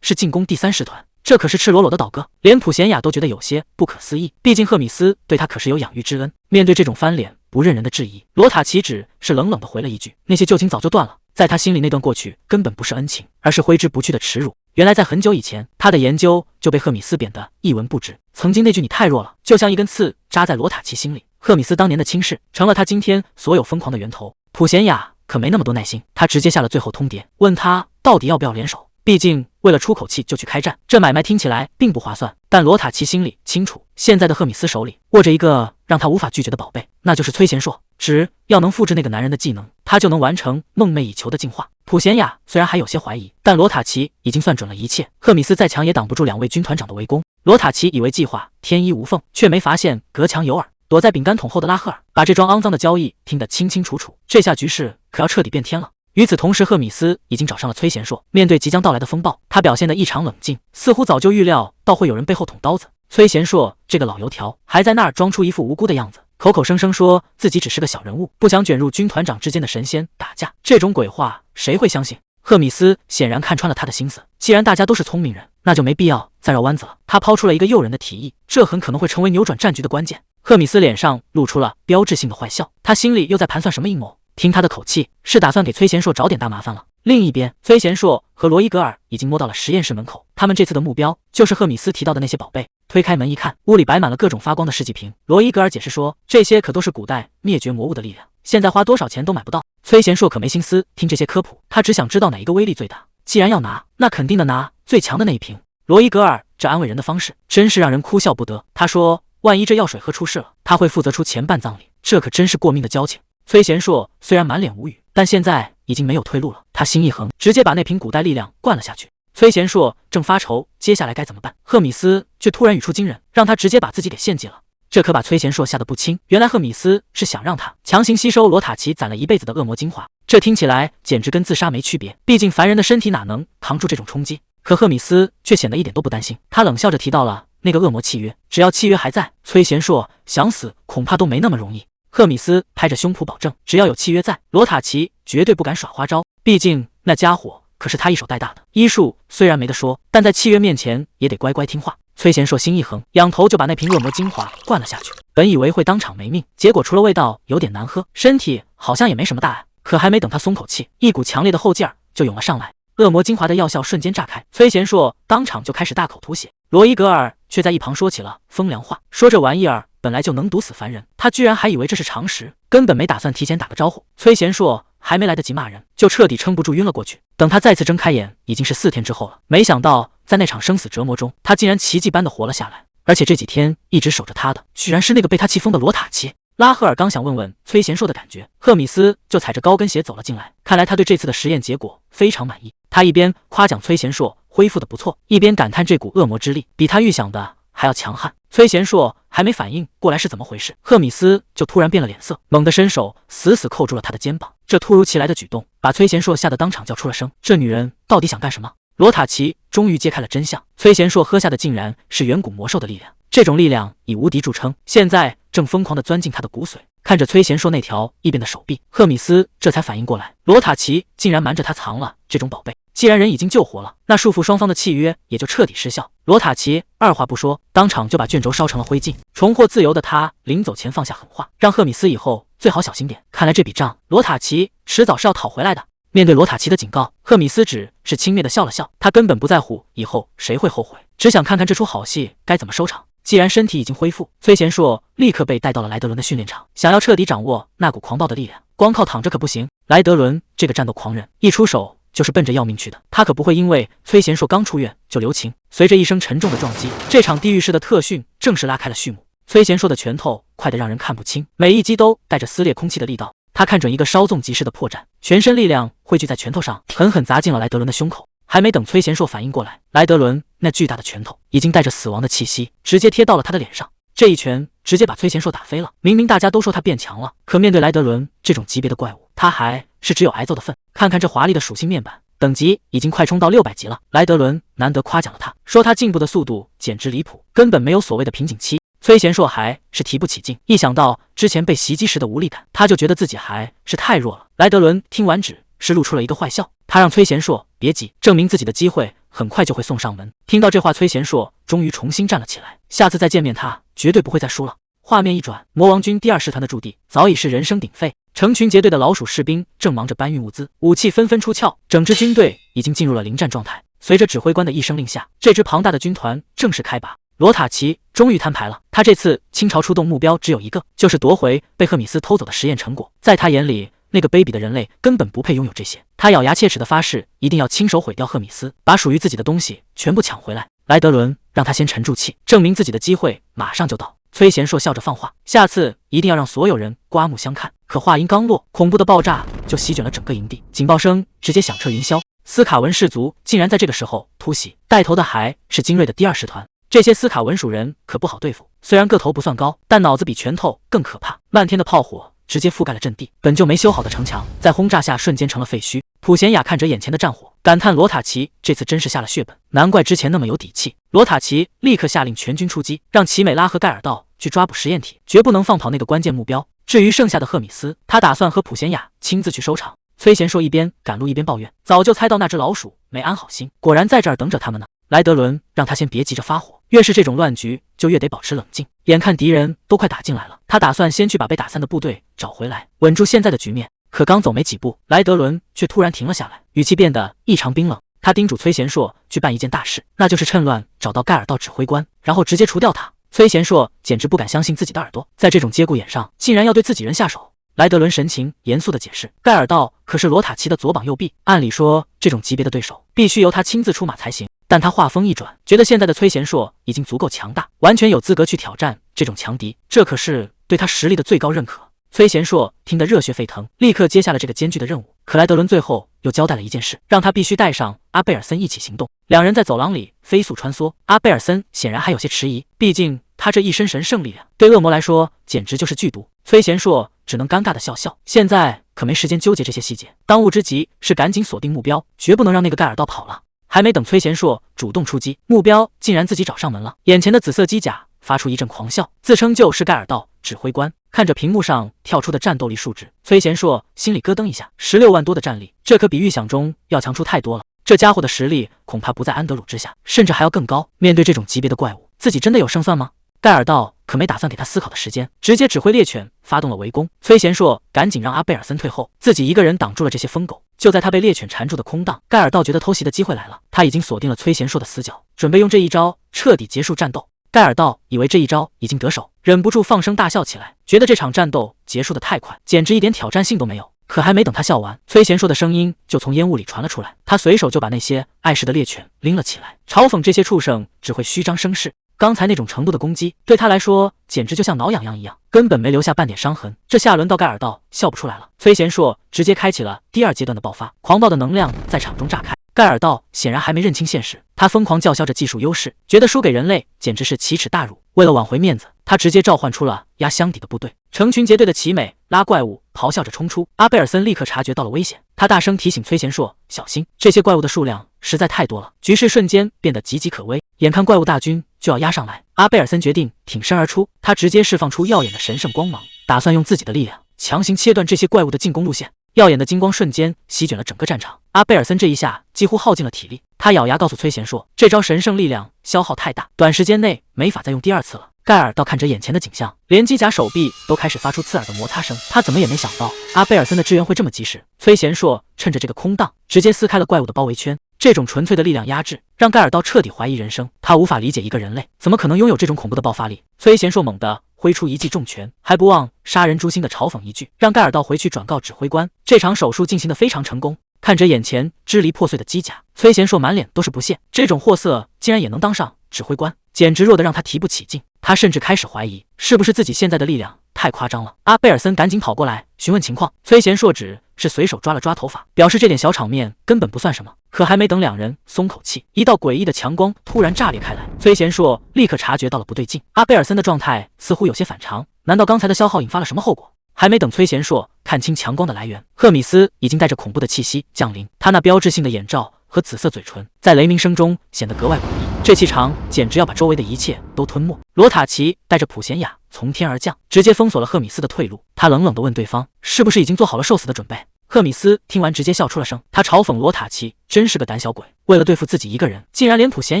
S1: 是进攻第3师团，这可是赤裸裸的倒戈，连普贤雅都觉得有些不可思议。毕竟赫米斯对他可是有养育之恩。面对这种翻脸不认人的质疑，罗塔奇只是冷冷地回了一句：那些旧情早就断了。在他心里，那段过去根本不是恩情，而是挥之不去的耻辱。原来在很久以前，他的研究就被赫米斯贬得一文不值。曾经那句你太弱了，就像一根刺扎在罗塔奇心里。赫米斯当年的轻视，成了他今天所有疯狂的源头。普贤雅可没那么多耐心，他直接下了最后通牒，问他到底要不要联手。毕竟为了出口气就去开战，这买卖听起来并不划算。但罗塔奇心里清楚，现在的赫米斯手里握着一个让他无法拒绝的宝贝，那就是崔贤硕。只要能复制那个男人的技能，他就能完成梦寐以求的进化。普贤雅虽然还有些怀疑，但罗塔奇已经算准了一切。赫米斯再强也挡不住2位军团长的围攻。罗塔奇以为计划天衣无缝，却没发现隔墙有耳。躲在饼干桶后的拉赫尔把这桩肮脏的交易听得清清楚楚，这下局势可要彻底变天了。与此同时，赫米斯已经找上了崔贤硕。面对即将到来的风暴，他表现得异常冷静，似乎早就预料到会有人背后捅刀子。崔贤硕这个老油条还在那儿装出一副无辜的样子，口口声声说自己只是个小人物，不想卷入军团长之间的神仙打架，这种鬼话谁会相信？赫米斯显然看穿了他的心思，既然大家都是聪明人，那就没必要再绕弯子了。他抛出了一个诱人的提议，这很可能会成为扭转战局的关键。赫米斯脸上露出了标志性的坏笑，他心里又在盘算什么阴谋？听他的口气，是打算给崔贤硕找点大麻烦了。另一边，崔贤硕和罗伊格尔已经摸到了实验室门口，他们这次的目标就是赫米斯提到的那些宝贝。推开门一看，屋里摆满了各种发光的试剂瓶。罗伊格尔解释说，这些可都是古代灭绝魔物的力量，现在花多少钱都买不到。崔贤硕可没心思听这些科普，他只想知道哪一个威力最大。既然要拿，那肯定的拿最强的那一瓶。罗伊格尔这安慰人的方式真是让人哭笑不得。他说，万一这药水喝出事了，他会负责出前半葬礼，这可真是过命的交情。崔贤硕虽然满脸无语，但现在已经没有退路了。他心一横，直接把那瓶古代力量灌了下去。崔贤硕正发愁接下来该怎么办，赫米斯却突然语出惊人，让他直接把自己给献祭了。这可把崔贤硕吓得不轻。原来赫米斯是想让他强行吸收罗塔奇攒了一辈子的恶魔精华，这听起来简直跟自杀没区别。毕竟凡人的身体哪能扛住这种冲击？可赫米斯却显得一点都不担心，他冷笑着提到了那个恶魔契约，只要契约还在，崔贤硕想死恐怕都没那么容易。赫米斯拍着胸脯保证，只要有契约在，罗塔奇绝对不敢耍花招。毕竟那家伙可是他一手带大的，医术虽然没得说，但在契约面前也得乖乖听话。崔贤硕心一横，仰头就把那瓶恶魔精华灌了下去。本以为会当场没命，结果除了味道有点难喝，身体好像也没什么大碍。可还没等他松口气，一股强烈的后劲儿就涌了上来，恶魔精华的药效瞬间炸开，崔贤硕当场就开始大口吐血。罗伊格尔却在一旁说起了风凉话，说这玩意儿本来就能毒死凡人，他居然还以为这是常识，根本没打算提前打个招呼。崔贤硕还没来得及骂人，就彻底撑不住晕了过去。等他再次睁开眼，已经是4天之后了。没想到在那场生死折磨中，他竟然奇迹般的活了下来，而且这几天一直守着他的，居然是那个被他气疯的罗塔奇。拉赫尔刚想问问崔贤硕的感觉，赫米斯就踩着高跟鞋走了进来。看来他对这次的实验结果非常满意。他一边夸奖崔贤硕恢复的不错，一边感叹这股恶魔之力比他预想的还要强悍。崔贤硕还没反应过来是怎么回事，赫米斯就突然变了脸色，猛地伸手死死扣住了他的肩膀。这突如其来的举动把崔贤硕吓得当场叫出了声，这女人到底想干什么？罗塔奇终于揭开了真相，崔贤硕喝下的竟然是远古魔兽的力量，这种力量以无敌著称，现在正疯狂地钻进他的骨髓。看着崔贤硕那条异变的手臂，赫米斯这才反应过来，罗塔奇竟然瞒着他藏了这种宝贝。既然人已经救活了，那束缚双方的契约也就彻底失效。罗塔奇二话不说，当场就把卷轴烧成了灰烬。重获自由的他临走前放下狠话，让赫米斯以后最好小心点。看来这笔账罗塔奇迟早是要讨回来的。面对罗塔奇的警告，赫米斯只是轻蔑地笑了笑，他根本不在乎以后谁会后悔，只想看看这出好戏该怎么收场。既然身体已经恢复，崔贤硕立刻被带到了莱德伦的训练场，想要彻底掌握那股狂暴的力量，光靠躺着可不行。莱德伦这个战斗狂人，一出手就是奔着要命去的，他可不会因为崔贤硕刚出院就留情。随着一声沉重的撞击，这场地狱式的特训正式拉开了序幕。崔贤硕的拳头快得让人看不清，每一击都带着撕裂空气的力道。他看准一个稍纵即逝的破绽，全身力量汇聚在拳头上，狠狠砸进了莱德伦的胸口。还没等崔贤硕反应过来，莱德伦那巨大的拳头已经带着死亡的气息，直接贴到了他的脸上。这一拳直接把崔贤硕打飞了。明明大家都说他变强了，可面对莱德伦这种级别的怪物，他还是只有挨揍的份。看看这华丽的属性面板，等级已经快冲到600级了。莱德伦难得夸奖了他，说他进步的速度简直离谱，根本没有所谓的瓶颈期。崔贤硕还是提不起劲，一想到之前被袭击时的无力感，他就觉得自己还是太弱了。莱德伦听完只是露出了一个坏笑，他让崔贤硕别急，证明自己的机会很快就会送上门。听到这话，崔贤硕终于重新站了起来，下次再见面他绝对不会再输了。画面一转，魔王军第2师团的驻地早已是人声鼎沸，成群结队的老鼠士兵正忙着搬运物资，武器纷纷出鞘，整支军队已经进入了临战状态。随着指挥官的一声令下，这支庞大的军团正式开拔。罗塔奇终于摊牌了，他这次倾巢出动目标只有一个，就是夺回被赫米斯偷走的实验成果。在他眼里，那个卑鄙的人类根本不配拥有这些，他咬牙切齿的发誓，一定要亲手毁掉赫米斯，把属于自己的东西全部抢回来。莱德伦让他先沉住气，证明自己的机会马上就到。崔贤硕笑着放话，下次一定要让所有人刮目相看。可话音刚落，恐怖的爆炸就席卷了整个营地，警报声直接响彻云霄。斯卡文氏族竟然在这个时候突袭，带头的还是精锐的第2师团。这些斯卡文属人可不好对付，虽然个头不算高，但脑子比拳头更可怕。漫天的炮火直接覆盖了阵地，本就没修好的城墙在轰炸下瞬间成了废墟。普贤雅看着眼前的战火，感叹罗塔奇这次真是下了血本，难怪之前那么有底气。罗塔奇立刻下令全军出击，让奇美拉和盖尔道去抓捕实验体，绝不能放跑那个关键目标。至于剩下的赫米斯，他打算和普贤雅亲自去收场。崔贤硕一边赶路一边抱怨，早就猜到那只老鼠没安好心，果然在这儿等着他们呢。莱德伦让他先别急着发火，越是这种乱局就越得保持冷静。眼看敌人都快打进来了，他打算先去把被打散的部队找回来，稳住现在的局面。可刚走没几步，莱德伦却突然停了下来，语气变得异常冰冷。他叮嘱崔贤硕去办一件大事，那就是趁乱找到盖尔道指挥官，然后直接除掉他。崔贤硕简直不敢相信自己的耳朵，在这种节骨眼上竟然要对自己人下手。莱德伦神情严肃地解释，盖尔道可是罗塔奇的左膀右臂，按理说这种级别的对手必须由他亲自出马才行。但他话锋一转，觉得现在的崔贤硕已经足够强大，完全有资格去挑战这种强敌，这可是对他实力的最高认可。崔贤硕听得热血沸腾，立刻接下了这个艰巨的任务。可莱德伦最后又交代了一件事，让他必须带上阿贝尔森一起行动。两人在走廊里飞速穿梭，阿贝尔森显然还有些迟疑，毕竟他这一身神圣力量对恶魔来说简直就是剧毒。崔贤硕只能尴尬的笑笑，现在可没时间纠结这些细节，当务之急是赶紧锁定目标，绝不能让那个盖尔道跑了。还没等崔贤硕主动出击，目标竟然自己找上门了。眼前的紫色机甲发出一阵狂笑，自称就是盖尔道指挥官。看着屏幕上跳出的战斗力数值，崔贤硕心里咯噔一下，16万多的战力，这可比预想中要强出太多了。这家伙的实力恐怕不在安德鲁之下，甚至还要更高。面对这种级别的怪物，自己真的有胜算吗？盖尔道可没打算给他思考的时间，直接指挥猎犬发动了围攻。崔贤硕赶紧让阿贝尔森退后，自己一个人挡住了这些疯狗。就在他被猎犬缠住的空档，盖尔道觉得偷袭的机会来了，他已经锁定了崔贤硕的死角，准备用这一招彻底结束战斗。盖尔道以为这一招已经得手，忍不住放声大笑起来，觉得这场战斗结束的太快，简直一点挑战性都没有。可还没等他笑完，崔贤硕的声音就从烟雾里传了出来，他随手就把那些碍事的猎犬拎了起来，嘲讽这些畜生只会虚张声势。刚才那种程度的攻击对他来说简直就像挠痒痒一样，根本没留下半点伤痕。这下轮到盖尔道笑不出来了，崔贤硕直接开启了第二阶段的爆发，狂暴的能量在场中炸开。盖尔道显然还没认清现实，他疯狂叫嚣着技术优势，觉得输给人类简直是奇耻大辱。为了挽回面子，他直接召唤出了压箱底的部队，成群结队的奇美拉怪物咆哮着冲出。阿贝尔森立刻察觉到了危险，他大声提醒崔贤硕小心，这些怪物的数量实在太多了。局势瞬间变得岌岌可危，眼看怪物大军就要压上来，阿贝尔森决定挺身而出，他直接释放出耀眼的神圣光芒，打算用自己的力量强行切断这些怪物的进攻路线。耀眼的金光瞬间席卷了整个战场，阿贝尔森这一下几乎耗尽了体力，他咬牙告诉崔贤硕，这招神圣力量消耗太大，短时间内没法再用第二次了。盖尔道看着眼前的景象，连机甲手臂都开始发出刺耳的摩擦声，他怎么也没想到阿贝尔森的支援会这么及时。崔贤硕趁着这个空档，直接撕开了怪物的包围圈，这种纯粹的力量压制让盖尔道彻底怀疑人生，他无法理解一个人类怎么可能拥有这种恐怖的爆发力。崔贤硕猛地挥出一记重拳，还不忘杀人诛心的嘲讽一句，让盖尔道回去转告指挥官，这场手术进行得非常成功。看着眼前支离破碎的机甲，崔贤硕满脸都是不屑，这种货色竟然也能当上指挥官，简直弱得让他提不起劲。他甚至开始怀疑是不是自己现在的力量太夸张了。阿贝尔森赶紧跑过来询问情况，崔贤硕只是随手抓了抓头发，表示这点小场面根本不算什么。可还没等两人松口气，一道诡异的强光突然炸裂开来，崔贤硕立刻察觉到了不对劲，阿贝尔森的状态似乎有些反常，难道刚才的消耗引发了什么后果？还没等崔贤硕看清强光的来源，赫米斯已经带着恐怖的气息降临，他那标志性的眼罩和紫色嘴唇在雷鸣声中显得格外诡异，这气场简直要把周围的一切都吞没。罗塔奇带着普贤雅从天而降，直接封锁了赫米斯的退路。他冷冷地问对方，是不是已经做好了受死的准备？赫米斯听完直接笑出了声，他嘲讽罗塔奇真是个胆小鬼，为了对付自己一个人，竟然连普贤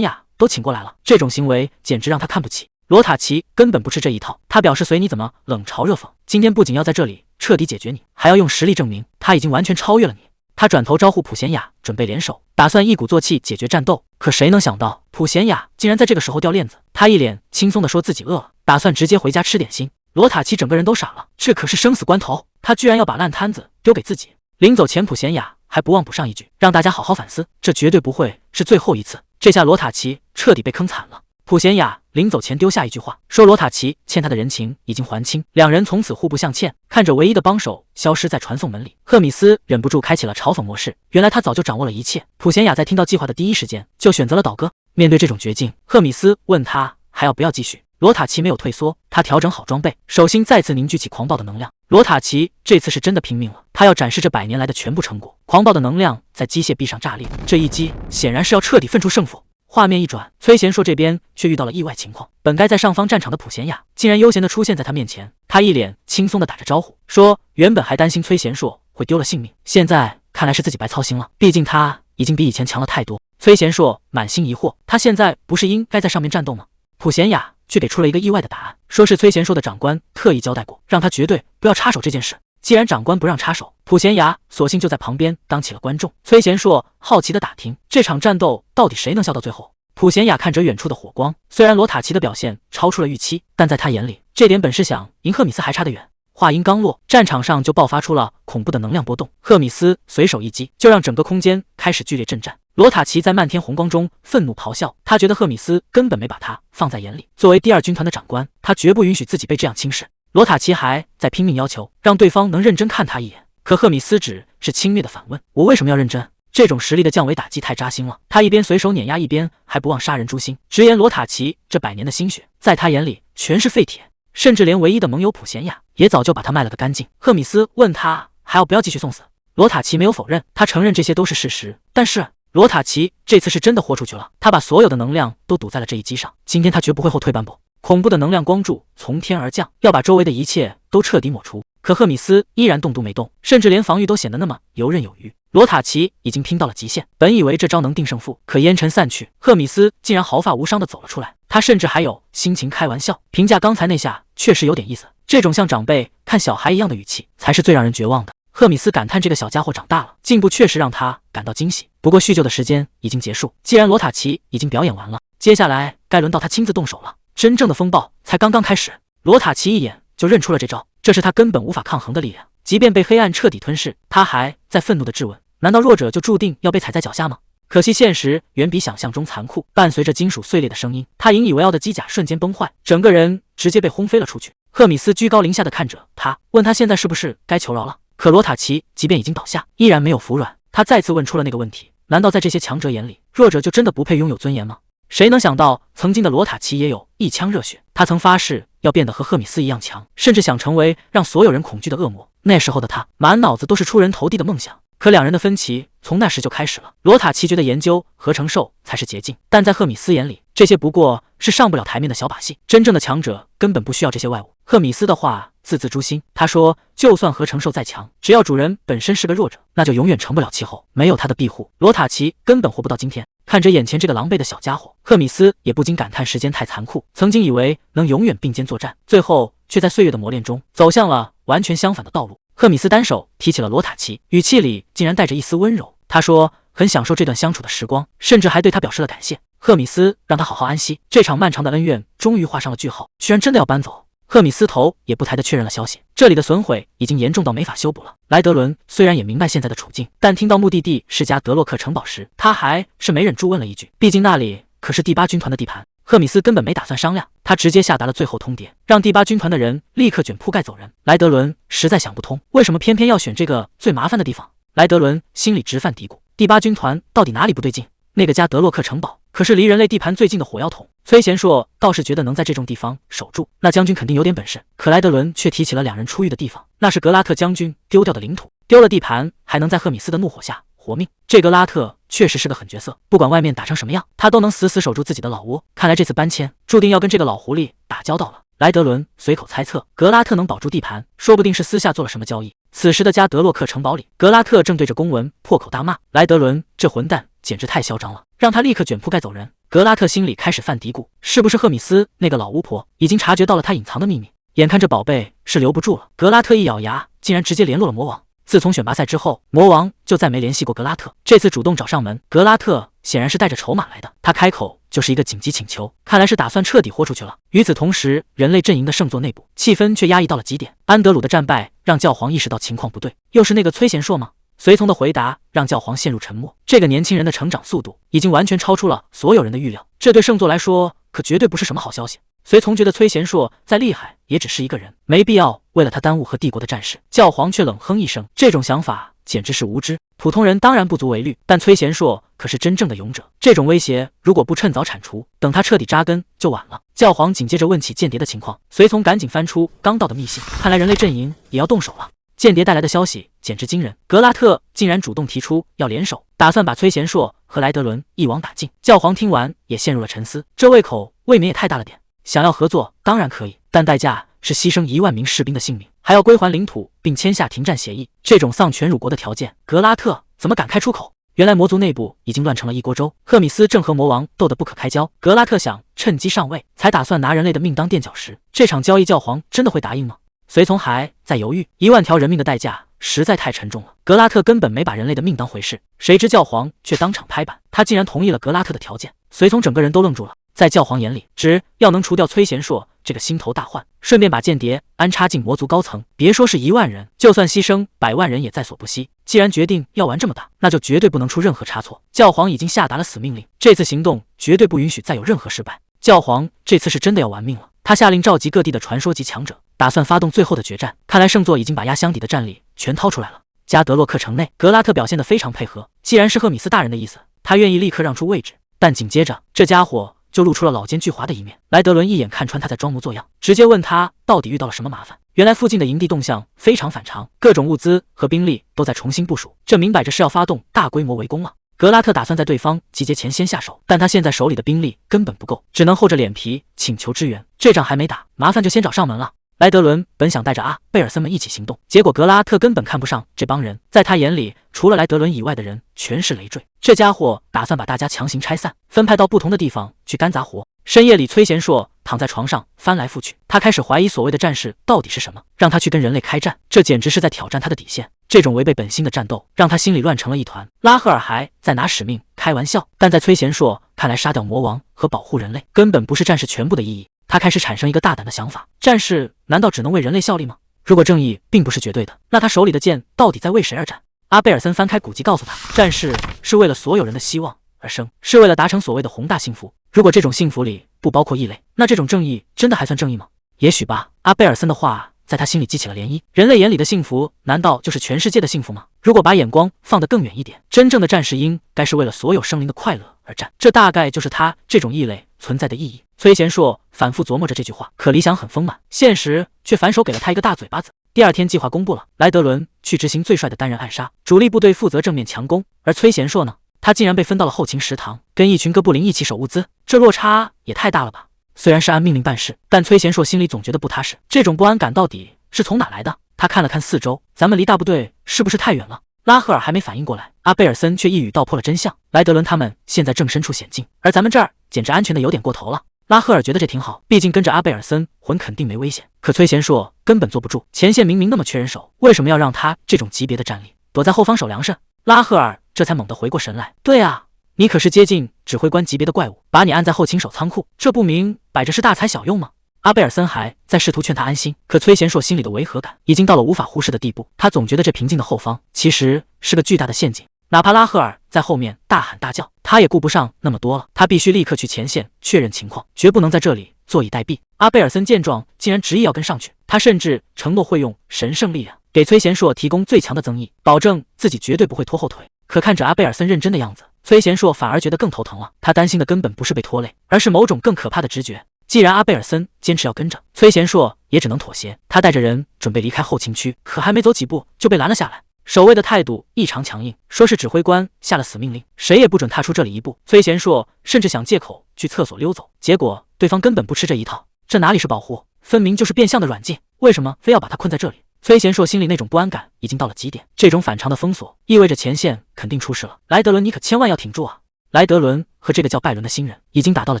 S1: 雅都请过来了，这种行为简直让他看不起。罗塔奇根本不吃这一套，他表示随你怎么冷嘲热讽，今天不仅要在这里彻底解决你，还要用实力证明他已经完全超越了你。他转头招呼普贤雅准备联手，打算一鼓作气解决战斗。可谁能想到普贤雅竟然在这个时候掉链子，他一脸轻松地说自己饿了，打算直接回家吃点心。罗塔奇整个人都傻了，这可是生死关头，他居然要把烂摊子丢给自己。临走前普贤雅还不忘补上一句，让大家好好反思，这绝对不会是最后一次。这下罗塔奇彻底被坑惨了。普贤雅临走前丢下一句话，说罗塔奇欠他的人情已经还清，两人从此互不相欠。看着唯一的帮手消失在传送门里，赫米斯忍不住开启了嘲讽模式，原来他早就掌握了一切。普贤雅在听到计划的第一时间就选择了倒戈。面对这种绝境，赫米斯问他还要不要继续。罗塔奇没有退缩，他调整好装备，手心再次凝聚起狂暴的能量。罗塔奇这次是真的拼命了，他要展示这100年来的全部成果。狂暴的能量在机械臂上炸裂，这一击显然是要彻底分出胜负。画面一转，崔贤硕这边却遇到了意外情况，本该在上方战场的普贤雅竟然悠闲地出现在他面前。他一脸轻松地打着招呼，说原本还担心崔贤硕会丢了性命，现在看来是自己白操心了，毕竟他已经比以前强了太多。崔贤硕满心疑惑，他现在不是应该在上面战斗吗？普贤雅却给出了一个意外的答案，说是崔贤硕的长官特意交代过，让他绝对不要插手这件事。既然长官不让插手，普贤雅索性就在旁边当起了观众。崔贤硕好奇地打听，这场战斗到底谁能笑到最后？普贤雅看着远处的火光，虽然罗塔奇的表现超出了预期，但在他眼里，这点本事想赢赫米斯还差得远。话音刚落，战场上就爆发出了恐怖的能量波动，赫米斯随手一击，就让整个空间开始剧烈震颤。罗塔奇在漫天红光中愤怒咆哮，他觉得赫米斯根本没把他放在眼里。作为第2军团的长官，他绝不允许自己被这样轻视。罗塔奇还在拼命要求让对方能认真看他一眼，可赫米斯只是轻蔑的反问：“我为什么要认真？”这种实力的降维打击太扎心了。他一边随手碾压，一边还不忘杀人诛心，直言罗塔奇这100年的心血，在他眼里全是废铁，甚至连唯一的盟友普贤雅也早就把他卖了个干净。赫米斯问他还要不要继续送死，罗塔奇没有否认，他承认这些都是事实。但是罗塔奇这次是真的豁出去了，他把所有的能量都赌在了这一击上，今天他绝不会后退半步。恐怖的能量光柱从天而降，要把周围的一切都彻底抹除。可赫米斯依然动都没动，甚至连防御都显得那么游刃有余。罗塔奇已经拼到了极限，本以为这招能定胜负，可烟尘散去，赫米斯竟然毫发无伤地走了出来。他甚至还有心情开玩笑，评价刚才那下确实有点意思。这种像长辈看小孩一样的语气，才是最让人绝望的。赫米斯感叹这个小家伙长大了，进步确实让他感到惊喜。不过叙旧的时间已经结束，既然罗塔奇已经表演完了，接下来该轮到他亲自动手了。真正的风暴才刚刚开始。罗塔奇一眼就认出了这招，这是他根本无法抗衡的力量。即便被黑暗彻底吞噬，他还在愤怒地质问：难道弱者就注定要被踩在脚下吗？可惜现实远比想象中残酷，伴随着金属碎裂的声音，他引以为傲的机甲瞬间崩坏，整个人直接被轰飞了出去。赫米斯居高临下地看着他，问他现在是不是该求饶了。可罗塔奇即便已经倒下，依然没有服软。他再次问出了那个问题：难道在这些强者眼里，弱者就真的不配拥有尊严吗？谁能想到，曾经的罗塔奇也有一腔热血，他曾发誓要变得和赫米斯一样强，甚至想成为让所有人恐惧的恶魔。那时候的他，满脑子都是出人头地的梦想。可两人的分歧从那时就开始了。罗塔奇觉得研究合成兽才是捷径，但在赫米斯眼里，这些不过是上不了台面的小把戏。真正的强者根本不需要这些外物。赫米斯的话字字诛心，他说，就算合成兽再强，只要主人本身是个弱者，那就永远成不了气候。没有他的庇护，罗塔奇根本活不到今天。看着眼前这个狼狈的小家伙，赫米斯也不禁感叹时间太残酷。曾经以为能永远并肩作战，最后却在岁月的磨练中走向了完全相反的道路。赫米斯单手提起了罗塔奇，语气里竟然带着一丝温柔。他说很享受这段相处的时光，甚至还对他表示了感谢。赫米斯让他好好安息，这场漫长的恩怨终于画上了句号。居然真的要搬走？赫米斯头也不抬地确认了消息，这里的损毁已经严重到没法修补了。莱德伦虽然也明白现在的处境，但听到目的地是加德洛克城堡时，他还是没忍住问了一句，毕竟那里可是第8军团的地盘。赫米斯根本没打算商量，他直接下达了最后通牒，让第8军团的人立刻卷铺盖走人。莱德伦实在想不通，为什么偏偏要选这个最麻烦的地方。莱德伦心里直犯嘀咕，第8军团到底哪里不对劲？那个加德洛克城堡可是离人类地盘最近的火药桶。崔贤硕倒是觉得能在这种地方守住，那将军肯定有点本事。可莱德伦却提起了两人出狱的地方，那是格拉特将军丢掉的领土，丢了地盘还能在赫米斯的怒火下活命。这格拉特确实是个狠角色，不管外面打成什么样，他都能死死守住自己的老窝。看来这次搬迁注定要跟这个老狐狸打交道了。莱德伦随口猜测，格拉特能保住地盘，说不定是私下做了什么交易。此时的加德洛克城堡里，格拉特正对着公文破口大骂，莱德伦这混蛋简直太嚣张了，让他立刻卷铺盖走人。格拉特心里开始犯嘀咕，是不是赫米斯那个老巫婆已经察觉到了他隐藏的秘密？眼看着宝贝是留不住了，格拉特一咬牙，竟然直接联络了魔王。自从选拔赛之后，魔王就再没联系过格拉特，这次主动找上门，格拉特显然是带着筹码来的。他开口就是一个紧急请求，看来是打算彻底豁出去了。与此同时，人类阵营的圣座内部气氛却压抑到了极点。安德鲁的战败让教皇意识到情况不对，又是那个崔贤硕吗？随从的回答让教皇陷入沉默。这个年轻人的成长速度已经完全超出了所有人的预料，这对圣座来说可绝对不是什么好消息。随从觉得崔贤硕再厉害也只是一个人，没必要为了他耽误和帝国的战事。教皇却冷哼一声，这种想法简直是无知，普通人当然不足为虑，但崔贤硕可是真正的勇者，这种威胁如果不趁早铲除，等他彻底扎根就晚了。教皇紧接着问起间谍的情况，随从赶紧翻出刚到的密信，看来人类阵营也要动手了。间谍带来的消息简直惊人，格拉特竟然主动提出要联手，打算把崔贤硕和莱德伦一网打尽。教皇听完也陷入了沉思，这胃口未免也太大了点。想要合作当然可以，但代价是牺牲1万名士兵的性命，还要归还领土并签下停战协议，这种丧权辱国的条件，格拉特怎么敢开出口？原来魔族内部已经乱成了一锅粥，赫米斯正和魔王斗得不可开交，格拉特想趁机上位，才打算拿人类的命当垫脚石。这场交易教皇真的会答应吗？随从还在犹豫，1万条人命的代价实在太沉重了，格拉特根本没把人类的命当回事。谁知教皇却当场拍板，他竟然同意了格拉特的条件。随从整个人都愣住了，在教皇眼里，只要能除掉崔贤硕这个心头大患，顺便把间谍安插进魔族高层，别说是1万人，就算牺牲100万人也在所不惜。既然决定要玩这么大，那就绝对不能出任何差错。教皇已经下达了死命令，这次行动绝对不允许再有任何失败。教皇这次是真的要玩命了，他下令召集各地的传说级强者，打算发动最后的决战。看来圣座已经把压箱底的战力全掏出来了。加德洛克城内，格拉特表现得非常配合，既然是赫米斯大人的意思，他愿意立刻让出位置。但紧接着，这家伙就露出了老奸巨猾的一面。莱德伦一眼看穿他在装模作样，直接问他到底遇到了什么麻烦。原来附近的营地动向非常反常，各种物资和兵力都在重新部署，这明摆着是要发动大规模围攻了。格拉特打算在对方集结前先下手，但他现在手里的兵力根本不够，只能厚着脸皮请求支援。这仗还没打，麻烦就先找上门了。莱德伦本想带着阿贝尔森们一起行动，结果格拉特根本看不上这帮人，在他眼里，除了莱德伦以外的人全是累赘。这家伙打算把大家强行拆散，分派到不同的地方去干杂活。深夜里，崔贤硕躺在床上翻来覆去，他开始怀疑所谓的战士到底是什么，让他去跟人类开战，这简直是在挑战他的底线。这种违背本心的战斗，让他心里乱成了一团。拉赫尔还在拿使命开玩笑，但在崔贤硕看来，杀掉魔王和保护人类根本不是战士全部的意义。他开始产生一个大胆的想法：战士难道只能为人类效力吗？如果正义并不是绝对的，那他手里的剑到底在为谁而战？阿贝尔森翻开古籍告诉他，战士是为了所有人的希望而生，是为了达成所谓的宏大幸福。如果这种幸福里不包括异类，那这种正义真的还算正义吗？也许吧。阿贝尔森的话在他心里激起了涟漪。人类眼里的幸福，难道就是全世界的幸福吗？如果把眼光放得更远一点，真正的战士应该是为了所有生灵的快乐而战，这大概就是他这种异类存在的意义。崔贤硕反复琢磨着这句话，可理想很丰满，现实却反手给了他一个大嘴巴子。第二天计划公布了，莱德伦去执行最帅的单人暗杀，主力部队负责正面强攻，而崔贤硕呢，他竟然被分到了后勤食堂，跟一群哥布林一起守物资，这落差也太大了吧。虽然是按命令办事，但崔贤硕心里总觉得不踏实，这种不安感到底是从哪来的？他看了看四周，咱们离大部队是不是太远了？拉赫尔还没反应过来，阿贝尔森却一语道破了真相。莱德伦他们现在正身处险境，而咱们这儿简直安全的有点过头了。拉赫尔觉得这挺好，毕竟跟着阿贝尔森魂肯定没危险。可崔贤硕根本坐不住，前线明明那么缺人手，为什么要让他这种级别的战力躲在后方守粮食？拉赫尔这才猛地回过神来，对啊，你可是接近指挥官级别的怪物，把你按在后勤守仓库，这不明摆着是大材小用吗？阿贝尔森还在试图劝他安心，可崔贤硕心里的违和感已经到了无法忽视的地步。他总觉得这平静的后方其实是个巨大的陷阱，哪怕拉赫尔在后面大喊大叫，他也顾不上那么多了。他必须立刻去前线确认情况，绝不能在这里坐以待毙。阿贝尔森见状，竟然执意要跟上去，他甚至承诺会用神圣力量给崔贤硕提供最强的增益，保证自己绝对不会拖后腿。可看着阿贝尔森认真的样子，崔贤硕反而觉得更头疼了。他担心的根本不是被拖累，而是某种更可怕的直觉。既然阿贝尔森坚持要跟着，崔贤硕也只能妥协。他带着人准备离开后勤区，可还没走几步就被拦了下来。守卫的态度异常强硬，说是指挥官下了死命令，谁也不准踏出这里一步。崔贤硕甚至想借口去厕所溜走，结果对方根本不吃这一套，这哪里是保护，分明就是变相的软禁。为什么非要把他困在这里？崔贤硕心里那种不安感已经到了极点，这种反常的封锁意味着前线肯定出事了。莱德伦，你可千万要挺住啊！莱德伦和这个叫拜伦的新人已经打到了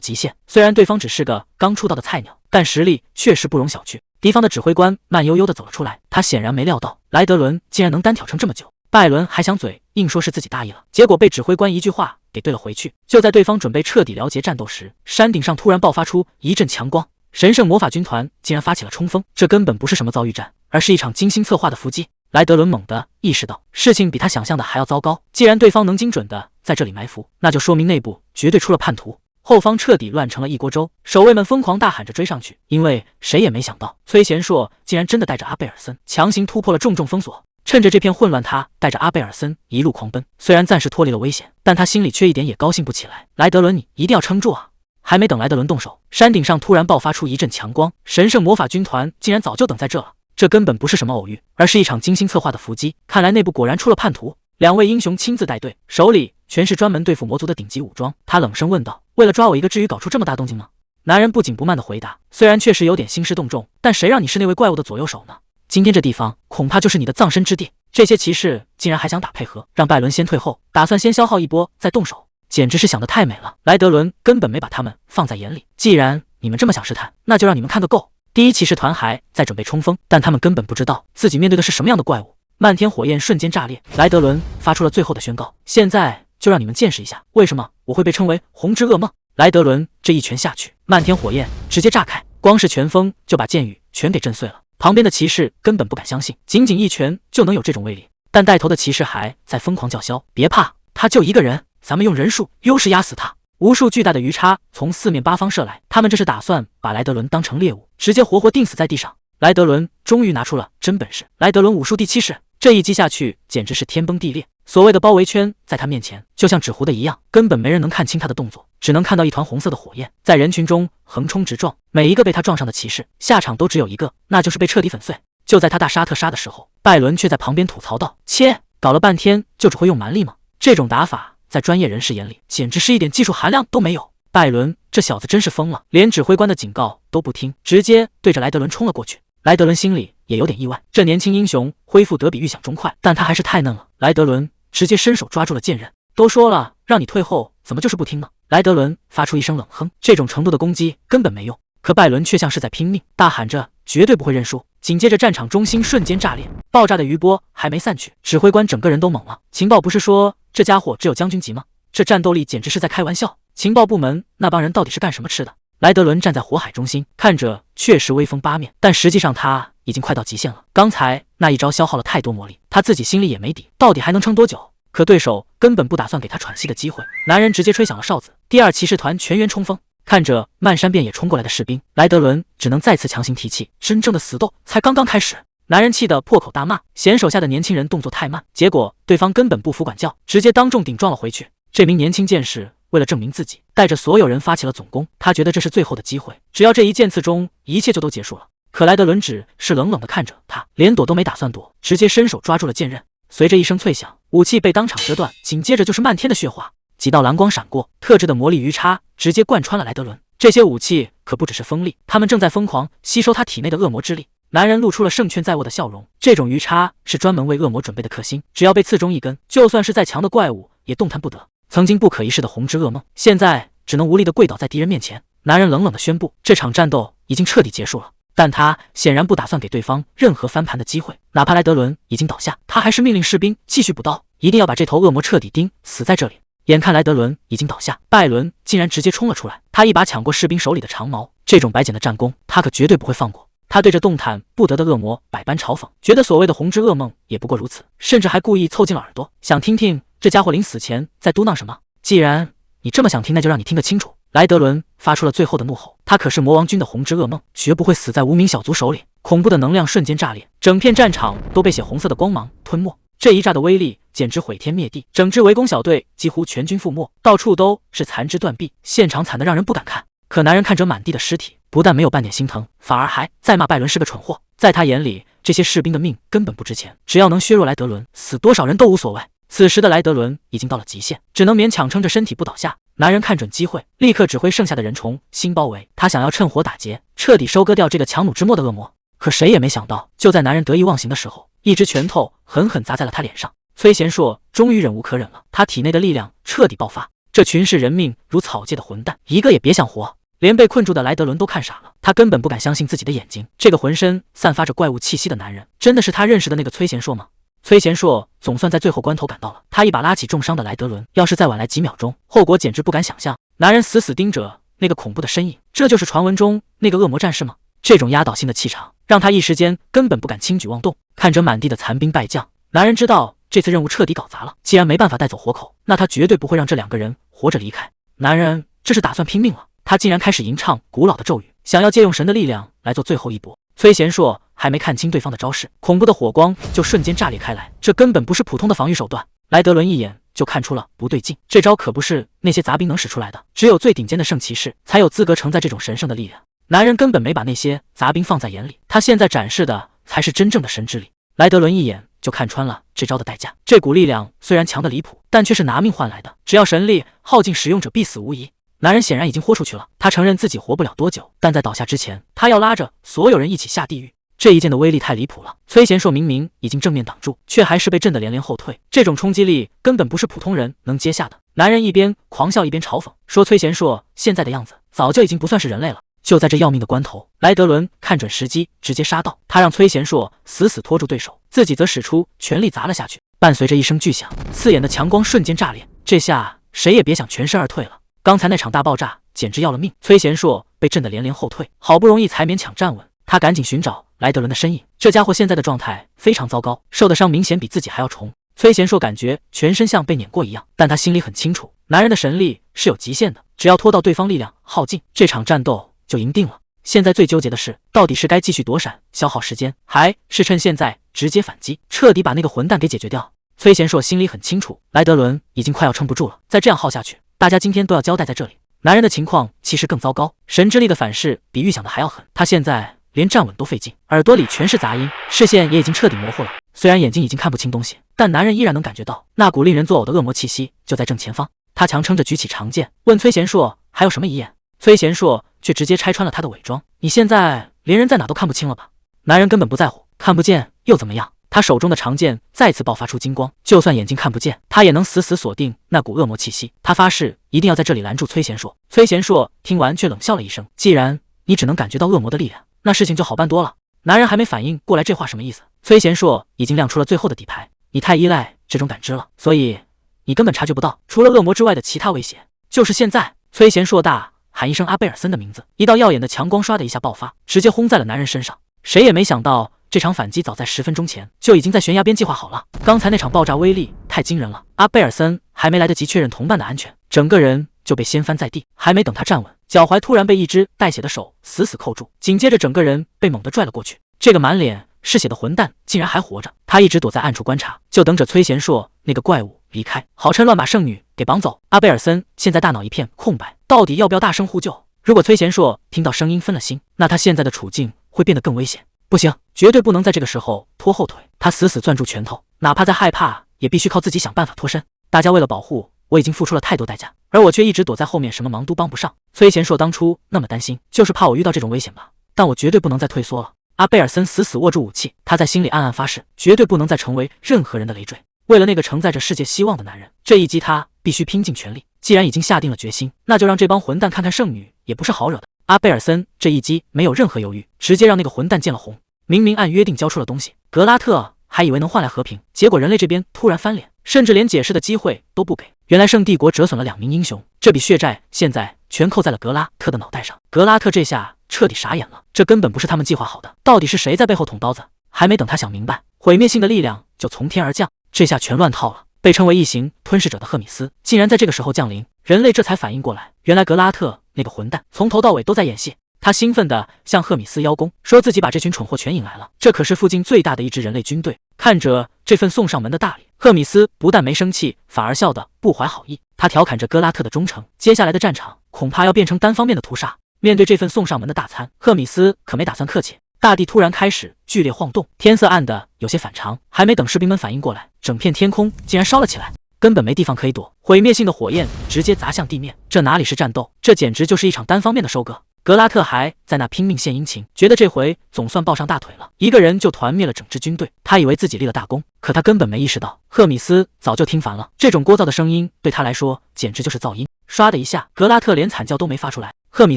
S1: 极限，虽然对方只是个刚出道的菜鸟，但实力确实不容小觑。敌方的指挥官慢悠悠地走了出来，他显然没料到莱德伦竟然能单挑撑这么久。拜伦还想嘴硬说是自己大意了，结果被指挥官一句话给怼了回去。就在对方准备彻底了结战斗时，山顶上突然爆发出一阵强光，神圣魔法军团竟然发起了冲锋，这根本不是什么遭遇战，而是一场精心策划的伏击。莱德伦猛地意识到事情比他想象的还要糟糕，既然对方能精准的在这里埋伏，那就说明内部绝对出了叛徒。后方彻底乱成了一锅粥，守卫们疯狂大喊着追上去，因为谁也没想到崔贤硕竟然真的带着阿贝尔森强行突破了重重封锁。趁着这片混乱，他带着阿贝尔森一路狂奔，虽然暂时脱离了危险，但他心里却一点也高兴不起来。莱德伦，你一定要撑住啊！还没等莱德伦动手，山顶上突然爆发出一阵强光，神圣魔法军团竟然早就等在这了。这根本不是什么偶遇，而是一场精心策划的伏击。看来内部果然出了叛徒。两位英雄亲自带队，手里全是专门对付魔族的顶级武装。他冷声问道：“为了抓我一个，至于搞出这么大动静吗？”男人不紧不慢地回答：“虽然确实有点兴师动众，但谁让你是那位怪物的左右手呢？今天这地方恐怕就是你的葬身之地。这些骑士竟然还想打配合，让拜伦先退后，打算先消耗一波再动手，简直是想得太美了。”莱德伦根本没把他们放在眼里。既然你们这么想试探，那就让你们看个够。第一骑士团还在准备冲锋，但他们根本不知道自己面对的是什么样的怪物。漫天火焰瞬间炸裂，莱德伦发出了最后的宣告：“现在就让你们见识一下，为什么我会被称为红之噩梦。”莱德伦这一拳下去，漫天火焰直接炸开，光是拳风就把剑雨全给震碎了。旁边的骑士根本不敢相信，仅仅一拳就能有这种威力。但带头的骑士还在疯狂叫嚣：“别怕，他就一个人，咱们用人数优势压死他。”无数巨大的鱼叉从四面八方射来，他们这是打算把莱德伦当成猎物，直接活活钉死在地上。莱德伦终于拿出了真本事，莱德伦武术第7式，这一击下去简直是天崩地裂。所谓的包围圈在他面前就像纸糊的一样，根本没人能看清他的动作，只能看到一团红色的火焰在人群中横冲直撞。每一个被他撞上的骑士下场都只有一个，那就是被彻底粉碎。就在他大杀特杀的时候，拜伦却在旁边吐槽道：“切，搞了半天就只会用蛮力吗？这种打法在专业人士眼里简直是一点技术含量都没有。”拜伦这小子真是疯了，连指挥官的警告都不听，直接对着莱德伦冲了过去。莱德伦心里也有点意外，这年轻英雄恢复得比预想中快，但他还是太嫩了。莱德伦直接伸手抓住了剑刃，都说了让你退后，怎么就是不听呢？莱德伦发出一声冷哼，这种程度的攻击根本没用。可拜伦却像是在拼命，大喊着绝对不会认输。紧接着战场中心瞬间炸裂，爆炸的余波还没散去，指挥官整个人都懵了。情报不是说这家伙只有将军级吗？这战斗力简直是在开玩笑。情报部门那帮人到底是干什么吃的？莱德伦站在火海中心，看着确实威风八面，但实际上他已经快到极限了。刚才那一招消耗了太多魔力，他自己心里也没底，到底还能撑多久？可对手根本不打算给他喘息的机会，男人直接吹响了哨子，第2骑士团全员冲锋。看着漫山遍野冲过来的士兵，莱德伦只能再次强行提气，真正的死斗才刚刚开始。男人气得破口大骂，嫌手下的年轻人动作太慢，结果对方根本不服管教，直接当众顶撞了回去。这名年轻剑士为了证明自己，带着所有人发起了总攻，他觉得这是最后的机会，只要这一剑刺中，一切就都结束了。可莱德伦只是冷冷地看着他，连躲都没打算躲，直接伸手抓住了剑刃。随着一声脆响，武器被当场折断，紧接着就是漫天的血花。几道蓝光闪过，特制的魔力鱼叉直接贯穿了莱德伦。这些武器可不只是锋利，他们正在疯狂吸收他体内的恶魔之力。男人露出了胜券在握的笑容，这种鱼叉是专门为恶魔准备的克星，只要被刺中一根，就算是再强的怪物也动弹不得。曾经不可一世的红之噩梦，现在只能无力地跪倒在敌人面前。男人冷冷地宣布，这场战斗已经彻底结束了。但他显然不打算给对方任何翻盘的机会，哪怕莱德伦已经倒下，他还是命令士兵继续补刀，一定要把这头恶魔彻底钉死在这里。眼看莱德伦已经倒下，拜伦竟然直接冲了出来，他一把抢过士兵手里的长矛，这种白捡的战功他可绝对不会放过。他对着动弹不得的恶魔百般嘲讽，觉得所谓的红之噩梦也不过如此，甚至还故意凑近了耳朵，想听听这家伙临死前在嘟囔什么。既然你这么想听，那就让你听个清楚。莱德伦发出了最后的怒吼，他可是魔王军的红之噩梦，绝不会死在无名小卒手里。恐怖的能量瞬间炸裂，整片战场都被血红色的光芒吞没。这一炸的威力简直毁天灭地，整支围攻小队几乎全军覆没，到处都是残肢断臂，现场惨得让人不敢看。可男人看着满地的尸体，不但没有半点心疼，反而还在骂拜伦是个蠢货。在他眼里，这些士兵的命根本不值钱，只要能削弱莱德伦，死多少人都无所谓。此时的莱德伦已经到了极限，只能勉强撑着身体不倒下。男人看准机会，立刻指挥剩下的人重新包围，他想要趁火打劫，彻底收割掉这个强弩之末的恶魔。可谁也没想到，就在男人得意忘形的时候，一只拳头狠狠砸在了他脸上。崔贤硕终于忍无可忍了，他体内的力量彻底爆发。这群视人命如草芥的混蛋，一个也别想活。连被困住的莱德伦都看傻了，他根本不敢相信自己的眼睛。这个浑身散发着怪物气息的男人，真的是他认识的那个崔贤硕吗？崔贤硕总算在最后关头赶到了，他一把拉起重伤的莱德伦，要是再晚来几秒钟，后果简直不敢想象。男人死死盯着那个恐怖的身影，这就是传闻中那个恶魔战士吗？这种压倒性的气场让他一时间根本不敢轻举妄动。看着满地的残兵败将，男人知道这次任务彻底搞砸了。既然没办法带走活口，那他绝对不会让这2个人活着离开。男人这是打算拼命了。他竟然开始吟唱古老的咒语，想要借用神的力量来做最后一搏。崔贤硕还没看清对方的招式，恐怖的火光就瞬间炸裂开来，这根本不是普通的防御手段。莱德伦一眼就看出了不对劲，这招可不是那些杂兵能使出来的，只有最顶尖的圣骑士才有资格承载这种神圣的力量。男人根本没把那些杂兵放在眼里，他现在展示的才是真正的神之力。莱德伦一眼就看穿了这招的代价，这股力量虽然强得离谱，但却是拿命换来的，只要神力耗尽，使用者必死无疑。男人显然已经豁出去了，他承认自己活不了多久，但在倒下之前，他要拉着所有人一起下地狱。这一剑的威力太离谱了，崔贤硕明明已经正面挡住，却还是被震得连连后退，这种冲击力根本不是普通人能接下的。男人一边狂笑一边嘲讽说，崔贤硕现在的样子早就已经不算是人类了。就在这要命的关头，莱德伦看准时机，直接杀到，他让崔贤硕死死拖住对手，自己则使出全力砸了下去。伴随着一声巨响，刺眼的强光瞬间炸裂，这下谁也别想全身而退了。刚才那场大爆炸简直要了命，崔贤硕被震得连连后退，好不容易才勉强站稳。他赶紧寻找莱德伦的身影，这家伙现在的状态非常糟糕，受的伤明显比自己还要重。崔贤硕感觉全身像被碾过一样，但他心里很清楚，男人的神力是有极限的，只要拖到对方力量耗尽，这场战斗就赢定了。现在最纠结的是，到底是该继续躲闪消耗时间，还是趁现在直接反击，彻底把那个混蛋给解决掉。崔贤硕心里很清楚，莱德伦已经快要撑不住了，再这样耗下去，大家今天都要交代在这里。男人的情况其实更糟糕，神之力的反噬比预想的还要狠，他现在连站稳都费劲，耳朵里全是杂音，视线也已经彻底模糊了。虽然眼睛已经看不清东西，但男人依然能感觉到那股令人作呕的恶魔气息就在正前方。他强撑着举起长剑，问崔贤硕还有什么遗言。崔贤硕却直接拆穿了他的伪装，你现在连人在哪都看不清了吧？男人根本不在乎，看不见又怎么样？他手中的长剑再次爆发出金光，就算眼睛看不见，他也能死死锁定那股恶魔气息。他发誓一定要在这里拦住崔贤硕。崔贤硕听完却冷笑了一声，既然你只能感觉到恶魔的力量，那事情就好办多了。男人还没反应过来这话什么意思，崔贤硕已经亮出了最后的底牌，你太依赖这种感知了，所以你根本察觉不到除了恶魔之外的其他威胁。就是现在！崔贤硕大喊一声阿贝尔森的名字，一道耀眼的强光刷的一下爆发，直接轰在了男人身上。谁也没想到这场反击早在10分钟前就已经在悬崖边计划好了。刚才那场爆炸威力太惊人了，阿贝尔森还没来得及确认同伴的安全，整个人就被掀翻在地，还没等他站稳，脚踝突然被一只带血的手死死扣住，紧接着整个人被猛地拽了过去。这个满脸是血的混蛋竟然还活着，他一直躲在暗处观察，就等着崔贤硕那个怪物离开，好趁乱把圣女给绑走。阿贝尔森现在大脑一片空白，到底要不要大声呼救？如果崔贤硕听到声音分了心，那他现在的处境会变得更危险。不行，绝对不能在这个时候拖后腿。他死死攥住拳头，哪怕再害怕，也必须靠自己想办法脱身。大家为了保护我已经付出了太多代价，而我却一直躲在后面，什么忙都帮不上。崔贤硕当初那么担心，就是怕我遇到这种危险吧？但我绝对不能再退缩了。阿贝尔森死死握住武器，他在心里暗暗发誓，绝对不能再成为任何人的累赘。为了那个承载着世界希望的男人，这一击他必须拼尽全力。既然已经下定了决心，那就让这帮混蛋看看圣女也不是好惹的。阿贝尔森这一击没有任何犹豫，直接让那个混蛋见了红。明明按约定交出了东西，格拉特还以为能换来和平，结果人类这边突然翻脸，甚至连解释的机会都不给。原来圣帝国折损了2名英雄，这笔血债现在全扣在了格拉特的脑袋上。格拉特这下彻底傻眼了，这根本不是他们计划好的，到底是谁在背后捅刀子？还没等他想明白，毁灭性的力量就从天而降，这下全乱套了。被称为异形吞噬者的赫米斯竟然在这个时候降临，人类这才反应过来，原来格拉特那个混蛋从头到尾都在演戏。他兴奋地向赫米斯邀功，说自己把这群蠢货全引来了，这可是附近最大的一支人类军队。看着这份送上门的大礼，赫米斯不但没生气，反而笑得不怀好意。他调侃着哥拉特的忠诚，接下来的战场恐怕要变成单方面的屠杀。面对这份送上门的大餐，赫米斯可没打算客气。大地突然开始剧烈晃动，天色暗得有些反常，还没等士兵们反应过来，整片天空竟然烧了起来，根本没地方可以躲，毁灭性的火焰直接砸向地面。这哪里是战斗，这简直就是一场单方面的收割。格拉特还在那拼命献殷勤，觉得这回总算抱上大腿了，一个人就团灭了整支军队。他以为自己立了大功，可他根本没意识到，赫米斯早就听烦了，这种聒噪的声音对他来说简直就是噪音。唰的一下，格拉特连惨叫都没发出来。赫米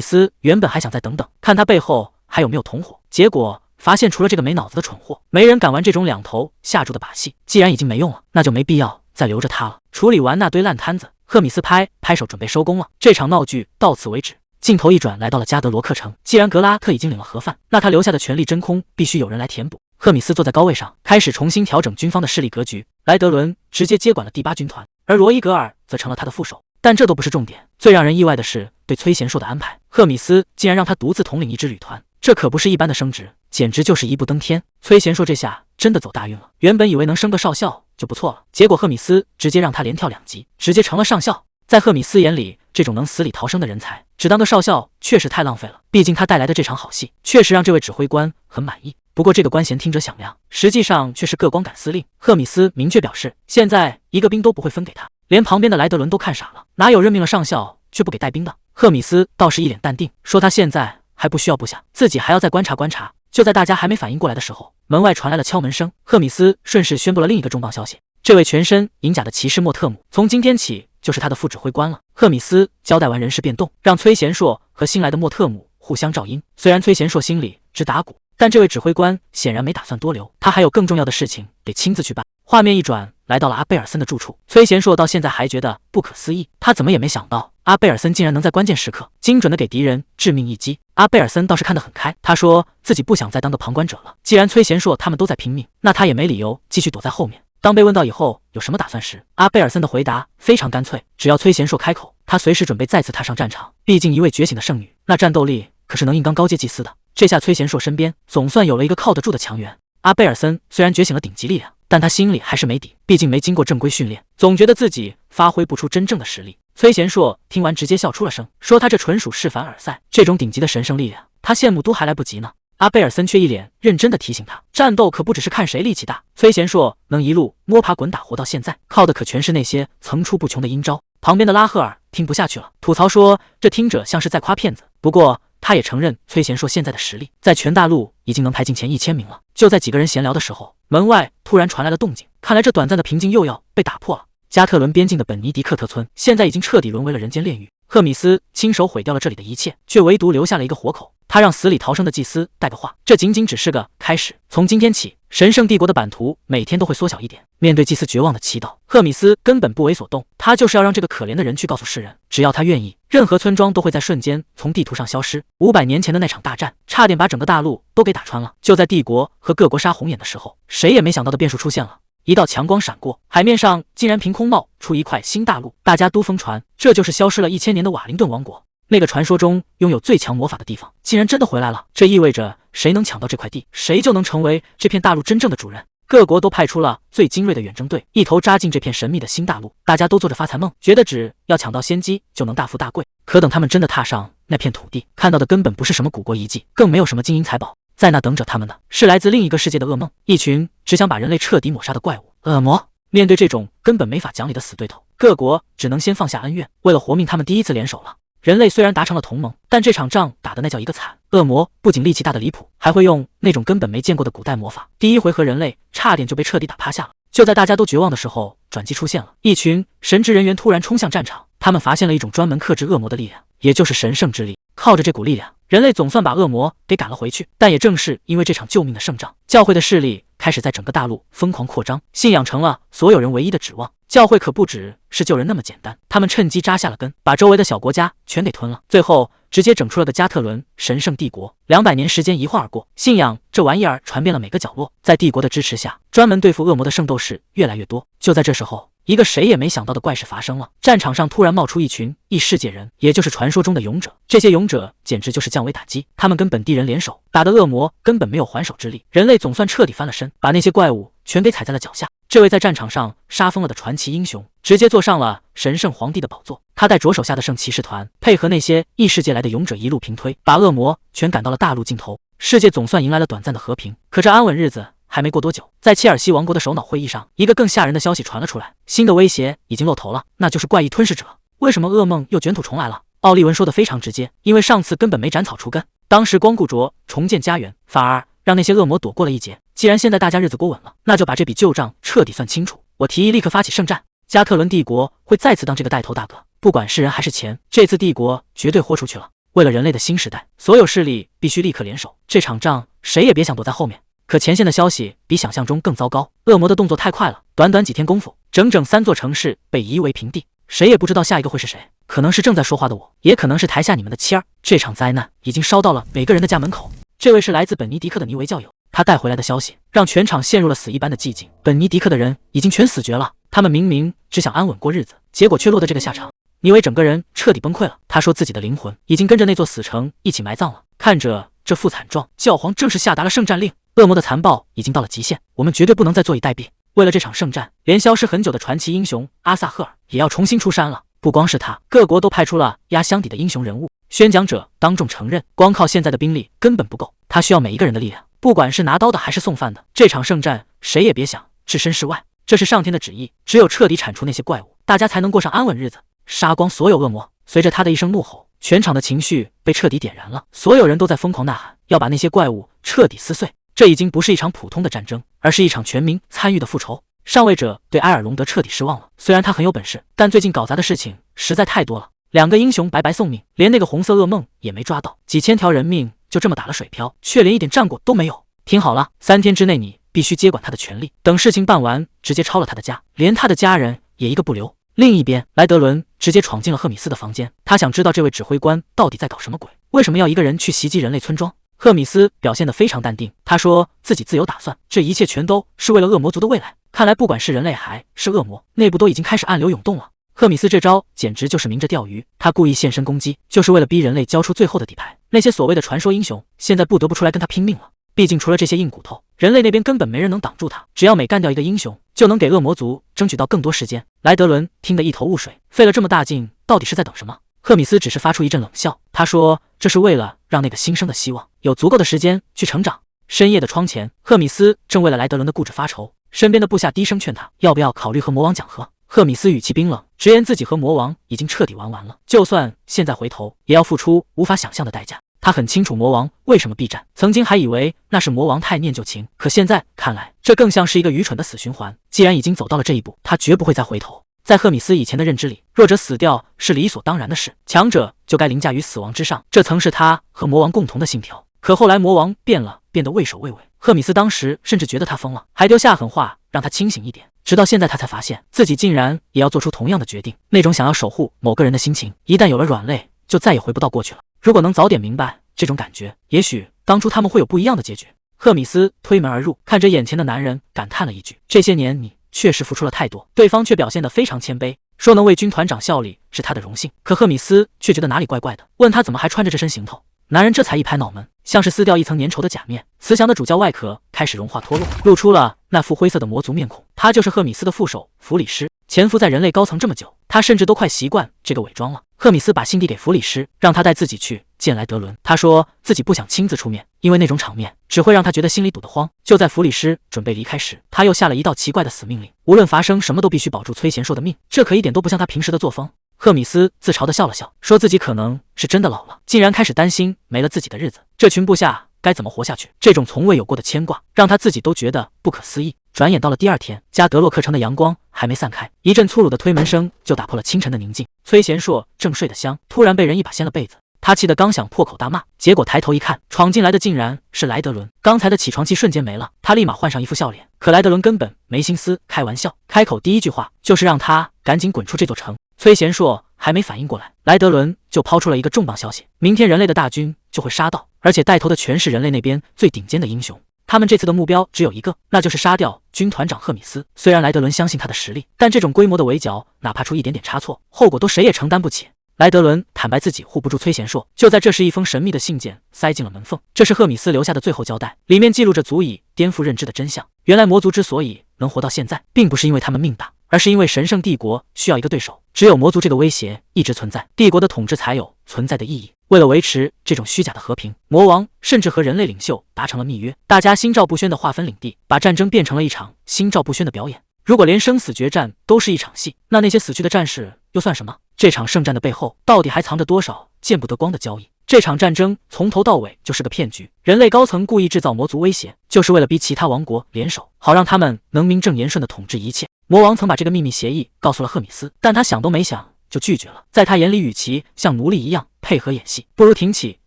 S1: 斯原本还想再等等，看他背后还有没有同伙，结果发现除了这个没脑子的蠢货，没人敢玩这种两头下注的把戏。既然已经没用了，那就没必要再留着他了。处理完那堆烂摊子，赫米斯拍拍手准备收工了，这场闹剧到此为止。镜头一转，来到了加德罗克城。既然格拉特已经领了盒饭，那他留下的权力真空必须有人来填补。赫米斯坐在高位上，开始重新调整军方的势力格局。莱德伦直接接管了第8军团，而罗伊格尔则成了他的副手。但这都不是重点，最让人意外的是，对对崔贤硕的安排，赫米斯竟然让他独自统领一支旅团，这可不是一般的升职，简直就是一步登天。崔贤硕这下真的走大运了，原本以为能升个少校就不错了，结果赫米斯直接让他连跳2级，直接成了上校。在赫米斯眼里，这种能死里逃生的人才，只当个少校确实太浪费了。毕竟他带来的这场好戏，确实让这位指挥官很满意。不过这个官衔听着响亮，实际上却是各光杆司令。赫米斯明确表示，现在一个兵都不会分给他，连旁边的莱德伦都看傻了，哪有任命了上校却不给带兵的？赫米斯倒是一脸淡定，说他现在还不需要部下，自己还要再观察观察。就在大家还没反应过来的时候，门外传来了敲门声。赫米斯顺势宣布了另一个重磅消息，这位全身银甲的骑士莫特姆，从今天起就是他的副指挥官了。赫米斯交代完人事变动，让崔贤硕和新来的莫特姆互相照应。虽然崔贤硕心里直打鼓，但这位指挥官显然没打算多留，他还有更重要的事情得亲自去办。画面一转，来到了阿贝尔森的住处。崔贤硕到现在还觉得不可思议，他怎么也没想到阿贝尔森竟然能在关键时刻精准的给敌人致命一击。阿贝尔森倒是看得很开，他说自己不想再当个旁观者了，既然崔贤硕他们都在拼命，那他也没理由继续躲在后面。当被问到以后有什么打算时，阿贝尔森的回答非常干脆，只要崔贤硕开口，他随时准备再次踏上战场。毕竟一位觉醒的圣女，那战斗力可是能硬刚高阶祭司的。这下崔贤硕身边总算有了一个靠得住的强援。阿贝尔森虽然觉醒了顶级力量，但他心里还是没底，毕竟没经过正规训练，总觉得自己发挥不出真正的实力。崔贤硕听完直接笑出了声，说他这纯属是凡尔赛，这种顶级的神圣力量，他羡慕都还来不及呢。阿贝尔森却一脸认真地提醒他，战斗可不只是看谁力气大。崔贤硕能一路摸爬滚打活到现在，靠的可全是那些层出不穷的阴招。旁边的拉赫尔听不下去了，吐槽说这听着像是在夸骗子。不过他也承认崔贤硕现在的实力，在全大陆已经能排进前1000名了。就在几个人闲聊的时候，门外突然传来了动静，看来这短暂的平静又要被打破了。加特伦边境的本尼迪克特村现在已经彻底沦为了人间炼狱，赫米斯亲手毁掉了这里的一切，却唯独留下了一个活口。他让死里逃生的祭司带个话，这仅仅只是个开始。从今天起，神圣帝国的版图每天都会缩小一点。面对祭司绝望的祈祷，赫米斯根本不为所动，他就是要让这个可怜的人去告诉世人，只要他愿意，任何村庄都会在瞬间从地图上消失。500年前的那场大战，差点把整个大陆都给打穿了。就在帝国和各国杀红眼的时候，谁也没想到的变数出现了。一道强光闪过，海面上竟然凭空冒出一块新大陆，大家都疯传，这就是消失了1000年的瓦灵顿王国。那个传说中拥有最强魔法的地方，竟然真的回来了。这意味着谁能抢到这块地，谁就能成为这片大陆真正的主人。各国都派出了最精锐的远征队，一头扎进这片神秘的新大陆。大家都做着发财梦，觉得只要抢到先机就能大富大贵。可等他们真的踏上那片土地，看到的根本不是什么古国遗迹，更没有什么金银财宝，在那等着他们的是来自另一个世界的噩梦，一群只想把人类彻底抹杀的怪物恶魔。面对这种根本没法讲理的死对头，各国只能先放下恩怨，为了活命，他们第一次联手了。人类虽然达成了同盟，但这场仗打的那叫一个惨。恶魔不仅力气大的离谱，还会用那种根本没见过的古代魔法。第一回合人类差点就被彻底打趴下了。就在大家都绝望的时候，转机出现了，一群神职人员突然冲向战场，他们发现了一种专门克制恶魔的力量，也就是神圣之力。靠着这股力量，人类总算把恶魔给赶了回去。但也正是因为这场救命的胜仗，教会的势力开始在整个大陆疯狂扩张，信仰成了所有人唯一的指望。教会可不只是救人那么简单，他们趁机扎下了根，把周围的小国家全给吞了，最后直接整出了个加特伦神圣帝国。200年时间一晃而过，信仰这玩意儿传遍了每个角落。在帝国的支持下，专门对付恶魔的圣斗士越来越多。就在这时候，一个谁也没想到的怪事发生了，战场上突然冒出一群异世界人，也就是传说中的勇者。这些勇者简直就是降维打击，他们跟本地人联手，打得恶魔根本没有还手之力。人类总算彻底翻了身，把那些怪物全给踩在了脚下。这位在战场上杀疯了的传奇英雄，直接坐上了神圣皇帝的宝座。他带着手下的圣骑士团，配合那些异世界来的勇者，一路平推，把恶魔全赶到了大陆尽头。世界总算迎来了短暂的和平。可这安稳日子还没过多久，在切尔西王国的首脑会议上，一个更吓人的消息传了出来，新的威胁已经露头了，那就是怪异吞噬者。为什么噩梦又卷土重来了？奥利文说的非常直接，因为上次根本没斩草除根，当时光顾着重建家园，反而让那些恶魔躲过了一劫。既然现在大家日子过稳了，那就把这笔旧账彻底算清楚。我提议立刻发起圣战，加特伦帝国会再次当这个带头大哥，不管是人还是钱，这次帝国绝对豁出去了。为了人类的新时代，所有势力必须立刻联手，这场仗谁也别想躲在后面。可前线的消息比想象中更糟糕，恶魔的动作太快了，短短几天功夫，整整3座城市被夷为平地，谁也不知道下一个会是谁，可能是正在说话的我，也可能是台下你们的妻儿。这场灾难已经烧到了每个人的家门口。这位是来自本尼迪克的尼维教友，他带回来的消息让全场陷入了死一般的寂静。本尼迪克的人已经全死绝了，他们明明只想安稳过日子，结果却落得这个下场。尼维整个人彻底崩溃了。他说自己的灵魂已经跟着那座死城一起埋葬了。看着这副惨状，教皇正式下达了圣战令。恶魔的残暴已经到了极限，我们绝对不能再坐以待毙。为了这场圣战，连消失很久的传奇英雄阿萨赫尔也要重新出山了。不光是他，各国都派出了压箱底的英雄人物。宣讲者当众承认，光靠现在的兵力根本不够，他需要每一个人的力量，不管是拿刀的还是送饭的。这场圣战谁也别想置身事外，这是上天的旨意，只有彻底铲除那些怪物，大家才能过上安稳日子，杀光所有恶魔。随着他的一声怒吼，全场的情绪被彻底点燃了，所有人都在疯狂呐喊，要把那些怪物彻底撕碎。这已经不是一场普通的战争，而是一场全民参与的复仇。上位者对埃尔隆德彻底失望了，虽然他很有本事，但最近搞砸的事情实在太多了。2个英雄白白送命，连那个红色噩梦也没抓到，几千条人命就这么打了水漂，却连一点战果都没有。听好了，3天之内你必须接管他的权力，等事情办完，直接抄了他的家，连他的家人也一个不留。另一边，莱德伦直接闯进了赫米斯的房间，他想知道这位指挥官到底在搞什么鬼，为什么要一个人去袭击人类村庄。赫米斯表现得非常淡定，他说自己自有打算，这一切全都是为了恶魔族的未来。看来不管是人类还是恶魔，内部都已经开始暗流涌动了。赫米斯这招简直就是明着钓鱼，他故意现身攻击，就是为了逼人类交出最后的底牌。那些所谓的传说英雄，现在不得不出来跟他拼命了。毕竟除了这些硬骨头，人类那边根本没人能挡住他。只要每干掉一个英雄，就能给恶魔族争取到更多时间。莱德伦听得一头雾水，费了这么大劲，到底是在等什么？赫米斯只是发出一阵冷笑，他说这是为了让那个新生的希望有足够的时间去成长。深夜的窗前，赫米斯正为了莱德伦的固执发愁，身边的部下低声劝他要不要考虑和魔王讲和。赫米斯语气冰冷，直言自己和魔王已经彻底玩完了，就算现在回头，也要付出无法想象的代价。他很清楚魔王为什么避战，曾经还以为那是魔王太念旧情，可现在看来，这更像是一个愚蠢的死循环。既然已经走到了这一步，他绝不会再回头。在赫米斯以前的认知里，弱者死掉是理所当然的事，强者就该凌驾于死亡之上，这曾是他和魔王共同的信条。可后来魔王变了，变得畏首畏尾，赫米斯当时甚至觉得他疯了，还丢下狠话让他清醒一点。直到现在他才发现，自己竟然也要做出同样的决定。那种想要守护某个人的心情，一旦有了软肋，就再也回不到过去了。如果能早点明白这种感觉，也许当初他们会有不一样的结局。赫米斯推门而入，看着眼前的男人，感叹了一句：这些年你确实付出了太多。对方却表现得非常谦卑，说能为军团长效力是他的荣幸。可赫米斯却觉得哪里怪怪的，问他怎么还穿着这身行头。男人这才一拍脑门，像是撕掉一层粘稠的假面，慈祥的主教外壳开始融化脱落，露出了那副灰色的魔族面孔。他就是赫米斯的副手弗里施，潜伏在人类高层这么久，他甚至都快习惯这个伪装了。赫米斯把信递给弗里施，让他带自己去见莱德伦。他说自己不想亲自出面，因为那种场面只会让他觉得心里堵得慌。就在弗里施准备离开时，他又下了一道奇怪的死命令，无论发生什么都必须保住崔贤硕的命，这可一点都不像他平时的作风。赫米斯自嘲地笑了笑，说自己可能是真的老了，竟然开始担心没了自己的日子，这群部下该怎么活下去？这种从未有过的牵挂，让他自己都觉得不可思议。转眼到了第2天，加德洛克城的阳光还没散开，一阵粗鲁的推门声就打破了清晨的宁静。崔贤硕正睡得香，突然被人一把掀了被子，他气得刚想破口大骂，结果抬头一看，闯进来的竟然是莱德伦。刚才的起床气瞬间没了，他立马换上一副笑脸。可莱德伦根本没心思开玩笑，开口第一句话就是让他赶紧滚出这座城。崔贤硕还没反应过来，莱德伦就抛出了一个重磅消息：明天人类的大军就会杀到，而且带头的全是人类那边最顶尖的英雄。他们这次的目标只有一个，那就是杀掉军团长赫米斯。虽然莱德伦相信他的实力，但这种规模的围剿，哪怕出一点点差错，后果都谁也承担不起。莱德伦坦白自己护不住崔贤硕。就在这时，一封神秘的信件塞进了门缝，这是赫米斯留下的最后交代，里面记录着足以颠覆认知的真相。原来魔族之所以能活到现在，并不是因为他们命大，而是因为神圣帝国需要一个对手，只有魔族这个威胁一直存在，帝国的统治才有存在的意义。为了维持这种虚假的和平，魔王甚至和人类领袖达成了密约，大家心照不宣地划分领地，把战争变成了一场心照不宣的表演。如果连生死决战都是一场戏，那些死去的战士又算什么？这场圣战的背后，到底还藏着多少见不得光的交易？这场战争从头到尾就是个骗局，人类高层故意制造魔族威胁，就是为了逼其他王国联手，好让他们能名正言顺地统治一切。魔王曾把这个秘密协议告诉了赫米斯，但他想都没想就拒绝了。在他眼里，与其像奴隶一样配合演戏，不如挺起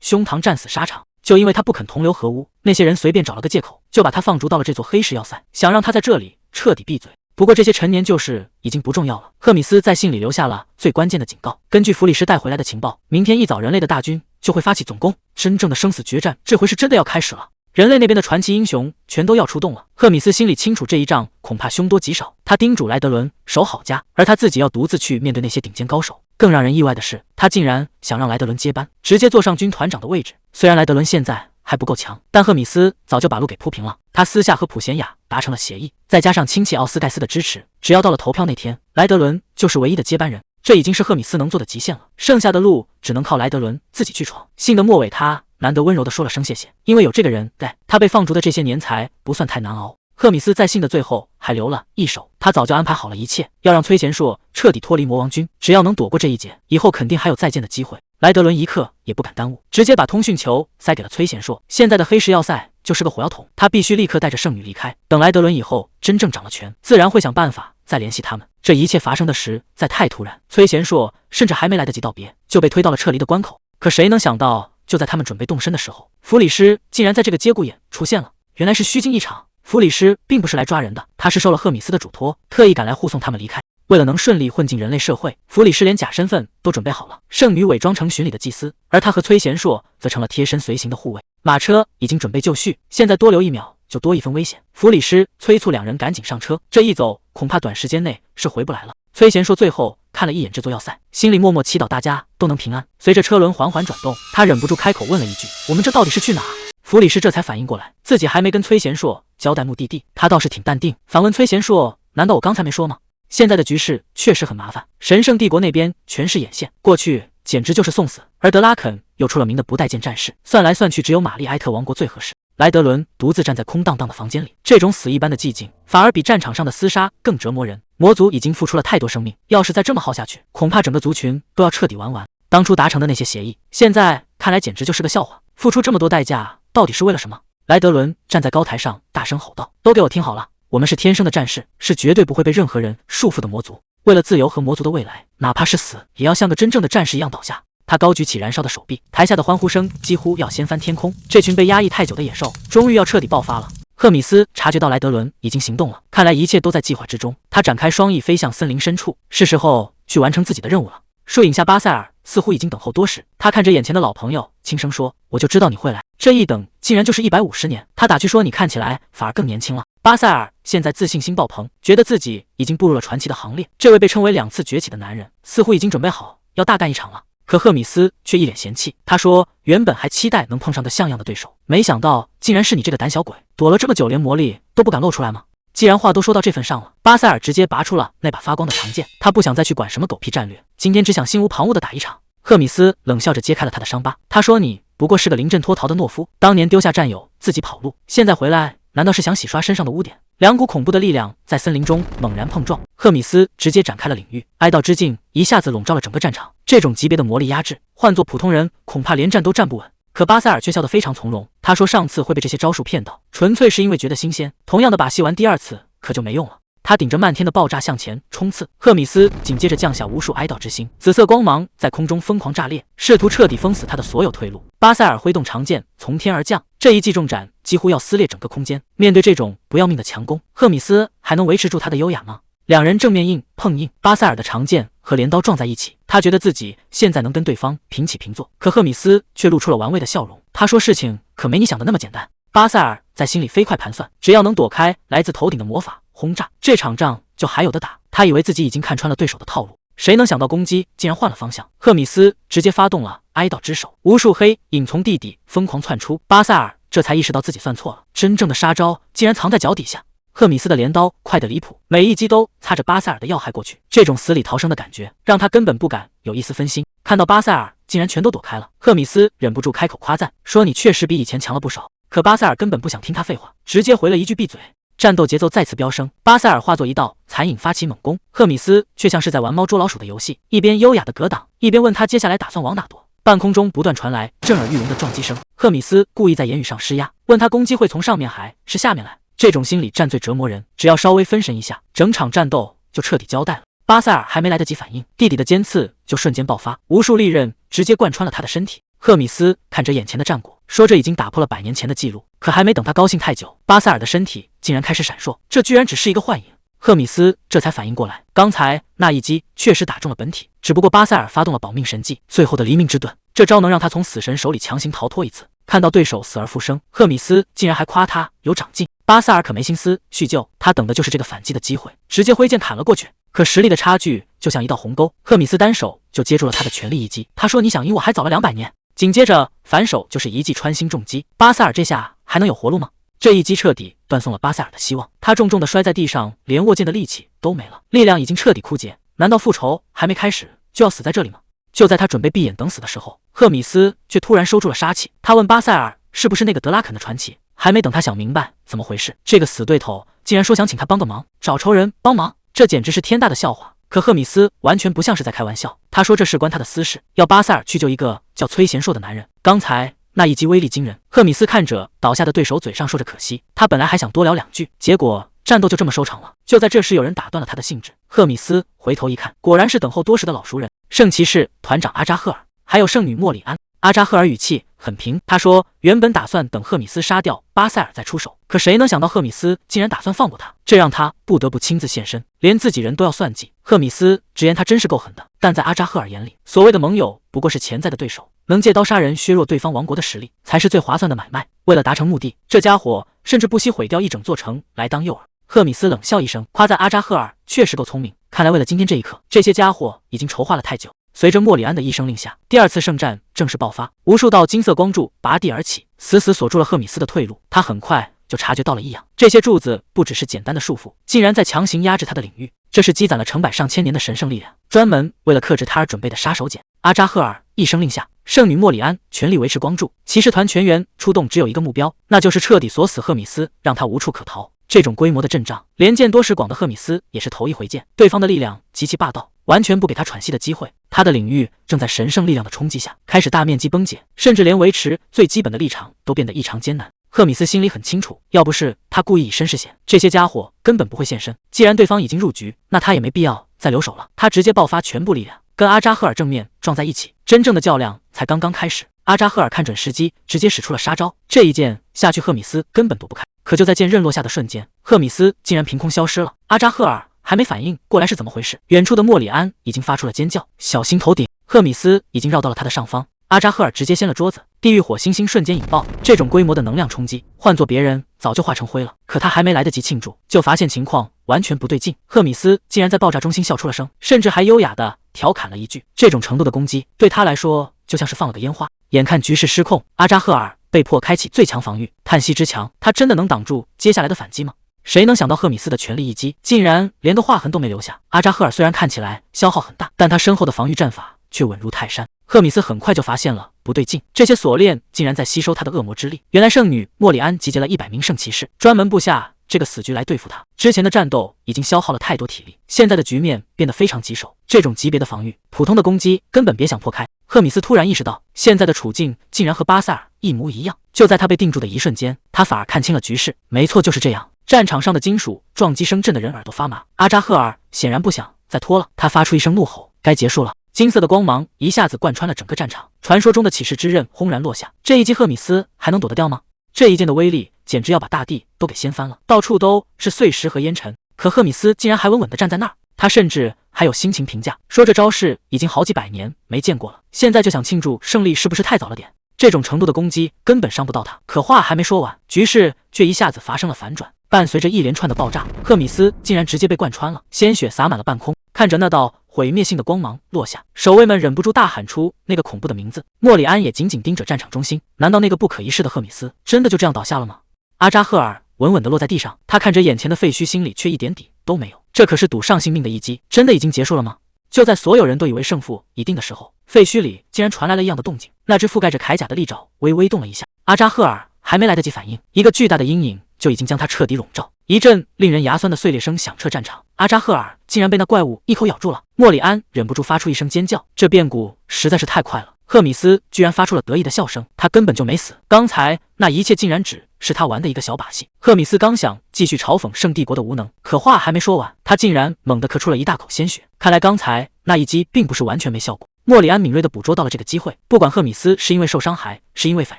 S1: 胸膛战死沙场。就因为他不肯同流合污，那些人随便找了个借口，就把他放逐到了这座黑石要塞，想让他在这里彻底闭嘴。不过这些陈年旧事已经不重要了。赫米斯在信里留下了最关键的警告：根据弗里施带回来的情报，明天一早人类的大军就会发起总攻，真正的生死决战这回是真的要开始了。人类那边的传奇英雄全都要出动了。赫米斯心里清楚，这一仗恐怕凶多吉少。他叮嘱莱德伦守好家，而他自己要独自去面对那些顶尖高手。更让人意外的是，他竟然想让莱德伦接班，直接坐上军团长的位置。虽然莱德伦现在还不够强，但赫米斯早就把路给铺平了。他私下和普贤雅达成了协议，再加上亲戚奥斯盖斯的支持，只要到了投票那天，莱德伦就是唯一的接班人。这已经是赫米斯能做的极限了，剩下的路只能靠莱德伦自己去闯。信的末尾，他难得温柔地说了声谢谢，因为有这个人在，他被放逐的这些年才不算太难熬。赫米斯在信的最后还留了一手，他早就安排好了一切，要让崔贤硕彻底脱离魔王军，只要能躲过这一劫，以后肯定还有再见的机会。莱德伦一刻也不敢耽误，直接把通讯球塞给了崔贤硕。现在的黑石要塞就是个火药桶，他必须立刻带着圣女离开。等莱德伦以后真正掌了权，自然会想办法再联系他们。这一切发生的实在太突然，崔贤硕甚至还没来得及道别，就被推到了撤离的关口。可谁能想到，就在他们准备动身的时候，弗里师竟然在这个节骨眼出现了。原来是虚惊一场，弗里师并不是来抓人的，他是受了赫米斯的嘱托，特意赶来护送他们离开。为了能顺利混进人类社会，弗里师连假身份都准备好了。圣女伪装成巡礼的祭司，而他和崔贤硕则成了贴身随行的护卫。马车已经准备就绪，现在多留1秒就多一分危险。弗里师催促两人赶紧上车，这一走恐怕短时间内是回不来了。崔贤硕最后看了一眼这座要塞，心里默默祈祷大家都能平安。随着车轮缓缓转动，他忍不住开口问了一句：“我们这到底是去哪？”弗里师这才反应过来，自己还没跟崔贤硕交代目的地。他倒是挺淡定，反问崔贤硕：“难道我刚才没说吗？”现在的局势确实很麻烦，神圣帝国那边全是眼线，过去简直就是送死，而德拉肯又出了名的不待见战士，算来算去只有玛丽埃特王国最合适。莱德伦独自站在空荡荡的房间里，这种死一般的寂静反而比战场上的厮杀更折磨人。魔族已经付出了太多生命，要是再这么耗下去，恐怕整个族群都要彻底玩完。当初达成的那些协议，现在看来简直就是个笑话。付出这么多代价，到底是为了什么？莱德伦站在高台上大声吼道：“都给我听好了！我们是天生的战士，是绝对不会被任何人束缚的魔族。为了自由和魔族的未来，哪怕是死，也要像个真正的战士一样倒下。”他高举起燃烧的手臂，台下的欢呼声几乎要掀翻天空。这群被压抑太久的野兽，终于要彻底爆发了。赫米斯察觉到莱德伦已经行动了，看来一切都在计划之中。他展开双翼飞向森林深处，是时候去完成自己的任务了。树影下，巴塞尔似乎已经等候多时，他看着眼前的老朋友，轻声说：“我就知道你会来。”这一等竟然就是150年。他打趣说：“你看起来反而更年轻了。”巴塞尔现在自信心爆棚，觉得自己已经步入了传奇的行列。这位被称为2次崛起的男人，似乎已经准备好要大干一场了。可赫米斯却一脸嫌弃，他说：“原本还期待能碰上个像样的对手，没想到竟然是你这个胆小鬼，躲了这么久，连魔力都不敢露出来吗？”既然话都说到这份上了，巴塞尔直接拔出了那把发光的长剑，他不想再去管什么狗屁战略，今天只想心无旁骛的打一场。赫米斯冷笑着揭开了他的伤疤，他说：“你不过是个临阵脱逃的懦夫，当年丢下战友自己跑路，现在回来难道是想洗刷身上的污点？”两股恐怖的力量在森林中猛然碰撞，赫米斯直接展开了领域，哀悼之境一下子笼罩了整个战场。这种级别的魔力压制，换做普通人恐怕连站都站不稳。可巴塞尔却笑得非常从容，他说上次会被这些招数骗到，纯粹是因为觉得新鲜，同样的把戏玩第2次可就没用了。他顶着漫天的爆炸向前冲刺，赫米斯紧接着降下无数哀悼之星，紫色光芒在空中疯狂炸裂，试图彻底封死他的所有退路。巴塞尔挥动长剑从天而降，这一记重斩几乎要撕裂整个空间。面对这种不要命的强攻，赫米斯还能维持住他的优雅吗？两人正面硬碰硬，巴塞尔的长剑和镰刀撞在一起，他觉得自己现在能跟对方平起平坐，可赫米斯却露出了玩味的笑容。他说：“事情可没你想的那么简单。”巴塞尔在心里飞快盘算，只要能躲开来自头顶的魔法轰炸，这场仗就还有的打。他以为自己已经看穿了对手的套路，谁能想到攻击竟然换了方向。赫米斯直接发动了哀悼之手，无数黑影从地底疯狂窜出。巴塞尔这才意识到自己算错了，真正的杀招竟然藏在脚底下。赫米斯的镰刀快得离谱，每一击都擦着巴塞尔的要害过去，这种死里逃生的感觉让他根本不敢有一丝分心。看到巴塞尔竟然全都躲开了，赫米斯忍不住开口夸赞，说：“你确实比以前强了不少。”可巴塞尔根本不想听他废话，直接回了一句：“闭嘴。”战斗节奏再次飙升，巴塞尔化作一道残影发起猛攻，赫米斯却像是在玩猫捉老鼠的游戏，一边优雅的格挡，一边问他接下来打算往哪躲。半空中不断传来震耳欲聋的撞击声，赫米斯故意在言语上施压，问他攻击会从上面还是下面来。这种心理战最折磨人，只要稍微分神一下，整场战斗就彻底交代了。巴塞尔还没来得及反应，地底的尖刺就瞬间爆发，无数利刃直接贯穿了他的身体。赫米斯看着眼前的战果，说这已经打破了100年前的记录。可还没等他高兴太久，巴塞尔的身体竟然开始闪烁，这居然只是一个幻影。赫米斯这才反应过来，刚才那一击确实打中了本体，只不过巴塞尔发动了保命神技，最后的黎明之盾，这招能让他从死神手里强行逃脱一次。看到对手死而复生，赫米斯竟然还夸他有长进。巴塞尔可没心思叙旧，他等的就是这个反击的机会，直接挥剑砍了过去。可实力的差距就像一道鸿沟，赫米斯单手就接住了他的全力一击。他说：“你想赢我还早了200年。”紧接着反手就是一记穿心重击，巴塞尔这下还能有活路吗？这一击彻底断送了巴塞尔的希望，他重重的摔在地上，连握剑的力气都没了，力量已经彻底枯竭。难道复仇还没开始就要死在这里吗？就在他准备闭眼等死的时候，赫米斯却突然收住了杀气。他问巴塞尔是不是那个德拉肯的传奇，还没等他想明白怎么回事，这个死对头竟然说想请他帮个忙，找仇人帮忙，这简直是天大的笑话。可赫米斯完全不像是在开玩笑，他说这事关他的私事，要巴塞尔去救一个叫崔贤硕的男人。刚才那一击威力惊人，赫米斯看着倒下的对手，嘴上说着可惜，他本来还想多聊2句，结果战斗就这么收场了。就在这时，有人打断了他的兴致。赫米斯回头一看，果然是等候多时的老熟人，圣骑士团长阿扎赫尔，还有圣女莫里安。阿扎赫尔语气很平，他说原本打算等赫米斯杀掉巴塞尔再出手，可谁能想到赫米斯竟然打算放过他，这让他不得不亲自现身，连自己人都要算计。赫米斯直言他真是够狠的，但在阿扎赫尔眼里，所谓的盟友不过是潜在的对手，能借刀杀人削弱对方王国的实力才是最划算的买卖。为了达成目的，这家伙甚至不惜毁掉一整座城来当诱饵。赫米斯冷笑一声，夸赞阿扎赫尔确实够聪明，看来为了今天这一刻，这些家伙已经筹划了太久。随着莫里安的一声令下，第2次圣战正式爆发，无数道金色光柱拔地而起，死死锁住了赫米斯的退路。他很快就察觉到了异样，这些柱子不只是简单的束缚，竟然在强行压制他的领域，这是积攒了成百上千年的神圣力量，专门为了克制他而准备的杀手锏。阿扎赫尔一声令下，圣女莫里安全力维持光柱，骑士团全员出动，只有一个目标，那就是彻底锁死赫米斯，让他无处可逃。这种规模的阵仗，连见多识广的赫米斯也是头一回见，对方的力量极其霸道，完全不给他喘息的机会。他的领域正在神圣力量的冲击下开始大面积崩解，甚至连维持最基本的立场都变得异常艰难。赫米斯心里很清楚，要不是他故意以身试险，这些家伙根本不会现身。既然对方已经入局，那他也没必要再留手了。他直接爆发全部力量，跟阿扎赫尔正面撞在一起。真正的较量才刚刚开始。阿扎赫尔看准时机，直接使出了杀招，这一剑下去，赫米斯根本躲不开。可就在剑刃落下的瞬间，赫米斯竟然凭空消失了。阿扎赫尔还没反应过来是怎么回事，远处的莫里安已经发出了尖叫，小心头顶！赫米斯已经绕到了他的上方。阿扎赫尔直接掀了桌子，地狱火星星瞬间引爆，这种规模的能量冲击，换做别人早就化成灰了。可他还没来得及庆祝，就发现情况完全不对劲。赫米斯竟然在爆炸中心笑出了声，甚至还优雅的调侃了一句。这种程度的攻击，对他来说就像是放了个烟花。眼看局势失控，阿扎赫尔被迫开启最强防御，叹息之强，他真的能挡住接下来的反击吗？谁能想到赫米斯的全力一击，竟然连个划痕都没留下。阿扎赫尔虽然看起来消耗很大，但他身后的防御战法却稳如泰山。赫米斯很快就发现了不对劲，这些锁链竟然在吸收他的恶魔之力。原来圣女莫里安集结了100名圣骑士，专门布下这个死局来对付他。之前的战斗已经消耗了太多体力，现在的局面变得非常棘手，这种级别的防御，普通的攻击根本别想破开。赫米斯突然意识到，现在的处境竟然和巴塞尔一模一样。就在他被定住的一瞬间，他反而看清了局势。没错，就是这样。战场上的金属撞击声震得人耳朵发麻。阿扎赫尔显然不想再拖了，他发出一声怒吼，该结束了。金色的光芒一下子贯穿了整个战场，传说中的启示之刃轰然落下。这一击赫米斯还能躲得掉吗？这一剑的威力简直要把大地都给掀翻了，到处都是碎石和烟尘。可赫米斯竟然还稳稳地站在那儿，他甚至还有心情评价，说这招式已经好几百年没见过了，现在就想庆祝胜利是不是太早了点？这种程度的攻击根本伤不到他。可话还没说完，局势却一下子发生了反转，伴随着一连串的爆炸，赫米斯竟然直接被贯穿了，鲜血洒满了半空。看着那道毁灭性的光芒落下，守卫们忍不住大喊出那个恐怖的名字。莫里安也紧紧盯着战场中心，难道那个不可一世的赫米斯真的就这样倒下了吗？阿扎赫尔稳稳地落在地上，他看着眼前的废墟，心里却一点底都没有。这可是赌上性命的一击，真的已经结束了吗？就在所有人都以为胜负已定的时候，废墟里竟然传来了异样的动静，那只覆盖着铠甲的利爪微微动了一下。阿扎赫尔还没来得及反应，一个巨大的阴影就已经将他彻底笼罩。一阵令人牙酸的碎裂声响彻战场，阿扎赫尔竟然被那怪物一口咬住了。莫里安忍不住发出一声尖叫，这变故实在是太快了。赫米斯居然发出了得意的笑声，他根本就没死，刚才那一切竟然只是他玩的一个小把戏。赫米斯刚想继续嘲讽圣帝国的无能，可话还没说完，他竟然猛地咳出了一大口鲜血。看来刚才那一击并不是完全没效果。莫里安敏锐地捕捉到了这个机会，不管赫米斯是因为受伤还是因为反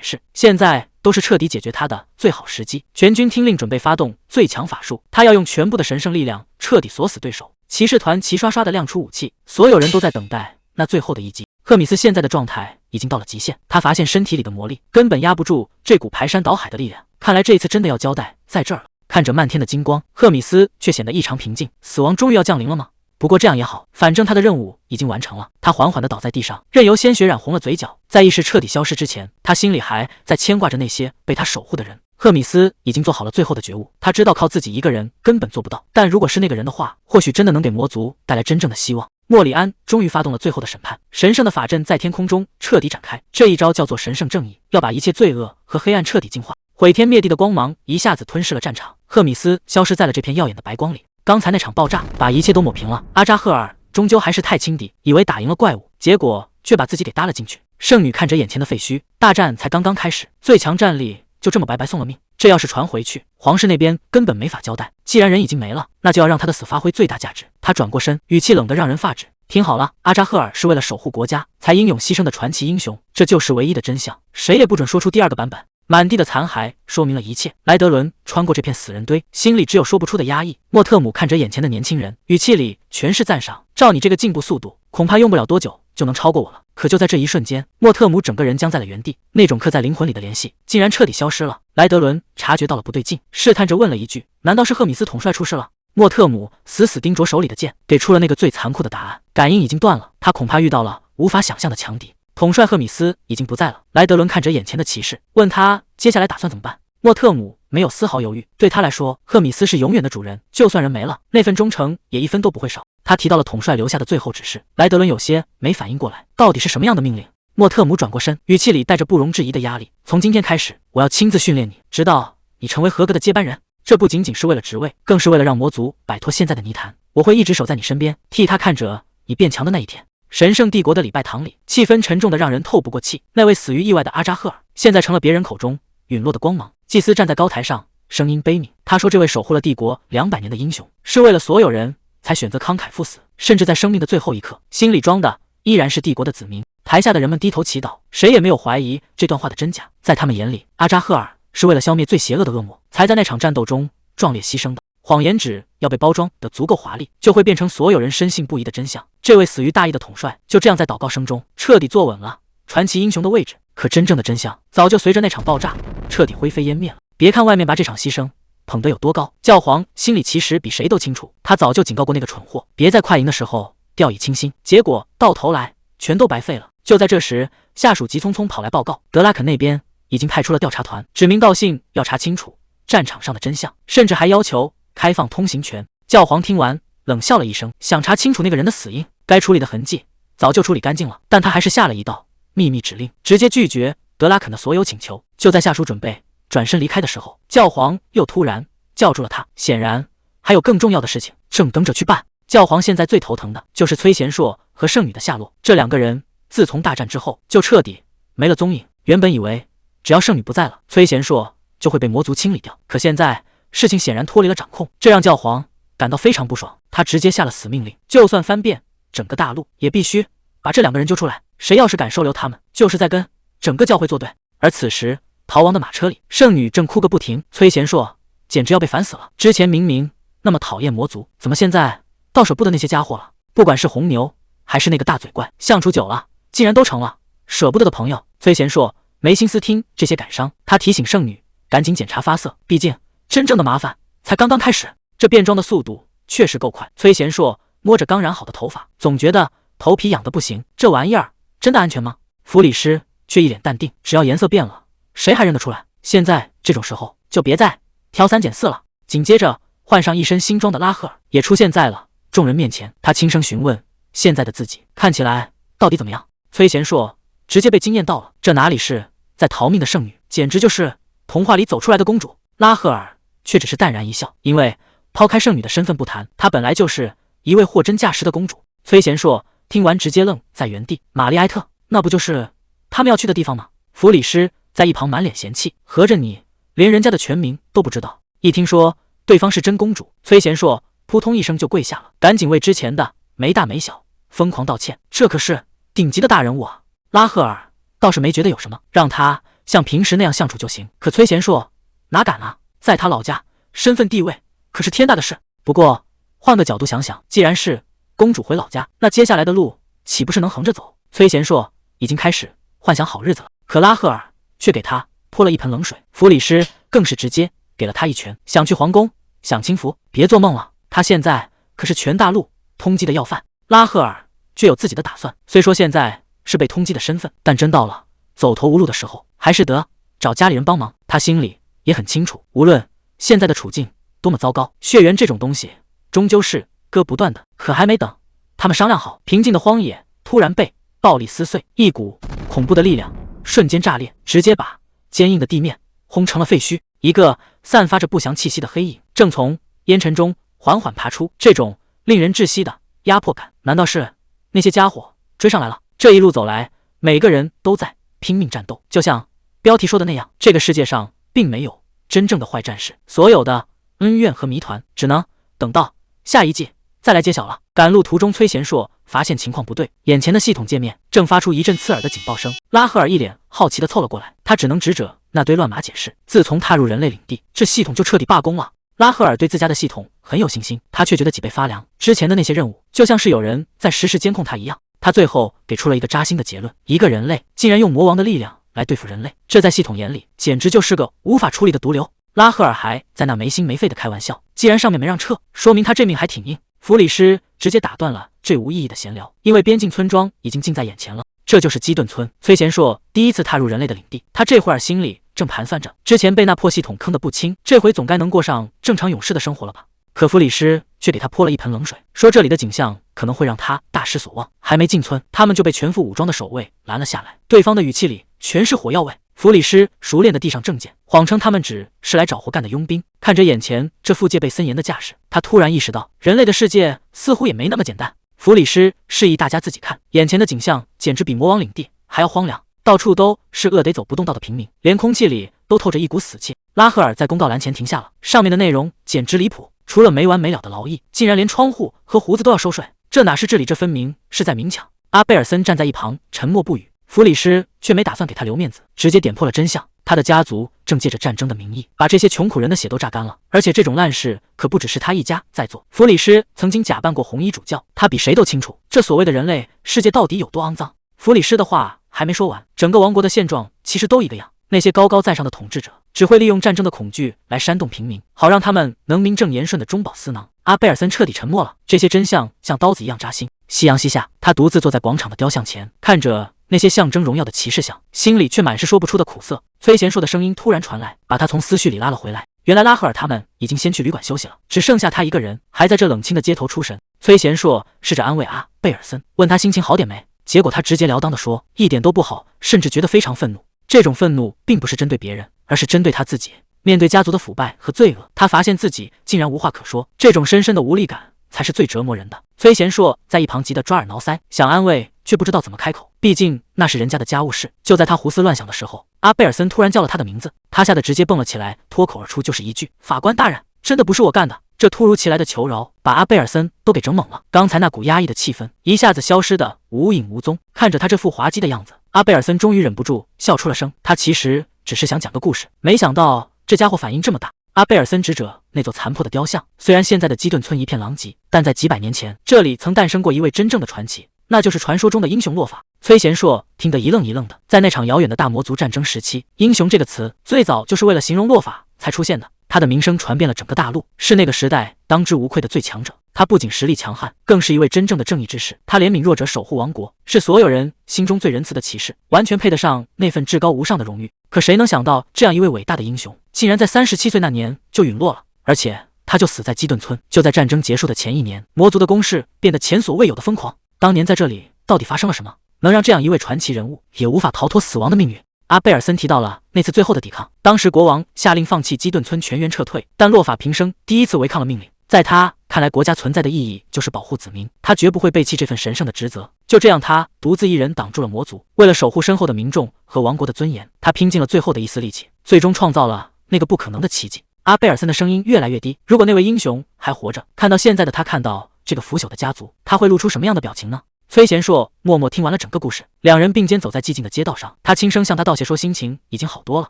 S1: 噬，现在都是彻底解决他的最好时机。全军听令，准备发动最强法术，他要用全部的神圣力量彻底锁死对手。骑士团齐刷刷地亮出武器，所有人都在等待那最后的一击。赫米斯现在的状态已经到了极限，他发现身体里的魔力根本压不住这股排山倒海的力量，看来这一次真的要交代在这儿了。看着漫天的金光，赫米斯却显得异常平静。死亡终于要降临了吗？不过这样也好，反正他的任务已经完成了。他缓缓地倒在地上，任由鲜血染红了嘴角。在意识彻底消失之前，他心里还在牵挂着那些被他守护的人。赫米斯已经做好了最后的觉悟，他知道靠自己一个人根本做不到，但如果是那个人的话，或许真的能给魔族带来真正的希望。莫里安终于发动了最后的审判，神圣的法阵在天空中彻底展开，这一招叫做神圣正义，要把一切罪恶和黑暗彻底净化。毁天灭地的光芒一下子吞噬了战场，赫米斯消失在了这片耀眼的白光里。刚才那场爆炸把一切都抹平了，阿扎赫尔终究还是太轻敌，以为打赢了怪物，结果却把自己给搭了进去。圣女看着眼前的废墟，大战才刚刚开始，最强战力就这么白白送了命。这要是传回去，皇室那边根本没法交代。既然人已经没了，那就要让他的死发挥最大价值。他转过身，语气冷得让人发指。听好了，阿扎赫尔是为了守护国家才英勇牺牲的传奇英雄，这就是唯一的真相，谁也不准说出第二个版本。满地的残骸说明了一切。莱德伦穿过这片死人堆，心里只有说不出的压抑。莫特姆看着眼前的年轻人，语气里全是赞赏。照你这个进步速度，恐怕用不了多久就能超过我了。可就在这一瞬间，莫特姆整个人僵在了原地，那种刻在灵魂里的联系竟然彻底消失了。莱德伦察觉到了不对劲，试探着问了一句：“难道是赫米斯统帅出事了？”莫特姆死死盯着手里的剑，给出了那个最残酷的答案。感应已经断了，他恐怕遇到了无法想象的强敌。统帅赫米斯已经不在了。莱德伦看着眼前的骑士，问他接下来打算怎么办。莫特姆没有丝毫犹豫，对他来说，赫米斯是永远的主人，就算人没了，那份忠诚也一分都不会少。他提到了统帅留下的最后指示，莱德伦有些没反应过来，到底是什么样的命令？莫特姆转过身，语气里带着不容置疑的压力：“从今天开始，我要亲自训练你，直到你成为合格的接班人。这不仅仅是为了职位，更是为了让魔族摆脱现在的泥潭。我会一直守在你身边，替他看着你变强的那一天。”神圣帝国的礼拜堂里，气氛沉重的让人透不过气。那位死于意外的阿扎赫尔，现在成了别人口中陨落的光芒。祭司站在高台上，声音悲悯。他说：“这位守护了帝国200年的英雄，是为了所有人才选择慷慨赴死，甚至在生命的最后一刻，心里装的依然是帝国的子民。”台下的人们低头祈祷，谁也没有怀疑这段话的真假。在他们眼里，阿扎赫尔是为了消灭最邪恶的恶魔，才在那场战斗中壮烈牺牲的。谎言只要被包装得足够华丽，就会变成所有人深信不疑的真相。这位死于大意的统帅就这样在祷告声中彻底坐稳了传奇英雄的位置。可真正的真相早就随着那场爆炸彻底灰飞烟灭了。别看外面把这场牺牲捧得有多高，教皇心里其实比谁都清楚。他早就警告过那个蠢货，别在快赢的时候掉以轻心，结果到头来全都白费了。就在这时，下属急匆匆跑来报告，德拉肯那边已经派出了调查团，指名道姓要查清楚战场上的真相，甚至还要求开放通行权。教皇听完冷笑了一声，想查清楚那个人的死因，该处理的痕迹早就处理干净了，但他还是下了一道秘密指令，直接拒绝德拉肯的所有请求。就在下属准备转身离开的时候，教皇又突然叫住了他，显然还有更重要的事情正等着去办。教皇现在最头疼的就是崔贤硕和圣女的下落，这2个人自从大战之后就彻底没了踪影。原本以为只要圣女不在了，崔贤硕就会被魔族清理掉，可现在事情显然脱离了掌控，这让教皇感到非常不爽。他直接下了死命令，就算翻遍整个大陆，也必须把这2个人揪出来。谁要是敢收留他们，就是在跟整个教会作对。而此时，逃亡的马车里，圣女正哭个不停。崔贤硕简直要被烦死了，之前明明那么讨厌魔族，怎么现在到舍不得那些家伙了？不管是红牛还是那个大嘴怪，相处久了，竟然都成了舍不得的朋友。崔贤硕没心思听这些感伤，他提醒圣女赶紧检查发色，毕竟真正的麻烦才刚刚开始。这变装的速度确实够快。崔贤硕摸着刚染好的头发，总觉得头皮痒得不行。这玩意儿真的安全吗？弗里师却一脸淡定，只要颜色变了，谁还认得出来？现在这种时候就别再挑三拣四了。紧接着，换上一身新装的拉赫尔也出现在了众人面前，他轻声询问现在的自己看起来到底怎么样。崔贤硕直接被惊艳到了，这哪里是在逃命的圣女，简直就是童话里走出来的公主。拉赫尔却只是淡然一笑，因为抛开圣女的身份不谈，她本来就是一位货真价实的公主。崔贤硕听完直接愣在原地。玛丽埃特，那不就是他们要去的地方吗？弗里师在一旁满脸嫌弃，合着你连人家的全名都不知道？一听说对方是真公主，崔贤硕扑通一声就跪下了，赶紧为之前的没大没小疯狂道歉。这可是顶级的大人物啊！拉赫尔倒是没觉得有什么，让他像平时那样相处就行。可崔贤硕哪敢啊，在他老家身份地位可是天大的事。不过换个角度想想，既然是公主回老家，那接下来的路岂不是能横着走？崔贤硕已经开始幻想好日子了，可拉赫尔却给他泼了一盆冷水。弗里师更是直接给了他一拳，想去皇宫享清福，别做梦了，他现在可是全大陆通缉的要犯。拉赫尔却有自己的打算，虽说现在是被通缉的身份，但真到了走投无路的时候，还是得找家里人帮忙。他心里也很清楚，无论现在的处境多么糟糕，血缘这种东西终究是割不断的。可还没等他们商量好，平静的荒野突然被暴力撕碎，一股恐怖的力量瞬间炸裂，直接把坚硬的地面轰成了废墟。一个散发着不祥气息的黑影正从烟尘中缓缓爬出，这种令人窒息的压迫感，难道是那些家伙追上来了？这一路走来，每个人都在拼命战斗，就像标题说的那样，这个世界上并没有真正的坏战士，所有的恩怨和谜团只能等到下一季再来揭晓了。赶路途中，崔贤硕发现情况不对，眼前的系统界面正发出一阵刺耳的警报声。拉赫尔一脸好奇地凑了过来，他只能指着那堆乱码解释，自从踏入人类领地，这系统就彻底罢工了。拉赫尔对自家的系统很有信心，他却觉得脊背发凉。之前的那些任务就像是有人在实时监控他一样。他最后给出了一个扎心的结论：一个人类竟然用魔王的力量来对付人类，这在系统眼里简直就是个无法处理的毒瘤。拉赫尔还在那没心没肺的开玩笑，既然上面没让撤，说明他这命还挺硬。弗里斯直接打断了这无意义的闲聊，因为边境村庄已经近在眼前了，这就是基顿村。崔贤硕第一次踏入人类的领地，他这会儿心里正盘算着，之前被那破系统坑得不轻，这回总该能过上正常勇士的生活了吧。可弗里斯却给他泼了一盆冷水，说这里的景象可能会让他大失所望。还没进村，他们就被全副武装的守卫拦了下来，对方的语气里全是火药味。弗里斯熟练地递上证件，谎称他们只是来找活干的佣兵。看着眼前这副戒备森严的架势，他突然意识到，人类的世界似乎也没那么简单。弗里斯示意大家自己看，眼前的景象简直比魔王领地还要荒凉，到处都是饿得走不动道的平民，连空气里都透着一股死气。拉赫尔在公告栏前停下了，上面的内容简直离谱，除了没完没了的劳役，竟然连窗户和胡子都要收税，这哪是治理，这分明是在明抢。阿贝尔森站在一旁沉默不语，弗里斯却没打算给他留面子，直接点破了真相。他的家族正借着战争的名义，把这些穷苦人的血都榨干了，而且这种烂事可不只是他一家在做。弗里斯曾经假扮过红衣主教，他比谁都清楚这所谓的人类世界到底有多肮脏。弗里斯的话还没说完，整个王国的现状其实都一个样，那些高高在上的统治者只会利用战争的恐惧来煽动平民，好让他们能名正言顺的中饱私囊。阿贝尔森彻底沉默了，这些真相像刀子一样扎心。夕阳西下，他独自坐在广场的雕像前，看着那些象征荣耀的骑士像，心里却满是说不出的苦涩。崔贤硕的声音突然传来，把他从思绪里拉了回来。原来拉赫尔他们已经先去旅馆休息了，只剩下他一个人还在这冷清的街头出神。崔贤硕试着安慰阿贝尔森，问他心情好点没，结果他直截了当地说一点都不好，甚至觉得非常愤怒。这种愤怒并不是针对别人，而是针对他自己。面对家族的腐败和罪恶，他发现自己竟然无话可说，这种深深的无力感才是最折磨人的。崔贤硕在一旁急得抓耳挠腮，想安慰却不知道怎么开口，毕竟那是人家的家务事。就在他胡思乱想的时候，阿贝尔森突然叫了他的名字，他吓得直接蹦了起来，脱口而出就是一句：法官大人，真的不是我干的。这突如其来的求饶把阿贝尔森都给整懵了，刚才那股压抑的气氛一下子消失得无影无踪。看着他这副滑稽的样子，阿贝尔森终于忍不住笑出了声。他其实只是想讲个故事，没想到这家伙反应这么大。阿贝尔森指着那座残破的雕像，虽然现在的基顿村一片狼藉，但在几百年前，这里曾诞生过一位真正的传奇，那就是传说中的英雄洛法。崔贤硕听得一愣一愣的，在那场遥远的大魔族战争时期，英雄这个词最早就是为了形容洛法才出现的。他的名声传遍了整个大陆，是那个时代当之无愧的最强者。他不仅实力强悍，更是一位真正的正义之士。他怜悯弱者，守护王国，是所有人心中最仁慈的骑士，完全配得上那份至高无上的荣誉。可谁能想到，这样一位伟大的英雄，竟然在37岁那年就陨落了，而且他就死在基顿村。就在战争结束的前一年，魔族的攻势变得前所未有的疯狂。当年在这里到底发生了什么，能让这样一位传奇人物也无法逃脱死亡的命运？阿贝尔森提到了那次最后的抵抗，当时国王下令放弃基顿村全员撤退，但洛法平生第一次违抗了命令。在他看来，国家存在的意义就是保护子民，他绝不会背弃这份神圣的职责。就这样，他独自一人挡住了魔族，为了守护身后的民众和王国的尊严，他拼尽了最后的一丝力气，最终创造了那个不可能的奇迹。阿贝尔森的声音越来越低，如果那位英雄还活着，看到现在的他，看到这个腐朽的家族，他会露出什么样的表情呢？崔贤硕默默听完了整个故事，两人并肩走在寂静的街道上，他轻声向他道谢，说心情已经好多了。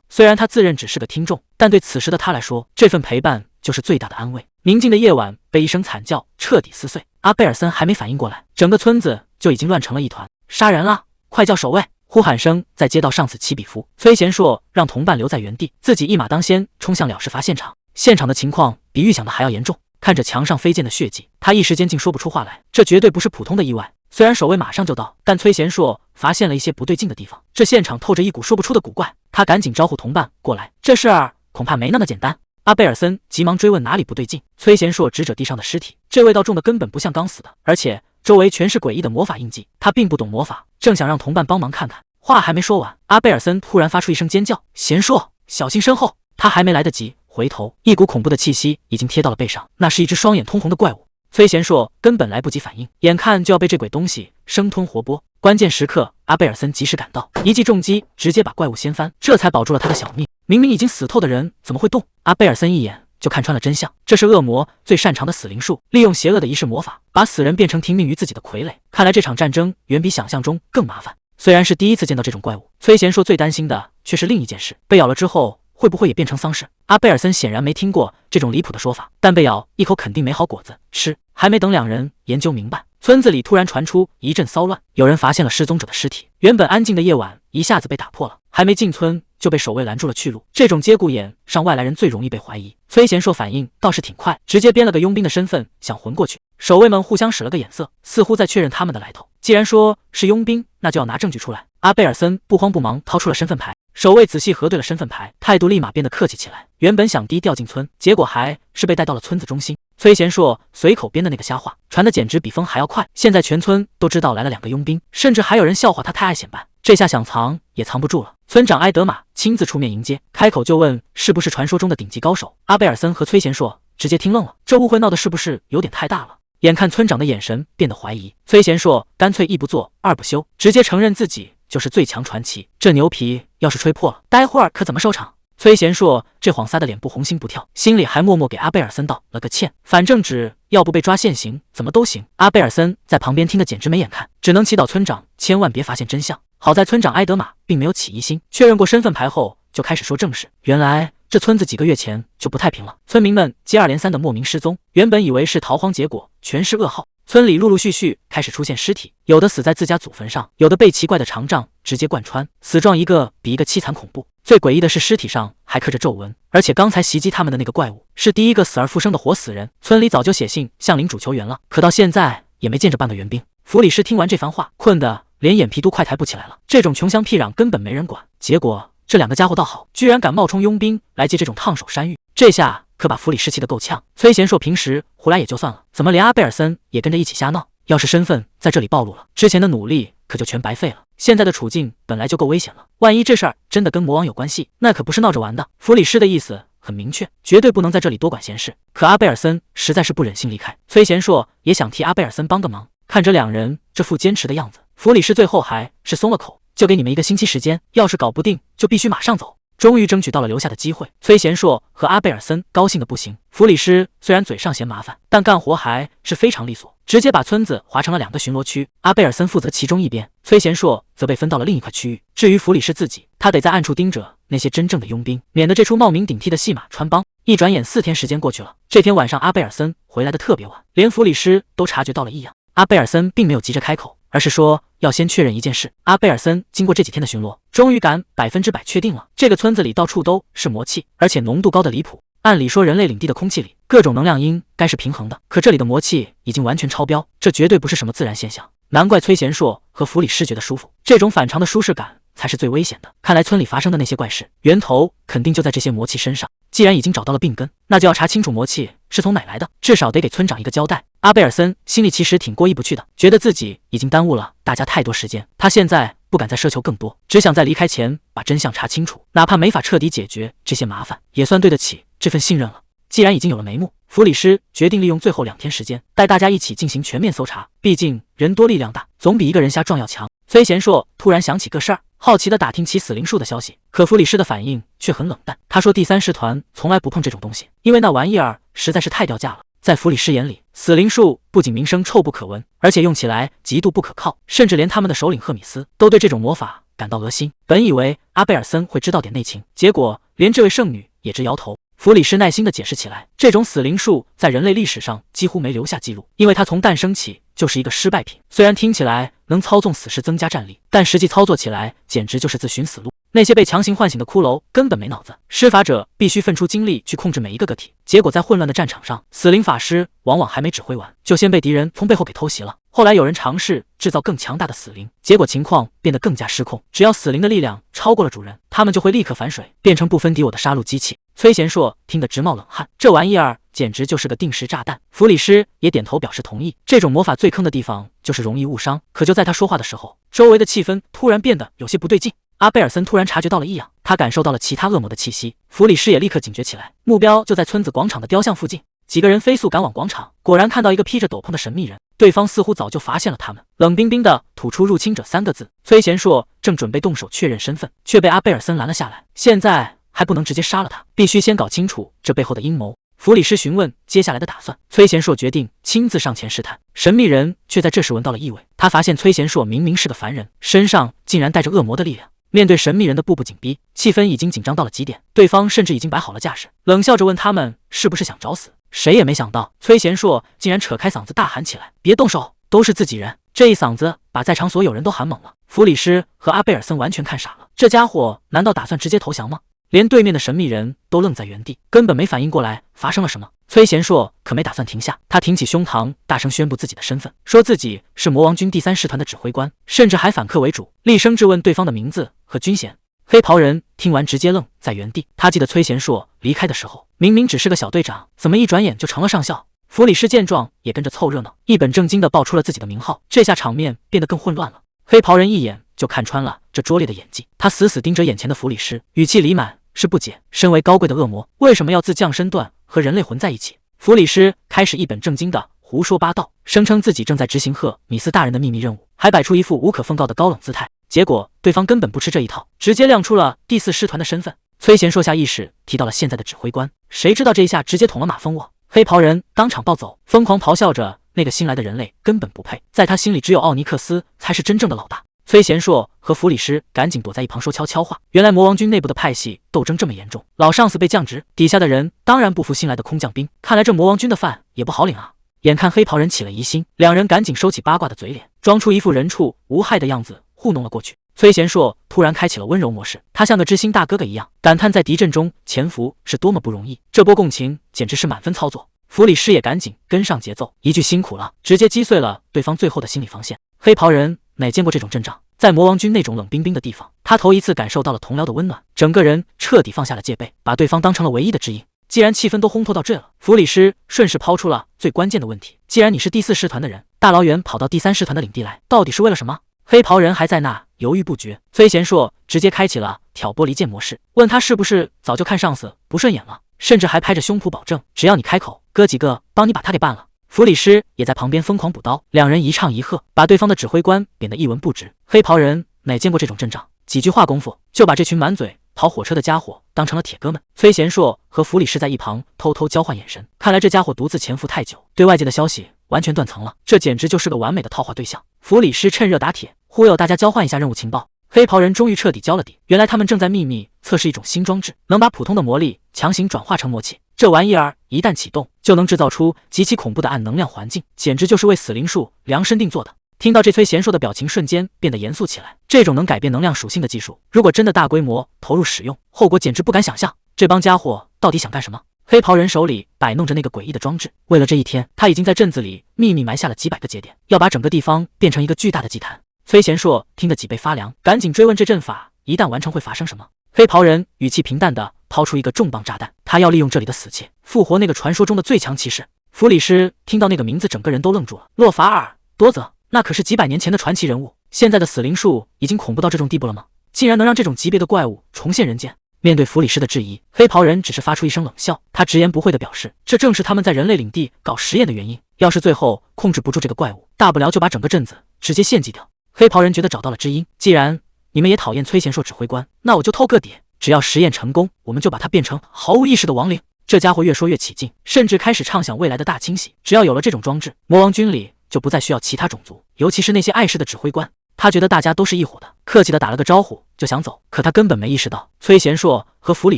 S1: 虽然他自认只是个听众，但对此时的他来说，这份陪伴就是最大的安慰。宁静的夜晚被一声惨叫彻底撕碎，阿贝尔森还没反应过来，整个村子就已经乱成了一团。杀人了，快叫守卫！呼喊声在街道上此起彼伏。崔贤硕让同伴留在原地，自己一马当先冲向了事发现场。现场的情况比预想的还要严重，看着墙上飞溅的血迹，他一时间竟说不出话来。这绝对不是普通的意外。虽然守卫马上就到，但崔贤硕发现了一些不对劲的地方。这现场透着一股说不出的古怪，他赶紧招呼同伴过来。这事儿恐怕没那么简单。阿贝尔森急忙追问哪里不对劲。崔贤硕指着地上的尸体，这味道重的根本不像刚死的，而且周围全是诡异的魔法印记。他并不懂魔法，正想让同伴帮忙看看，话还没说完，阿贝尔森突然发出一声尖叫：“贤硕，小心身后！”他还没来得及回头，一股恐怖的气息已经贴到了背上，那是一只双眼通红的怪物。崔贤硕根本来不及反应，眼看就要被这鬼东西生吞活剥。关键时刻，阿贝尔森及时赶到，一记重击直接把怪物掀翻，这才保住了他的小命。明明已经死透的人怎么会动？阿贝尔森一眼就看穿了真相，这是恶魔最擅长的死灵术，利用邪恶的仪式魔法，把死人变成听命于自己的傀儡。看来这场战争远比想象中更麻烦。虽然是第一次见到这种怪物，崔贤硕最担心的却是另一件事：被咬了之后会不会也变成丧尸？阿贝尔森显然没听过这种离谱的说法，但被咬一口肯定没好果子吃。还没等两人研究明白，村子里突然传出一阵骚乱，有人发现了失踪者的尸体。原本安静的夜晚一下子被打破了，还没进村就被守卫拦住了去路。这种节骨眼上外来人最容易被怀疑。崔贤硕反应倒是挺快，直接编了个佣兵的身份想混过去。守卫们互相使了个眼色，似乎在确认他们的来头。既然说是佣兵，那就要拿证据出来。阿贝尔森不慌不忙掏出了身份牌，守卫仔细核对了身份牌，态度立马变得客气起来。原本想低调进村，结果还是被带到了村子中心。崔贤硕随口编的那个瞎话传的简直比风还要快，现在全村都知道来了2个佣兵，甚至还有人笑话他太爱显摆。这下想藏也藏不住了。村长埃德玛亲自出面迎接，开口就问是不是传说中的顶级高手。阿贝尔森和崔贤硕直接听愣了，这误会闹的是不是有点太大了？眼看村长的眼神变得怀疑，崔贤硕干脆一不做二不休，直接承认自己就是最强传奇。这牛皮要是吹破了，待会儿可怎么收场？崔贤硕这谎撒的脸不红心不跳，心里还默默给阿贝尔森道了个歉，反正只要不被抓现行，怎么都行。阿贝尔森在旁边听得简直没眼看，只能祈祷村长千万别发现真相。好在村长埃德玛并没有起疑心，确认过身份牌后就开始说正事。原来这村子几个月前就不太平了，村民们接二连三的莫名失踪，原本以为是逃荒，结果全是噩耗。村里陆陆续续开始出现尸体，有的死在自家祖坟上，有的被奇怪的长杖直接贯穿，死状一个比一个凄惨恐怖。最诡异的是尸体上还刻着皱纹，而且刚才袭击他们的那个怪物是第一个死而复生的活死人。村里早就写信向领主求援了，可到现在也没见着半个援兵。弗里斯听完这番话，困得连眼皮都快抬不起来了。这种穷乡僻壤根本没人管，结果这2个家伙倒好，居然敢冒充佣兵来接这种烫手山芋，这下可把弗里斯气得够呛。崔贤硕平时胡来也就算了，怎么连阿贝尔森也跟着一起瞎闹？要是身份在这里暴露了，之前的努力可就全白费了。现在的处境本来就够危险了，万一这事儿真的跟魔王有关系，那可不是闹着玩的。弗里斯的意思很明确，绝对不能在这里多管闲事。可阿贝尔森实在是不忍心离开，崔贤硕也想替阿贝尔森帮个忙。看着两人这副坚持的样子，弗里斯最后还是松了口，就给你们1个星期时间，要是搞不定就必须马上走。终于争取到了留下的机会，崔贤硕和阿贝尔森高兴的不行。弗里斯虽然嘴上嫌麻烦，但干活还是非常利索，直接把村子划成了2个巡逻区。阿贝尔森负责其中一边，崔贤硕则被分到了另一块区域。至于弗里斯自己，他得在暗处盯着那些真正的佣兵，免得这出冒名顶替的戏码穿帮。一转眼4天时间过去了，这天晚上阿贝尔森回来的特别晚，连弗里斯都察觉到了异样。阿贝尔森并没有急着开口，而是说要先确认一件事。阿贝尔森经过这几天的巡逻，终于敢100%确定了，这个村子里到处都是魔气，而且浓度高的离谱。按理说人类领地的空气里各种能量应该是平衡的，可这里的魔气已经完全超标，这绝对不是什么自然现象。难怪崔贤硕和弗里斯觉得舒服，这种反常的舒适感才是最危险的。看来村里发生的那些怪事，源头肯定就在这些魔气身上。既然已经找到了病根，那就要查清楚魔气是从哪来的，至少得给村长一个交代。阿贝尔森心里其实挺过意不去的，觉得自己已经耽误了大家太多时间，他现在不敢再奢求更多，只想在离开前把真相查清楚，哪怕没法彻底解决这些麻烦，也算对得起这份信任了。既然已经有了眉目，弗里斯决定利用最后2天时间，带大家一起进行全面搜查，毕竟人多力量大，总比一个人瞎撞要强。崔贤硕突然想起个事儿，好奇地打听起死灵术的消息，可弗里斯的反应却很冷淡。他说第3师团从来不碰这种东西，因为那玩意儿实在是太掉价了。在弗里斯眼里，死灵术不仅名声臭不可闻，而且用起来极度不可靠，甚至连他们的首领赫米斯都对这种魔法感到恶心。本以为阿贝尔森会知道点内情，结果连这位圣女也直摇头。弗里斯耐心地解释起来，这种死灵术在人类历史上几乎没留下记录，因为它从诞生起就是一个失败品。虽然听起来能操纵死尸增加战力，但实际操作起来简直就是自寻死路。那些被强行唤醒的骷髅根本没脑子，施法者必须分出精力去控制每一个个体。结果在混乱的战场上，死灵法师往往还没指挥完，就先被敌人从背后给偷袭了。后来有人尝试制造更强大的死灵，结果情况变得更加失控。只要死灵的力量超过了主人，他们就会立刻反水，变成不分敌我的杀戮机器。崔贤硕听得直冒冷汗，这玩意儿简直就是个定时炸弹。弗里师也点头表示同意。这种魔法最坑的地方就是容易误伤。可就在他说话的时候，周围的气氛突然变得有些不对劲。阿贝尔森突然察觉到了异样，他感受到了其他恶魔的气息。弗里师也立刻警觉起来，目标就在村子广场的雕像附近。几个人飞速赶往广场，果然看到一个披着斗篷的神秘人。对方似乎早就发现了他们，冷冰冰的吐出入侵者3个字。崔贤硕正准备动手确认身份，却被阿贝尔森拦了下来。现在还不能直接杀了他，必须先搞清楚这背后的阴谋。弗里师询问接下来的打算，崔贤硕决定亲自上前试探。神秘人却在这时闻到了异味，他发现崔贤硕明明是个凡人，身上竟然带着恶魔的力量。面对神秘人的步步紧逼，气氛已经紧张到了极点，对方甚至已经摆好了架势，冷笑着问他们是不是想找死。谁也没想到，崔贤硕竟然扯开嗓子大喊起来：“别动手，都是自己人！”这一嗓子把在场所有人都喊懵了。弗里师和阿贝尔森完全看傻了，这家伙难道打算直接投降吗？连对面的神秘人都愣在原地，根本没反应过来发生了什么。崔贤硕可没打算停下，他挺起胸膛，大声宣布自己的身份，说自己是魔王军第3师团的指挥官，甚至还反客为主，厉声质问对方的名字和军衔。黑袍人听完直接愣在原地，他记得崔贤硕离开的时候明明只是个小队长，怎么一转眼就成了上校？弗里师见状也跟着凑热闹，一本正经地报出了自己的名号，这下场面变得更混乱了。黑袍人一眼就看穿了这拙劣的演技，他死死盯着眼前的弗里师，语气里满是不解，身为高贵的恶魔，为什么要自降身段和人类混在一起？弗里师开始一本正经的胡说八道，声称自己正在执行赫米斯大人的秘密任务，还摆出一副无可奉告的高冷姿态。结果对方根本不吃这一套，直接亮出了第4师团的身份。崔贤硕下意识提到了现在的指挥官，谁知道这一下直接捅了马蜂窝，黑袍人当场暴走，疯狂咆哮着那个新来的人类根本不配，在他心里只有奥尼克斯才是真正的老大。崔贤硕和弗里师赶紧躲在一旁说悄悄话，原来魔王军内部的派系斗争这么严重，老上司被降职，底下的人当然不服新来的空降兵，看来这魔王军的饭也不好领啊。眼看黑袍人起了疑心，两人赶紧收起八卦的嘴脸，装出一副人畜无害的样子糊弄了过去。崔贤硕突然开启了温柔模式，他像个知心大哥哥一样，感叹在敌阵中潜伏是多么不容易，这波共情简直是满分操作。弗里师也赶紧跟上节奏，一句辛苦了，直接击碎了对方最后的心理防线。黑袍人哪见过这种阵仗，在魔王军那种冷冰冰的地方，他头一次感受到了同僚的温暖，整个人彻底放下了戒备，把对方当成了唯一的知音。既然气氛都烘托到这了，弗里师顺势抛出了最关键的问题：既然你是第4师团的人，大老远跑到第3师团的领地来，到底是为了什么？黑袍人还在那犹豫不决，崔贤硕直接开启了挑拨离间模式，问他是不是早就看上司不顺眼了，甚至还拍着胸脯保证，只要你开口，哥几个帮你把他给办了。弗里师也在旁边疯狂补刀，两人一唱一和，把对方的指挥官贬得一文不值。黑袍人哪见过这种阵仗，几句话功夫就把这群满嘴跑火车的家伙当成了铁哥们。崔贤硕和弗里师在一旁偷偷交换眼神，看来这家伙独自潜伏太久，对外界的消息完全断层了，这简直就是个完美的套话对象。弗里师趁热打铁，忽悠大家交换一下任务情报。黑袍人终于彻底交了底，原来他们正在秘密测试一种新装置，能把普通的魔力强行转化成魔气。这玩意儿一旦启动，就能制造出极其恐怖的暗能量环境，简直就是为死灵术量身定做的。听到这，崔贤硕的表情瞬间变得严肃起来。这种能改变能量属性的技术，如果真的大规模投入使用，后果简直不敢想象。这帮家伙到底想干什么？黑袍人手里摆弄着那个诡异的装置，为了这一天，他已经在镇子里秘密埋下了几百个节点，要把整个地方变成一个巨大的祭坛。崔贤硕听得脊背发凉，赶紧追问这阵法一旦完成会发生什么。黑袍人语气平淡地抛出一个重磅炸弹，他要利用这里的死气复活那个传说中的最强骑士。弗里师听到那个名字，整个人都愣住了。洛法尔多泽，那可是几百年前的传奇人物，现在的死灵术已经恐怖到这种地步了吗？竟然能让这种级别的怪物重现人间？面对弗里师的质疑，黑袍人只是发出一声冷笑，他直言不讳地表示，这正是他们在人类领地搞实验的原因，要是最后控制不住这个怪物，大不了就把整个镇子直接献祭掉。黑袍人觉得找到了知音，既然你们也讨厌崔贤硕指挥官，那我就透个底，只要实验成功，我们就把他变成毫无意识的亡灵。这家伙越说越起劲，甚至开始畅想未来的大清洗，只要有了这种装置，魔王军里就不再需要其他种族，尤其是那些碍事的指挥官。他觉得大家都是一伙的，客气的打了个招呼就想走，可他根本没意识到崔贤硕和弗里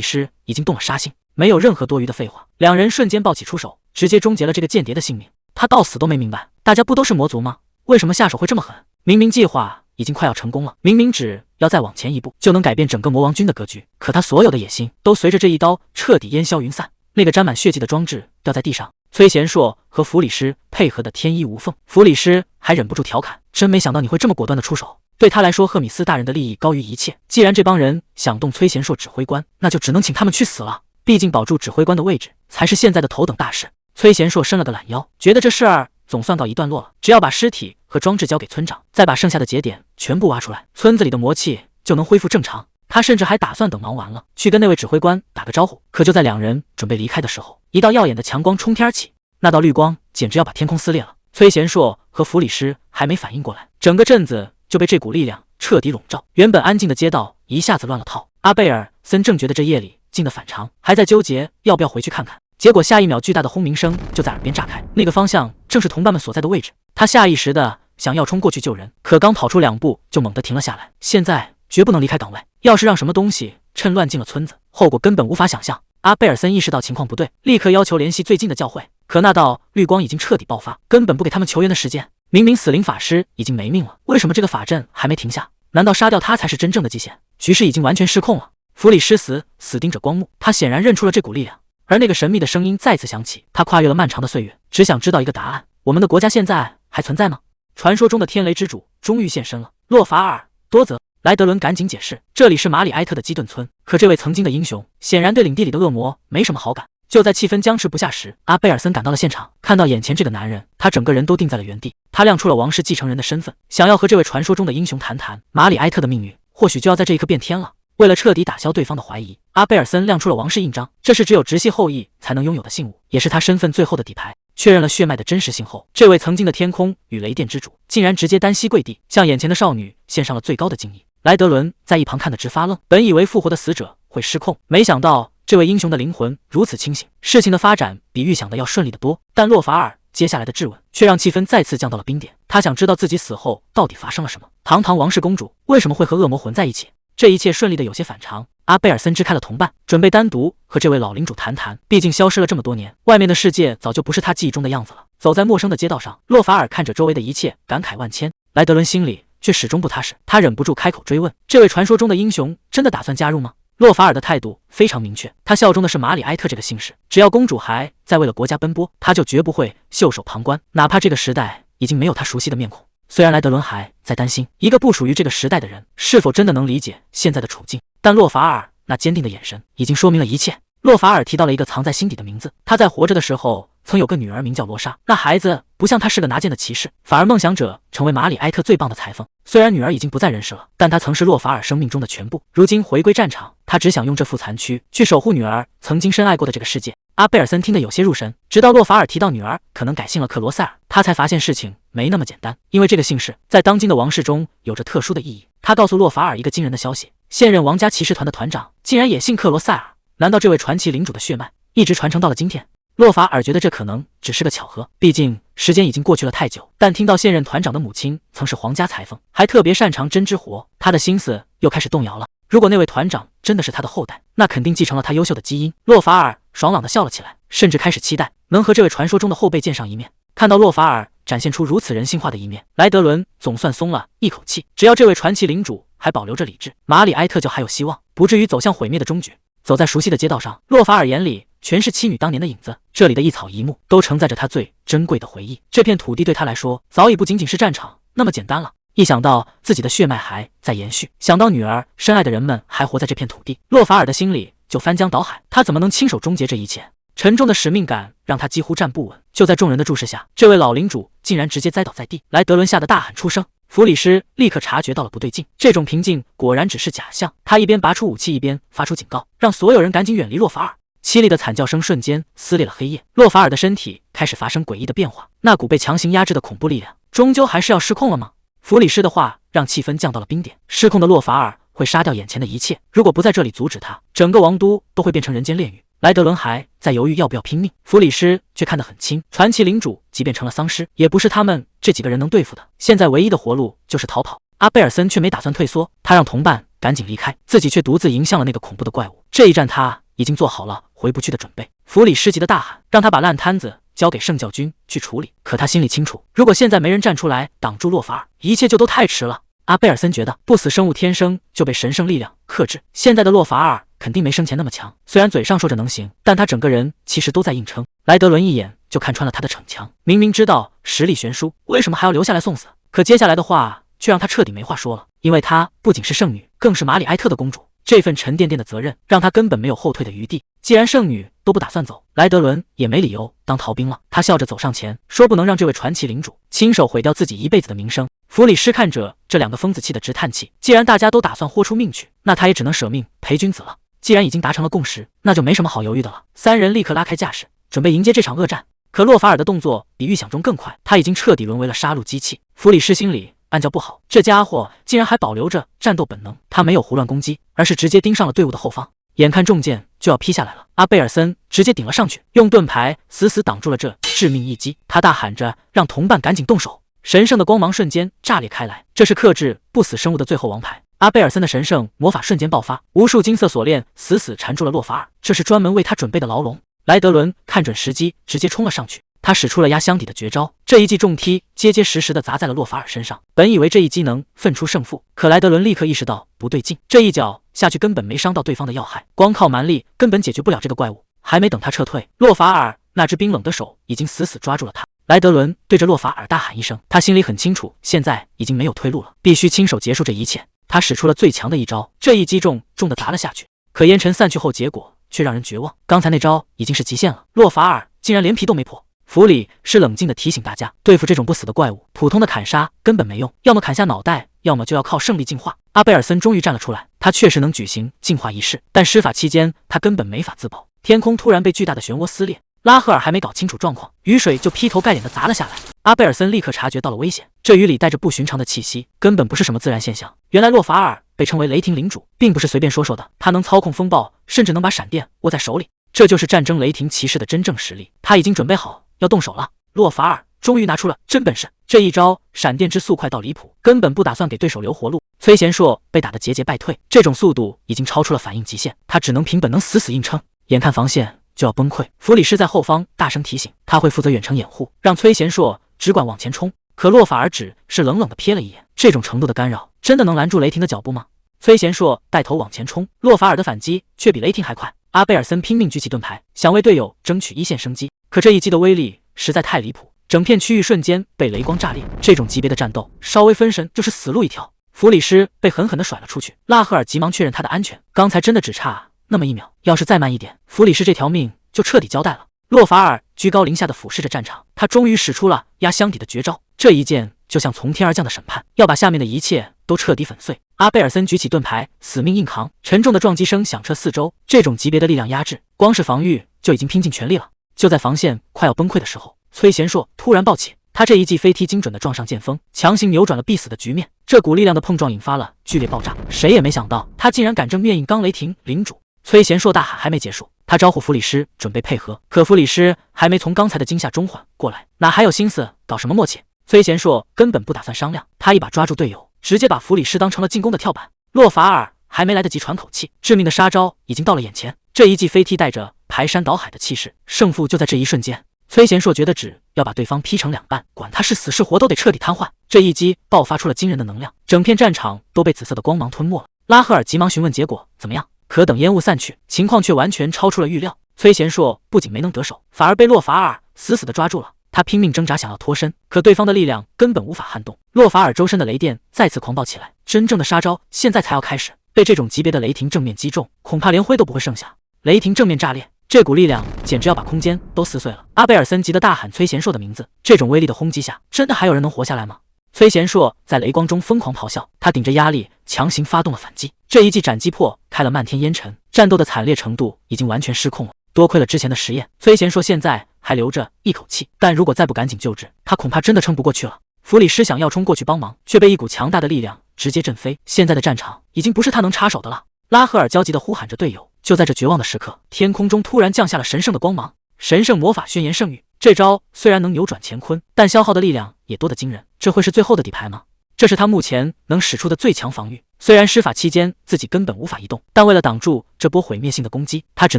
S1: 师已经动了杀心，没有任何多余的废话，两人瞬间暴起出手，直接终结了这个间谍的性命。他到死都没明白，大家不都是魔族吗？为什么下手会这么狠？明明计划已经快要成功了，明明只要再往前一步，就能改变整个魔王军的格局。可他所有的野心都随着这一刀彻底烟消云散。那个沾满血迹的装置掉在地上，崔贤硕和弗里师配合的天衣无缝。弗里师还忍不住调侃：“真没想到你会这么果断的出手。”对他来说，赫米斯大人的利益高于一切。既然这帮人想动崔贤硕指挥官，那就只能请他们去死了。毕竟保住指挥官的位置才是现在的头等大事。崔贤硕伸了个懒腰，觉得这事儿总算告一段落了。只要把尸体和装置交给村长，再把剩下的节点全部挖出来，村子里的魔气就能恢复正常。他甚至还打算等忙完了，去跟那位指挥官打个招呼。可就在两人准备离开的时候，一道耀眼的强光冲天起，那道绿光简直要把天空撕裂了。崔贤硕和弗里师还没反应过来，整个镇子就被这股力量彻底笼罩。原本安静的街道一下子乱了套。阿贝尔森正觉得这夜里静得反常，还在纠结要不要回去看看。结果下一秒，巨大的轰鸣声就在耳边炸开，那个方向正是同伴们所在的位置。他下意识的想要冲过去救人，可刚跑出2步就猛地停了下来。现在绝不能离开岗位，要是让什么东西趁乱进了村子，后果根本无法想象。阿贝尔森意识到情况不对，立刻要求联系最近的教会。可那道绿光已经彻底爆发，根本不给他们求援的时间。明明死灵法师已经没命了，为什么这个法阵还没停下？难道杀掉他才是真正的极限？局势已经完全失控了。弗里师死盯着光幕，他显然认出了这股力量。而那个神秘的声音再次响起，他跨越了漫长的岁月，只想知道一个答案：我们的国家现在还存在吗？传说中的天雷之主终于现身了。洛法尔多泽莱德伦赶紧解释，这里是马里埃特的基顿村。可这位曾经的英雄显然对领地里的恶魔没什么好感。就在气氛僵持不下时，阿贝尔森赶到了现场，看到眼前这个男人，他整个人都定在了原地。他亮出了王室继承人的身份，想要和这位传说中的英雄谈谈。马里埃特的命运或许就要在这一刻变天了。为了彻底打消对方的怀疑，阿贝尔森亮出了王室印章，这是只有直系后裔才能拥有的信物，也是他身份最后的底牌。确认了血脉的真实性后，这位曾经的天空与雷电之主竟然直接单膝跪地，向眼前的少女献上了最高的敬意。莱德伦在一旁看得直发愣，本以为复活的死者会失控，没想到这位英雄的灵魂如此清醒，事情的发展比预想的要顺利得多。但洛法尔接下来的质问却让气氛再次降到了冰点，他想知道自己死后到底发生了什么。堂堂王室公主为什么会和恶魔混在一起？这一切顺利的有些反常。阿贝尔森支开了同伴，准备单独和这位老领主谈谈。毕竟消失了这么多年，外面的世界早就不是他记忆中的样子了。走在陌生的街道上，洛法尔看着周围的一切，感慨万千。莱德伦心里却始终不踏实，他忍不住开口追问：这位传说中的英雄真的打算加入吗？洛法尔的态度非常明确，他效忠的是马里埃特这个姓氏，只要公主还在为了国家奔波，他就绝不会袖手旁观，哪怕这个时代已经没有他熟悉的面孔。虽然莱德伦还在担心一个不属于这个时代的人是否真的能理解现在的处境，但洛法尔那坚定的眼神已经说明了一切。洛法尔提到了一个藏在心底的名字，他在活着的时候曾有个女儿名叫罗莎，那孩子不像他是个拿剑的骑士，反而梦想着成为马里埃特最棒的裁缝。虽然女儿已经不在人世了，但她曾是洛法尔生命中的全部。如今回归战场，他只想用这副残躯去守护女儿曾经深爱过的这个世界。阿贝尔森听得有些入神，直到洛法尔提到女儿可能改姓了克罗塞尔，他才发现事情没那么简单。因为这个姓氏在当今的王室中有着特殊的意义。他告诉洛法尔一个惊人的消息，现任王家骑士团的团长竟然也姓克罗塞尔。难道这位传奇领主的血脉一直传承到了今天？洛法尔觉得这可能只是个巧合，毕竟时间已经过去了太久。但听到现任团长的母亲曾是皇家裁缝，还特别擅长针织活，他的心思又开始动摇了。如果那位团长真的是他的后代，那肯定继承了他优秀的基因。洛法尔爽朗地笑了起来，甚至开始期待能和这位传说中的后辈见上一面。看到洛法尔展现出如此人性化的一面，莱德伦总算松了一口气。只要这位传奇领主还保留着理智，马里埃特就还有希望，不至于走向毁灭的终局。走在熟悉的街道上，洛法尔眼里全是妻女当年的影子，这里的一草一木都承载着他最珍贵的回忆。这片土地对他来说早已不仅仅是战场那么简单了。一想到自己的血脉还在延续，想到女儿深爱的人们还活在这片土地，洛法尔的心里就翻江倒海。他怎么能亲手终结这一切？沉重的使命感让他几乎站不稳。就在众人的注视下，这位老领主竟然直接栽倒在地。莱德伦吓得大喊出声，弗里师立刻察觉到了不对劲，这种平静果然只是假象。他一边拔出武器，一边发出警告，让所有人赶紧远离洛法尔。凄厉的惨叫声瞬间撕裂了黑夜，洛法尔的身体开始发生诡异的变化，那股被强行压制的恐怖力量终究还是要失控了吗？弗里师的话让气氛降到了冰点，失控的洛法尔会杀掉眼前的一切，如果不在这里阻止他，整个王都都会变成人间炼狱。莱德伦还在犹豫要不要拼命，弗里师却看得很清，传奇领主即便成了丧尸，也不是他们这几个人能对付的，现在唯一的活路就是逃跑。阿贝尔森却没打算退缩，他让同伴赶紧离开，自己却独自迎向了那个恐怖的怪物。这一战他已经做好了回不去的准备。弗里师急得大喊，让他把烂摊子交给圣教军去处理。可他心里清楚，如果现在没人站出来挡住洛法尔，一切就都太迟了。阿贝尔森觉得不死生物天生就被神圣力量克制，现在的洛法尔肯定没生前那么强，虽然嘴上说着能行，但他整个人其实都在硬撑。莱德伦一眼就看穿了他的逞强，明明知道实力悬殊，为什么还要留下来送死？可接下来的话却让他彻底没话说了，因为她不仅是圣女，更是马里埃特的公主，这份沉甸甸的责任让他根本没有后退的余地。既然圣女都不打算走，莱德伦也没理由当逃兵了。他笑着走上前，说不能让这位传奇领主亲手毁掉自己一辈子的名声。弗里斯看着这两个疯子，气得直叹气。既然大家都打算豁出命去，那他也只能舍命陪君子了。既然已经达成了共识，那就没什么好犹豫的了。三人立刻拉开架势，准备迎接这场恶战。可洛法尔的动作比预想中更快，他已经彻底沦为了杀戮机器。弗里斯心里暗叫不好，这家伙竟然还保留着战斗本能。他没有胡乱攻击，而是直接盯上了队伍的后方。眼看重剑就要劈下来了，阿贝尔森直接顶了上去，用盾牌死死挡住了这致命一击。他大喊着让同伴赶紧动手。神圣的光芒瞬间炸裂开来，这是克制不死生物的最后王牌。阿贝尔森的神圣魔法瞬间爆发，无数金色锁链死死缠住了洛法尔，这是专门为他准备的牢笼。莱德伦看准时机，直接冲了上去。他使出了压箱底的绝招，这一记重踢结结实实的砸在了洛法尔身上。本以为这一击能分出胜负，可莱德伦立刻意识到不对劲，这一脚下去根本没伤到对方的要害，光靠蛮力根本解决不了这个怪物。还没等他撤退，洛法尔那只冰冷的手已经死死抓住了他。莱德伦对着洛法尔大喊一声，他心里很清楚，现在已经没有退路了，必须亲手结束这一切。他使出了最强的一招，这一击重的砸了下去。可烟尘散去后，结果却让人绝望。刚才那招已经是极限了，洛法尔竟然连皮都没破。弗里是冷静地提醒大家，对付这种不死的怪物，普通的砍杀根本没用，要么砍下脑袋，要么就要靠圣力净化。阿贝尔森终于站了出来，他确实能举行净化仪式，但施法期间他根本没法自保。天空突然被巨大的漩涡撕裂，拉赫尔还没搞清楚状况，雨水就劈头盖脸地砸了下来。阿贝尔森立刻察觉到了危险，这雨里带着不寻常的气息，根本不是什么自然现象。原来洛法尔被称为雷霆领主，并不是随便说说的，他能操控风暴，甚至能把闪电握在手里，这就是战争雷霆骑士的真正实力。他已经准备好要动手了。洛法尔终于拿出了真本事，这一招闪电之速快到离谱，根本不打算给对手留活路。崔贤硕被打得节节败退，这种速度已经超出了反应极限，他只能凭本能死死硬撑。眼看防线就要崩溃，弗里士在后方大声提醒，他会负责远程掩护，让崔贤硕只管往前冲。可洛法尔只是冷冷地瞥了一眼，这种程度的干扰真的能拦住雷霆的脚步吗？崔贤硕带头往前冲，洛法尔的反击却比雷霆还快。阿贝尔森拼命举起盾牌，想为队友争取一线生机，可这一击的威力实在太离谱，整片区域瞬间被雷光炸裂。这种级别的战斗，稍微分神就是死路一条。弗里斯被狠狠地甩了出去，拉赫尔急忙确认他的安全，刚才真的只差那么一秒，要是再慢一点，弗里斯这条命就彻底交代了。洛法尔居高临下的俯视着战场，他终于使出了压箱底的绝招，这一剑就像从天而降的审判，要把下面的一切都彻底粉碎。阿贝尔森举起盾牌，死命硬扛，沉重的撞击声响彻四周。这种级别的力量压制，光是防御就已经拼尽全力了。就在防线快要崩溃的时候，崔贤硕突然暴起，他这一记飞踢精准地撞上剑锋，强行扭转了必死的局面。这股力量的碰撞引发了剧烈爆炸，谁也没想到他竟然敢正面硬刚雷霆领主。崔贤硕大喊还没结束，他招呼弗里斯准备配合，可弗里斯还没从刚才的惊吓中缓过来，哪还有心思搞什么默契？崔贤硕根本不打算商量，他一把抓住队友，直接把弗里斯当成了进攻的跳板。洛法尔还没来得及喘口气，致命的杀招已经到了眼前。这一记飞踢带着排山倒海的气势，胜负就在这一瞬间。崔贤硕觉得只要把对方劈成两半，管他是死是活都得彻底瘫痪。这一击爆发出了惊人的能量，整片战场都被紫色的光芒吞没了。拉赫尔急忙询问结果怎么样，可等烟雾散去，情况却完全超出了预料。崔贤硕不仅没能得手，反而被洛法尔死死地抓住了。他拼命挣扎想要脱身，可对方的力量根本无法撼动。洛法尔周身的雷电再次狂暴起来，真正的杀招现在才要开始。被这种级别的雷霆正面击中，恐怕连灰都不会剩下。雷霆正面炸裂，这股力量简直要把空间都撕碎了。阿贝尔森急得大喊崔贤硕的名字，这种威力的轰击下，真的还有人能活下来吗？崔贤硕在雷光中疯狂咆哮，他顶着压力强行发动了反击，这一记斩击破开了漫天烟尘，战斗的惨烈程度已经完全失控了。多亏了之前的实验，崔贤硕现在还留着一口气，但如果再不赶紧救治，他恐怕真的撑不过去了。弗里斯想要冲过去帮忙，却被一股强大的力量直接震飞。现在的战场已经不是他能插手的了。拉赫尔焦急地呼喊着队友，就在这绝望的时刻，天空中突然降下了神圣的光芒，神圣魔法宣言圣谕。这招虽然能扭转乾坤，但消耗的力量也多得惊人。这会是最后的底牌吗？这是他目前能使出的最强防御。虽然施法期间自己根本无法移动，但为了挡住这波毁灭性的攻击，他只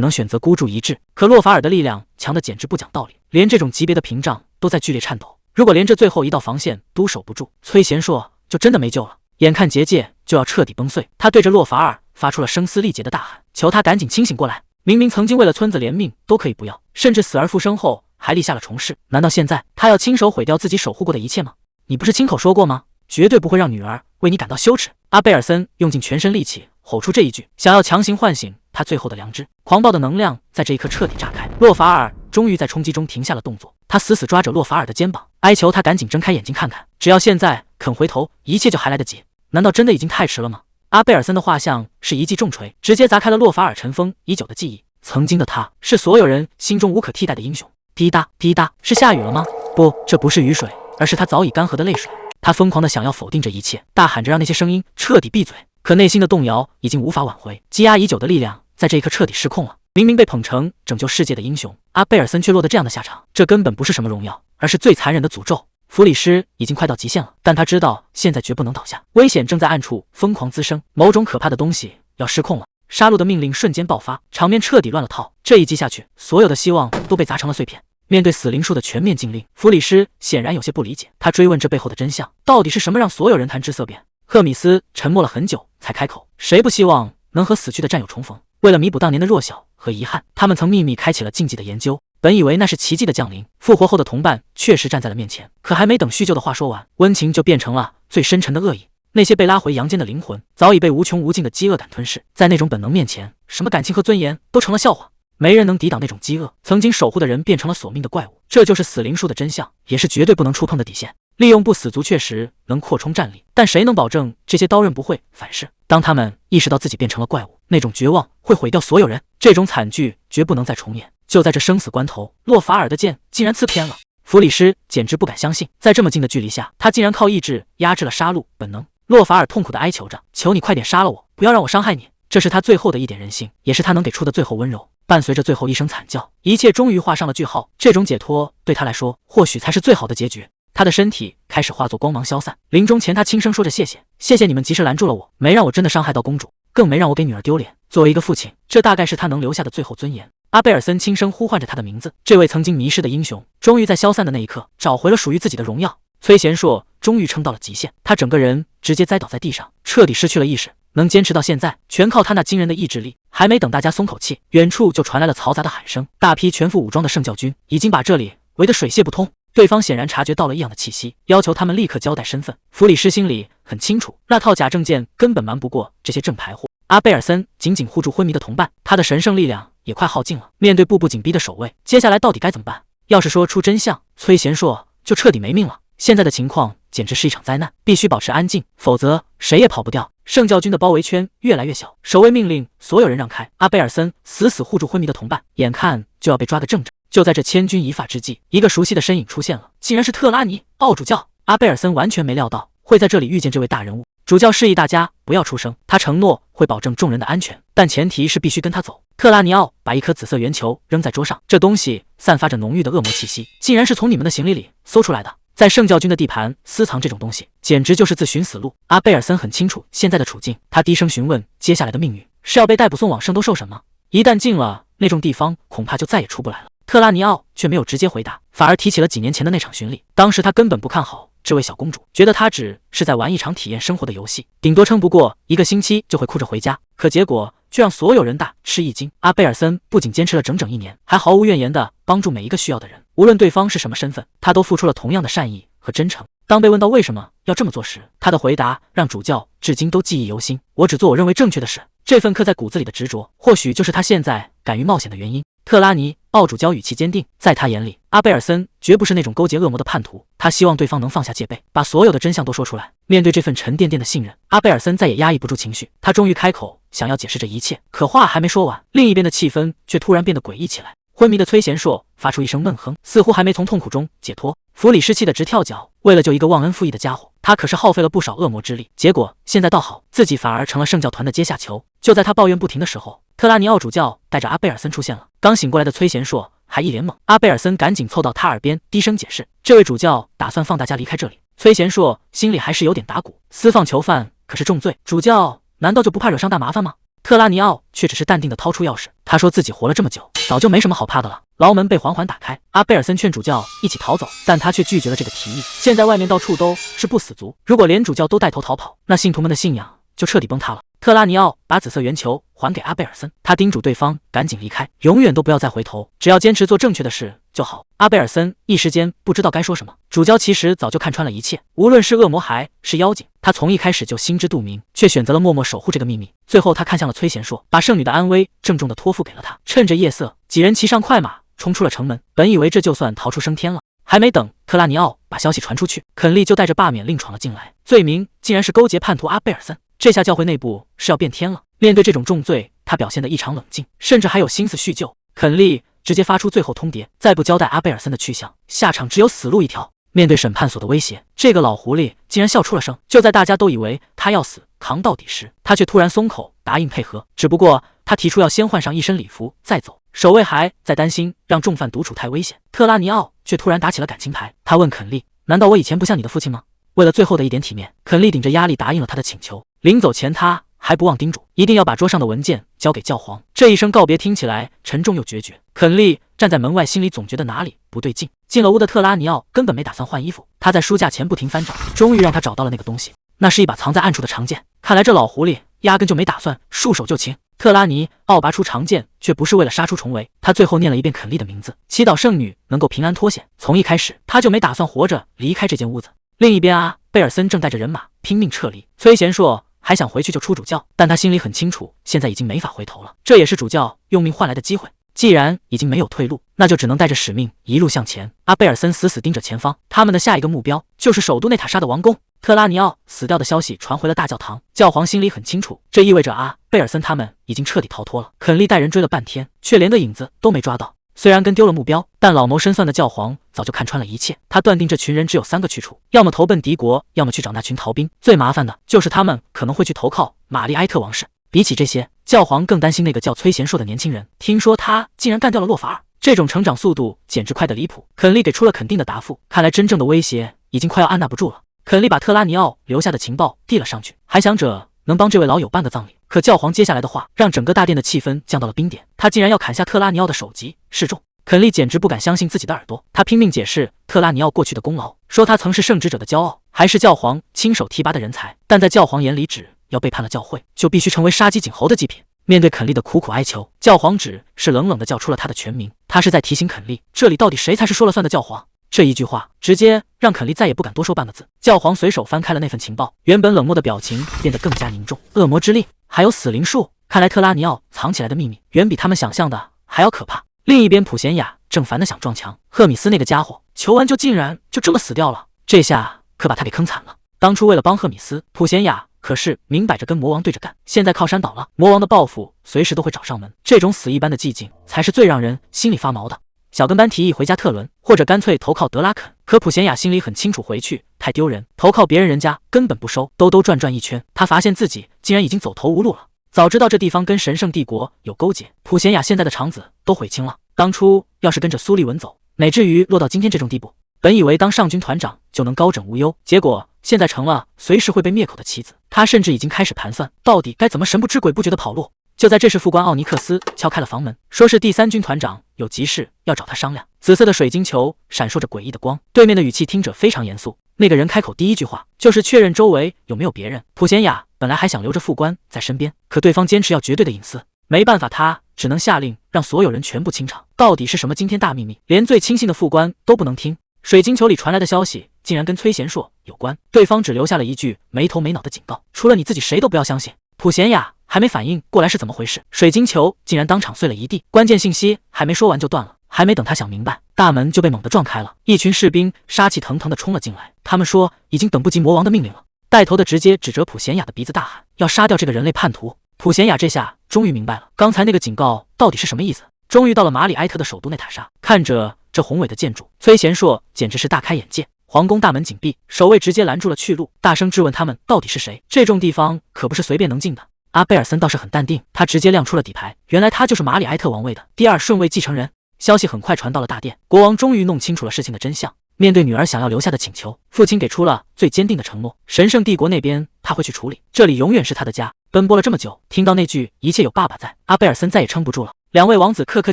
S1: 能选择孤注一掷。可洛法尔的力量强得简直不讲道理，连这种级别的屏障都在剧烈颤抖。如果连这最后一道防线都守不住，崔贤硕就真的没救了。眼看结界就要彻底崩碎，他对着洛法尔发出了声嘶力竭的大喊，求他赶紧清醒过来。明明曾经为了村子连命都可以不要，甚至死而复生后还立下了重誓，难道现在他要亲手毁掉自己守护过的一切吗？你不是亲口说过吗？绝对不会让女儿为你感到羞耻。阿贝尔森用尽全身力气吼出这一句，想要强行唤醒他最后的良知。狂暴的能量在这一刻彻底炸开，洛法尔终于在冲击中停下了动作，他死死抓着洛法尔的肩膀，哀求他赶紧睁开眼睛看看，只要现在肯回头，一切就还来得及。难道真的已经太迟了吗？阿贝尔森的画像是一记重锤，直接砸开了洛法尔尘封已久的记忆。曾经的他是所有人心中无可替代的英雄。滴答滴答，是下雨了吗？不，这不是雨水，而是他早已干涸的泪水。他疯狂地想要否定这一切，大喊着让那些声音彻底闭嘴。可内心的动摇已经无法挽回，积压已久的力量在这一刻彻底失控了。明明被捧成拯救世界的英雄，阿贝尔森却落得这样的下场，这根本不是什么荣耀，而是最残忍的诅咒。弗里斯已经快到极限了，但他知道现在绝不能倒下，危险正在暗处疯狂滋生，某种可怕的东西要失控了。杀戮的命令瞬间爆发，场面彻底乱了套。这一击下去，所有的希望都被砸成了碎片。面对死灵术的全面禁令，弗里斯显然有些不理解，他追问这背后的真相，到底是什么让所有人谈之色变？赫米斯沉默了很久才开口，谁不希望能和死去的战友重逢？为了弥补当年的弱小和遗憾，他们曾秘密开启了禁忌的研究，本以为那是奇迹的降临，复活后的同伴确实站在了面前，可还没等叙旧的话说完，温情就变成了最深沉的恶意。那些被拉回阳间的灵魂早已被无穷无尽的饥饿感吞噬，在那种本能面前，什么感情和尊严都成了笑话，没人能抵挡那种饥饿。曾经守护的人变成了索命的怪物，这就是死灵术的真相，也是绝对不能触碰的底线。利用不死族确实能扩充战力，但谁能保证这些刀刃不会反噬？当他们意识到自己变成了怪物，那种绝望会毁掉所有人，这种惨剧绝不能再重演。就在这生死关头，洛法尔的剑竟然刺偏了。弗里斯简直不敢相信，在这么近的距离下，他竟然靠意志压制了杀戮本能。洛法尔痛苦地哀求着，求你快点杀了我，不要让我伤害你。这是他最后的一点人性，也是他能给出的最后温柔。伴随着最后一声惨叫，一切终于画上了句号。这种解脱对他来说，或许才是最好的结局。他的身体开始化作光芒消散，临终前他轻声说着谢谢，谢谢你们及时拦住了我，没让我真的伤害到公主，更没让我给女儿丢脸。作为一个父亲，这大概是他能留下的最后尊严。阿贝尔森轻声呼唤着他的名字，这位曾经迷失的英雄，终于在消散的那一刻，找回了属于自己的荣耀。崔贤硕终于撑到了极限，他整个人直接栽倒在地上，彻底失去了意识。能坚持到现在，全靠他那惊人的意志力。还没等大家松口气，远处就传来了嘈杂的喊声，大批全副武装的圣教军已经把这里围得水泄不通。对方显然察觉到了异样的气息，要求他们立刻交代身份。弗里斯心里很清楚，那套假证件根本瞒不过这些正牌货。阿贝尔森紧紧护住昏迷的同伴，他的神圣力量也快耗尽了。面对步步紧逼的守卫，接下来到底该怎么办？要是说出真相，崔贤硕就彻底没命了。现在的情况简直是一场灾难，必须保持安静，否则谁也跑不掉。圣教军的包围圈越来越小，守卫命令所有人让开。阿贝尔森死死护住昏迷的同伴，眼看就要被抓个正着。就在这千钧一发之际，一个熟悉的身影出现了，竟然是特拉尼奥主教。阿贝尔森完全没料到会在这里遇见这位大人物。主教示意大家不要出声，他承诺会保证众人的安全，但前提是必须跟他走。特拉尼奥把一颗紫色圆球扔在桌上，这东西散发着浓郁的恶魔气息，竟然是从你们的行李里搜出来的。在圣教军的地盘私藏这种东西，简直就是自寻死路。阿贝尔森很清楚现在的处境，他低声询问接下来的命运是要被逮捕送往圣斗兽什么？一旦进了那种地方，恐怕就再也出不来了。特拉尼奥却没有直接回答，反而提起了几年前的那场巡礼。当时他根本不看好这位小公主，觉得她只是在玩一场体验生活的游戏，顶多撑不过1个星期就会哭着回家。可结果却让所有人大吃一惊。阿贝尔森不仅坚持了整整1年，还毫无怨言地帮助每一个需要的人，无论对方是什么身份，他都付出了同样的善意和真诚。当被问到为什么要这么做时，他的回答让主教至今都记忆犹新：我只做我认为正确的事。这份刻在骨子里的执着，或许就是他现在敢于冒险的原因。特拉尼奥主教语气坚定，在他眼里，阿贝尔森绝不是那种勾结恶魔的叛徒。他希望对方能放下戒备，把所有的真相都说出来。面对这份沉甸甸的信任，阿贝尔森再也压抑不住情绪，他终于开口，想要解释这一切。可话还没说完，另一边的气氛却突然变得诡异起来。昏迷的崔贤硕发出一声闷哼，似乎还没从痛苦中解脱。弗里斯气得直跳脚，为了救一个忘恩负义的家伙，他可是耗费了不少恶魔之力。结果现在倒好，自己反而成了圣教团的阶下囚。就在他抱怨不停的时候，特拉尼奥主教带着阿贝尔森出现了。刚醒过来的崔贤硕还一脸懵，阿贝尔森赶紧凑到他耳边低声解释，这位主教打算放大家离开这里。崔贤硕心里还是有点打鼓，私放囚犯可是重罪，主教难道就不怕惹上大麻烦吗？特拉尼奥却只是淡定地掏出钥匙，他说自己活了这么久，早就没什么好怕的了。牢门被缓缓打开，阿贝尔森劝主教一起逃走，但他却拒绝了这个提议。现在外面到处都是不死族，如果连主教都带头逃跑，那信徒们的信仰就彻底崩塌了。特拉尼奥把紫色圆球还给阿贝尔森，他叮嘱对方赶紧离开，永远都不要再回头，只要坚持做正确的事就好。阿贝尔森一时间不知道该说什么。主教其实早就看穿了一切，无论是恶魔还是妖精，他从一开始就心知肚明，却选择了默默守护这个秘密。最后他看向了崔贤硕，把圣女的安危郑重地托付给了他。趁着夜色，几人骑上快马冲出了城门，本以为这就算逃出升天了，还没等特拉尼奥把消息传出去，肯利就带着罢免令闯了进来，罪名竟然是勾结叛徒阿贝尔森。这下教会内部是要变天了。面对这种重罪，他表现得异常冷静，甚至还有心思叙旧。肯利直接发出最后通牒，再不交代阿贝尔森的去向，下场只有死路一条。面对审判所的威胁，这个老狐狸竟然笑出了声。就在大家都以为他要死扛到底时，他却突然松口答应配合。只不过他提出要先换上一身礼服再走，守卫还在担心让重犯独处太危险。特拉尼奥却突然打起了感情牌，他问肯利：难道我以前不像你的父亲吗？为了最后的一点体面，肯利顶着压力答应了他的请求。临走前他还不忘叮嘱，一定要把桌上的文件交给教皇。这一声告别听起来沉重又决绝。肯利站在门外，心里总觉得哪里不对劲。进了屋的特拉尼奥根本没打算换衣服，他在书架前不停翻找，终于让他找到了那个东西。那是一把藏在暗处的长剑，看来这老狐狸压根就没打算束手就擒。特拉尼奥拔出长剑，却不是为了杀出重围，他最后念了一遍肯利的名字，祈祷圣女能够平安脱险。从一开始他就没打算活着离开这间屋子。另一边阿贝尔森正带着人马拼命撤离，崔贤硕还想回去救出主教，但他心里很清楚，现在已经没法回头了。这也是主教用命换来的机会，既然已经没有退路，那就只能带着使命一路向前。阿贝尔森死死盯着前方，他们的下一个目标就是首都内塔莎的王宫。特拉尼奥死掉的消息传回了大教堂，教皇心里很清楚，这意味着阿贝尔森他们已经彻底逃脱了。肯利带人追了半天，却连个影子都没抓到。虽然跟丢了目标，但老谋深算的教皇早就看穿了一切。他断定这群人只有3个去处，要么投奔敌国，要么去找那群逃兵。最麻烦的就是他们可能会去投靠玛丽埃特王室。比起这些，教皇更担心那个叫崔贤硕的年轻人。听说他竟然干掉了洛法尔，这种成长速度简直快得离谱。肯利给出了肯定的答复，看来真正的威胁已经快要按捺不住了。肯利把特拉尼奥留下的情报递了上去，还想着能帮这位老友办个葬礼。可教皇接下来的话让整个大殿的气氛降到了冰点，他竟然要砍下特拉尼奥的首级示众。肯利简直不敢相信自己的耳朵，他拼命解释特拉尼奥过去的功劳，说他曾是圣职者的骄傲，还是教皇亲手提拔的人才，但在教皇眼里，只要背叛了教会，就必须成为杀鸡儆猴的祭品。面对肯利的苦苦哀求，教皇只是冷冷地叫出了他的全名，他是在提醒肯利，这里到底谁才是说了算的教皇。这一句话直接让肯利再也不敢多说半个字。教皇随手翻开了那份情报，原本冷漠的表情变得更加凝重。恶魔之力，还有死灵术，看来特拉尼奥藏起来的秘密远比他们想象的还要可怕。另一边，普贤雅正烦得想撞墙，赫米斯那个家伙求完竟然就这么死掉了，这下可把他给坑惨了。当初为了帮赫米斯，普贤雅可是明摆着跟魔王对着干，现在靠山倒了，魔王的报复随时都会找上门。这种死一般的寂静才是最让人心里发毛的。小跟班提议回家特伦，或者干脆投靠德拉肯，可普贤雅心里很清楚，回去太丢人，投靠别人家根本不收。兜兜转转一圈，他发现自己竟然已经走投无路了。早知道这地方跟神圣帝国有勾结，普贤雅现在的肠子都悔青了。当初要是跟着苏利文走，哪至于落到今天这种地步。本以为当上军团长就能高枕无忧，结果现在成了随时会被灭口的棋子。他甚至已经开始盘算，到底该怎么神不知鬼不觉的跑路。就在这时，副官奥尼克斯敲开了房门，说是第3军团长有急事要找他商量。紫色的水晶球闪烁着诡异的光，对面的语气听着非常严肃。那个人开口第一句话就是确认周围有没有别人。普贤雅本来还想留着副官在身边，可对方坚持要绝对的隐私，没办法，他只能下令让所有人全部清场。到底是什么惊天大秘密，连最亲信的副官都不能听？水晶球里传来的消息竟然跟崔贤硕有关，对方只留下了一句没头没脑的警告，除了你自己谁都不要相信。普贤雅还没反应过来是怎么回事，水晶球竟然当场碎了一地，关键信息还没说完就断了。还没等他想明白，大门就被猛地撞开了，一群士兵杀气腾腾地冲了进来。他们说已经等不及魔王的命令了。带头的直接指着普贤雅的鼻子大喊，要杀掉这个人类叛徒。普贤雅这下终于明白了，刚才那个警告到底是什么意思。终于到了马里埃特的首都内塔莎，看着这宏伟的建筑，崔贤硕简直是大开眼界。皇宫大门紧闭，守卫直接拦住了去路，大声质问他们到底是谁。这种地方可不是随便能进的。阿贝尔森倒是很淡定，他直接亮出了底牌，原来他就是马里埃特王位的第2顺位继承人。消息很快传到了大殿，国王终于弄清楚了事情的真相。面对女儿想要留下的请求，父亲给出了最坚定的承诺，神圣帝国那边他会去处理，这里永远是他的家。奔波了这么久，听到那句一切有爸爸在，阿贝尔森再也撑不住了。两位王子客客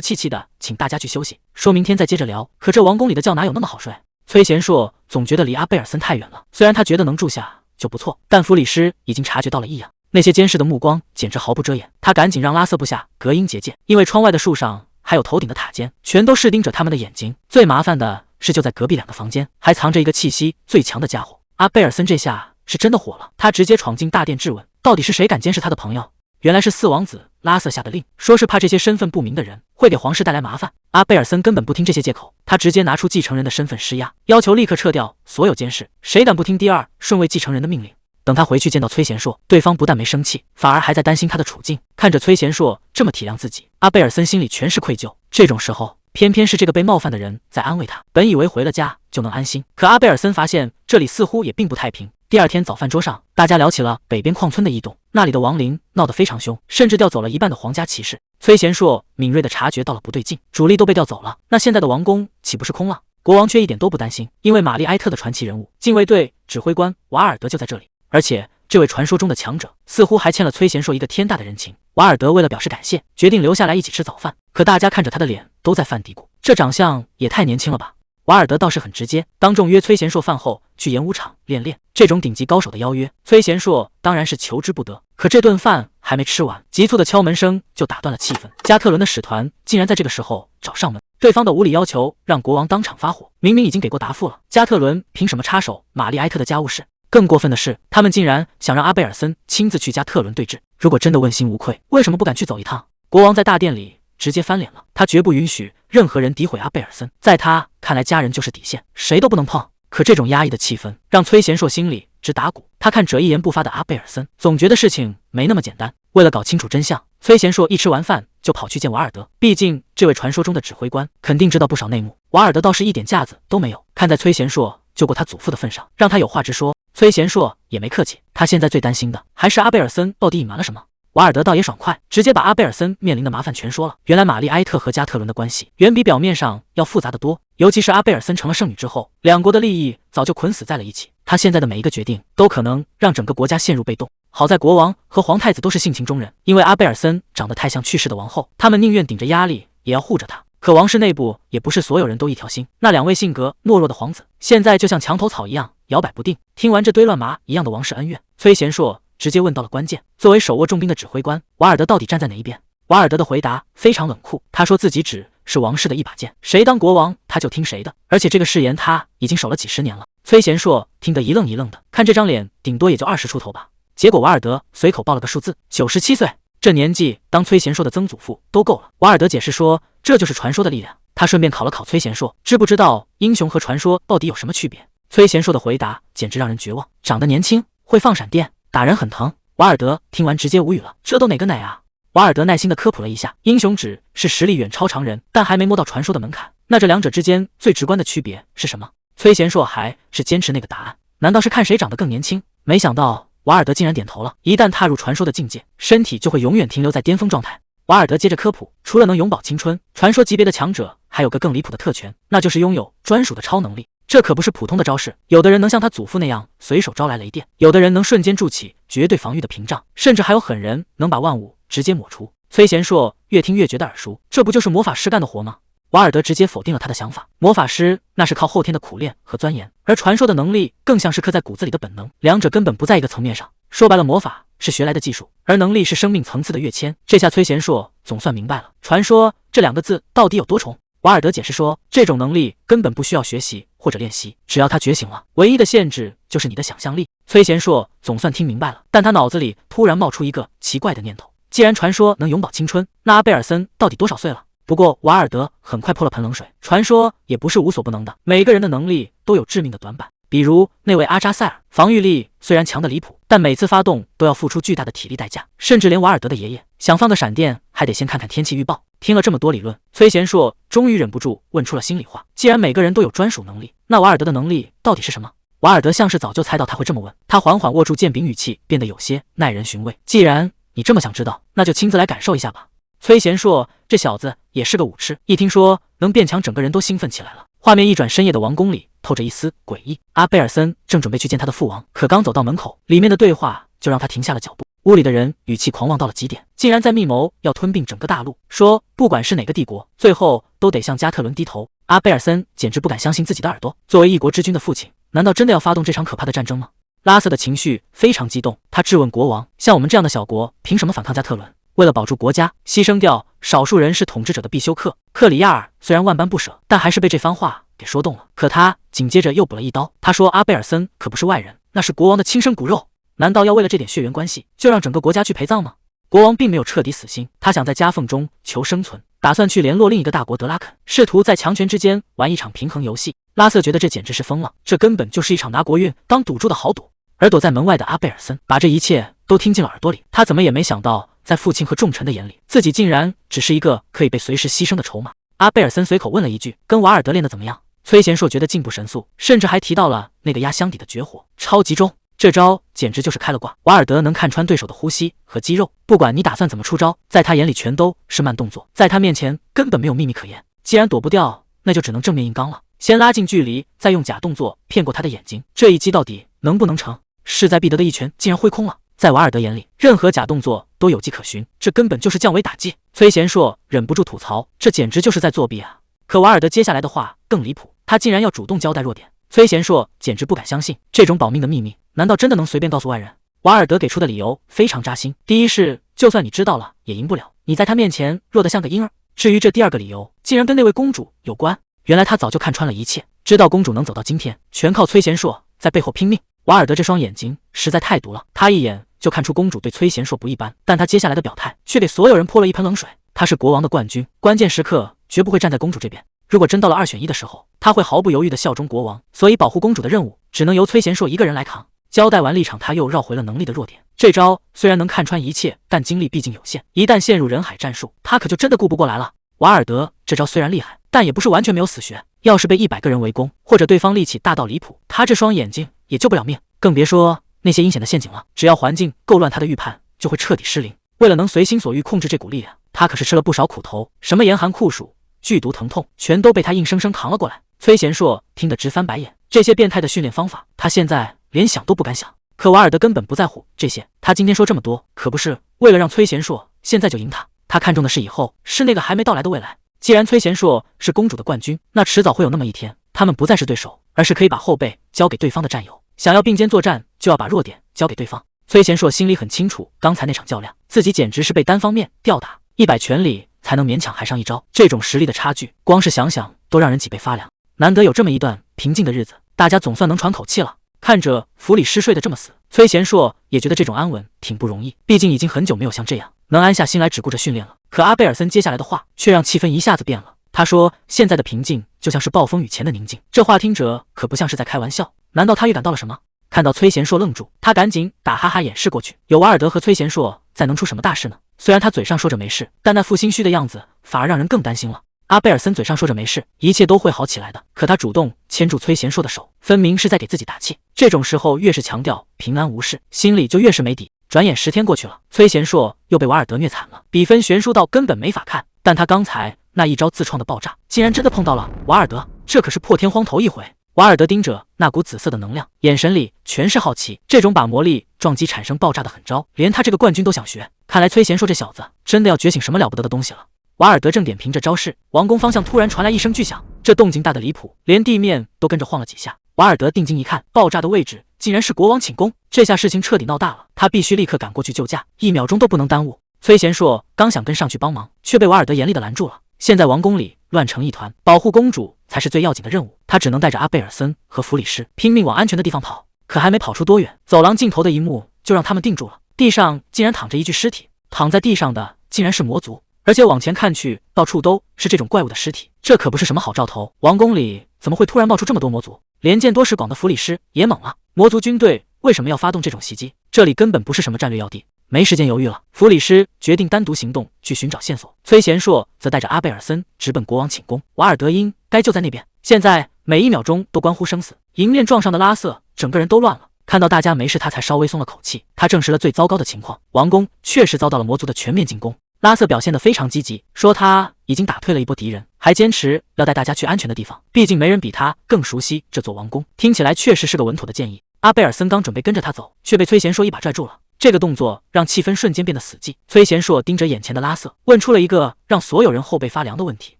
S1: 气气的请大家去休息，说明天再接着聊。可这王宫里的觉哪有那么好睡？崔贤硕总觉得离阿贝尔森太远了，虽然他觉得能住下就不错，但弗里师已经察觉到了异样。那些监视的目光简直毫不遮掩，他赶紧让拉瑟部下隔音结界，因为窗外的树上还有头顶的塔尖，全都是盯着他们的眼睛。最麻烦的是，就在隔壁2个房间还藏着一个气息最强的家伙。阿贝尔森这下是真的火了，他直接闯进大殿质问，到底是谁敢监视他的朋友？原来是4王子拉瑟下的令，说是怕这些身份不明的人会给皇室带来麻烦。阿贝尔森根本不听这些借口，他直接拿出继承人的身份施压，要求立刻撤掉所有监视，谁敢不听第2顺位继承人的命令。等他回去见到崔贤硕，对方不但没生气，反而还在担心他的处境。看着崔贤硕这么体谅自己，阿贝尔森心里全是愧疚。这种时候，偏偏是这个被冒犯的人在安慰他。本以为回了家就能安心，可阿贝尔森发现这里似乎也并不太平。第2天早饭桌上，大家聊起了北边矿村的异动，那里的亡灵闹得非常凶，甚至调走了一半的皇家骑士。崔贤硕敏锐地察觉到了不对劲，主力都被调走了，那现在的王宫岂不是空了？国王却一点都不担心，因为玛丽埃特的传奇人物禁卫队指挥官瓦尔德就在这里，而且这位传说中的强者似乎还欠了崔贤硕一个天大的人情。瓦尔德为了表示感谢，决定留下来一起吃早饭，可大家看着他的脸都在犯嘀咕，这长相也太年轻了吧。瓦尔德倒是很直接，当众约崔贤硕饭后去演武场练练。这种顶级高手的邀约，崔贤硕当然是求之不得。可这顿饭还没吃完，急促的敲门声就打断了气氛。加特伦的使团竟然在这个时候找上门，对方的无理要求让国王当场发火。明明已经给过答复了，加特伦凭什么插手玛丽埃特的家务事？更过分的是，他们竟然想让阿贝尔森亲自去加特伦对峙。如果真的问心无愧，为什么不敢去走一趟？国王在大殿里直接翻脸了，他绝不允许任何人诋毁阿贝尔森，在他看来，家人就是底线，谁都不能碰。可这种压抑的气氛让崔贤硕心里直打鼓，他看着一言不发的阿贝尔森，总觉得事情没那么简单。为了搞清楚真相，崔贤硕一吃完饭就跑去见瓦尔德，毕竟这位传说中的指挥官肯定知道不少内幕。瓦尔德倒是一点架子都没有，看在崔贤硕救过他祖父的份上，让他有话直说。崔贤硕也没客气，他现在最担心的还是阿贝尔森到底隐瞒了什么。瓦尔德倒也爽快，直接把阿贝尔森面临的麻烦全说了。原来玛丽埃特和加特伦的关系远比表面上要复杂的多，尤其是阿贝尔森成了圣女之后，两国的利益早就捆死在了一起。他现在的每一个决定都可能让整个国家陷入被动。好在国王和皇太子都是性情中人，因为阿贝尔森长得太像去世的王后，他们宁愿顶着压力也要护着他。可王室内部也不是所有人都一条心，那2位性格懦弱的皇子现在就像墙头草一样摇摆不定。听完这堆乱麻一样的王室恩怨，崔贤硕直接问到了关键，作为手握重兵的指挥官，瓦尔德到底站在哪一边？瓦尔德的回答非常冷酷，他说自己只是王室的一把剑，谁当国王他就听谁的，而且这个誓言他已经守了几10年了。崔贤硕听得一愣一愣的，看这张脸顶多也就20出头吧。结果瓦尔德随口报了个数字，97岁，这年纪当崔贤硕的曾祖父都够了。瓦尔德解释说，这就是传说的力量。他顺便考了考崔贤硕，知不知道英雄和传说到底有什么区别？崔贤硕的回答简直让人绝望，长得年轻，会放闪电，打人很疼。瓦尔德听完直接无语了，这都哪个哪啊？瓦尔德耐心地科普了一下，英雄指是实力远超常人，但还没摸到传说的门槛。那这两者之间最直观的区别是什么？崔贤硕还是坚持那个答案，难道是看谁长得更年轻？没想到瓦尔德竟然点头了。一旦踏入传说的境界，身体就会永远停留在巅峰状态。瓦尔德接着科普，除了能永葆青春，传说级别的强者还有个更离谱的特权，那就是拥有专属的超能力。这可不是普通的招式，有的人能像他祖父那样随手招来雷电，有的人能瞬间筑起绝对防御的屏障，甚至还有狠人能把万物直接抹除。崔贤硕越听越觉得耳熟，这不就是魔法师干的活吗？瓦尔德直接否定了他的想法，魔法师那是靠后天的苦练和钻研，而传说的能力更像是刻在骨子里的本能，两者根本不在一个层面上。说白了，魔法是学来的技术，而能力是生命层次的跃迁。这下崔贤硕总算明白了传说这2个字到底有多重。瓦尔德解释说，这种能力根本不需要学习或者练习，只要他觉醒了，唯一的限制就是你的想象力。崔贤硕总算听明白了，但他脑子里突然冒出一个奇怪的念头，既然传说能永葆青春，那阿贝尔森到底多少岁了？不过瓦尔德很快泼了盆冷水，传说也不是无所不能的，每个人的能力都有致命的短板。比如那位阿扎塞尔，防御力虽然强得离谱，但每次发动都要付出巨大的体力代价，甚至连瓦尔德的爷爷想放个闪电还得先看看天气预报。听了这么多理论，崔贤硕终于忍不住问出了心里话，既然每个人都有专属能力，那瓦尔德的能力到底是什么？瓦尔德像是早就猜到他会这么问，他缓缓握住剑柄，语气变得有些耐人寻味。既然你这么想知道，那就亲自来感受一下吧。崔贤硕这小子也是个武痴，一听说能变强，整个人都兴奋起来了。画面一转，深夜的王宫里透着一丝诡异。阿贝尔森正准备去见他的父王，可刚走到门口，里面的对话就让他停下了脚步。屋里的人语气狂妄到了极点，竟然在密谋要吞并整个大陆，说不管是哪个帝国，最后都得向加特伦低头。阿贝尔森简直不敢相信自己的耳朵，作为一国之君的父亲，难道真的要发动这场可怕的战争吗？拉瑟的情绪非常激动，他质问国王：像我们这样的小国，凭什么反抗加特伦？为了保住国家，牺牲掉少数人是统治者的必修课。克里亚尔虽然万般不舍，但还是被这番话给说动了。可他紧接着又补了一刀，他说阿贝尔森可不是外人，那是国王的亲生骨肉，难道要为了这点血缘关系，就让整个国家去陪葬吗？国王并没有彻底死心，他想在夹缝中求生存，打算去联络另一个大国德拉肯，试图在强权之间玩一场平衡游戏。拉瑟觉得这简直是疯了，这根本就是一场拿国运当赌注的豪赌。而躲在门外的阿贝尔森把这一切都听进了耳朵里，他怎么也没想到，在父亲和重臣的眼里，自己竟然只是一个可以被随时牺牲的筹码。阿贝尔森随口问了一句：跟瓦尔德练得怎么样？崔贤硕觉得进步神速，甚至还提到了那个压箱底的绝活超集中，这招简直就是开了挂。瓦尔德能看穿对手的呼吸和肌肉，不管你打算怎么出招，在他眼里全都是慢动作，在他面前根本没有秘密可言。既然躲不掉，那就只能正面硬刚了，先拉近距离，再用假动作骗过他的眼睛，这一击到底能不能成？势在必得的一拳竟然挥空了。在瓦尔德眼里，任何假动作都有迹可循，这根本就是降维打击。崔贤硕忍不住吐槽，这简直就是在作弊啊！可瓦尔德接下来的话更离谱，他竟然要主动交代弱点。崔贤硕简直不敢相信，这种保命的秘密，难道真的能随便告诉外人？瓦尔德给出的理由非常扎心，第一是，就算你知道了，也赢不了，你在他面前弱得像个婴儿。至于这第二个理由，竟然跟那位公主有关，原来他早就看穿了一切，知道公主能走到今天，全靠崔贤硕在背后拼命。瓦尔德这双眼睛实在太毒了，他一眼就看出公主对崔贤硕不一般，但他接下来的表态却给所有人泼了一盆冷水。他是国王的冠军，关键时刻绝不会站在公主这边，如果真到了2选1的时候，他会毫不犹豫地效忠国王，所以保护公主的任务只能由崔贤硕一个人来扛。交代完立场，他又绕回了能力的弱点。这招虽然能看穿一切，但精力毕竟有限，一旦陷入人海战术，他可就真的顾不过来了。瓦尔德这招虽然厉害，但也不是完全没有死穴，要是被100个人围攻，或者对方力气大到离谱，他这双眼睛也救不了命，更别说那些阴险的陷阱了。只要环境够乱，他的预判就会彻底失灵。为了能随心所欲控制这股力量，他可是吃了不少苦头，什么严寒酷暑、剧毒疼痛，全都被他硬生生扛了过来。崔贤硕听得直翻白眼，这些变态的训练方法，他现在连想都不敢想。可瓦尔德根本不在乎这些，他今天说这么多，可不是为了让崔贤硕现在就赢他，他看中的是以后，是那个还没到来的未来。既然崔贤硕是公主的冠军，那迟早会有那么一天，他们不再是对手，而是可以把后背交给对方的战友。想要并肩作战，就要把弱点交给对方。崔贤硕心里很清楚，刚才那场较量，自己简直是被单方面吊打，100拳里才能勉强还上一招，这种实力的差距，光是想想都让人脊背发凉。难得有这么一段平静的日子，大家总算能喘口气了。看着弗里师睡得这么死，崔贤硕也觉得这种安稳挺不容易，毕竟已经很久没有像这样能安下心来只顾着训练了。可阿贝尔森接下来的话却让气氛一下子变了。他说现在的平静就像是暴风雨前的宁静，这话听着可不像是在开玩笑。难道他预感到了什么？看到崔贤硕愣住，他赶紧打哈哈掩饰过去。有瓦尔德和崔贤硕在，能出什么大事呢？虽然他嘴上说着没事，但那副心虚的样子反而让人更担心了。阿贝尔森嘴上说着没事，一切都会好起来的，可他主动牵住崔贤硕的手，分明是在给自己打气。这种时候越是强调平安无事，心里就越是没底。转眼10天过去了，崔贤硕又被瓦尔德虐惨了，比分悬殊到根本没法看。但他刚才那一招自创的爆炸，竟然真的碰到了瓦尔德，这可是破天荒头一回。瓦尔德盯着那股紫色的能量，眼神里全是好奇。这种把魔力撞击产生爆炸的狠招，连他这个冠军都想学。看来崔贤硕这小子真的要觉醒什么了不得的东西了。瓦尔德正点评着招式，王宫方向突然传来一声巨响，这动静大得离谱，连地面都跟着晃了几下。瓦尔德定睛一看，爆炸的位置竟然是国王寝宫，这下事情彻底闹大了，他必须立刻赶过去救驾，1秒钟都不能耽误。崔贤硕刚想跟上去帮忙，却被瓦尔德严厉的拦住了。现在王宫里乱成一团，保护公主才是最要紧的任务，他只能带着阿贝尔森和弗里士拼命往安全的地方跑。可还没跑出多远，走廊尽头的一幕就让他们定住了，地上竟然躺着一具尸体，躺在地上的竟然是魔族，而且往前看去到处都是这种怪物的尸体，这可不是什么好兆头。王宫里怎么会突然冒出这么多魔族？连见多识广的弗里士也懵了，魔族军队为什么要发动这种袭击？这里根本不是什么战略要地。没时间犹豫了，弗里士决定单独行动去寻找线索。崔贤硕则带着阿贝尔森直奔国王寝宫，瓦尔德应该就在那边。现在每1秒钟都关乎生死，迎面撞上的拉瑟整个人都乱了。看到大家没事，他才稍微松了口气。他证实了最糟糕的情况，王宫确实遭到了魔族的全面进攻。拉瑟表现得非常积极，说他已经打退了一波敌人，还坚持要带大家去安全的地方，毕竟没人比他更熟悉这座王宫。听起来确实是个稳妥的建议。阿贝尔森刚准备跟着他走，却被崔贤硕一把拽住了。这个动作让气氛瞬间变得死寂。崔贤硕盯着眼前的拉瑟，问出了一个让所有人后背发凉的问题：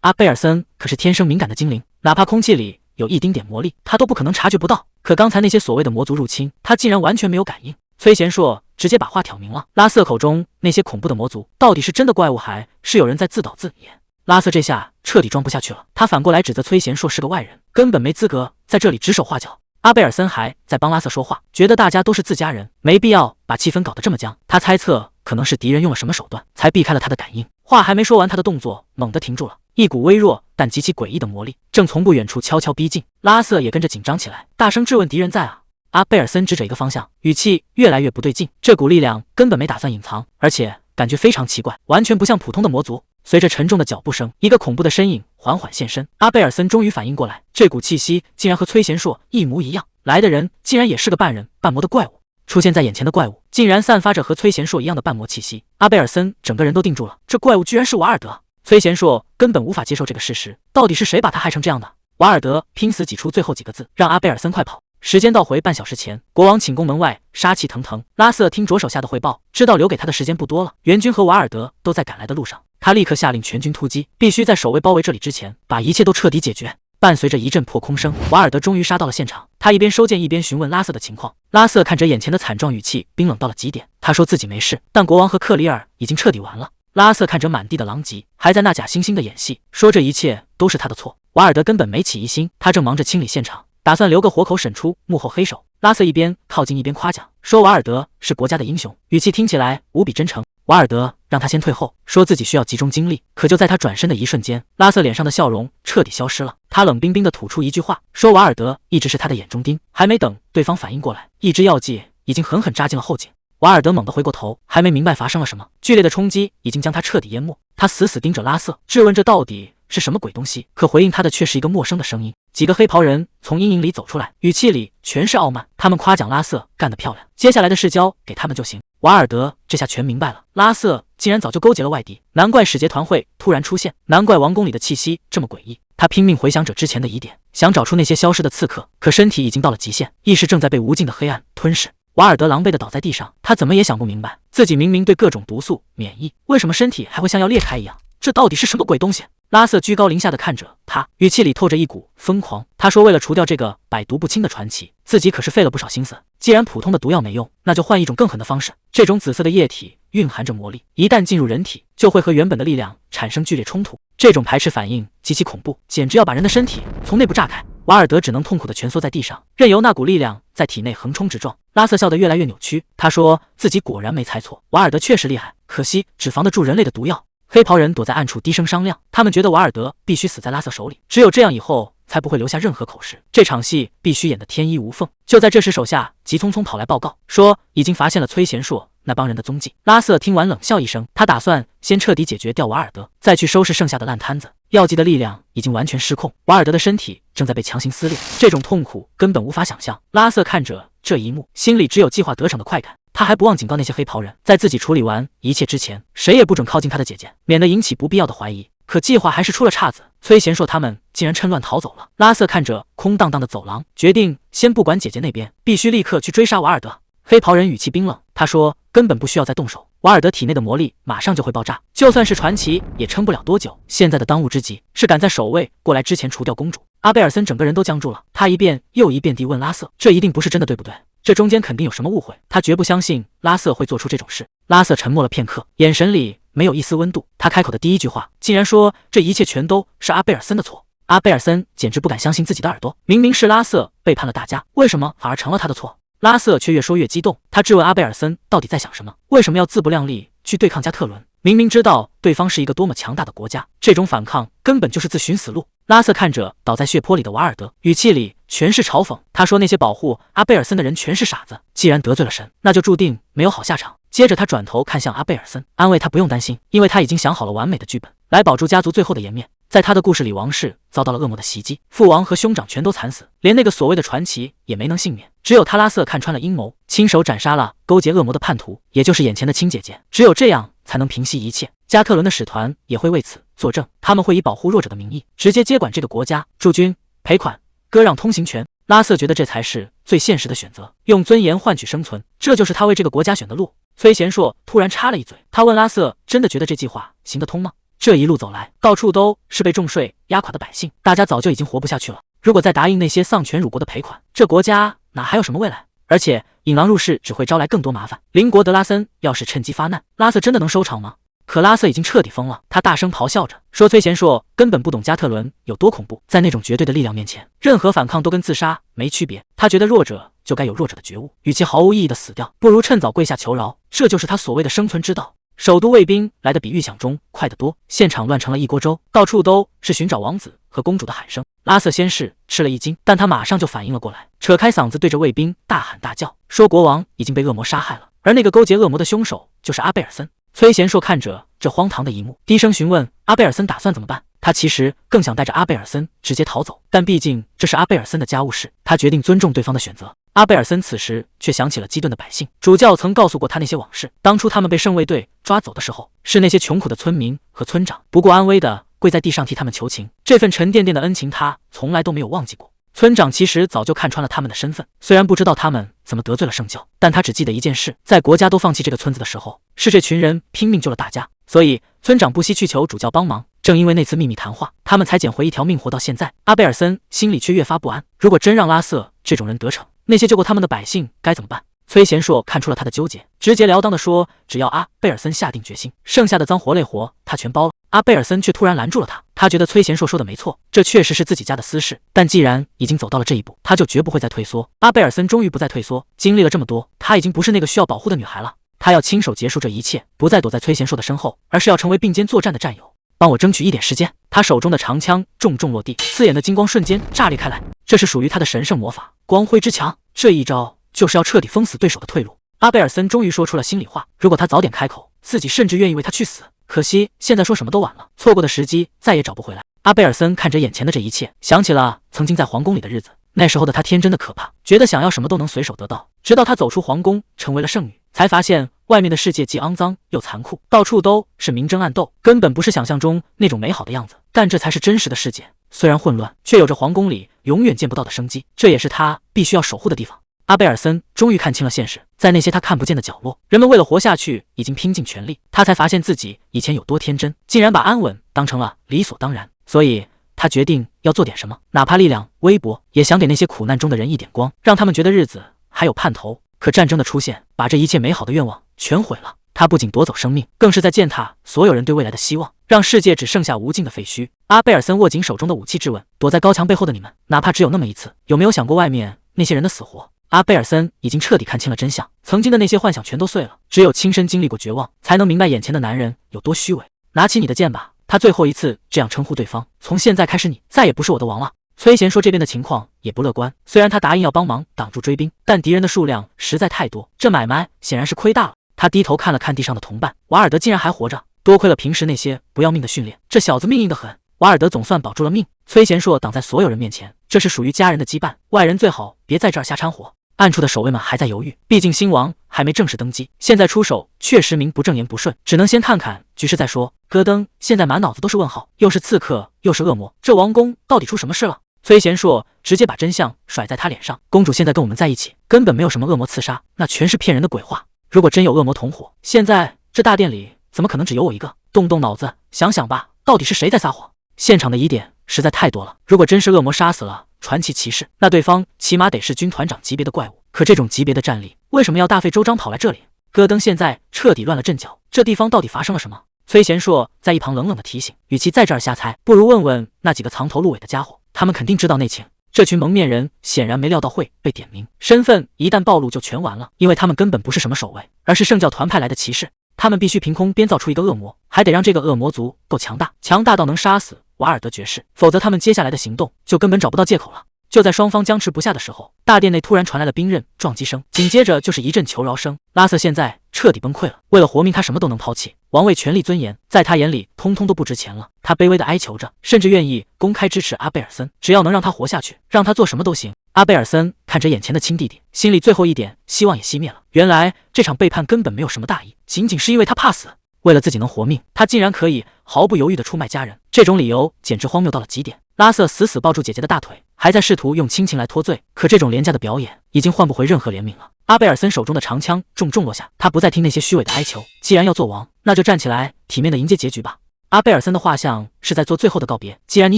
S1: 阿贝尔森可是天生敏感的精灵，哪怕空气里有一丁点魔力，他都不可能察觉不到。可刚才那些所谓的魔族入侵，他竟然完全没有感应。崔贤硕直接把话挑明了，拉瑟口中那些恐怖的魔族，到底是真的怪物，还是有人在自导自演？拉瑟这下彻底装不下去了，他反过来指责崔贤硕是个外人，根本没资格在这里指手画脚。阿贝尔森还在帮拉瑟说话，觉得大家都是自家人，没必要把气氛搞得这么僵。他猜测可能是敌人用了什么手段，才避开了他的感应。话还没说完，他的动作猛地停住了，一股微弱但极其诡异的魔力正从不远处悄悄逼近。拉瑟也跟着紧张起来，大声质问敌人在啊。阿贝尔森指着一个方向，语气越来越不对劲，这股力量根本没打算隐藏，而且感觉非常奇怪，完全不像普通的魔族。随着沉重的脚步声，一个恐怖的身影缓缓现身。阿贝尔森终于反应过来，这股气息竟然和崔贤硕一模一样，来的人竟然也是个半人半魔的怪物。出现在眼前的怪物竟然散发着和崔贤硕一样的半魔气息，阿贝尔森整个人都定住了，这怪物居然是瓦尔德。崔贤硕根本无法接受这个事实，到底是谁把他害成这样的？瓦尔德拼死挤出最后几个字，让阿贝尔森快跑。时间倒回半小时前，国王寝宫门外杀气腾腾。拉瑟听着手下的汇报，知道留给他的时间不多了，援军和瓦尔德都在赶来的路上。他立刻下令全军突击，必须在守卫包围这里之前，把一切都彻底解决。伴随着一阵破空声，瓦尔德终于杀到了现场。他一边收剑一边询问拉瑟的情况。拉瑟看着眼前的惨状，语气冰冷到了极点。他说自己没事，但国王和克里尔已经彻底完了。拉瑟看着满地的狼藉，还在那假惺惺的演戏，说这一切都是他的错。瓦尔德根本没起疑心，他正忙着清理现场，打算留个活口审出幕后黑手。拉瑟一边靠近一边夸奖，说瓦尔德是国家的英雄，语气听起来无比真诚。瓦尔德让他先退后，说自己需要集中精力。可就在他转身的一瞬间，拉瑟脸上的笑容彻底消失了。他冷冰冰地吐出一句话，说瓦尔德一直是他的眼中钉。还没等对方反应过来，一支药剂已经狠狠扎进了后颈。瓦尔德猛地回过头，还没明白发生了什么，剧烈的冲击已经将他彻底淹没。他死死盯着拉瑟，质问这到底是什么鬼东西？可回应他的却是一个陌生的声音。几个黑袍人从阴影里走出来，语气里全是傲慢。他们夸奖拉瑟干得漂亮，接下来的事交给他们就行。瓦尔德这下全明白了，拉瑟竟然早就勾结了外敌，难怪使节团会突然出现，难怪王宫里的气息这么诡异。他拼命回想着之前的疑点，想找出那些消失的刺客，可身体已经到了极限，意识正在被无尽的黑暗吞噬。瓦尔德狼狈地倒在地上，他怎么也想不明白，自己明明对各种毒素免疫，为什么身体还会像要裂开一样？这到底是什么鬼东西？拉瑟居高临下地看着他，语气里透着一股疯狂。他说为了除掉这个百毒不侵的传奇，自己可是费了不少心思。既然普通的毒药没用，那就换一种更狠的方式。这种紫色的液体蕴含着魔力，一旦进入人体，就会和原本的力量产生剧烈冲突。这种排斥反应极其恐怖，简直要把人的身体从内部炸开。瓦尔德只能痛苦地蜷缩在地上，任由那股力量在体内横冲直撞。拉瑟笑得越来越扭曲，他说自己果然没猜错，瓦尔德确实厉害，可惜只防得住人类的毒药。黑袍人躲在暗处低声商量，他们觉得瓦尔德必须死在拉瑟手里，只有这样以后才不会留下任何口实。这场戏必须演得天衣无缝。就在这时，手下急匆匆跑来报告，说已经发现了崔贤硕那帮人的踪迹。拉瑟听完冷笑一声，他打算先彻底解决掉瓦尔德，再去收拾剩下的烂摊子。药剂的力量已经完全失控，瓦尔德的身体正在被强行撕裂，这种痛苦根本无法想象。拉瑟看着这一幕，心里只有计划得逞的快感。他还不忘警告那些黑袍人，在自己处理完一切之前，谁也不准靠近他的姐姐，免得引起不必要的怀疑。可计划还是出了岔子，崔贤硕他们竟然趁乱逃走了。拉瑟看着空荡荡的走廊，决定先不管姐姐那边，必须立刻去追杀瓦尔德。黑袍人语气冰冷，他说根本不需要再动手，瓦尔德体内的魔力马上就会爆炸，就算是传奇也撑不了多久。现在的当务之急是赶在守卫过来之前除掉公主。阿贝尔森整个人都僵住了，他一遍又一遍地问拉瑟，这一定不是真的对不对？这中间肯定有什么误会，他绝不相信拉瑟会做出这种事。拉瑟沉默了片刻，眼神里没有一丝温度。他开口的第一句话竟然说这一切全都是阿贝尔森的错。阿贝尔森简直不敢相信自己的耳朵，明明是拉瑟背叛了大家，为什么反而成了他的错？拉瑟却越说越激动，他质问阿贝尔森到底在想什么，为什么要自不量力去对抗加特伦？明明知道对方是一个多么强大的国家，这种反抗根本就是自寻死路。拉瑟看着倒在血泊里的瓦尔德，语气里全是嘲讽。他说那些保护阿贝尔森的人全是傻子，既然得罪了神，那就注定没有好下场。接着他转头看向阿贝尔森，安慰他不用担心，因为他已经想好了完美的剧本，来保住家族最后的颜面。在他的故事里，王室遭到了恶魔的袭击，父王和兄长全都惨死，连那个所谓的传奇也没能幸免。只有他拉瑟看穿了阴谋，亲手斩杀了勾结恶魔的叛徒，也就是眼前的亲姐姐。只有这样才能平息一切。加特伦的使团也会为此作证，他们会以保护弱者的名义直接接管这个国家，驻军、赔款、割让通行权。拉瑟觉得这才是最现实的选择，用尊严换取生存，这就是他为这个国家选的路。崔贤硕突然插了一嘴，他问拉瑟：“真的觉得这计划行得通吗？”这一路走来，到处都是被重税压垮的百姓，大家早就已经活不下去了。如果再答应那些丧权辱国的赔款，这国家哪还有什么未来？而且引狼入室只会招来更多麻烦。邻国德拉森要是趁机发难，拉瑟真的能收场吗？可拉瑟已经彻底疯了，他大声咆哮着说：“崔贤硕根本不懂加特伦有多恐怖，在那种绝对的力量面前，任何反抗都跟自杀没区别。他觉得弱者就该有弱者的觉悟，与其毫无意义的死掉，不如趁早跪下求饶，这就是他所谓的生存之道。”首都卫兵来得比预想中快得多，现场乱成了一锅粥，到处都是寻找王子和公主的喊声。拉瑟先是吃了一惊，但他马上就反应了过来，扯开嗓子对着卫兵大喊大叫，说国王已经被恶魔杀害了，而那个勾结恶魔的凶手就是阿贝尔森。崔贤硕看着这荒唐的一幕，低声询问阿贝尔森打算怎么办。他其实更想带着阿贝尔森直接逃走，但毕竟这是阿贝尔森的家务事，他决定尊重对方的选择。阿贝尔森此时却想起了基顿的百姓，主教曾告诉过他那些往事。当初他们被圣卫队抓走的时候，是那些穷苦的村民和村长不顾安危的跪在地上替他们求情，这份沉甸甸的恩情他从来都没有忘记过。村长其实早就看穿了他们的身份，虽然不知道他们怎么得罪了圣教，但他只记得一件事，在国家都放弃这个村子的时候，是这群人拼命救了大家，所以村长不惜去求主教帮忙。正因为那次秘密谈话，他们才捡回一条命活到现在。阿贝尔森心里却越发不安，如果真让拉瑟这种人得逞，那些救过他们的百姓该怎么办？崔贤硕看出了他的纠结，直截了当地说：“只要阿贝尔森下定决心，剩下的脏活累活他全包了。”阿贝尔森却突然拦住了他，他觉得崔贤硕说的没错，这确实是自己家的私事，但既然已经走到了这一步，他就绝不会再退缩。阿贝尔森终于不再退缩，经历了这么多，他已经不是那个需要保护的女孩了，他要亲手结束这一切，不再躲在崔贤硕的身后，而是要成为并肩作战的战友。帮我争取一点时间。他手中的长枪重重落地，刺眼的金光瞬间炸裂开来，这是属于他的神圣魔法光辉之墙，这一招就是要彻底封死对手的退路。阿贝尔森终于说出了心里话，如果他早点开口，自己甚至愿意为他去死，可惜现在说什么都晚了，错过的时机再也找不回来。阿贝尔森看着眼前的这一切，想起了曾经在皇宫里的日子，那时候的他天真的可怕，觉得想要什么都能随手得到，直到他走出皇宫成为了圣女，才发现外面的世界既肮脏又残酷，到处都是明争暗斗，根本不是想象中那种美好的样子，但这才是真实的世界，虽然混乱，却有着皇宫里永远见不到的生机，这也是他必须要守护的地方。阿贝尔森终于看清了现实，在那些他看不见的角落，人们为了活下去已经拼尽全力，他才发现自己以前有多天真，竟然把安稳当成了理所当然，所以他决定要做点什么，哪怕力量微薄，也想给那些苦难中的人一点光，让他们觉得日子还有盼头。可战争的出现，把这一切美好的愿望全毁了，他不仅夺走生命，更是在践踏所有人对未来的希望，让世界只剩下无尽的废墟。阿贝尔森握紧手中的武器质问，躲在高墙背后的你们，哪怕只有那么一次，有没有想过外面那些人的死活？阿贝尔森已经彻底看清了真相，曾经的那些幻想全都碎了，只有亲身经历过绝望，才能明白眼前的男人有多虚伪。拿起你的剑吧，他最后一次这样称呼对方，从现在开始你再也不是我的王了。崔贤说这边的情况也不乐观，虽然他答应要帮忙挡住追兵，但敌人的数量实在太多，这买卖显然是亏大了。他低头看了看地上的同伴，瓦尔德竟然还活着，多亏了平时那些不要命的训练，这小子命硬得很。瓦尔德总算保住了命。崔贤硕挡在所有人面前，这是属于家人的羁绊，外人最好别在这儿瞎掺和。暗处的守卫们还在犹豫，毕竟新王还没正式登基，现在出手确实名不正言不顺，只能先看看局势再说。戈登现在满脑子都是问号，又是刺客又是恶魔，这王宫到底出什么事了？崔贤硕直接把真相甩在他脸上，公主现在跟我们在一起，根本没有什么恶魔刺杀，那全是骗人的鬼话。如果真有恶魔同伙，现在这大殿里怎么可能只有我一个？动动脑子想想吧，到底是谁在撒谎？现场的疑点实在太多了，如果真是恶魔杀死了传奇骑士，那对方起码得是军团长级别的怪物，可这种级别的战力，为什么要大费周章跑来这里？戈登现在彻底乱了阵脚，这地方到底发生了什么？崔贤硕在一旁冷冷的提醒，与其在这儿瞎猜，不如问问那几个藏头露尾的家伙，他们肯定知道内情。这群蒙面人显然没料到会被点名，身份一旦暴露就全完了，因为他们根本不是什么守卫，而是圣教团派来的骑士。他们必须凭空编造出一个恶魔，还得让这个恶魔族够强大，强大到能杀死瓦尔德爵士，否则他们接下来的行动就根本找不到借口了。就在双方僵持不下的时候，大殿内突然传来了兵刃撞击声，紧接着就是一阵求饶声。拉瑟现在彻底崩溃了，为了活命他什么都能抛弃，王位、权力、尊严在他眼里通通都不值钱了。他卑微的哀求着，甚至愿意公开支持阿贝尔森，只要能让他活下去，让他做什么都行。阿贝尔森看着眼前的亲弟弟，心里最后一点希望也熄灭了。原来这场背叛根本没有什么大意，仅仅是因为他怕死。为了自己能活命，他竟然可以毫不犹豫地出卖家人，这种理由简直荒谬到了极点。拉瑟死死抱住姐姐的大腿，还在试图用亲情来脱罪，可这种廉价的表演已经换不回任何怜悯了。阿贝尔森手中的长枪重重落下，他不再听那些虚伪的哀求，既然要做王，那就站起来，体面的迎接结局吧。阿贝尔森的画像是在做最后的告别，既然你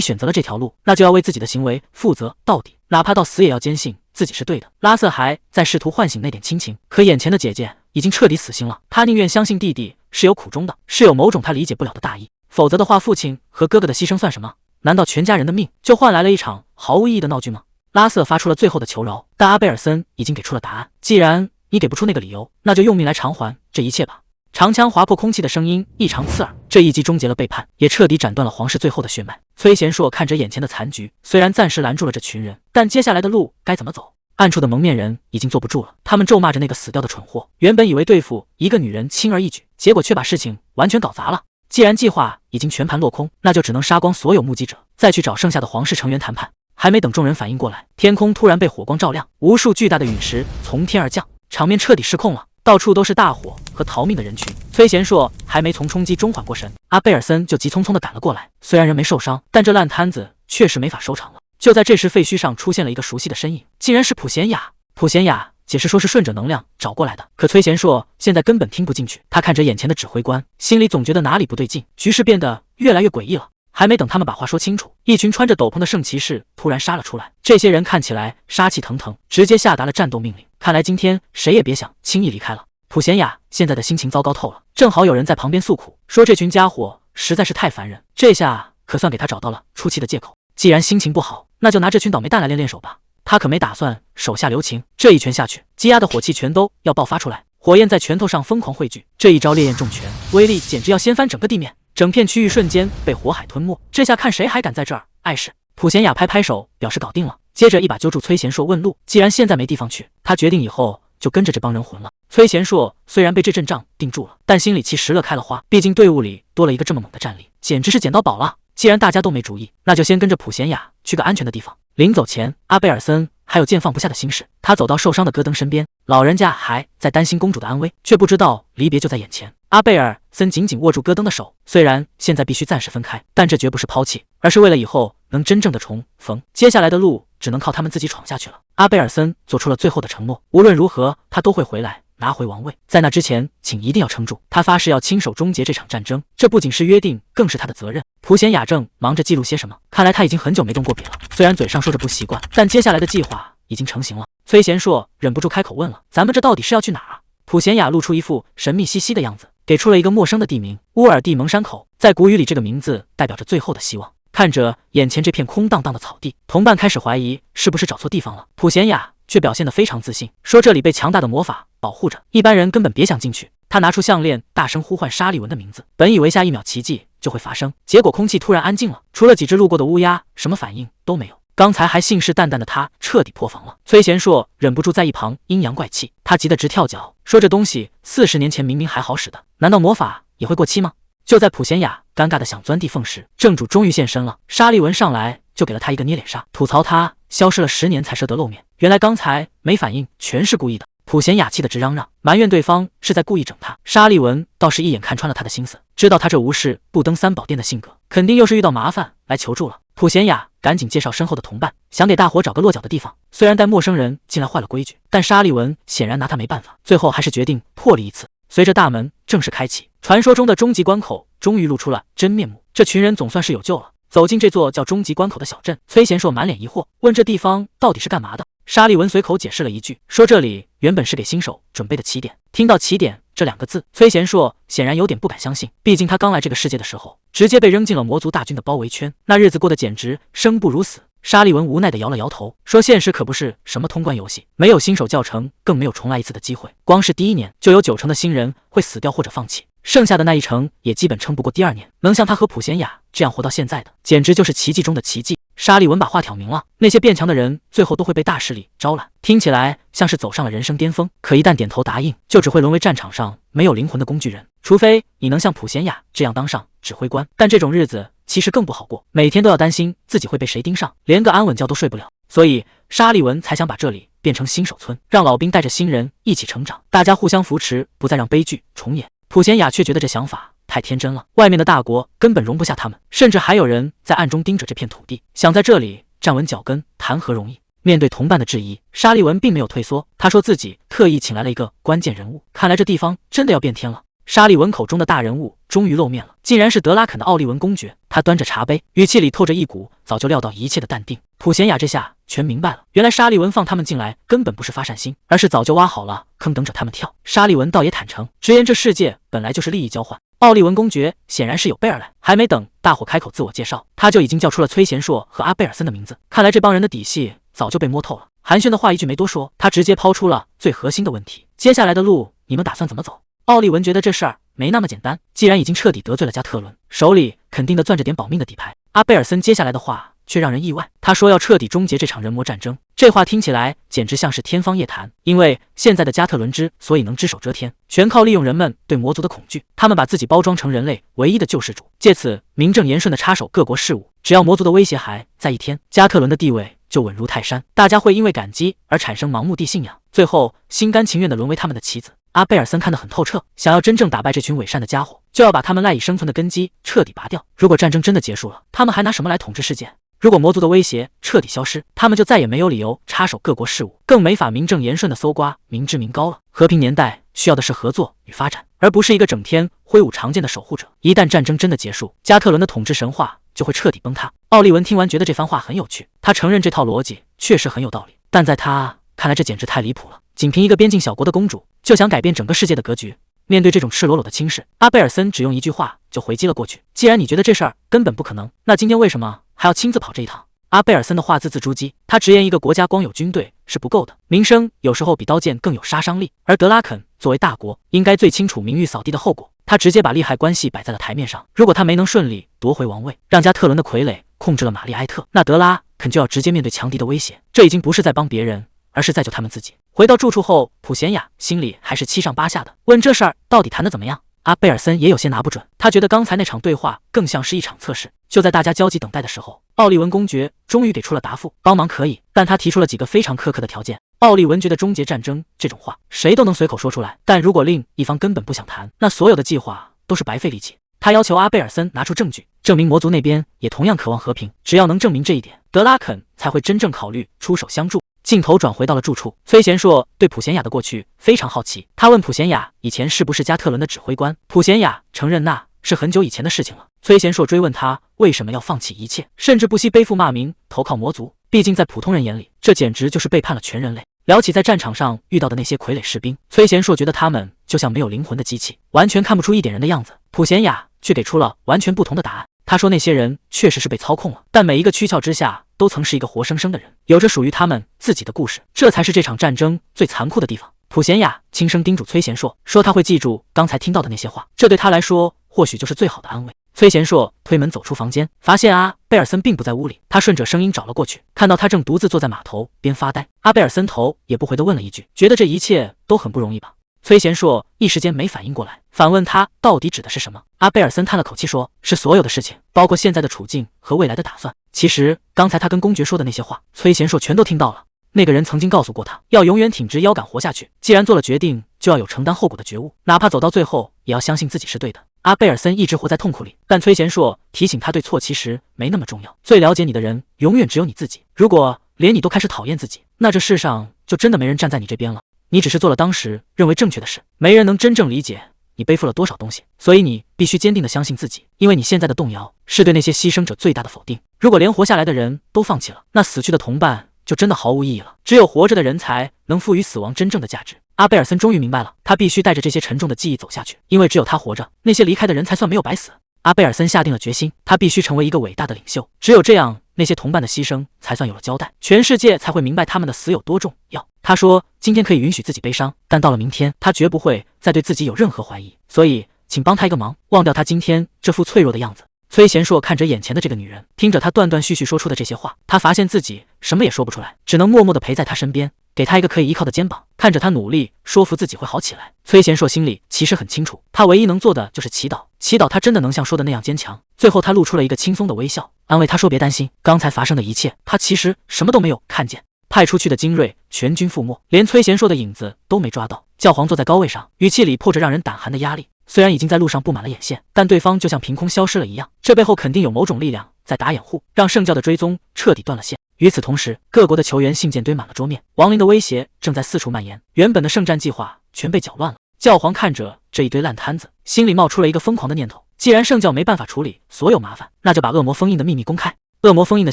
S1: 选择了这条路，那就要为自己的行为负责到底，哪怕到死也要坚信自己是对的。拉瑟还在试图唤醒那点亲情，可眼前的姐姐已经彻底死心了，他宁愿相信弟弟是有苦衷的，是有某种他理解不了的大义，否则的话，父亲和哥哥的牺牲算什么？难道全家人的命就换来了一场毫无意义的闹剧吗？拉瑟发出了最后的求饶，但阿贝尔森已经给出了答案。既然你给不出那个理由，那就用命来偿还这一切吧。长枪划破空气的声音异常刺耳，这一击终结了背叛，也彻底斩断了皇室最后的血脉。崔贤硕看着眼前的残局，虽然暂时拦住了这群人，但接下来的路该怎么走？暗处的蒙面人已经坐不住了，他们咒骂着那个死掉的蠢货。原本以为对付一个女人轻而易举，结果却把事情完全搞砸了。既然计划已经全盘落空，那就只能杀光所有目击者，再去找剩下的皇室成员谈判。还没等众人反应过来，天空突然被火光照亮，无数巨大的陨石从天而降，场面彻底失控了，到处都是大火和逃命的人群。崔贤硕还没从冲击中缓过神，阿贝尔森就急匆匆地赶了过来。虽然人没受伤，但这烂摊子确实没法收场了。就在这时，废墟上出现了一个熟悉的身影，竟然是普贤雅。普贤雅解释说是顺着能量找过来的，可崔贤硕现在根本听不进去。他看着眼前的指挥官，心里总觉得哪里不对劲，局势变得越来越诡异了。还没等他们把话说清楚，一群穿着斗篷的圣骑士突然杀了出来。这些人看起来杀气腾腾，直接下达了战斗命令。看来今天谁也别想轻易离开了。普贤雅现在的心情糟糕透了，正好有人在旁边诉苦，说这群家伙实在是太烦人。这下可算给他找到了出气的借口。既然心情不好，那就拿这群倒霉蛋来练练手吧。他可没打算手下留情，这一拳下去，积压的火气全都要爆发出来，火焰在拳头上疯狂汇聚。这一招烈焰重拳，威力简直要掀翻整个地面。整片区域瞬间被火海吞没，这下看谁还敢在这儿碍事。普贤雅拍拍手表示搞定了，接着一把揪住崔贤硕问路。既然现在没地方去，他决定以后就跟着这帮人混了。崔贤硕虽然被这阵仗定住了，但心里气时乐开了花，毕竟队伍里多了一个这么猛的战力，简直是捡到宝了。既然大家都没主意，那就先跟着普贤雅去个安全的地方。临走前，阿贝尔森还有件放不下的心事。他走到受伤的戈登身边，老人家还在担心公主的安危，却不知道离别就在眼前。阿贝尔森紧紧握住戈登的手，虽然现在必须暂时分开，但这绝不是抛弃，而是为了以后能真正的重逢。接下来的路只能靠他们自己闯下去了。阿贝尔森做出了最后的承诺，无论如何他都会回来拿回王位。在那之前，请一定要撑住。他发誓要亲手终结这场战争，这不仅是约定，更是他的责任。普贤雅正忙着记录些什么，看来他已经很久没动过笔了。虽然嘴上说着不习惯，但接下来的计划已经成型了。崔贤硕忍不住开口问了：“咱们这到底是要去哪儿啊？”普贤雅露出一副神秘兮兮的样子，给出了一个陌生的地名——乌尔蒂蒙山口。在古语里，这个名字代表着最后的希望。看着眼前这片空荡荡的草地，同伴开始怀疑是不是找错地方了。普贤雅却表现得非常自信，说这里被强大的魔法保护着，一般人根本别想进去。他拿出项链，大声呼唤沙利文的名字，本以为下一秒奇迹就会发生，结果空气突然安静了，除了几只路过的乌鸦，什么反应都没有。刚才还信誓旦旦的他彻底破防了。崔贤硕忍不住在一旁阴阳怪气，他急得直跳脚，说这东西40年前明明还好使的，难道魔法也会过期吗？就在普贤雅尴尬的想钻地缝时，正主终于现身了。沙利文上来就给了他一个捏脸杀，吐槽他消失了10年才舍得露面，原来刚才没反应全是故意的。普贤雅气得直嚷嚷，埋怨对方是在故意整他。沙利文倒是一眼看穿了他的心思，知道他这无事不登三宝殿的性格，肯定又是遇到麻烦来求助了。普贤雅赶紧介绍身后的同伴，想给大伙找个落脚的地方。虽然带陌生人进来坏了规矩，但沙利文显然拿他没办法，最后还是决定破例一次。随着大门正式开启，传说中的终极关口终于露出了真面目，这群人总算是有救了。走进这座叫终极关口的小镇，崔贤硕满脸疑惑，问这地方到底是干嘛的。沙利文随口解释了一句，说这里原本是给新手准备的起点。听到起点这2个字，崔贤硕显然有点不敢相信，毕竟他刚来这个世界的时候，直接被扔进了魔族大军的包围圈，那日子过得简直生不如死。沙利文无奈地摇了摇头，说现实可不是什么通关游戏，没有新手教程，更没有重来一次的机会。光是第1年就有90%的新人会死掉或者放弃，剩下的那1成也基本撑不过第2年。能像他和普贤雅这样活到现在的，简直就是奇迹中的奇迹。沙利文把话挑明了，那些变强的人最后都会被大势力招揽，听起来像是走上了人生巅峰，可一旦点头答应，就只会沦为战场上没有灵魂的工具人。除非你能像普贤雅这样当上指挥官，但这种日子其实更不好过，每天都要担心自己会被谁盯上，连个安稳觉都睡不了。所以沙利文才想把这里变成新手村，让老兵带着新人一起成长，大家互相扶持，不再让悲剧重演。普贤雅却觉得这想法太天真了，外面的大国根本容不下他们，甚至还有人在暗中盯着这片土地，想在这里站稳脚跟，谈何容易？面对同伴的质疑，沙利文并没有退缩，他说自己特意请来了一个关键人物，看来这地方真的要变天了。沙利文口中的大人物终于露面了，竟然是德拉肯的奥利文公爵。他端着茶杯，语气里透着一股早就料到一切的淡定。普贤雅这下全明白了，原来沙利文放他们进来根本不是发善心，而是早就挖好了坑等着他们跳。沙利文倒也坦诚，直言这世界本来就是利益交换。奥利文公爵显然是有备而来，还没等大伙开口自我介绍，他就已经叫出了崔贤硕和阿贝尔森的名字。看来这帮人的底细早就被摸透了。寒暄的话一句没多说，他直接抛出了最核心的问题：接下来的路你们打算怎么走？奥利文觉得这事儿没那么简单，既然已经彻底得罪了加特伦，手里肯定的攥着点保命的底牌。阿贝尔森接下来的话却让人意外，他说要彻底终结这场人魔战争，这话听起来简直像是天方夜谭。因为现在的加特伦之所以能只手遮天，全靠利用人们对魔族的恐惧，他们把自己包装成人类唯一的救世主，借此名正言顺地插手各国事务。只要魔族的威胁还在一天，加特伦的地位就稳如泰山，大家会因为感激而产生盲目地信仰，最后心甘情愿地沦为他们的棋子。阿贝尔森看得很透彻，想要真正打败这群伪善的家伙，就要把他们赖以生存的根基彻底拔掉。如果战争真的结束了，他们还拿什么来统治世界？如果魔族的威胁彻底消失，他们就再也没有理由插手各国事务，更没法名正言顺地搜刮民脂民膏了。和平年代需要的是合作与发展，而不是一个整天挥舞长剑的守护者。一旦战争真的结束，加特伦的统治神话就会彻底崩塌。奥利文听完觉得这番话很有趣，他承认这套逻辑确实很有道理，但在他看来这简直太离谱了。仅凭一个边境小国的公主就想改变整个世界的格局，面对这种赤裸裸的轻视，阿贝尔森只用一句话就回击了过去：既然你觉得这事儿根本不可能，那今天为什么还要亲自跑这一趟？阿贝尔森的话字字珠玑，他直言一个国家光有军队是不够的，名声有时候比刀剑更有杀伤力，而德拉肯作为大国，应该最清楚名誉扫地的后果。他直接把利害关系摆在了台面上，如果他没能顺利夺回王位，让加特伦的傀儡控制了玛丽埃特，那德拉肯就要直接面对强敌的威胁，这已经不是在帮别人，而是在救他们自己。回到住处后，普贤雅心里还是七上八下的，问这事儿到底谈得怎么样。阿贝尔森也有些拿不准，他觉得刚才那场对话更像是一场测试。就在大家焦急等待的时候，奥利文公爵终于给出了答复：帮忙可以，但他提出了几个非常苛刻的条件。奥利文觉得终结战争这种话谁都能随口说出来，但如果另一方根本不想谈，那所有的计划都是白费力气。他要求阿贝尔森拿出证据，证明魔族那边也同样渴望和平，只要能证明这一点，德拉肯才会真正考虑出手相助。镜头转回到了住处，崔贤硕对普贤雅的过去非常好奇，他问普贤雅以前是不是加特伦的指挥官，普贤雅承认那是很久以前的事情了。崔贤硕追问他为什么要放弃一切，甚至不惜背负骂名投靠魔族，毕竟在普通人眼里，这简直就是背叛了全人类。聊起在战场上遇到的那些傀儡士兵，崔贤硕觉得他们就像没有灵魂的机器，完全看不出一点人的样子。普贤雅却给出了完全不同的答案，他说那些人确实是被操控了，但每一个躯壳之下都曾是一个活生生的人，有着属于他们自己的故事，这才是这场战争最残酷的地方。普贤雅轻声叮嘱崔贤硕，说他会记住刚才听到的那些话，这对他来说或许就是最好的安慰。崔贤硕推门走出房间，发现阿贝尔森并不在屋里，他顺着声音找了过去，看到他正独自坐在码头边发呆。阿贝尔森头也不回地问了一句，觉得这一切都很不容易吧？崔贤硕一时间没反应过来，反问他到底指的是什么。阿贝尔森叹了口气说，是所有的事情，包括现在的处境和未来的打算。其实刚才他跟公爵说的那些话，崔贤硕全都听到了。那个人曾经告诉过他，要永远挺直腰杆活下去，既然做了决定，就要有承担后果的觉悟，哪怕走到最后也要相信自己是对的。阿贝尔森一直活在痛苦里，但崔贤硕提醒他，对错其实没那么重要，最了解你的人永远只有你自己。如果连你都开始讨厌自己，那这世上就真的没人站在你这边了。你只是做了当时认为正确的事，没人能真正理解你背负了多少东西，所以你必须坚定地相信自己，因为你现在的动摇是对那些牺牲者最大的否定。如果连活下来的人都放弃了，那死去的同伴就真的毫无意义了。只有活着的人才能赋予死亡真正的价值。阿贝尔森终于明白了，他必须带着这些沉重的记忆走下去，因为只有他活着，那些离开的人才算没有白死。阿贝尔森下定了决心，他必须成为一个伟大的领袖，只有这样，那些同伴的牺牲才算有了交代，全世界才会明白他们的死有多重要。他说今天可以允许自己悲伤，但到了明天，他绝不会再对自己有任何怀疑，所以请帮他一个忙，忘掉他今天这副脆弱的样子。崔贤硕看着眼前的这个女人，听着她断断续续说出的这些话，他发现自己什么也说不出来，只能默默地陪在她身边，给她一个可以依靠的肩膀，看着她努力说服自己会好起来。崔贤硕心里其实很清楚，他唯一能做的就是祈祷，祈祷他真的能像说的那样坚强。最后他露出了一个轻松的微笑，安慰她说别担心，刚才发生的一切，他其实什么都没有看见。派出去的精锐全军覆没，连崔贤硕的影子都没抓到。教皇坐在高位上，语气里破着让人胆寒的压力。虽然已经在路上布满了眼线，但对方就像凭空消失了一样，这背后肯定有某种力量在打掩护，让圣教的追踪彻底断了线。与此同时，各国的球员信件堆满了桌面，亡灵的威胁正在四处蔓延，原本的圣战计划全被搅乱了。教皇看着这一堆烂摊子，心里冒出了一个疯狂的念头：既然圣教没办法处理所有麻烦，那就把恶魔封印的秘密公开。恶魔封印的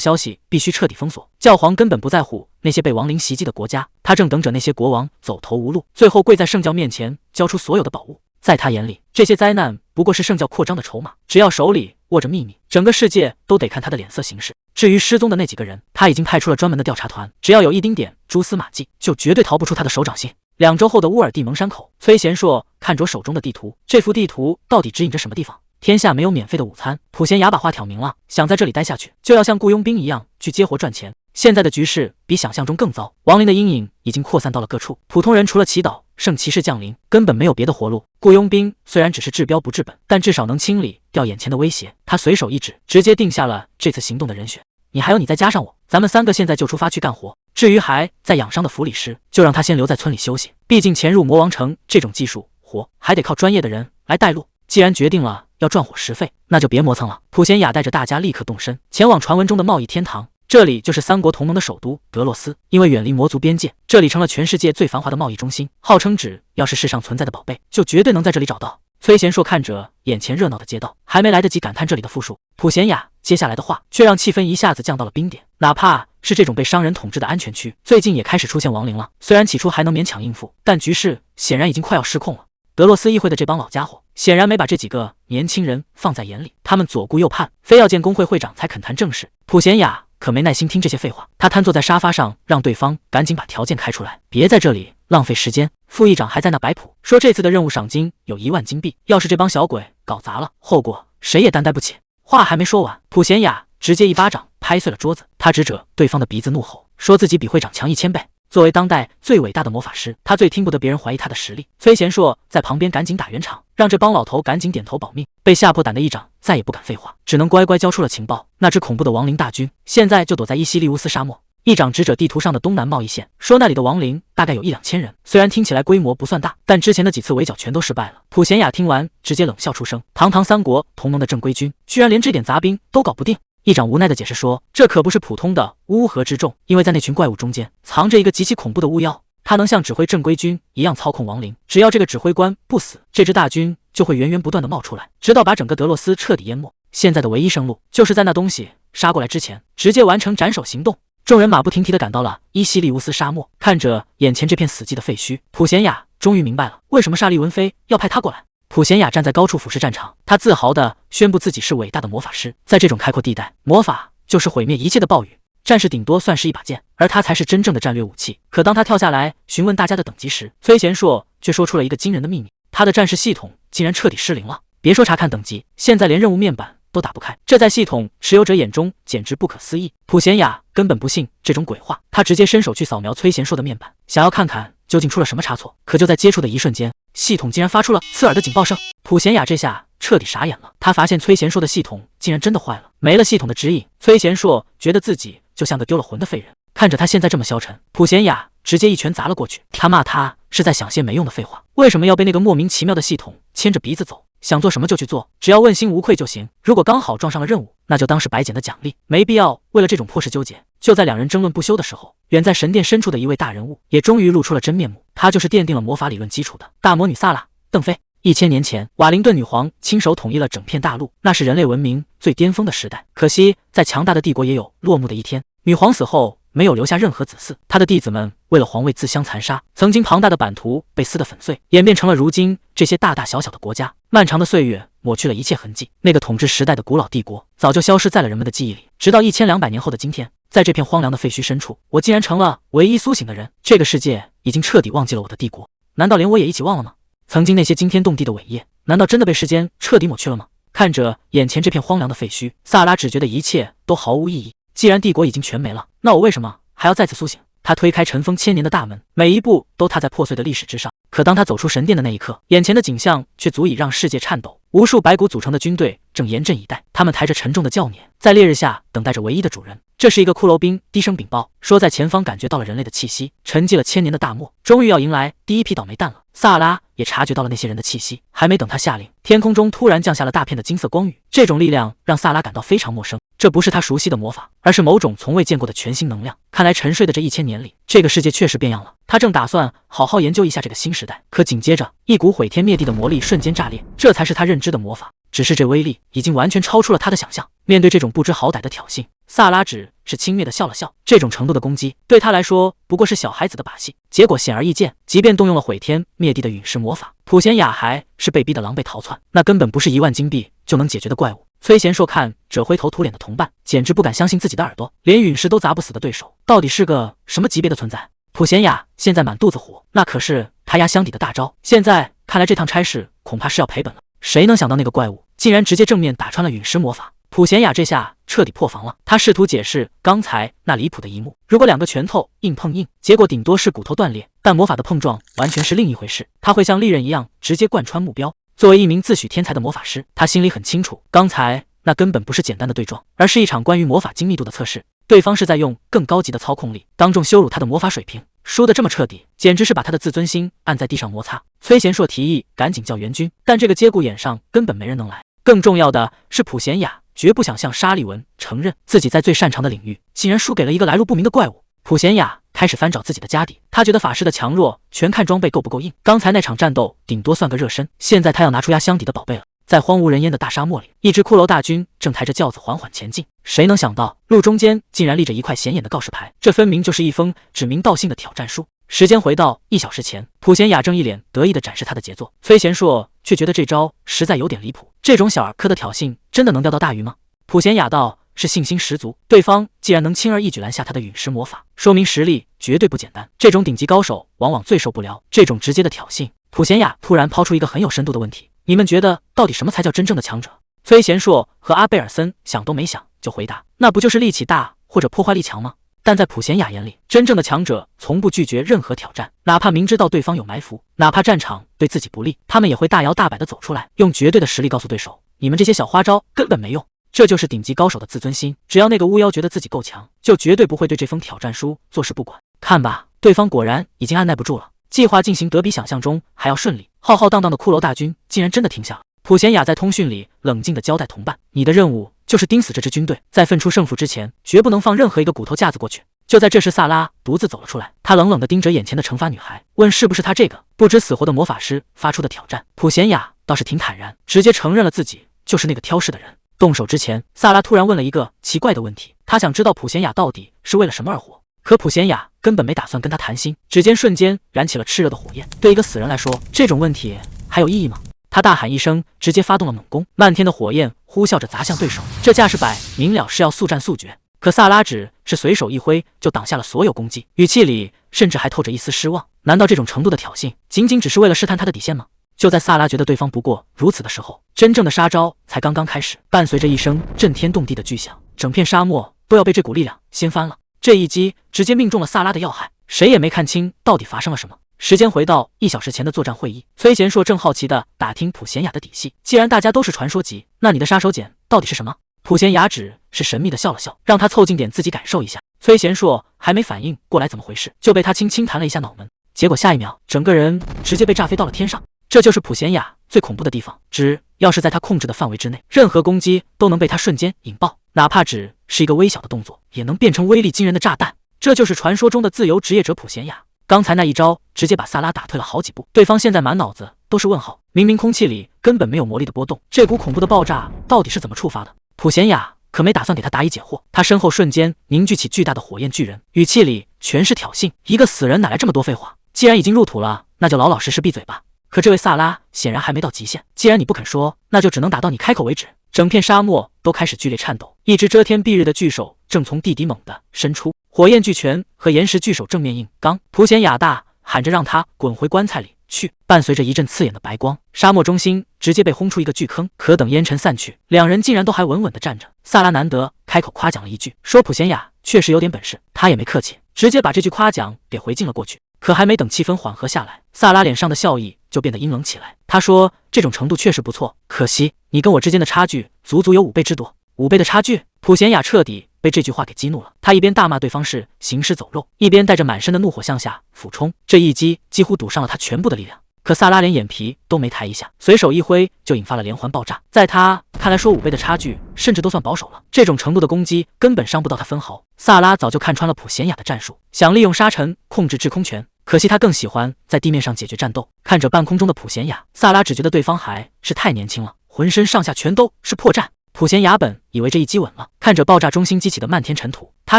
S1: 消息必须彻底封锁。教皇根本不在乎那些被亡灵袭击的国家，他正等着那些国王走投无路，最后跪在圣教面前交出所有的宝物。在他眼里，这些灾难不过是圣教扩张的筹码，只要手里握着秘密，整个世界都得看他的脸色行事。至于失踪的那几个人，他已经派出了专门的调查团，只要有一丁点蛛丝马迹，就绝对逃不出他的手掌心。2周后的乌尔蒂蒙山口，崔贤硕看着手中的地图，这幅地图到底指引着什么地方？天下没有免费的午餐，普贤雅把话挑明了，想在这里待下去，就要像雇佣兵一样去接活赚钱。现在的局势比想象中更糟，亡灵的阴影已经扩散到了各处，普通人除了祈祷圣骑士降临，根本没有别的活路。雇佣兵虽然只是治标不治本，但至少能清理掉眼前的威胁。他随手一指，直接定下了这次行动的人选。你还有你再加上我，咱们3个现在就出发去干活。至于还在养伤的弗里师，就让他先留在村里休息，毕竟潜入魔王城这种技术活还得靠专业的人来带路。既然决定了要赚伙食费，那就别磨蹭了。普贤雅带着大家立刻动身，前往传闻中的贸易天堂。这里就是3国同盟的首都德洛斯，因为远离魔族边界，这里成了全世界最繁华的贸易中心，号称只要是世上存在的宝贝，就绝对能在这里找到。崔贤硕看着眼前热闹的街道，还没来得及感叹这里的富庶，普贤雅接下来的话却让气氛一下子降到了冰点。哪怕是这种被商人统治的安全区，最近也开始出现亡灵了。虽然起初还能勉强应付，但局势显然已经快要失控了。德洛斯议会的这帮老家伙显然没把这几个年轻人放在眼里，他们左顾右盼，非要见工会会长才肯谈正事。普贤雅可没耐心听这些废话，他瘫坐在沙发上，让对方赶紧把条件开出来，别在这里浪费时间。副议长还在那摆谱，说这次的任务赏金有1万金币，要是这帮小鬼搞砸了，后果谁也担待不起。话还没说完，普贤雅直接一巴掌拍碎了桌子，他指着对方的鼻子怒吼，说自己比会长强1000倍。作为当代最伟大的魔法师，他最听不得别人怀疑他的实力。崔贤硕在旁边赶紧打圆场，让这帮老头赶紧点头保命。被吓破胆的议长再也不敢废话，只能乖乖交出了情报。那支恐怖的亡灵大军现在就躲在伊西利乌斯沙漠。议长指着地图上的东南贸易线，说那里的亡灵大概有1-2000人，虽然听起来规模不算大，但之前的几次围剿全都失败了。普贤雅听完直接冷笑出声，堂堂3国同盟的正规军，居然连这点杂兵都搞不定。议长无奈的解释说，这可不是普通的乌合之众，因为在那群怪物中间藏着一个极其恐怖的巫妖，他能像指挥正规军一样操控亡灵，只要这个指挥官不死，这支大军就会源源不断的冒出来，直到把整个德洛斯彻底淹没。现在的唯一生路，就是在那东西杀过来之前，直接完成斩首行动。众人马不停蹄地赶到了伊西利乌斯沙漠，看着眼前这片死寂的废墟，普贤雅终于明白了为什么沙利文妃要派他过来。普贤雅站在高处俯视战场，他自豪地宣布自己是伟大的魔法师。在这种开阔地带，魔法就是毁灭一切的暴雨，战士顶多算是一把剑，而他才是真正的战略武器。可当他跳下来询问大家的等级时，崔贤硕却说出了一个惊人的秘密，他的战士系统竟然彻底失灵了。别说查看等级，现在连任务面板都打不开，这在系统持有者眼中简直不可思议。普贤雅根本不信这种鬼话，他直接伸手去扫描崔贤硕的面板，想要看看究竟出了什么差错。可就在接触的一瞬间，系统竟然发出了刺耳的警报声。普贤雅这下彻底傻眼了，他发现崔贤硕的系统竟然真的坏了，没了系统的指引，崔贤硕觉得自己就像个丢了魂的废人。看着他现在这么消沉，普贤雅直接一拳砸了过去，他骂他是在想些没用的废话，为什么要被那个莫名其妙的系统牵着鼻子走？想做什么就去做，只要问心无愧就行。如果刚好撞上了任务，那就当是白捡的奖励，没必要为了这种破事纠结。就在2人争论不休的时候，远在神殿深处的一位大人物也终于露出了真面目，他就是奠定了魔法理论基础的大魔女萨拉·邓菲。1000年前，瓦灵顿女皇亲手统一了整片大陆，那是人类文明最巅峰的时代。可惜，在强大的帝国也有落幕的一天。女皇死后，没有留下任何子嗣，她的弟子们为了皇位自相残杀，曾经庞大的版图被撕得粉碎，演变成了如今这些大大小小的国家。漫长的岁月抹去了一切痕迹，那个统治时代的古老帝国早就消失在了人们的记忆里。直到1200年后的今天，在这片荒凉的废墟深处，我竟然成了唯一苏醒的人。这个世界已经彻底忘记了我的帝国，难道连我也一起忘了吗？曾经那些惊天动地的伟业，难道真的被时间彻底抹去了吗？看着眼前这片荒凉的废墟，萨拉只觉得一切都毫无意义。既然帝国已经全没了，那我为什么还要再次苏醒？他推开尘封千年的大门，每一步都踏在破碎的历史之上。可当他走出神殿的那一刻，眼前的景象却足以让世界颤抖。无数白骨组成的军队正严阵以待。他们抬着沉重的教辇，在烈日下等待着唯一的主人。这是一个骷髅兵，低声禀报说，在前方感觉到了人类的气息，沉寂了千年的大漠，终于要迎来第一批倒霉蛋了。萨拉也察觉到了那些人的气息，还没等他下令，天空中突然降下了大片的金色光雨。这种力量让萨拉感到非常陌生，这不是他熟悉的魔法，而是某种从未见过的全新能量。看来沉睡的这1000年里，这个世界确实变样了。他正打算好好研究一下这个新时代，可紧接着一股毁天灭地的魔力瞬间炸裂，这才是他认知的魔法。只是这威力已经完全超出了他的想象。面对这种不知好歹的挑衅，萨拉只是轻蔑地笑了笑。这种程度的攻击对他来说不过是小孩子的把戏。结果显而易见，即便动用了毁天灭地的陨石魔法，普贤雅还是被逼得狼狈逃窜。那根本不是1万金币就能解决的怪物。崔贤硕看着灰头土脸的同伴，简直不敢相信自己的耳朵，连陨石都砸不死的对手，到底是个什么级别的存在？普贤雅现在满肚子火，那可是他压箱底的大招，现在看来这趟差事恐怕是要赔本了。谁能想到那个怪物竟然直接正面打穿了陨石魔法？普贤雅这下彻底破防了。他试图解释刚才那离谱的一幕，如果2个拳头硬碰硬，结果顶多是骨头断裂，但魔法的碰撞完全是另一回事，他会像利刃一样直接贯穿目标。作为一名自诩天才的魔法师，他心里很清楚，刚才那根本不是简单的对撞，而是一场关于魔法精密度的测试。对方是在用更高级的操控力当众羞辱他的魔法水平，输得这么彻底，简直是把他的自尊心按在地上摩擦。崔贤硕提议赶紧叫援军，但这个节骨眼上根本没人能来。更重要的是，普贤雅绝不想向沙利文承认自己在最擅长的领域竟然输给了一个来路不明的怪物。普贤雅开始翻找自己的家底，他觉得法师的强弱全看装备够不够硬，刚才那场战斗顶多算个热身，现在他要拿出压箱底的宝贝了。在荒无人烟的大沙漠里，一支骷髅大军正抬着轿子缓缓前进。谁能想到，路中间竟然立着一块显眼的告示牌，这分明就是一封指名道姓的挑战书。时间回到1小时前，普贤雅正一脸得意地展示他的杰作，崔贤硕却觉得这招实在有点离谱。这种小儿科的挑衅真的能钓到大鱼吗？普贤雅道是信心十足，对方既然能轻而易举拦下他的陨石魔法，说明实力绝对不简单。这种顶级高手往往最受不了这种直接的挑衅。普贤雅突然抛出一个很有深度的问题，你们觉得到底什么才叫真正的强者？崔贤硕和阿贝尔森想都没想就回答，那不就是力气大或者破坏力强吗？但在普贤雅眼里，真正的强者从不拒绝任何挑战，哪怕明知道对方有埋伏，哪怕战场对自己不利，他们也会大摇大摆地走出来，用绝对的实力告诉对手，你们这些小花招根本没用。这就是顶级高手的自尊心，只要那个巫妖觉得自己够强，就绝对不会对这封挑战书坐视不管。看吧，对方果然已经按耐不住了，计划进行得比想象中还要顺利，浩浩荡荡的骷髅大军竟然真的停下了。普贤雅在通讯里冷静地交代同伴，你的任务就是盯死这支军队，在分出胜负之前，绝不能放任何一个骨头架子过去。就在这时，萨拉独自走了出来，他冷冷地盯着眼前的惩罚女孩，问是不是他这个不知死活的魔法师发出的挑战。普贤雅倒是挺坦然，直接承认了自己就是那个挑事的人。动手之前，萨拉突然问了一个奇怪的问题，他想知道普贤雅到底是为了什么而活。可普贤雅根本没打算跟他谈心，指尖瞬间燃起了炽热的火焰。对一个死人来说，这种问题还有意义吗？他大喊一声，直接发动了猛攻，漫天的火焰呼啸着砸向对手，这架势摆明了是要速战速决。可萨拉只是随手一挥就挡下了所有攻击，语气里甚至还透着一丝失望。难道这种程度的挑衅仅仅只是为了试探他的底线吗？就在萨拉觉得对方不过如此的时候，真正的杀招才刚刚开始。伴随着一声震天动地的巨响，整片沙漠都要被这股力量掀翻了。这一击直接命中了萨拉的要害，谁也没看清到底发生了什么。时间回到1小时前的作战会议，崔贤硕正好奇地打听普贤雅的底细。既然大家都是传说级，那你的杀手锏到底是什么？普贤雅只是神秘地笑了笑，让他凑近点自己感受一下。崔贤硕还没反应过来怎么回事，就被他轻轻弹了一下脑门，结果下一秒整个人直接被炸飞到了天上。这就是普贤雅最恐怖的地方，只要是在他控制的范围之内，任何攻击都能被他瞬间引爆，哪怕只是一个微小的动作，也能变成威力惊人的炸弹。这就是传说中的自由职业者普贤雅。刚才那一招直接把萨拉打退了好几步，对方现在满脑子都是问号。明明空气里根本没有魔力的波动，这股恐怖的爆炸到底是怎么触发的？普贤雅可没打算给他答疑解惑，他身后瞬间凝聚起巨大的火焰巨人，语气里全是挑衅。一个死人哪来这么多废话？既然已经入土了，那就老老实实闭嘴吧。可这位萨拉显然还没到极限，既然你不肯说，那就只能打到你开口为止。整片沙漠都开始剧烈颤抖，一只遮天蔽日的巨手正从地底猛地伸出，火焰巨拳和岩石巨手正面硬刚。普贤雅大喊着让他滚回棺材里去，伴随着一阵刺眼的白光，沙漠中心直接被轰出一个巨坑。可等烟尘散去，两人竟然都还稳稳地站着。萨拉难得开口夸奖了一句，说普贤雅确实有点本事，他也没客气，直接把这句夸奖给回敬了过去。可还没等气氛缓和下来，萨拉脸上的笑意就变得阴冷起来。他说：“这种程度确实不错，可惜你跟我之间的差距足足有5倍之多。”5倍的差距？普贤雅彻底被这句话给激怒了。他一边大骂对方是行尸走肉，一边带着满身的怒火向下俯冲。这一击几乎赌上了他全部的力量。可萨拉连眼皮都没抬一下，随手一挥就引发了连环爆炸。在他看来，说5倍的差距甚至都算保守了。这种程度的攻击根本伤不到他分毫。萨拉早就看穿了普贤雅的战术，想利用沙尘控制制空权。可惜他更喜欢在地面上解决战斗。看着半空中的普贤雅，萨拉只觉得对方还是太年轻了，浑身上下全都是破绽。普贤雅本以为这一击稳了，看着爆炸中心激起的漫天尘土，他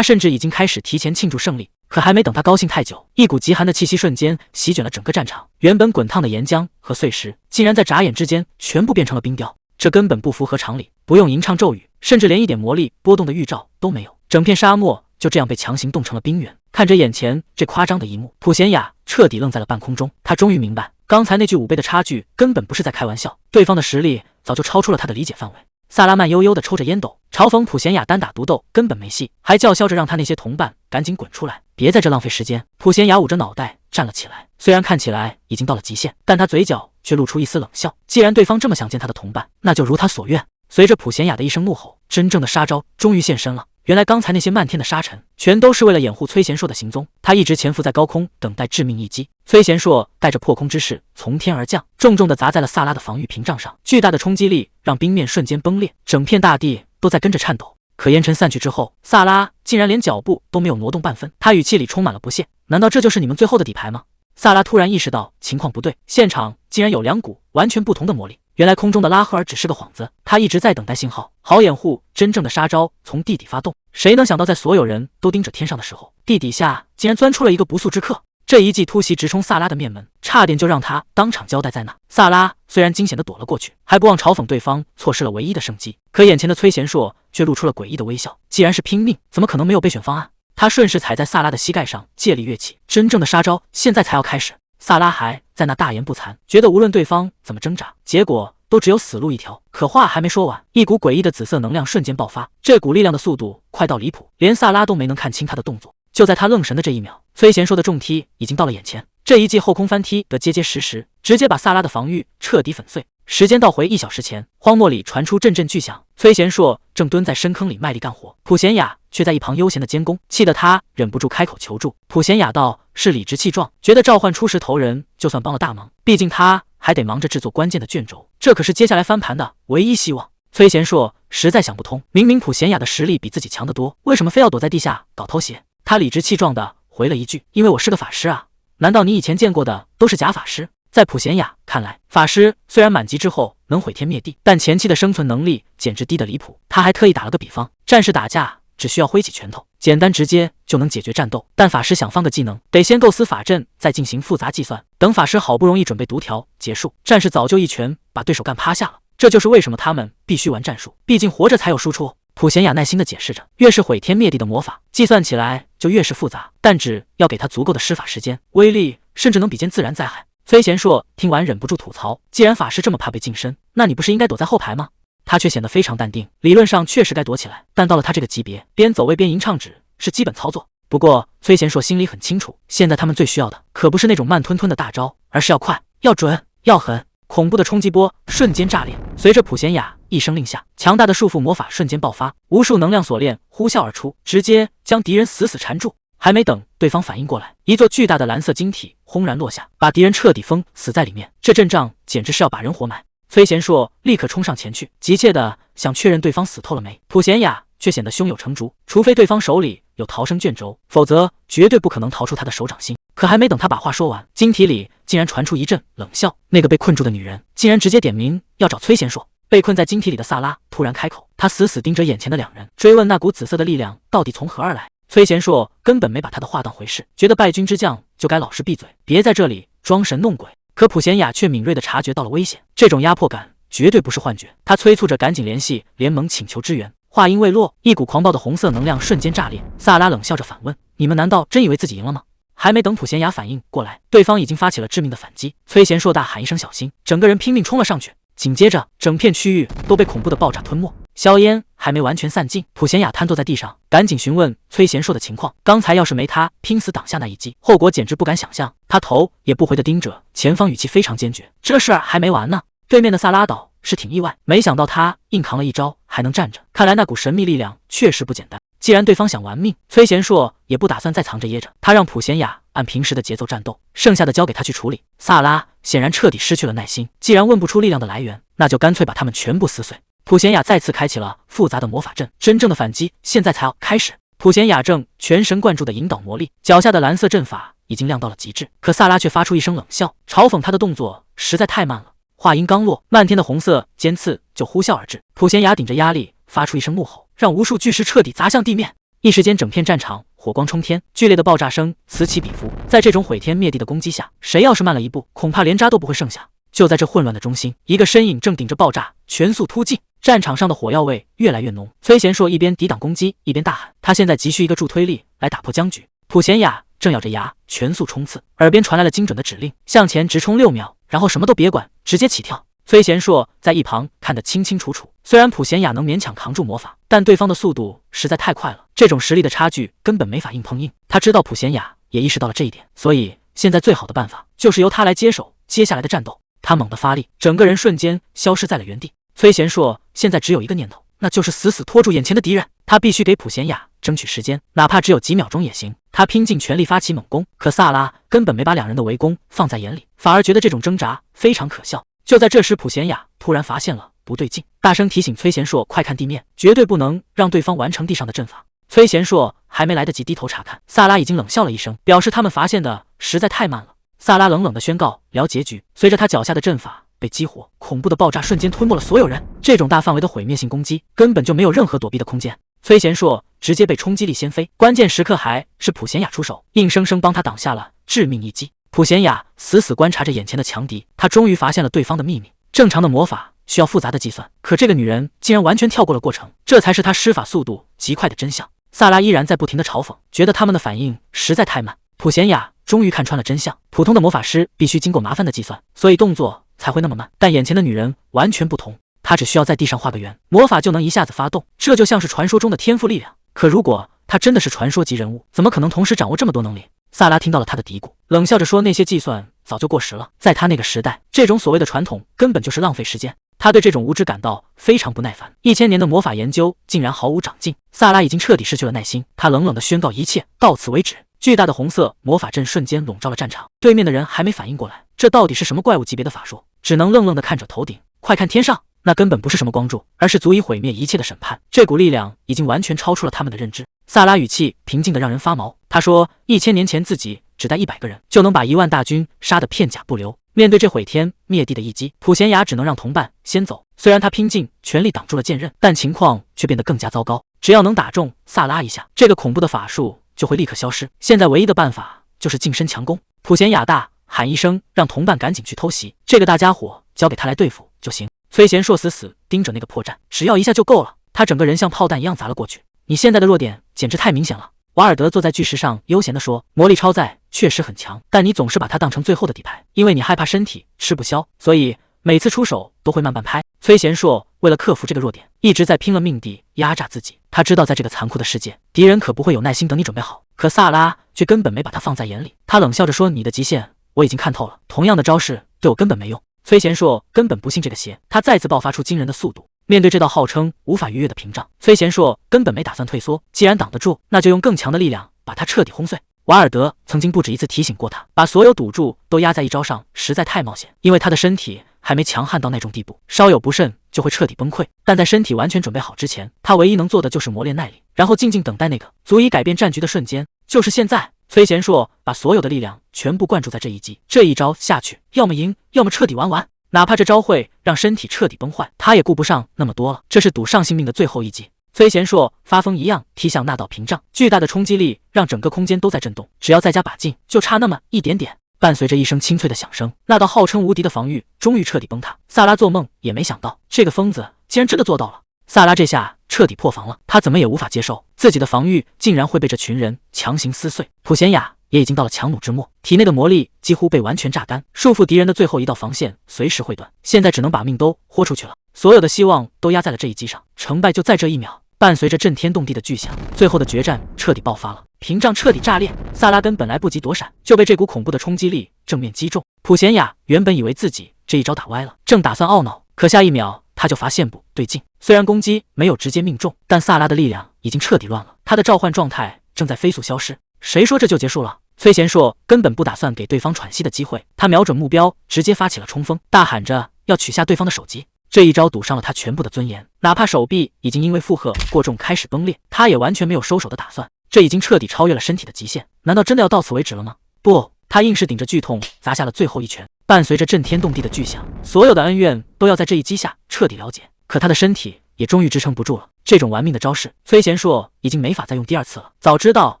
S1: 甚至已经开始提前庆祝胜利。可还没等他高兴太久，一股极寒的气息瞬间席卷了整个战场。原本滚烫的岩浆和碎石，竟然在眨眼之间全部变成了冰雕。这根本不符合常理，不用吟唱咒语，甚至连一点魔力波动的预兆都没有，整片沙漠就这样被强行冻成了冰原。看着眼前这夸张的一幕，普贤雅彻底愣在了半空中。他终于明白，刚才那句5倍的差距根本不是在开玩笑，对方的实力早就超出了他的理解范围。萨拉曼悠悠地抽着烟斗，嘲讽普贤雅单打独斗根本没戏，还叫嚣着让他那些同伴赶紧滚出来，别在这浪费时间。普贤雅捂着脑袋站了起来，虽然看起来已经到了极限，但他嘴角却露出一丝冷笑。既然对方这么想见他的同伴，那就如他所愿。随着普贤雅的一声怒吼，真正的杀招终于现身了。原来刚才那些漫天的沙尘，全都是为了掩护崔贤硕的行踪。他一直潜伏在高空，等待致命一击。崔贤硕带着破空之势从天而降，重重地砸在了萨拉的防御屏障上。巨大的冲击力让冰面瞬间崩裂，整片大地都在跟着颤抖。可烟尘散去之后，萨拉竟然连脚步都没有挪动半分。他语气里充满了不屑：“难道这就是你们最后的底牌吗？”萨拉突然意识到情况不对，现场竟然有2股完全不同的魔力。原来空中的拉赫尔只是个幌子，他一直在等待信号，好掩护真正的杀招从地底发动。谁能想到，在所有人都盯着天上的时候，地底下竟然钻出了一个不速之客。这一记突袭直冲萨拉的面门，差点就让他当场交代在那。萨拉虽然惊险地躲了过去，还不忘嘲讽对方错失了唯一的胜机。可眼前的崔贤硕却露出了诡异的微笑，既然是拼命，怎么可能没有备选方案？他顺势踩在萨拉的膝盖上，借力跃起，真正的杀招现在才要开始。萨拉还在那大言不惭，觉得无论对方怎么挣扎，结果都只有死路一条。可话还没说完，一股诡异的紫色能量瞬间爆发，这股力量的速度快到离谱，连萨拉都没能看清他的动作。就在他愣神的这一秒，崔贤硕的重踢已经到了眼前，这一记后空翻踢得结结实实，直接把萨拉的防御彻底粉碎。时间倒回1小时前，荒漠里传出阵阵巨响，崔贤硕正蹲在深坑里卖力干活，普贤雅却在一旁悠闲的监工，气得他忍不住开口求助。普贤雅道是理直气壮，觉得召唤出石头人就算帮了大忙，毕竟他还得忙着制作关键的卷轴，这可是接下来翻盘的唯一希望。崔贤硕实在想不通，明明普贤雅的实力比自己强得多，为什么非要躲在地下搞偷袭？他理直气壮地回了一句：“因为我是个法师啊，难道你以前见过的都是假法师？”在普贤雅看来，法师虽然满级之后能毁天灭地，但前期的生存能力简直低得离谱。他还特意打了个比方，战士打架只需要挥起拳头，简单直接就能解决战斗，但法师想放个技能，得先构思法阵，再进行复杂计算。等法师好不容易准备读条结束，战士早就一拳把对手干趴下了。这就是为什么他们必须玩战术，毕竟活着才有输出。普贤雅耐心地解释着，越是毁天灭地的魔法，计算起来就越是复杂，但只要给他足够的施法时间，威力甚至能比肩自然灾害。崔贤硕听完忍不住吐槽，既然法师这么怕被近身，那你不是应该躲在后排吗？他却显得非常淡定，理论上确实该躲起来，但到了他这个级别，边走位边吟唱指是基本操作。不过崔贤硕心里很清楚，现在他们最需要的可不是那种慢吞吞的大招，而是要快、要准、要狠。恐怖的冲击波瞬间炸裂，随着普贤雅一声令下，强大的束缚魔法瞬间爆发，无数能量锁链呼啸而出，直接将敌人死死缠住。还没等对方反应过来，一座巨大的蓝色晶体轰然落下，把敌人彻底封死在里面。这阵仗简直是要把人活埋。崔贤硕立刻冲上前去，急切的想确认对方死透了没。普贤雅却显得胸有成竹，除非对方手里有逃生卷轴，否则绝对不可能逃出他的手掌心。可还没等他把话说完，晶体里竟然传出一阵冷笑，那个被困住的女人竟然直接点名要找崔贤硕。被困在晶体里的萨拉突然开口，他死死盯着眼前的2人，追问那股紫色的力量到底从何而来。崔贤硕根本没把他的话当回事，觉得败军之将就该老实闭嘴，别在这里装神弄鬼。可普贤雅却敏锐地察觉到了危险，这种压迫感绝对不是幻觉。他催促着赶紧联系联盟请求支援。话音未落，一股狂暴的红色能量瞬间炸裂。萨拉冷笑着反问：“你们难道真以为自己赢了吗？”还没等普贤雅反应过来，对方已经发起了致命的反击。崔贤硕大喊一声小心，整个人拼命冲了上去，紧接着整片区域都被恐怖的爆炸吞没。硝烟还没完全散尽，普贤雅瘫坐在地上，赶紧询问崔贤硕的情况。刚才要是没他拼死挡下那一击，后果简直不敢想象。他头也不回地盯着前方，语气非常坚决：“这事儿还没完呢。”对面的萨拉岛是挺意外，没想到他硬扛了一招还能站着，看来那股神秘力量确实不简单。既然对方想玩命，崔贤硕也不打算再藏着掖着，他让普贤雅按平时的节奏战斗，剩下的交给他去处理。萨拉显然彻底失去了耐心，既然问不出力量的来源，那就干脆把他们全部撕碎。普贤雅再次开启了复杂的魔法阵，真正的反击现在才要开始。普贤雅正全神贯注地引导魔力，脚下的蓝色阵法已经亮到了极致，可萨拉却发出一声冷笑，嘲讽他的动作实在太慢了。话音刚落，漫天的红色尖刺就呼啸而至，普贤雅顶着压力发出一声怒吼，让无数巨石彻底砸向地面。一时间，整片战场火光冲天，剧烈的爆炸声此起彼伏。在这种毁天灭地的攻击下，谁要是慢了一步，恐怕连渣都不会剩下。就在这混乱的中心，一个身影正顶着爆炸全速突进，战场上的火药味越来越浓。崔贤硕一边抵挡攻击，一边大喊：“他现在急需一个助推力来打破僵局。”普贤雅正咬着牙全速冲刺，耳边传来了精准的指令：向前直冲6秒，然后什么都别管，直接起跳。崔贤硕在一旁看得清清楚楚，虽然普贤雅能勉强扛住魔法，但对方的速度实在太快了，这种实力的差距根本没法硬碰硬。他知道普贤雅也意识到了这一点，所以现在最好的办法就是由他来接手接下来的战斗。他猛地发力，整个人瞬间消失在了原地。崔贤硕现在只有一个念头，那就是死死拖住眼前的敌人。他必须给普贤雅争取时间，哪怕只有几秒钟也行。他拼尽全力发起猛攻，可萨拉根本没把两人的围攻放在眼里，反而觉得这种挣扎非常可笑。就在这时，普贤雅突然发现了不对劲，大声提醒崔贤硕快看地面，绝对不能让对方完成地上的阵法。崔贤硕还没来得及低头查看，萨拉已经冷笑了一声，表示他们发现的实在太慢了。萨拉冷冷地宣告聊结局，随着他脚下的阵法被激活，恐怖的爆炸瞬间吞没了所有人。这种大范围的毁灭性攻击根本就没有任何躲避的空间，崔贤硕直接被冲击力掀飞，关键时刻还是普贤雅出手，硬生生帮他挡下了致命一击。普贤雅死死观察着眼前的强敌，他终于发现了对方的秘密。正常的魔法需要复杂的计算，可这个女人竟然完全跳过了过程，这才是她施法速度极快的真相。萨拉依然在不停的嘲讽，觉得他们的反应实在太慢。普贤雅终于看穿了真相，普通的魔法师必须经过麻烦的计算，所以动作才会那么慢，但眼前的女人完全不同，她只需要在地上画个圆，魔法就能一下子发动，这就像是传说中的天赋力量。可如果她真的是传说级人物，怎么可能同时掌握这么多能力？萨拉听到了他的嘀咕，冷笑着说：“那些计算早就过时了，在他那个时代，这种所谓的传统根本就是浪费时间。”他对这种无知感到非常不耐烦，1000年的魔法研究竟然毫无长进。萨拉已经彻底失去了耐心，他冷冷地宣告：“一切到此为止。”巨大的红色魔法阵瞬间笼罩了战场，对面的人还没反应过来，这到底是什么怪物级别的法术，只能愣愣地看着头顶。快看天上，那根本不是什么光柱，而是足以毁灭一切的审判。这股力量已经完全超出了他们的认知。萨拉语气平静得让人发毛，他说：“1000年前自己只带100个人，就能把1万大军杀得片甲不留。面对这毁天灭地的一击，普贤雅只能让同伴先走。虽然他拼尽全力挡住了剑刃，但情况却变得更加糟糕。只要能打中萨拉一下，这个恐怖的法术就会立刻消失。现在唯一的办法就是近身强攻。”普贤雅大喊一声，让同伴赶紧去偷袭，这个大家伙交给他来对付就行。崔贤硕死死盯着那个破绽，只要一下就够了。他整个人像炮弹一样砸了过去。你现在的弱点简直太明显了。瓦尔德坐在巨石上悠闲地说：“魔力超载确实很强，但你总是把它当成最后的底牌，因为你害怕身体吃不消，所以每次出手都会慢半拍。”崔贤硕为了克服这个弱点，一直在拼了命地压榨自己。他知道在这个残酷的世界，敌人可不会有耐心等你准备好，可萨拉却根本没把他放在眼里。他冷笑着说：“你的极限我已经看透了，同样的招式对我根本没用。”崔贤硕根本不信这个邪，他再次爆发出惊人的速度。面对这道号称无法逾越的屏障，崔贤硕根本没打算退缩，既然挡得住，那就用更强的力量把他彻底轰碎。瓦尔德曾经不止一次提醒过他，把所有赌注都压在一招上实在太冒险，因为他的身体还没强悍到那种地步，稍有不慎就会彻底崩溃。但在身体完全准备好之前，他唯一能做的就是磨练耐力，然后静静等待那个足以改变战局的瞬间，就是现在。崔贤硕把所有的力量全部灌注在这一击，这一招下去，要么赢，要么彻底玩完。哪怕这招会让身体彻底崩坏，他也顾不上那么多了。这是赌上性命的最后一击。崔贤硕发疯一样踢向那道屏障，巨大的冲击力让整个空间都在震动，只要再加把劲，就差那么一点点。伴随着一声清脆的响声，那道号称无敌的防御终于彻底崩塌。萨拉做梦也没想到，这个疯子竟然真的做到了。萨拉这下彻底破防了，他怎么也无法接受自己的防御竟然会被这群人强行撕碎。普贤雅也已经到了强弩之末，体内的魔力几乎被完全榨干，束缚敌人的最后一道防线随时会断，现在只能把命都豁出去了。所有的希望都压在了这一击上，成败就在这一秒。伴随着震天动地的巨响，最后的决战彻底爆发了，屏障彻底炸裂。萨拉根本来不及躲闪，就被这股恐怖的冲击力正面击中。普贤雅原本以为自己这一招打歪了，正打算懊恼，可下一秒他就发现不对劲。虽然攻击没有直接命中，但萨拉的力量已经彻底乱了，他的召唤状态正在飞速消失。谁说这就结束了？崔贤硕根本不打算给对方喘息的机会，他瞄准目标，直接发起了冲锋，大喊着要取下对方的首级。这一招赌上了他全部的尊严，哪怕手臂已经因为负荷过重开始崩裂，他也完全没有收手的打算。这已经彻底超越了身体的极限，难道真的要到此为止了吗？不，他硬是顶着剧痛砸下了最后一拳。伴随着震天动地的巨响，所有的恩怨都要在这一击下彻底了解。可他的身体也终于支撑不住了，这种玩命的招式，崔贤硕已经没法再用第二次了。早知道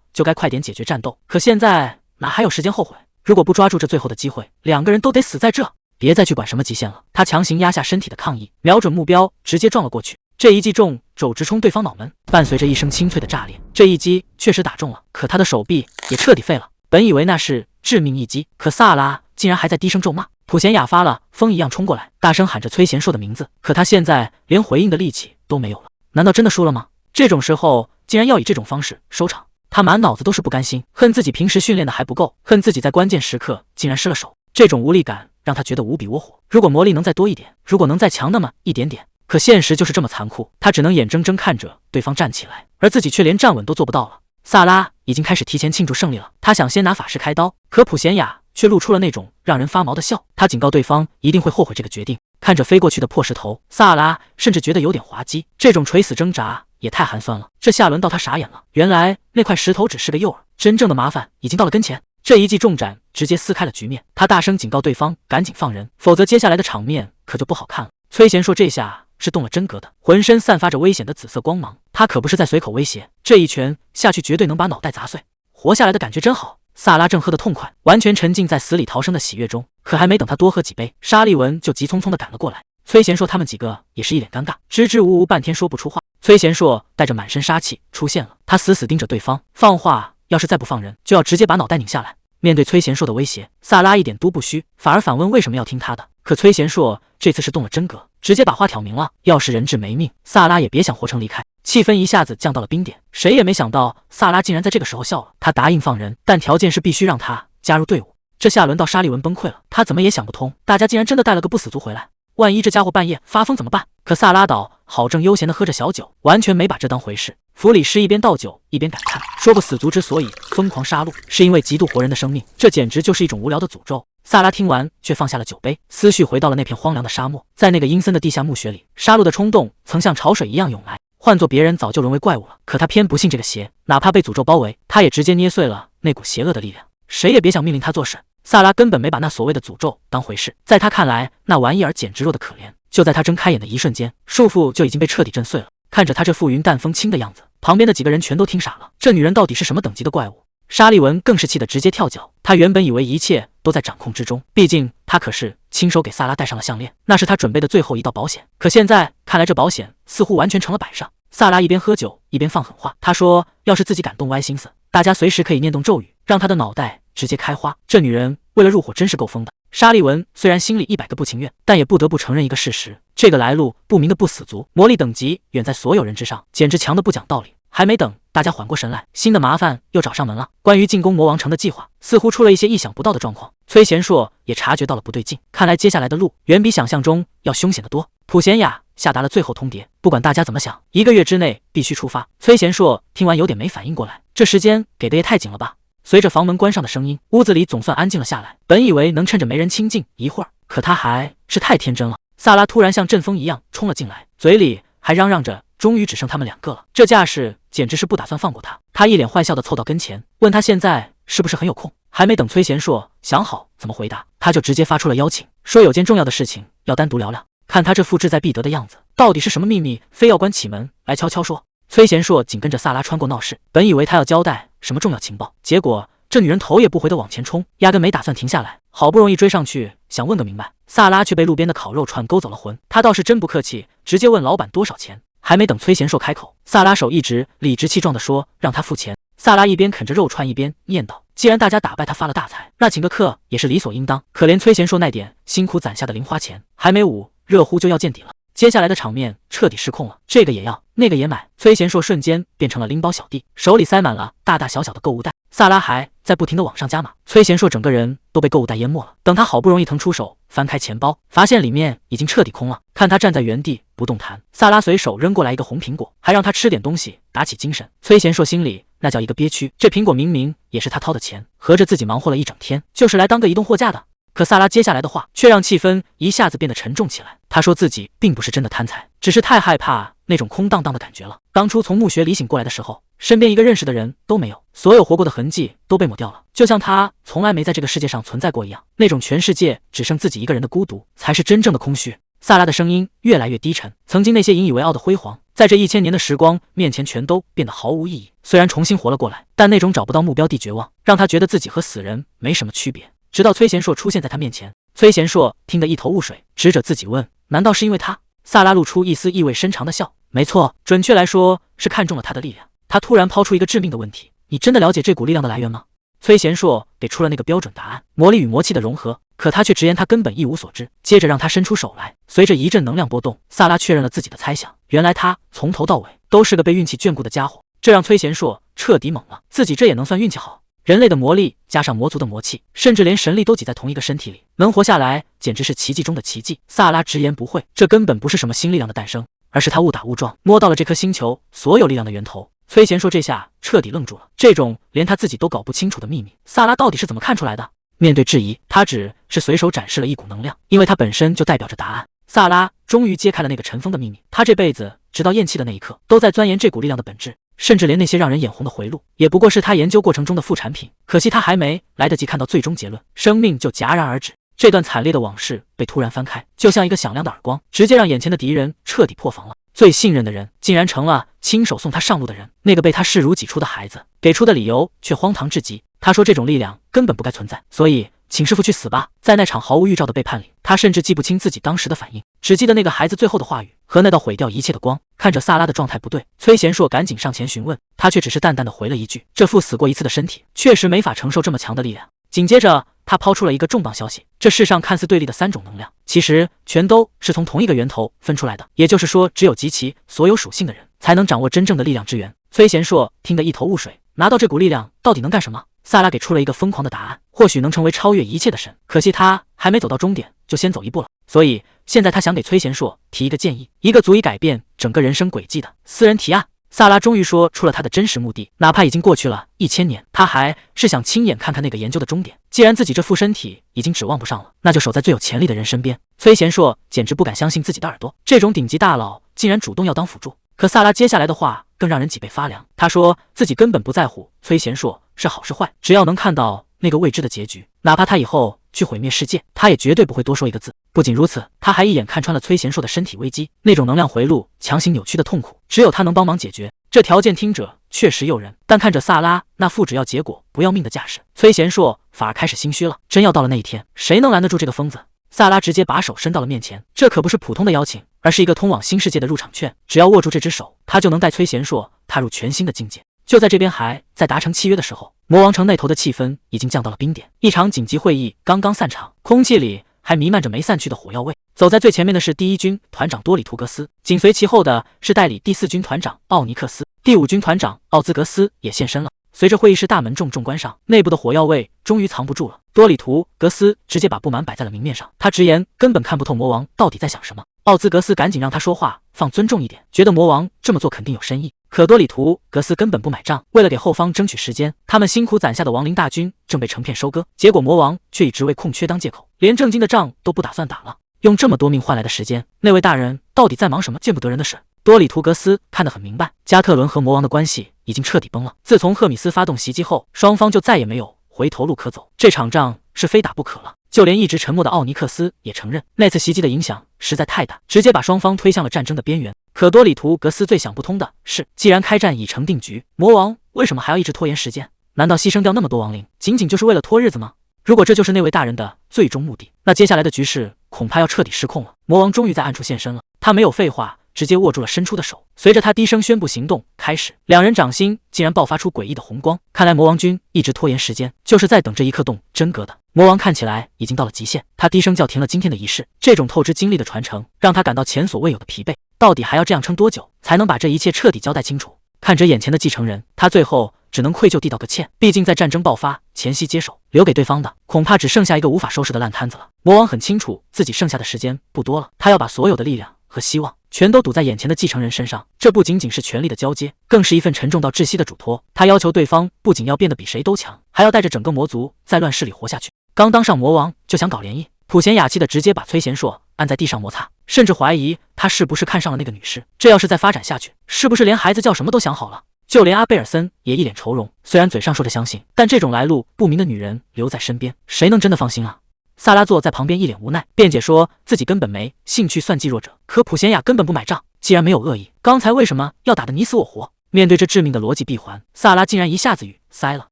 S1: 就该快点解决战斗，可现在哪还有时间后悔？如果不抓住这最后的机会，两个人都得死在这。别再去管什么极限了，他强行压下身体的抗议，瞄准目标直接撞了过去。这一击中，肘直冲对方脑门，伴随着一声清脆的炸裂。这一击确实打中了，可他的手臂也彻底废了。本以为那是致命一击，可萨拉竟然还在低声咒骂。普贤雅发了疯一样冲过来，大声喊着崔贤硕的名字，可他现在连回应的力气都没有了。难道真的输了吗？这种时候竟然要以这种方式收场，他满脑子都是不甘心，恨自己平时训练的还不够，恨自己在关键时刻竟然失了手。这种无力感让他觉得无比窝火。如果魔力能再多一点，如果能再强那么一点点，可现实就是这么残酷，他只能眼睁睁看着对方站起来，而自己却连站稳都做不到了。萨拉已经开始提前庆祝胜利了，他想先拿法师开刀，可普贤雅却露出了那种让人发毛的笑。他警告对方一定会后悔这个决定。看着飞过去的破石头，萨拉甚至觉得有点滑稽，这种垂死挣扎也太寒酸了。这下轮到他傻眼了，原来那块石头只是个诱饵，真正的麻烦已经到了跟前。这一记重斩直接撕开了局面，他大声警告对方赶紧放人，否则接下来的场面可就不好看了。崔贤硕这下是动了真格的，浑身散发着危险的紫色光芒，他可不是在随口威胁，这一拳下去绝对能把脑袋砸碎。活下来的感觉真好。萨拉正喝得痛快，完全沉浸在死里逃生的喜悦中，可还没等他多喝几杯，沙利文就急匆匆地赶了过来。崔贤硕他们几个也是一脸尴尬，支支吾吾半天说不出话。崔贤硕带着满身杀气出现了，他死死盯着对方，放话要是再不放人，就要直接把脑袋拧下来。面对崔贤硕的威胁，萨拉一点都不虚，反而反问为什么要听他的。可崔贤硕这次是动了真格，直接把话挑明了，要是人质没命，萨拉也别想活成离开。气氛一下子降到了冰点，谁也没想到萨拉竟然在这个时候笑了。他答应放人，但条件是必须让他加入队伍。这下轮到沙利文崩溃了，他怎么也想不通，大家竟然真的带了个不死族回来，万一这家伙半夜发疯怎么办？可萨拉岛好正悠闲地喝着小酒，完全没把这当回事。弗里师一边倒酒一边感叹，说过死族之所以疯狂杀戮，是因为嫉妒活人的生命，这简直就是一种无聊的诅咒。萨拉听完却放下了酒杯，思绪回到了那片荒凉的沙漠。在那个阴森的地下墓穴里，杀戮的冲动曾像潮水一样涌来，换做别人早就沦为怪物了，可他偏不信这个邪，哪怕被诅咒包围，他也直接捏碎了那股邪恶的力量。谁也别想命令他做事。萨拉根本没把那所谓的诅咒当回事，在他看来，那玩意儿简直弱得可怜。就在他睁开眼的一瞬间，束缚就已经被彻底震碎了。看着他这副云淡风轻的样子，旁边的几个人全都听傻了，这女人到底是什么等级的怪物？沙利文更是气得直接跳脚，他原本以为一切都在掌控之中，毕竟他可是亲手给萨拉戴上了项链，那是他准备的最后一道保险。可现在看来，这保险似乎完全成了摆上。萨拉一边喝酒一边放狠话，他说要是自己敢动歪心思，大家随时可以念动咒语，让他的脑袋直接开花。这女人为了入伙真是够疯的。沙利文虽然心里100个不情愿，但也不得不承认一个事实，这个来路不明的不死族魔力等级远在所有人之上，简直强得不讲道理。还没等大家缓过神来，新的麻烦又找上门了。关于进攻魔王城的计划似乎出了一些意想不到的状况，崔贤硕也察觉到了不对劲，看来接下来的路远比想象中要凶险得多。普贤雅下达了最后通牒，不管大家怎么想，1个月之内必须出发。崔贤硕听完有点没反应过来，这时间给的也太紧了吧。随着房门关上的声音，屋子里总算安静了下来。本以为能趁着没人亲近一会儿，可他还是太天真了。萨拉突然像阵风一样冲了进来，嘴里还嚷嚷着终于只剩他们2个了，这架势简直是不打算放过他。他一脸坏笑的凑到跟前，问他现在是不是很有空。还没等崔贤硕想好怎么回答，他就直接发出了邀请，说有件重要的事情要单独聊聊。看他这副志在必得的样子，到底是什么秘密非要关起门来悄悄说。崔贤硕紧跟着萨拉穿过闹市，本以为他要交代什么重要情报，结果这女人头也不回的往前冲，压根没打算停下来。好不容易追上去想问个明白，萨拉却被路边的烤肉串勾走了魂。他倒是真不客气，直接问老板多少钱。还没等崔贤硕开口，萨拉手一直理直气壮地说让他付钱。萨拉一边啃着肉串一边念叨：“既然大家打败他发了大财，那请个客也是理所应当。可怜崔贤硕那点辛苦攒下的零花钱，还没捂热乎就要见底了。”接下来的场面彻底失控了，这个也要，那个也买。崔贤硕瞬间变成了拎包小弟，手里塞满了大大小小的购物袋。萨拉还在不停地往上加码，崔贤硕整个人都被购物袋淹没了。等他好不容易腾出手翻开钱包，发现里面已经彻底空了。看他站在原地不动弹，萨拉随手扔过来一个红苹果，还让他吃点东西打起精神。崔贤硕心里那叫一个憋屈，这苹果明明也是他掏的钱，合着自己忙活了一整天就是来当个移动货架的。可萨拉接下来的话却让气氛一下子变得沉重起来。他说自己并不是真的贪财，只是太害怕那种空荡荡的感觉了。当初从墓穴里醒过来的时候，身边一个认识的人都没有，所有活过的痕迹都被抹掉了，就像他从来没在这个世界上存在过一样。那种全世界只剩自己一个人的孤独，才是真正的空虚。萨拉的声音越来越低沉，曾经那些引以为傲的辉煌，在这1000年的时光面前全都变得毫无意义。虽然重新活了过来，但那种找不到目标地绝望，让他觉得自己和死人没什么区别。直到崔贤硕出现在他面前，崔贤硕听得一头雾水，指着自己问：“难道是因为他？”萨拉露出一丝意味深长的笑：“没错，准确来说是看中了他的力量。”他突然抛出一个致命的问题：“你真的了解这股力量的来源吗？”崔贤硕给出了那个标准答案：魔力与魔气的融合。可他却直言他根本一无所知，接着让他伸出手来。随着一阵能量波动，萨拉确认了自己的猜想，原来他从头到尾都是个被运气眷顾的家伙。这让崔贤硕彻底懵了，自己这也能算运气好？人类的魔力加上魔族的魔气，甚至连神力都挤在同一个身体里，能活下来简直是奇迹中的奇迹。萨拉直言不讳，这根本不是什么新力量的诞生，而是他误打误撞摸到了这颗星球所有力量的源头。崔贤硕这下彻底愣住了，这种连他自己都搞不清楚的秘密，萨拉到底是怎么看出来的？面对质疑，他只是随手展示了一股能量，因为它本身就代表着答案。萨拉终于揭开了那个尘封的秘密，他这辈子直到咽气的那一刻，都在钻研这股力量的本质。甚至连那些让人眼红的回路，也不过是他研究过程中的副产品。可惜他还没来得及看到最终结论，生命就戛然而止。这段惨烈的往事被突然翻开，就像一个响亮的耳光，直接让眼前的敌人彻底破防了。最信任的人，竟然成了亲手送他上路的人。那个被他视如己出的孩子，给出的理由却荒唐至极。他说这种力量根本不该存在，所以请师傅去死吧。在那场毫无预兆的背叛里，他甚至记不清自己当时的反应，只记得那个孩子最后的话语和那道毁掉一切的光。看着萨拉的状态不对，崔贤硕赶紧上前询问，他却只是淡淡的回了一句：“这副死过一次的身体，确实没法承受这么强的力量。”紧接着，他抛出了一个重磅消息：这世上看似对立的3种能量，其实全都是从同一个源头分出来的。也就是说，只有集齐所有属性的人，才能掌握真正的力量之源。崔贤硕听得一头雾水，拿到这股力量到底能干什么？萨拉给出了一个疯狂的答案：或许能成为超越一切的神。可惜他还没走到终点，就先走一步了。所以现在他想给崔贤硕提一个建议，一个足以改变整个人生轨迹的私人提案。萨拉终于说出了他的真实目的，哪怕已经过去了1000年，他还是想亲眼看看那个研究的终点。既然自己这副身体已经指望不上了，那就守在最有潜力的人身边。崔贤硕简直不敢相信自己的耳朵，这种顶级大佬竟然主动要当辅助。可萨拉接下来的话更让人脊背发凉，他说自己根本不在乎崔贤硕是好是坏，只要能看到那个未知的结局，哪怕他以后去毁灭世界，他也绝对不会多说一个字。不仅如此，他还一眼看穿了崔贤硕的身体危机，那种能量回路强行扭曲的痛苦，只有他能帮忙解决。这条件听着确实诱人，但看着萨拉那副只要结果不要命的架势，崔贤硕反而开始心虚了。真要到了那一天，谁能拦得住这个疯子？萨拉直接把手伸到了面前，这可不是普通的邀请，而是一个通往新世界的入场券。只要握住这只手，他就能带崔贤硕踏入全新的境界。就在这边还在达成契约的时候，魔王城那头的气氛已经降到了冰点。一场紧急会议刚刚散场，空气里还弥漫着没散去的火药味。走在最前面的是第1军团长多里图格斯，紧随其后的是代理第4军团长奥尼克斯，第5军团长奥兹格斯也现身了。随着会议室大门重重关上，内部的火药味终于藏不住了。多里图格斯直接把不满摆在了明面上，他直言根本看不透魔王到底在想什么。奥兹格斯赶紧让他说话放尊重一点，觉得魔王这么做肯定有深意。可多里图格斯根本不买账，为了给后方争取时间，他们辛苦攒下的亡灵大军正被成片收割，结果魔王却以职位空缺当借口，连正经的仗都不打算打了。用这么多命换来的时间，那位大人到底在忙什么见不得人的事？多里图格斯看得很明白，加特伦和魔王的关系已经彻底崩了。自从赫米斯发动袭击后，双方就再也没有回头路可走，这场仗是非打不可了。就连一直沉默的奥尼克斯也承认，那次袭击的影响实在太大，直接把双方推向了战争的边缘。可多里图格斯最想不通的是，既然开战已成定局，魔王为什么还要一直拖延时间？难道牺牲掉那么多亡灵，仅仅就是为了拖日子吗？如果这就是那位大人的最终目的，那接下来的局势恐怕要彻底失控了。魔王终于在暗处现身了，他没有废话，直接握住了伸出的手。随着他低声宣布行动开始，两人掌心竟然爆发出诡异的红光。看来魔王君一直拖延时间，就是在等这一刻动真格的。魔王看起来已经到了极限，他低声叫停了今天的仪式。这种透支精力的传承，让他感到前所未有的疲惫。到底还要这样撑多久，才能把这一切彻底交代清楚？看着眼前的继承人，他最后只能愧疚地道个歉。毕竟在战争爆发前夕接手，留给对方的恐怕只剩下一个无法收拾的烂摊子了。魔王很清楚自己剩下的时间不多了，他要把所有的力量和希望全都赌在眼前的继承人身上。这不仅仅是权力的交接，更是一份沉重到窒息的嘱托。他要求对方不仅要变得比谁都强，还要带着整个魔族在乱世里活下去。刚当上魔王就想搞联谊，普贤雅气的直接把崔贤硕按在地上摩擦，甚至怀疑他是不是看上了那个女尸。这要是再发展下去，是不是连孩子叫什么都想好了？就连阿贝尔森也一脸愁容，虽然嘴上说着相信，但这种来路不明的女人留在身边，谁能真的放心啊？萨拉坐在旁边一脸无奈，辩解说自己根本没兴趣算计弱者，可普贤雅根本不买账。既然没有恶意，刚才为什么要打得你死我活？面对这致命的逻辑闭环，萨拉竟然一下子语塞了。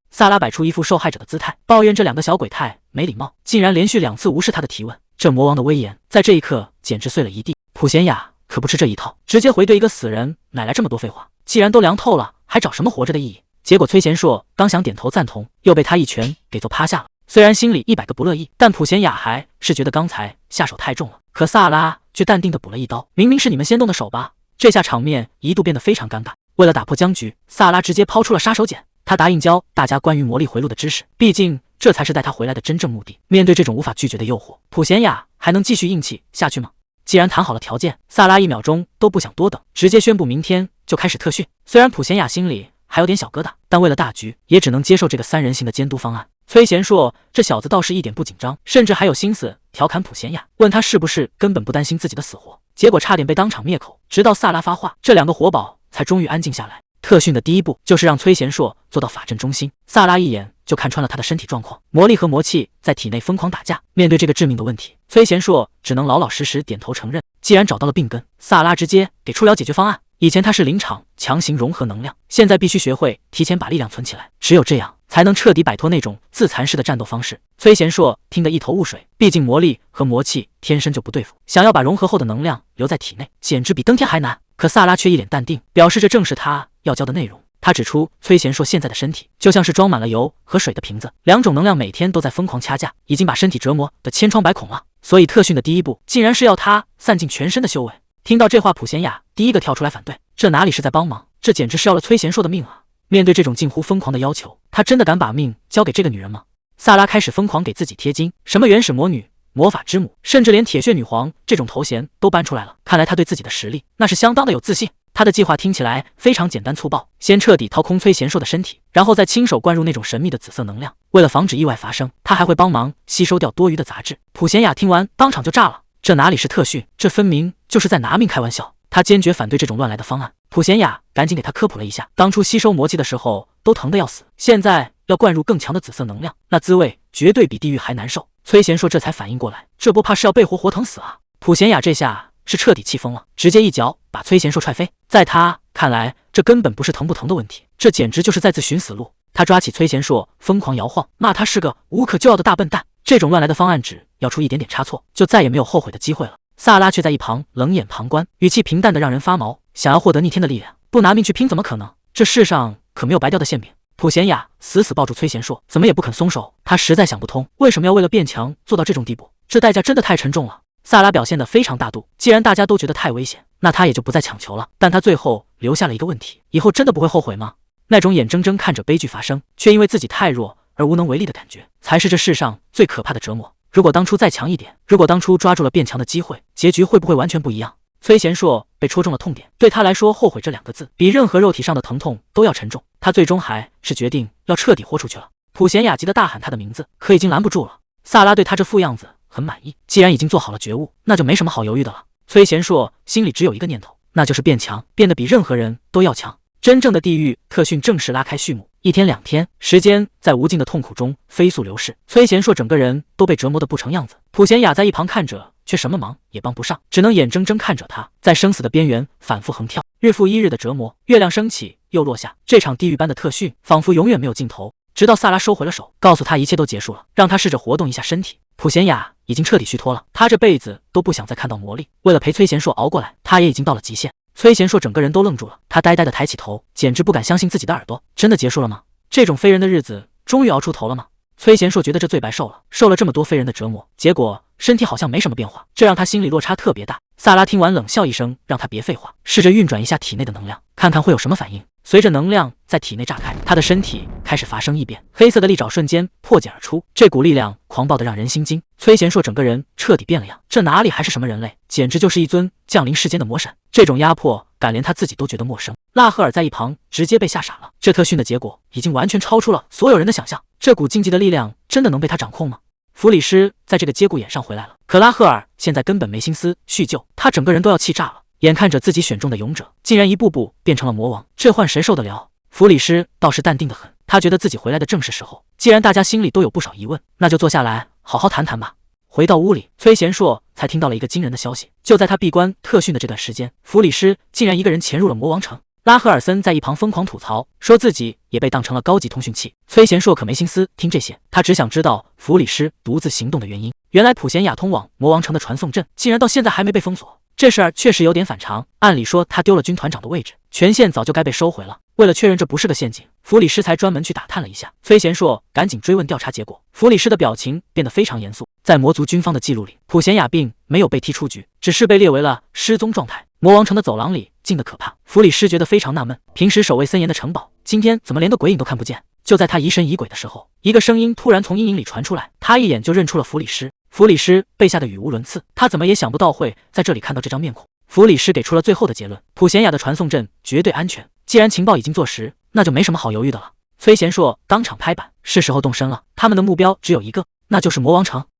S1: 萨拉摆出一副受害者的姿态，抱怨这两个小鬼太没礼貌，竟然连续2次无视他的提问。这魔王的威严在这一刻简直碎了一地。普贤雅可不吃这一套，直接回怼一个死人，哪来这么多废话？既然都凉透了，还找什么活着的意义？结果崔贤硕刚想点头赞同，又被他一拳给揍趴下了。虽然心里100个不乐意，但普贤雅还是觉得刚才下手太重了。可萨拉却淡定的补了一刀，明明是你们先动的手吧？这下场面一度变得非常尴尬。为了打破僵局，萨拉直接抛出了杀手锏，他答应教大家关于魔力回路的知识，毕竟这才是带他回来的真正目的。面对这种无法拒绝的诱惑，普贤雅还能继续硬气下去吗？既然谈好了条件，萨拉1秒钟都不想多等，直接宣布明天就开始特训。虽然普贤雅心里还有点小疙瘩，但为了大局，也只能接受这个3人行的监督方案。崔贤硕这小子倒是一点不紧张，甚至还有心思调侃普贤雅，问他是不是根本不担心自己的死活，结果差点被当场灭口。直到萨拉发话，这2个活宝才终于安静下来。特训的第一步就是让崔贤硕做到法阵中心。萨拉一眼就看穿了他的身体状况，魔力和魔气在体内疯狂打架。面对这个致命的问题，崔贤硕只能老老实实点头承认。既然找到了病根，萨拉直接给出了解决方案。以前他是临场强行融合能量，现在必须学会提前把力量存起来，只有这样才能彻底摆脱那种自残式的战斗方式。崔贤硕听得一头雾水，毕竟魔力和魔气天生就不对付，想要把融合后的能量留在体内，简直比登天还难。可萨拉却一脸淡定，表示这正是他要教的内容。他指出，崔贤硕现在的身体就像是装满了油和水的瓶子，2种能量每天都在疯狂掐架，已经把身体折磨得千疮百孔了。所以特训的第一步，竟然是要他散尽全身的修为。听到这话，普贤雅第一个跳出来反对，这哪里是在帮忙，这简直是要了崔贤硕的命啊！面对这种近乎疯狂的要求，他真的敢把命交给这个女人吗？萨拉开始疯狂给自己贴金，什么原始魔女、魔法之母，甚至连铁血女皇这种头衔都搬出来了。看来他对自己的实力那是相当的有自信。他的计划听起来非常简单粗暴，先彻底掏空崔贤硕的身体，然后再亲手灌入那种神秘的紫色能量。为了防止意外发生，他还会帮忙吸收掉多余的杂质。普贤雅听完当场就炸了，这哪里是特训，这分明就是在拿命开玩笑。他坚决反对这种乱来的方案。普贤雅赶紧给他科普了一下，当初吸收魔气的时候都疼得要死，现在要灌入更强的紫色能量，那滋味绝对比地狱还难受。崔贤硕这才反应过来，这不怕是要被活活疼死啊！普贤雅这下是彻底气疯了，直接一脚把崔贤硕踹飞。在他看来，这根本不是疼不疼的问题，这简直就是在自寻死路。他抓起崔贤硕疯狂摇晃，骂他是个无可救药的大笨蛋。这种乱来的方案只要出一点点差错，就再也没有后悔的机会了。萨拉却在一旁冷眼旁观，语气平淡的让人发毛。想要获得逆天的力量，不拿命去拼怎么可能？这世上可没有白掉的馅饼。普贤雅死死抱住崔贤硕，怎么也不肯松手。他实在想不通，为什么要为了变强做到这种地步？这代价真的太沉重了。萨拉表现得非常大度，既然大家都觉得太危险，那他也就不再强求了。但他最后留下了一个问题：以后真的不会后悔吗？那种眼睁睁看着悲剧发生，却因为自己太弱而无能为力的感觉，才是这世上最可怕的折磨。如果当初再强一点，如果当初抓住了变强的机会，结局会不会完全不一样？崔贤硕被戳中了痛点，对他来说，后悔这2个字比任何肉体上的疼痛都要沉重。他最终还是决定要彻底豁出去了。普贤雅急得大喊他的名字，可已经拦不住了。萨拉对他这副样子很满意，既然已经做好了觉悟，那就没什么好犹豫的了。崔贤硕心里只有一个念头，那就是变强，变得比任何人都要强。真正的地狱特训正式拉开序幕。1天2天，时间在无尽的痛苦中飞速流逝。崔贤硕整个人都被折磨得不成样子，普贤雅在一旁看着，却什么忙也帮不上，只能眼睁睁看着他在生死的边缘反复横跳，日复一日的折磨。月亮升起又落下，这场地狱般的特训仿佛永远没有尽头。直到萨拉收回了手，告诉他一切都结束了，让他试着活动一下身体。普贤雅已经彻底虚脱了，他这辈子都不想再看到魔力。为了陪崔贤硕熬过来，他也已经到了极限。崔贤硕整个人都愣住了，他呆呆地抬起头，简直不敢相信自己的耳朵。真的结束了吗？这种非人的日子终于熬出头了吗？崔贤硕觉得这罪白受了，受了这么多非人的折磨，结果身体好像没什么变化，这让他心里落差特别大。萨拉听完冷笑一声，让他别废话，试着运转一下体内的能量，看看会有什么反应。随着能量在体内炸开，他的身体开始发生异变，黑色的利爪瞬间破茧而出，这股力量狂暴的让人心惊。崔贤硕整个人彻底变了样，这哪里还是什么人类，简直就是一尊降临世间的魔神。这种压迫感连他自己都觉得陌生。拉赫尔在一旁直接被吓傻了，这特训的结果已经完全超出了所有人的想象，这股禁忌的力量真的能被他掌控吗？弗里斯在这个节骨眼上回来了，可拉赫尔现在根本没心思叙旧，他整个人都要气炸了。眼看着自己选中的勇者竟然一步步变成了魔王，这换谁受得了？弗里斯倒是淡定得很，他觉得自己回来的正是时候。既然大家心里都有不少疑问，那就坐下来好好谈谈吧。回到屋里，崔贤硕才听到了一个惊人的消息，就在他闭关特训的这段时间，弗里斯竟然一个人潜入了魔王城。拉赫尔森在一旁疯狂吐槽，说自己也被当成了高级通讯器。崔贤硕可没心思听这些，他只想知道弗里斯独自行动的原因。原来普贤雅通往魔王城的传送阵竟然到现在还没被封锁，这事儿确实有点反常。按理说他丢了军团长的位置，权限早就该被收回了。为了确认这不是个陷阱，弗里斯才专门去打探了一下。崔贤硕赶紧追问调查结果，弗里斯的表情变得非常严肃。在魔族军方的记录里，普贤雅并没有被踢出局，只是被列为了失踪状态。魔王城的走廊里静得可怕，弗里斯觉得非常纳闷，平时守卫森严的城堡，今天怎么连个鬼影都看不见？就在他疑神疑鬼的时候，一个声音突然从阴影里传出来，他一眼就认出了弗里斯。弗里斯被吓得语无伦次，他怎么也想不到会在这里看到这张面孔。弗里斯给出了最后的结论：普贤雅的传送阵绝对安全，既然情报已经坐实，那就没什么好犹豫的了。崔贤硕当场拍板，是时候动身了，他们的目标只有一个，那就是魔王城。